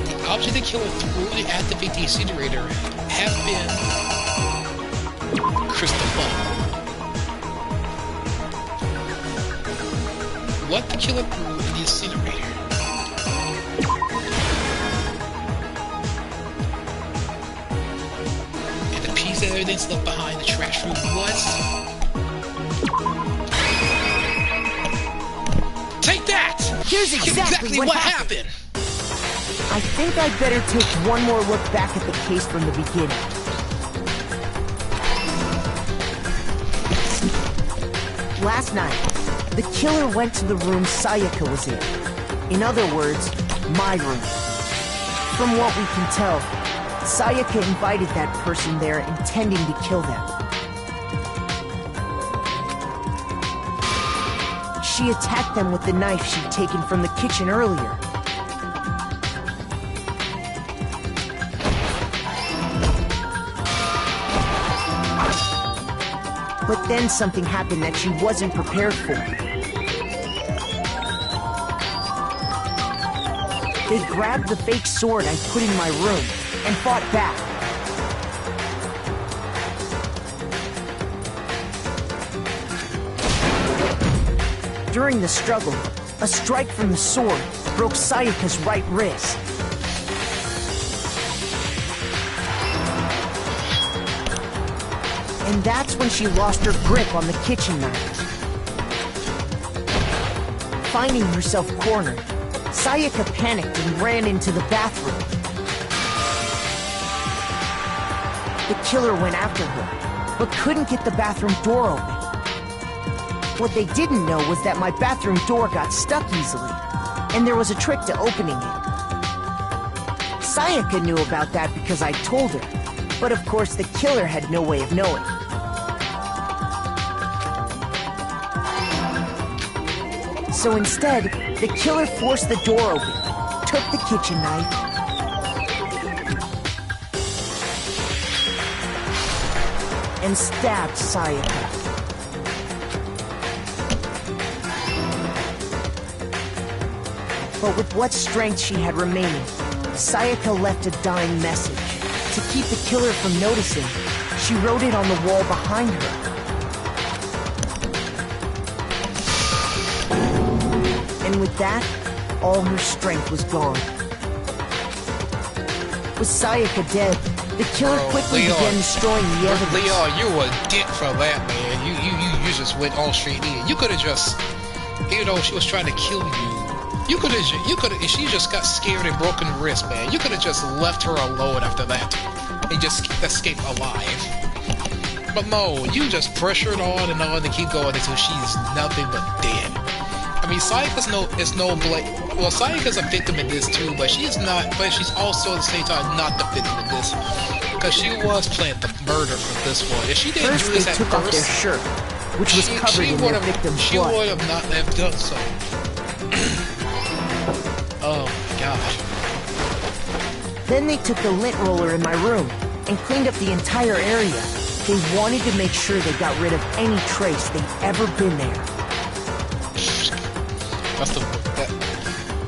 S1: The object the killer threw to activate the incinerator have been crystal ball. What the killer threw in the incinerator? And the piece of evidence left behind the trash room was... Take that!
S10: Here's exactly what happened. I think I'd better take one more look back at the case from the beginning. Last night, the killer went to the room Sayaka was in. In other words, my room. From what we can tell, Sayaka invited that person there intending to kill them. She attacked them with the knife she'd taken from the kitchen earlier. But then something happened that she wasn't prepared for. They grabbed the fake sword I put in my room and fought back. During the struggle, a strike from the sword broke Sayaka's right wrist. And that's when she lost her grip on the kitchen knife. Finding herself cornered, Sayaka panicked and ran into the bathroom. the killer went after her, but couldn't get the bathroom door open. What they didn't know was that my bathroom door got stuck easily, and there was a trick to opening it. Sayaka knew about that because I told her, but of course the killer had no way of knowing. So instead, the killer forced the door open, took the kitchen knife, and stabbed Sayaka. But with what strength she had remaining, Sayaka left a dying message. To keep the killer from noticing, she wrote it on the wall behind her. And with that, all her strength was gone. With Sayaka dead, the killer quickly began destroying the evidence.
S1: Leon, you were a dick for that, man. You just went all straight in. You could have just, even though she was trying to kill you, you could have, if she just got scared and broken wrist, man, you could have just left her alone after that and just escaped alive. But no, you just pressured on and keep going until she's nothing but dead. I mean, Sayaka's well, Sayaka's a victim in this too, but she's not. But she's also at the same time not the victim in this, because she was planning the murder for this one. If she didn't do this at
S10: took off their shirt, which was covered in their victim's blood.
S1: She would have not have done so. Oh my gosh.
S10: Then they took the lint roller in my room and cleaned up the entire area. They wanted to make sure they got rid of any trace they'd ever been there.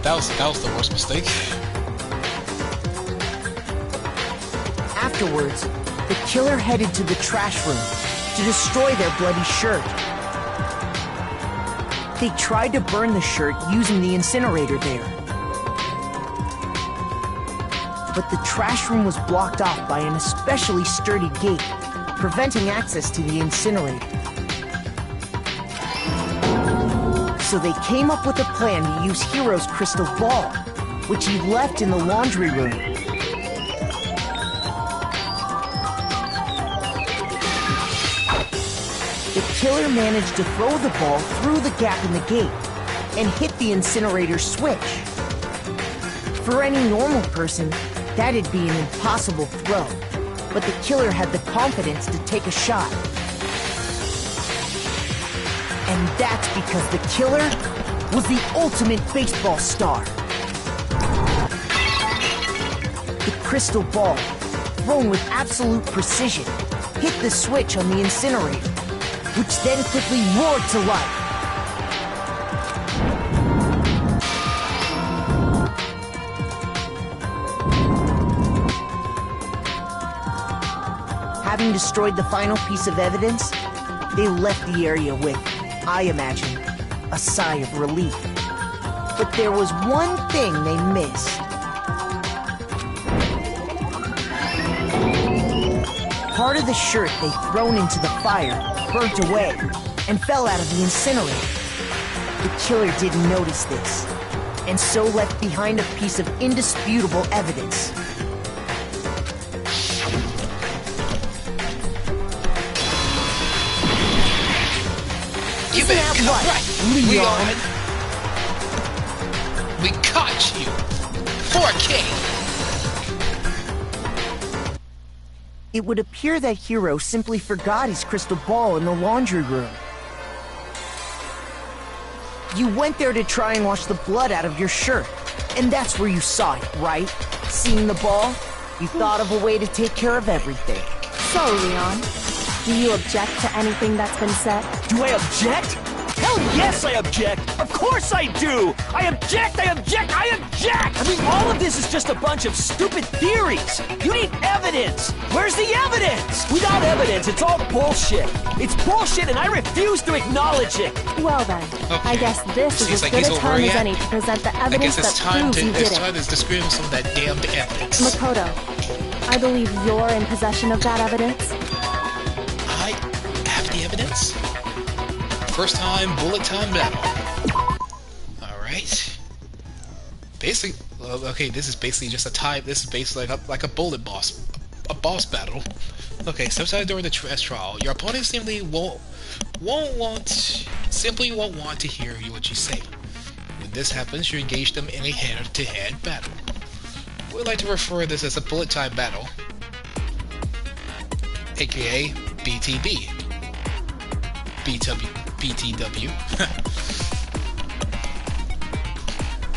S1: That was the worst mistake.
S10: Afterwards, the killer headed to the trash room to destroy their bloody shirt. They tried to burn the shirt using the incinerator there. But the trash room was blocked off by an especially sturdy gate, preventing access to the incinerator. So they came up with a plan to use Hiro's crystal ball, which he left in the laundry room. The killer managed to throw the ball through the gap in the gate and hit the incinerator switch. For any normal person, that'd be an impossible throw, but the killer had the confidence to take a shot. And that's because the killer was the ultimate baseball star. The crystal ball, thrown with absolute precision, hit the switch on the incinerator, which then quickly roared to life. Having destroyed the final piece of evidence, they left the area with, I imagine, a sigh of relief. But there was one thing they missed. Part of the shirt they'd thrown into the fire burnt away and fell out of the incinerator. The killer didn't notice this, and so left behind a piece of indisputable evidence.
S1: Isn't that right, Leon? We caught you! 4K!
S10: It would appear that Hiro simply forgot his crystal ball in the laundry room. You went there to try and wash the blood out of your shirt, and that's where you saw it, right? Seeing the ball, you thought of a way to take care of everything.
S16: So, Leon, do you object to anything that's been said?
S7: Do I object? Hell yes, I object! Of course I do! I object! I object! I object! I mean, all of this is just a bunch of stupid theories! You need evidence! Where's the evidence? Without evidence, it's all bullshit! It's bullshit and I refuse to acknowledge it!
S16: Well then, I guess this is as good a time as any to present the evidence that proves you did it.
S1: It's time to disprove some of that damned evidence.
S16: Makoto, I believe you're in possession of that evidence.
S1: I have the evidence? First time, bullet time battle. Alright. Basically, okay, this is basically just a time, this is basically like a bullet boss. a boss battle. Okay, sometime during the trial, your opponent simply won't want to hear what you say. When this happens, you engage them in a head-to-head battle. We like to refer to this as a bullet time battle, aka BTB. BTW.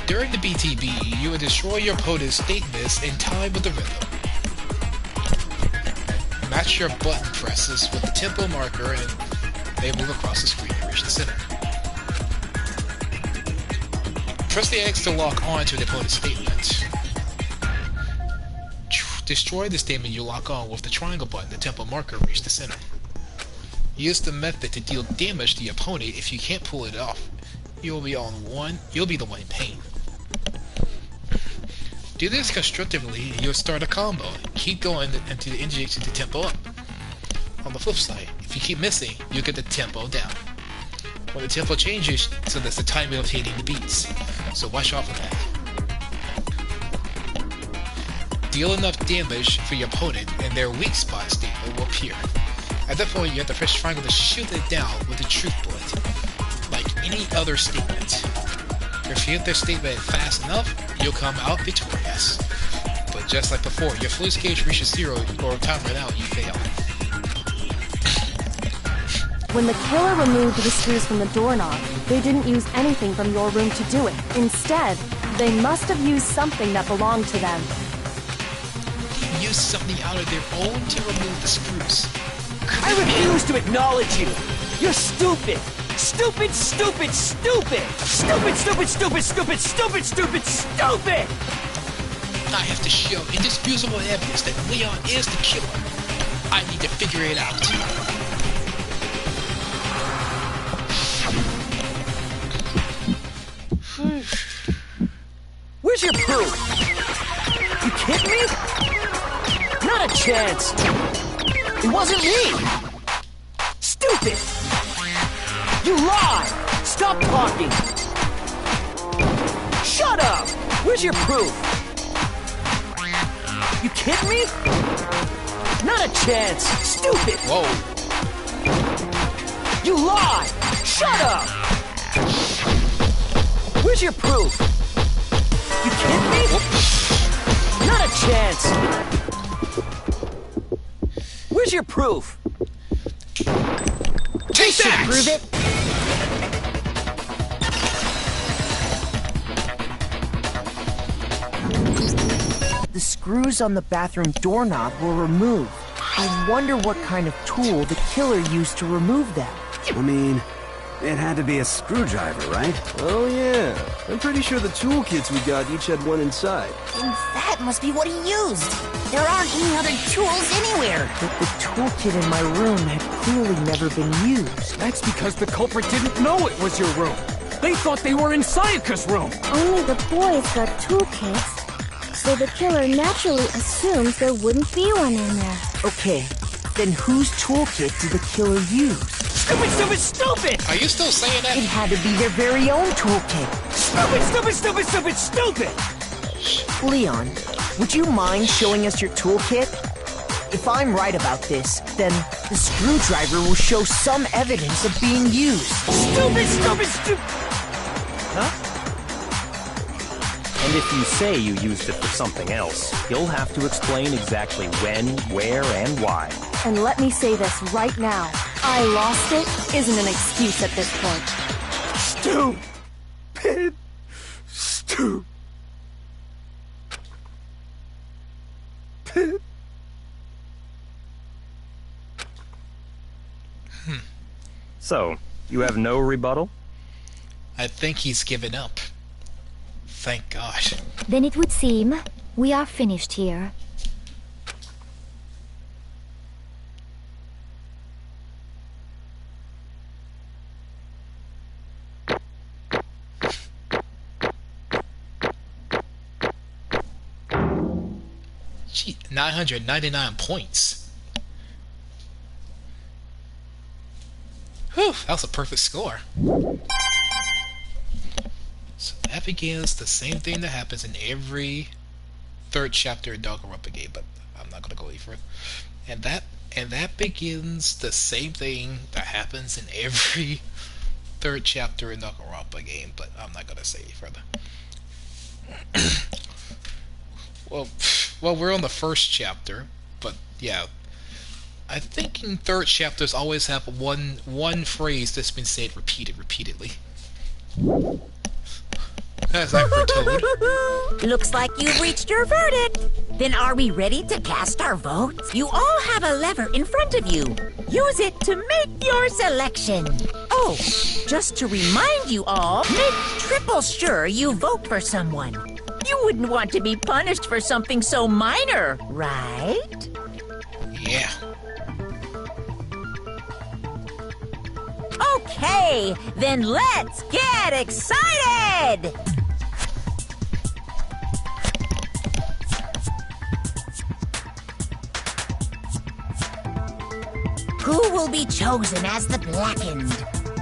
S1: During the BTB, you will destroy your opponent's statements in time with the rhythm. Match your button presses with the tempo marker and they move across the screen and reach the center. Press the X to lock on to the opponent's statement. Destroy the statement you lock on with the triangle button, the tempo marker, reach the center. Use the method to deal damage to the opponent. If you can't pull it off, you'll be the one in pain. Do this constructively, you'll start a combo. Keep going until the engine the tempo up. On the flip side, if you keep missing, you get the tempo down. When the tempo changes, so that's the timing of hitting the beats. So watch out for that. Deal enough damage for your opponent, and their weak spot statement will appear. At that point, you have to press triangle to shoot it down with the truth bullet, like any other statement. If you hit their statement fast enough, you'll come out victorious. But just like before, your fluid gauge reaches 0 or time ran out, you fail.
S16: When the killer removed the screws from the doorknob, they didn't use anything from your room to do it. Instead, they must have used something that belonged to them.
S1: They used something out of their own to remove the screws.
S7: I refuse to acknowledge you! You're stupid! Stupid, stupid, stupid! Stupid, stupid, stupid, stupid, stupid, stupid, stupid!
S1: I have to show indisputable evidence that Leon is the killer. I need to figure it out.
S7: Where's your proof? You kidding me? Not a chance! It wasn't me! Stupid! You lie! Stop talking! Shut up! Where's your proof? You kidding me? Not a chance! Stupid!
S1: Whoa!
S7: You lie! Shut up! Where's your proof? You kidding me? Not a chance! Where's your proof?
S1: Take that!
S10: Prove it. The screws on the bathroom doorknob were removed. I wonder what kind of tool the killer used to remove them.
S11: I mean, it had to be a screwdriver, right?
S13: Oh yeah, I'm pretty sure the toolkits we got each had one inside.
S5: And that must be what he used. There aren't any other tools anywhere.
S10: But the toolkit in my room had clearly never been used.
S14: That's because the culprit didn't know it was your room. They thought they were in Sayaka's room.
S17: Only the boys got toolkits, so the killer naturally assumes there wouldn't be one in there.
S10: Okay, then whose toolkit did the killer use?
S7: Stupid, stupid, stupid!
S1: Are you still saying that?
S10: It had to be their very own toolkit.
S7: Stupid, stupid, stupid, stupid, stupid!
S10: Leon, would you mind showing us your toolkit? If I'm right about this, then the screwdriver will show some evidence of being used.
S7: Stupid, stupid, stupid!
S9: Huh? And if you say you used it for something else, you'll have to explain exactly when, where, and why.
S16: And let me say this right now. I lost it isn't an excuse at this point.
S13: Stupid. Stupid.
S9: So, you have no rebuttal?
S1: I think he's given up. Thank God.
S12: Then it would seem we are finished here.
S1: Gee, 999 points. Whew, that was a perfect score. So that begins the same thing that happens in every third chapter in Danganronpa game, but I'm not gonna go any further. And that begins the same thing that happens in every third chapter in Danganronpa game, but I'm not gonna say any further. well, we're on the first chapter, but yeah, I think in third chapters always have one phrase that's been said repeatedly. As I foretold.
S2: Looks like you've reached your verdict. Then are we ready to cast our votes? You all have a lever in front of you. Use it to make your selection. Oh, just to remind you all, make triple sure you vote for someone. You wouldn't want to be punished for something so minor, right?
S1: Yeah.
S2: Okay, then let's get excited! Who will be chosen as the blackened?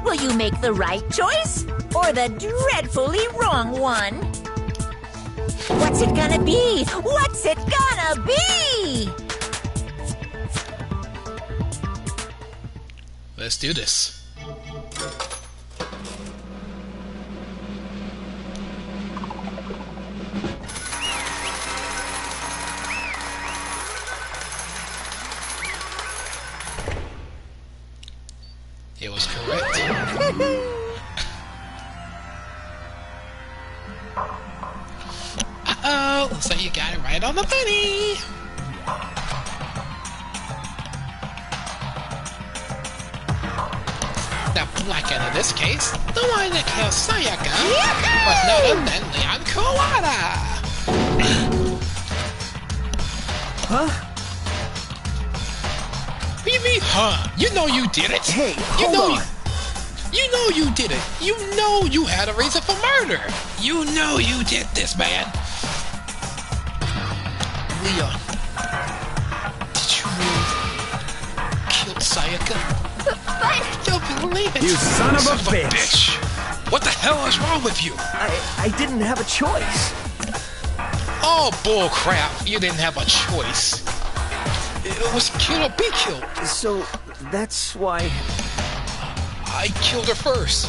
S2: Will you make the right choice or the dreadfully wrong one? What's it gonna be? What's it gonna be?
S1: Let's do this. It was correct. Uh-oh, looks like you got it right on the money. The blackened in this case, the one that killed Sayaka, was none other than Leon Kawada.
S7: Huh?
S1: What do you mean, huh? You know you did it.
S7: Hey, hold on.
S1: You know you did it. You know you had a reason for murder. You know you did this, man. Leon, did you really kill Sayaka? Don't believe it.
S7: You son of a bitch.
S1: What the hell is wrong with you?
S7: I didn't have a choice.
S1: Oh, bull crap. You didn't have a choice. It was kill or be killed.
S7: So, that's why...
S1: I killed her first.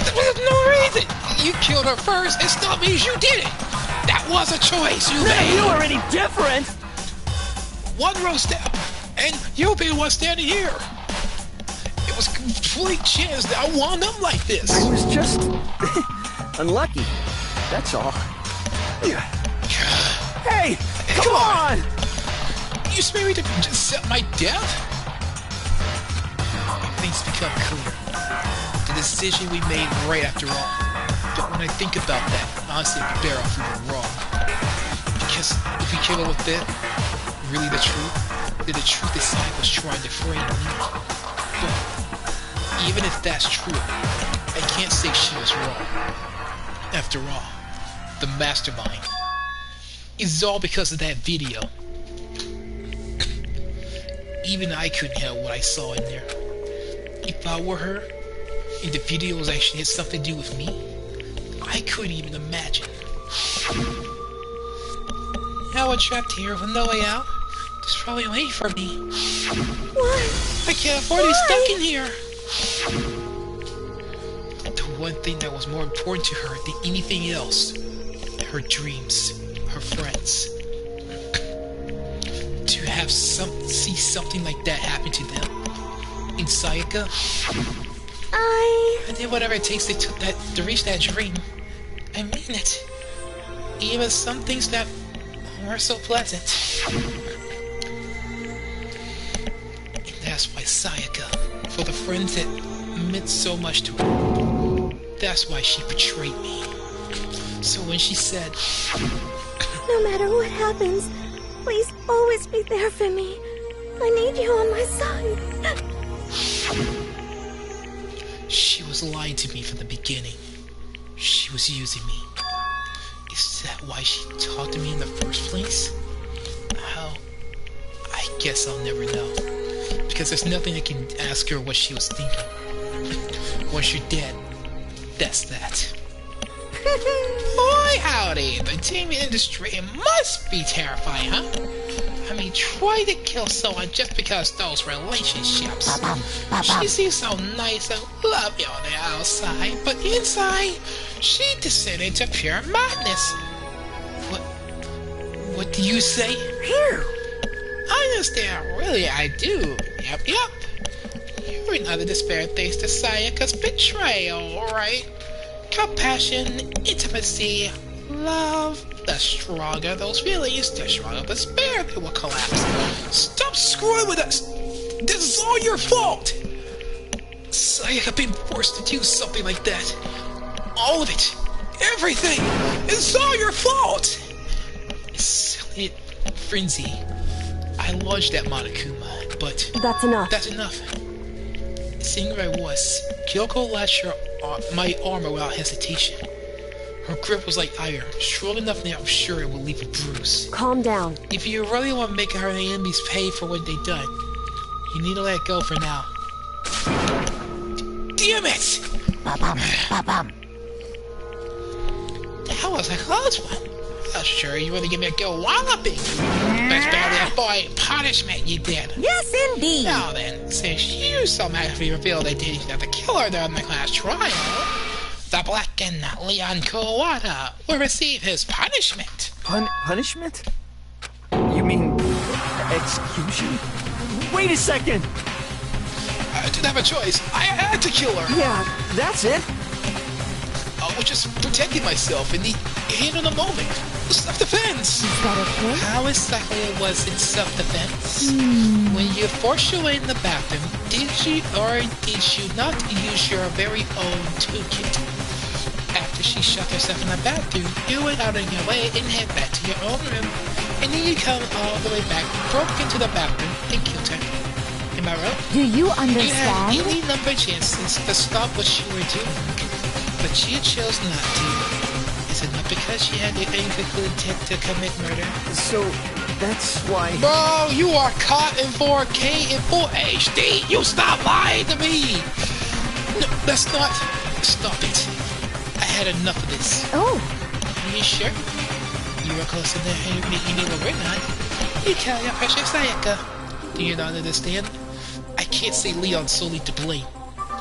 S1: There was no reason. You killed her first. It still means you did it. That was a choice you made.
S7: You were any different.
S1: One row step, and you'll be the one standing here. It was a complete chance that I wound up like this.
S7: I was just... unlucky. That's all. Hey! Come on!
S1: You expect me to just accept my death? Things become clear. The decision we made right after all. But when I think about that, honestly, it'd be better off we were wrong. Because if we kill her with that, really the truth, then the truth is I was trying to frame me. But even if that's true, I can't say she was wrong. After all, the mastermind is all because of that video. Even I couldn't help what I saw in there. If I were her, and the videos actually had something to do with me, I couldn't even imagine. Now I'm trapped here with no way out. There's probably a way for me.
S6: What?
S1: I can't afford to be stuck in here. The one thing that was more important to her than anything else, her dreams, her friends. To have see something like that happen to them. In Sayaka, I did whatever it takes to reach that dream. I mean it. Even some things that weren't so pleasant. And that's why Sayaka, for the friends that meant so much to her, that's why she betrayed me. So when she said,
S6: no matter what happens, please always be there for me. I need you on my side.
S1: She was lying to me from the beginning. She was using me. Is that why she talked to me in the first place? How? I guess I'll never know. Because there's nothing that can ask her what she was thinking. Once you're dead, that's that. My howdy, the demon industry must be terrifying, huh? I mean, try to kill someone just because those relationships. She seems so nice and lovely on the outside, but inside, she descended into pure madness. What do you say?
S10: Phew!
S1: I understand, really, I do. Yep. You're another despair thanks to Sayaka's betrayal, right? Compassion, intimacy, love. The stronger those feelings, the stronger despair they will collapse. Stop screwing with us! This is all your fault! Sayaka being forced to do something like that. All of it. Everything. It's all your fault! Silly frenzy. I lodged that Monokuma, but...
S16: That's enough.
S1: That's enough. Seeing where I was, Kyoko lashed my armor without hesitation. Her grip was like iron, strong enough that I'm sure it will leave a bruise.
S16: Calm down.
S1: If you really want to make our enemies pay for what they've done, you need to let go for now. Damn it!
S5: Ba-bum.
S1: That was a close one. I'm sure you want to give me a good walloping. That's barely a boy punishment you did.
S2: Yes, indeed.
S1: Now then, since you so magically revealed they did the killer during the class trial, the blackened Leon Kawada will receive his punishment.
S7: Punishment? You mean execution? Wait a second!
S1: I didn't have a choice. I had to kill her.
S7: Yeah, that's it.
S1: I was just protecting myself in the heat of the moment. Self-defense.
S12: Is that okay?
S1: How exactly it was in self-defense? When you forced your way in the bathroom, did you or did you not use your very own toolkit? After she shut herself in the bathroom, you went out on your way and head back to your own room. And then you come all the way back, broke into the bathroom, and killed her. Am I right?
S12: Do you
S1: You had
S12: understand?
S1: any number of chances to stop what you were doing, but you chose not to. Is it not because she had the uncalculated intent to commit murder?
S7: So, that's why...
S1: Bro, you are caught in 4K in full HD! You stop lying to me! No, that's not... Stop it. I had enough of this.
S12: Oh.
S1: Are you sure? You were closer than you were not. You killed your precious Sayaka. Do you not understand? I can't say Leon's solely to blame.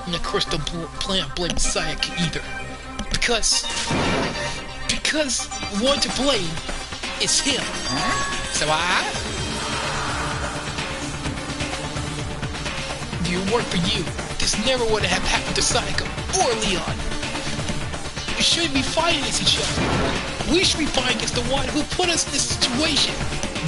S1: And of course don't blame Sayaka either. Because one to blame is him. So if it weren't for you, this never would have happened to Sayaka or Leon. We shouldn't be fighting against each other. We should be fighting against the one who put us in this situation.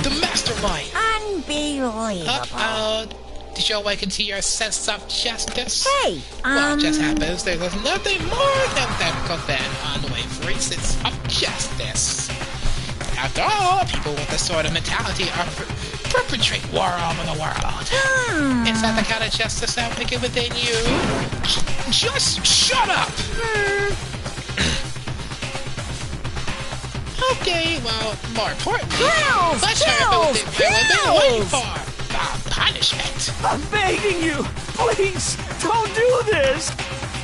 S1: The mastermind.
S2: Unbelievable.
S1: Did you awaken to your sense of justice?
S2: Hey,
S1: Well, it just happens there's nothing more than difficult than unwavering sense of justice. After all, people with this sort of mentality are perpetrate war all over the world. Is that the kind of justice that we get within you? Just shut up! Okay, well, more importantly, let's hear about what we've been waiting for. Punishment.
S7: I'm begging you! Please, don't do this!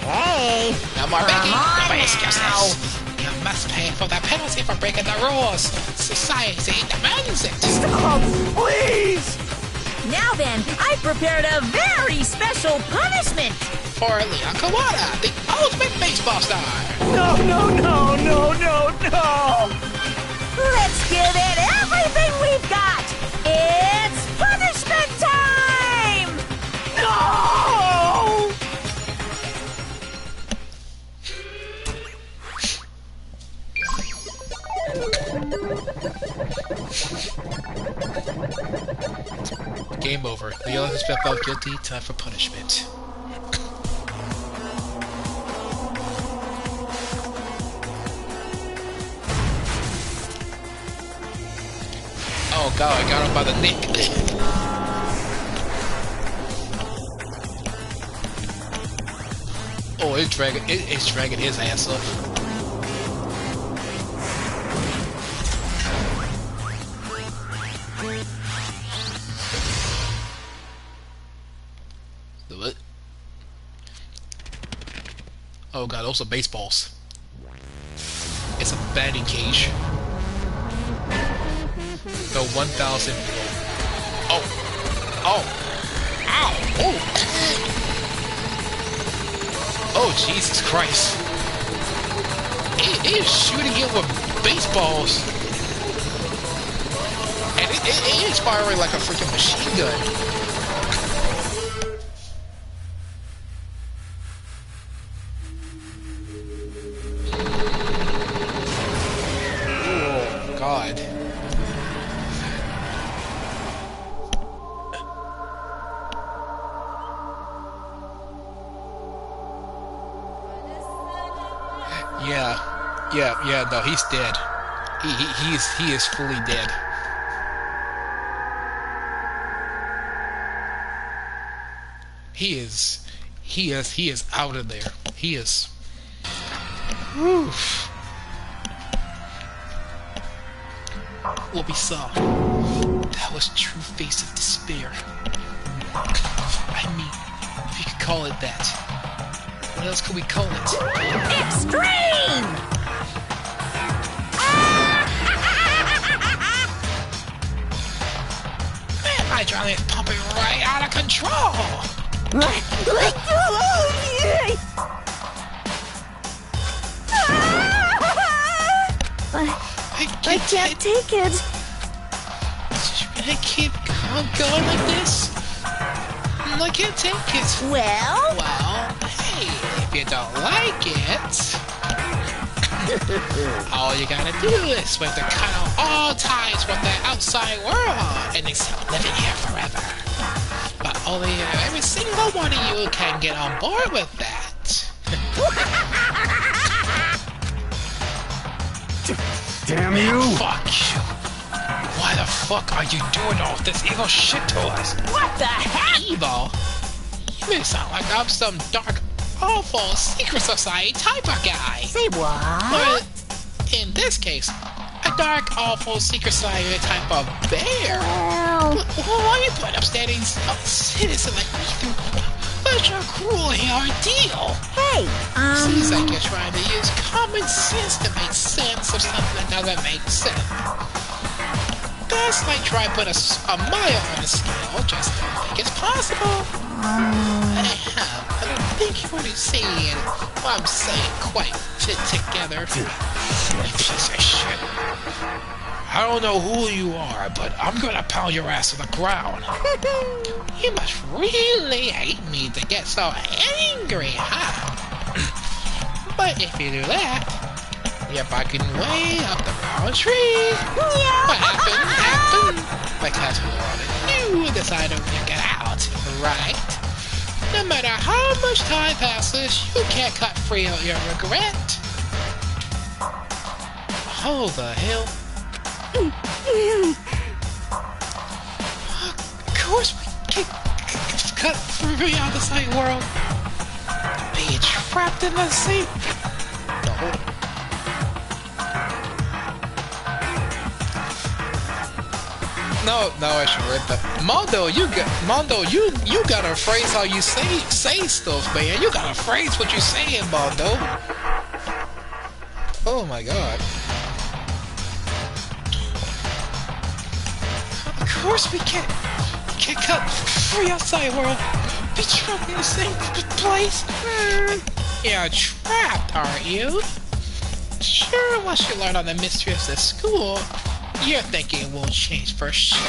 S2: Hey!
S1: No more begging, no more excuses. You must pay for the penalty for breaking the rules. Society demands it.
S7: Stop, please!
S2: Now then, I prepared a very special punishment!
S1: For Leon Kawada, the ultimate baseball star.
S7: No!
S2: Let's give it everything we've got! It's punishment time!
S7: No!
S1: Game over. Leon has been found guilty. Time for punishment. Oh god, I got him by the neck. Oh, it's dragging his ass up. What? Oh god, those are baseballs. It's a batting cage. The 1000. Oh. Oh. Ow. Oh. Oh, Jesus Christ. It is shooting it with baseballs. And it is firing like a freaking machine gun. Oh, God. Yeah, no, he's dead. He is fully dead. He is out of there. He is. Whew. What we saw, that was true face of despair. I mean, if you could call it that. What else could we call it?
S2: Extreme!
S1: Man, my adrenaline is pumping right out of control!
S2: Let go of me!
S16: I can't take it.
S1: I can't go like this. I can't take it.
S2: Well,
S1: hey, if you don't like it, all you gotta do is to cut out all ties with the outside world and accept living here forever. But only every single one of you can get on board with that.
S11: Damn you!
S1: Fuck you! Why the fuck are you doing all this evil shit to us?
S2: What the heck?
S1: Evil? You may sound like I'm some dark, awful secret society type of guy.
S2: Say what?
S1: But in this case, a dark, awful secret society type of bear.
S2: Well,
S1: Why are you putting upstanding citizen like me through such a cruel ordeal?
S2: Hey,
S1: Seems like you're trying to use common sense to make sense of something that doesn't make sense. That's like trying to put a mile on a scale. Just don't think it's possible. I don't think you're really seeing what I'm saying quite fit together. You piece of shit. I don't know who you are, but I'm gonna pound your ass to the ground. You must really hate me to get so angry, huh? But if you do that, you're backing way up the wrong tree. What happened? Because you decided to get out, right? No matter how much time passes, you can't cut free of your regret. How the hell? Of course we can cut through the outside world. Being trapped in the sea. No, I should read that. Mondo, you gotta phrase how you say stuff, man. You gotta phrase what you're saying, Mondo. Oh my god. Of course we can't cut free outside world. Be trapped in the same place. You're trapped, aren't you? Sure, once you learn all the mysteries at school, your thinking won't change for sure.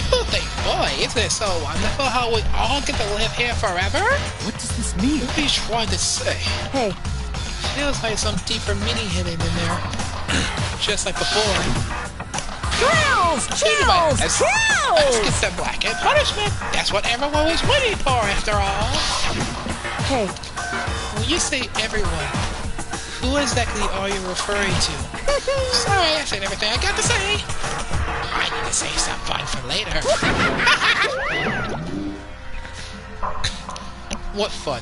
S1: You think, boy, isn't it so wonderful how we all get to live here forever?
S8: What does this mean?
S1: What are you trying to say?
S16: Hey.
S1: Feels like some deeper meaning hidden in there. Just like before.
S2: Chills! Chills!
S1: Let's
S2: Chills!
S1: get the blackened punishment. That's what everyone was waiting for, after all.
S16: Hey.
S1: When you say everyone, who exactly are you referring to? Sorry, I said everything I got to say. I need to save some fun for later. What fun?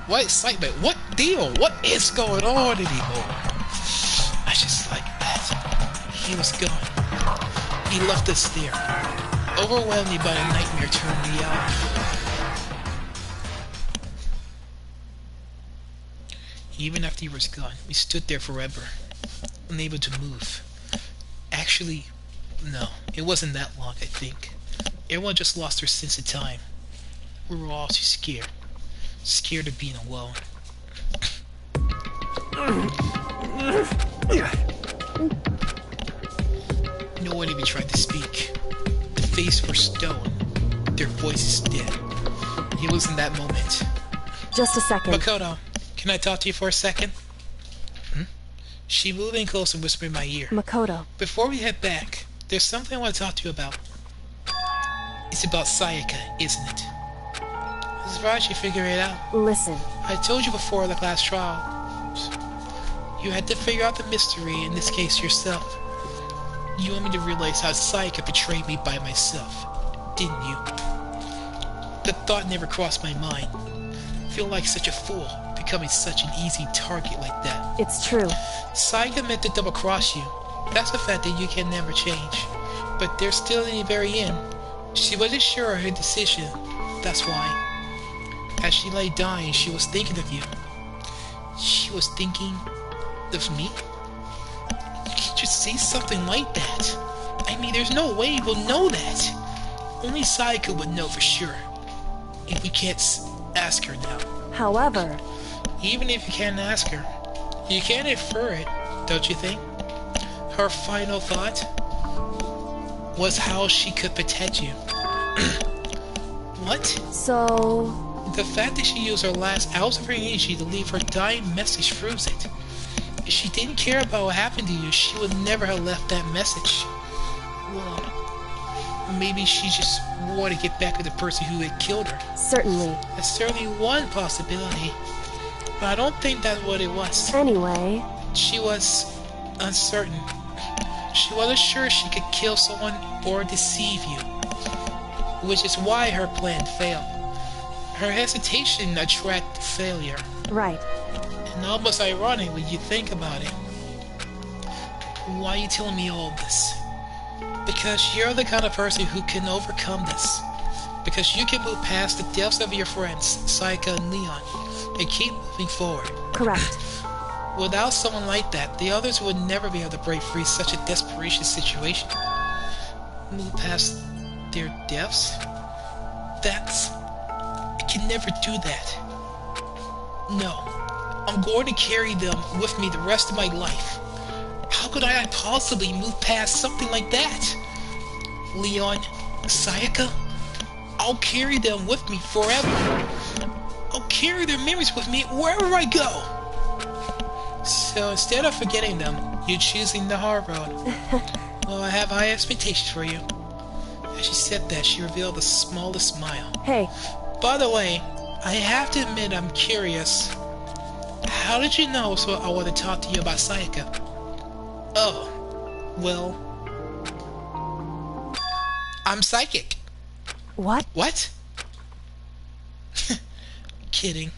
S1: What excitement? What deal? What is going on anymore? I just like that. He was gone. He left us there, overwhelmed me by a nightmare turned reality. Even after he was gone, we stood there forever, unable to move. Actually, no, it wasn't that long, I think. Everyone just lost their sense of time. We were all too scared. Scared of being alone. No one even tried to speak. The faces were stone. Their voices dead. It was in that moment.
S16: Just a second.
S1: Makoto, can I talk to you for a second? She moved in close and whispered in my ear.
S16: Makoto.
S1: Before we head back, there's something I want to talk to you about. It's about Sayaka, isn't it? I'm surprised you figured it out.
S16: Listen.
S1: I told you before the last trial. You had to figure out the mystery, in this case yourself. You want me to realize how Sayaka betrayed me by myself, didn't you? The thought never crossed my mind. I feel like such a fool, becoming such an easy target like that.
S16: It's true.
S1: Sayaka meant to double-cross you. That's a fact that you can never change. But there's still in the very end. She wasn't sure of her decision. That's why. As she lay dying, she was thinking of you. She was thinking of me? You can't just say something like that. I mean, there's no way we'll know that. Only Sayaka would know for sure. And we can't ask her now.
S16: However...
S1: Even if you can't ask her, you can infer it, don't you think? Her final thought was how she could protect you. What?
S16: So...
S1: The fact that she used her last ounce of her energy to leave her dying message proves it. If she didn't care about what happened to you, she would never have left that message. Well, maybe she just wanted to get back at the person who had killed her.
S16: Certainly.
S1: That's certainly one possibility. But I don't think that's what it was.
S16: Anyway...
S1: She was uncertain. She wasn't sure she could kill someone or deceive you. Which is why her plan failed. Her hesitation attracted failure.
S16: Right.
S1: And almost ironic when you think about it. Why are you telling me all this? Because you're the kind of person who can overcome this. Because you can move past the deaths of your friends, Sayaka and Leon, and keep moving forward.
S16: Correct.
S1: Without someone like that, the others would never be able to break free such a desperation situation. Move past their deaths? I can never do that. No. I'm going to carry them with me the rest of my life. How could I possibly move past something like that? Leon, Sayaka, I'll carry them with me forever. I'll carry their memories with me wherever I go. So instead of forgetting them, you're choosing the hard road. Well, I have high expectations for you. As she said that, she revealed the smallest smile.
S16: Hey.
S1: By the way, I have to admit I'm curious. How did you know so I want to talk to you about Sayaka? Oh, well... I'm psychic.
S16: What?
S1: What? Kidding.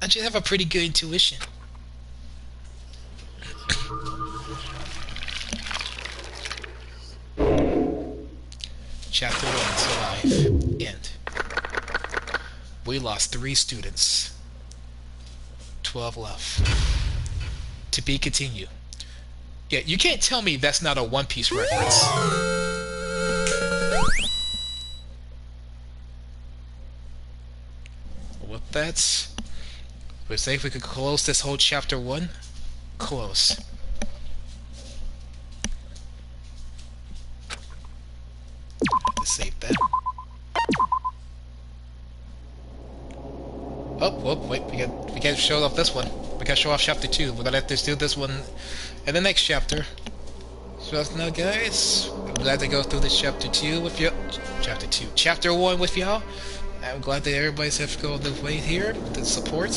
S1: I just have a pretty good intuition. Chapter 1 Survive. End. We lost 3 students. 12 left. To be continued. Yeah, you can't tell me that's not a One Piece reference. With that, we'll say if we could close this whole chapter 1. Close. Save that. Oh, wait, we got to show off this one. We got to show off chapter 2. We're gonna have to do this one in the next chapter. So now, guys, I'm glad to go through this chapter 2 with you. Chapter 1 with y'all. I'm glad that everybody's have to go the way here to support.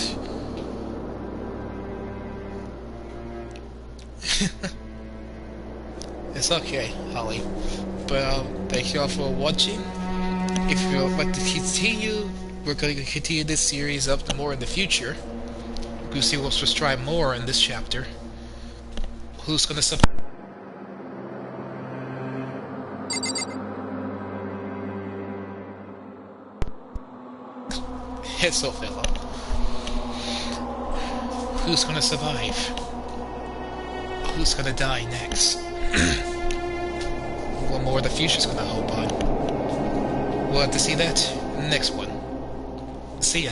S1: It's okay, Holly. But thank you all for watching. If you would like to continue, we're going to continue this series up to more in the future. We'll see what's just try more in this chapter. Who's going to support? It's so Philip. who's gonna survive? Who's gonna die next? What more the future's gonna hold on. We'll have to see that next one. See ya.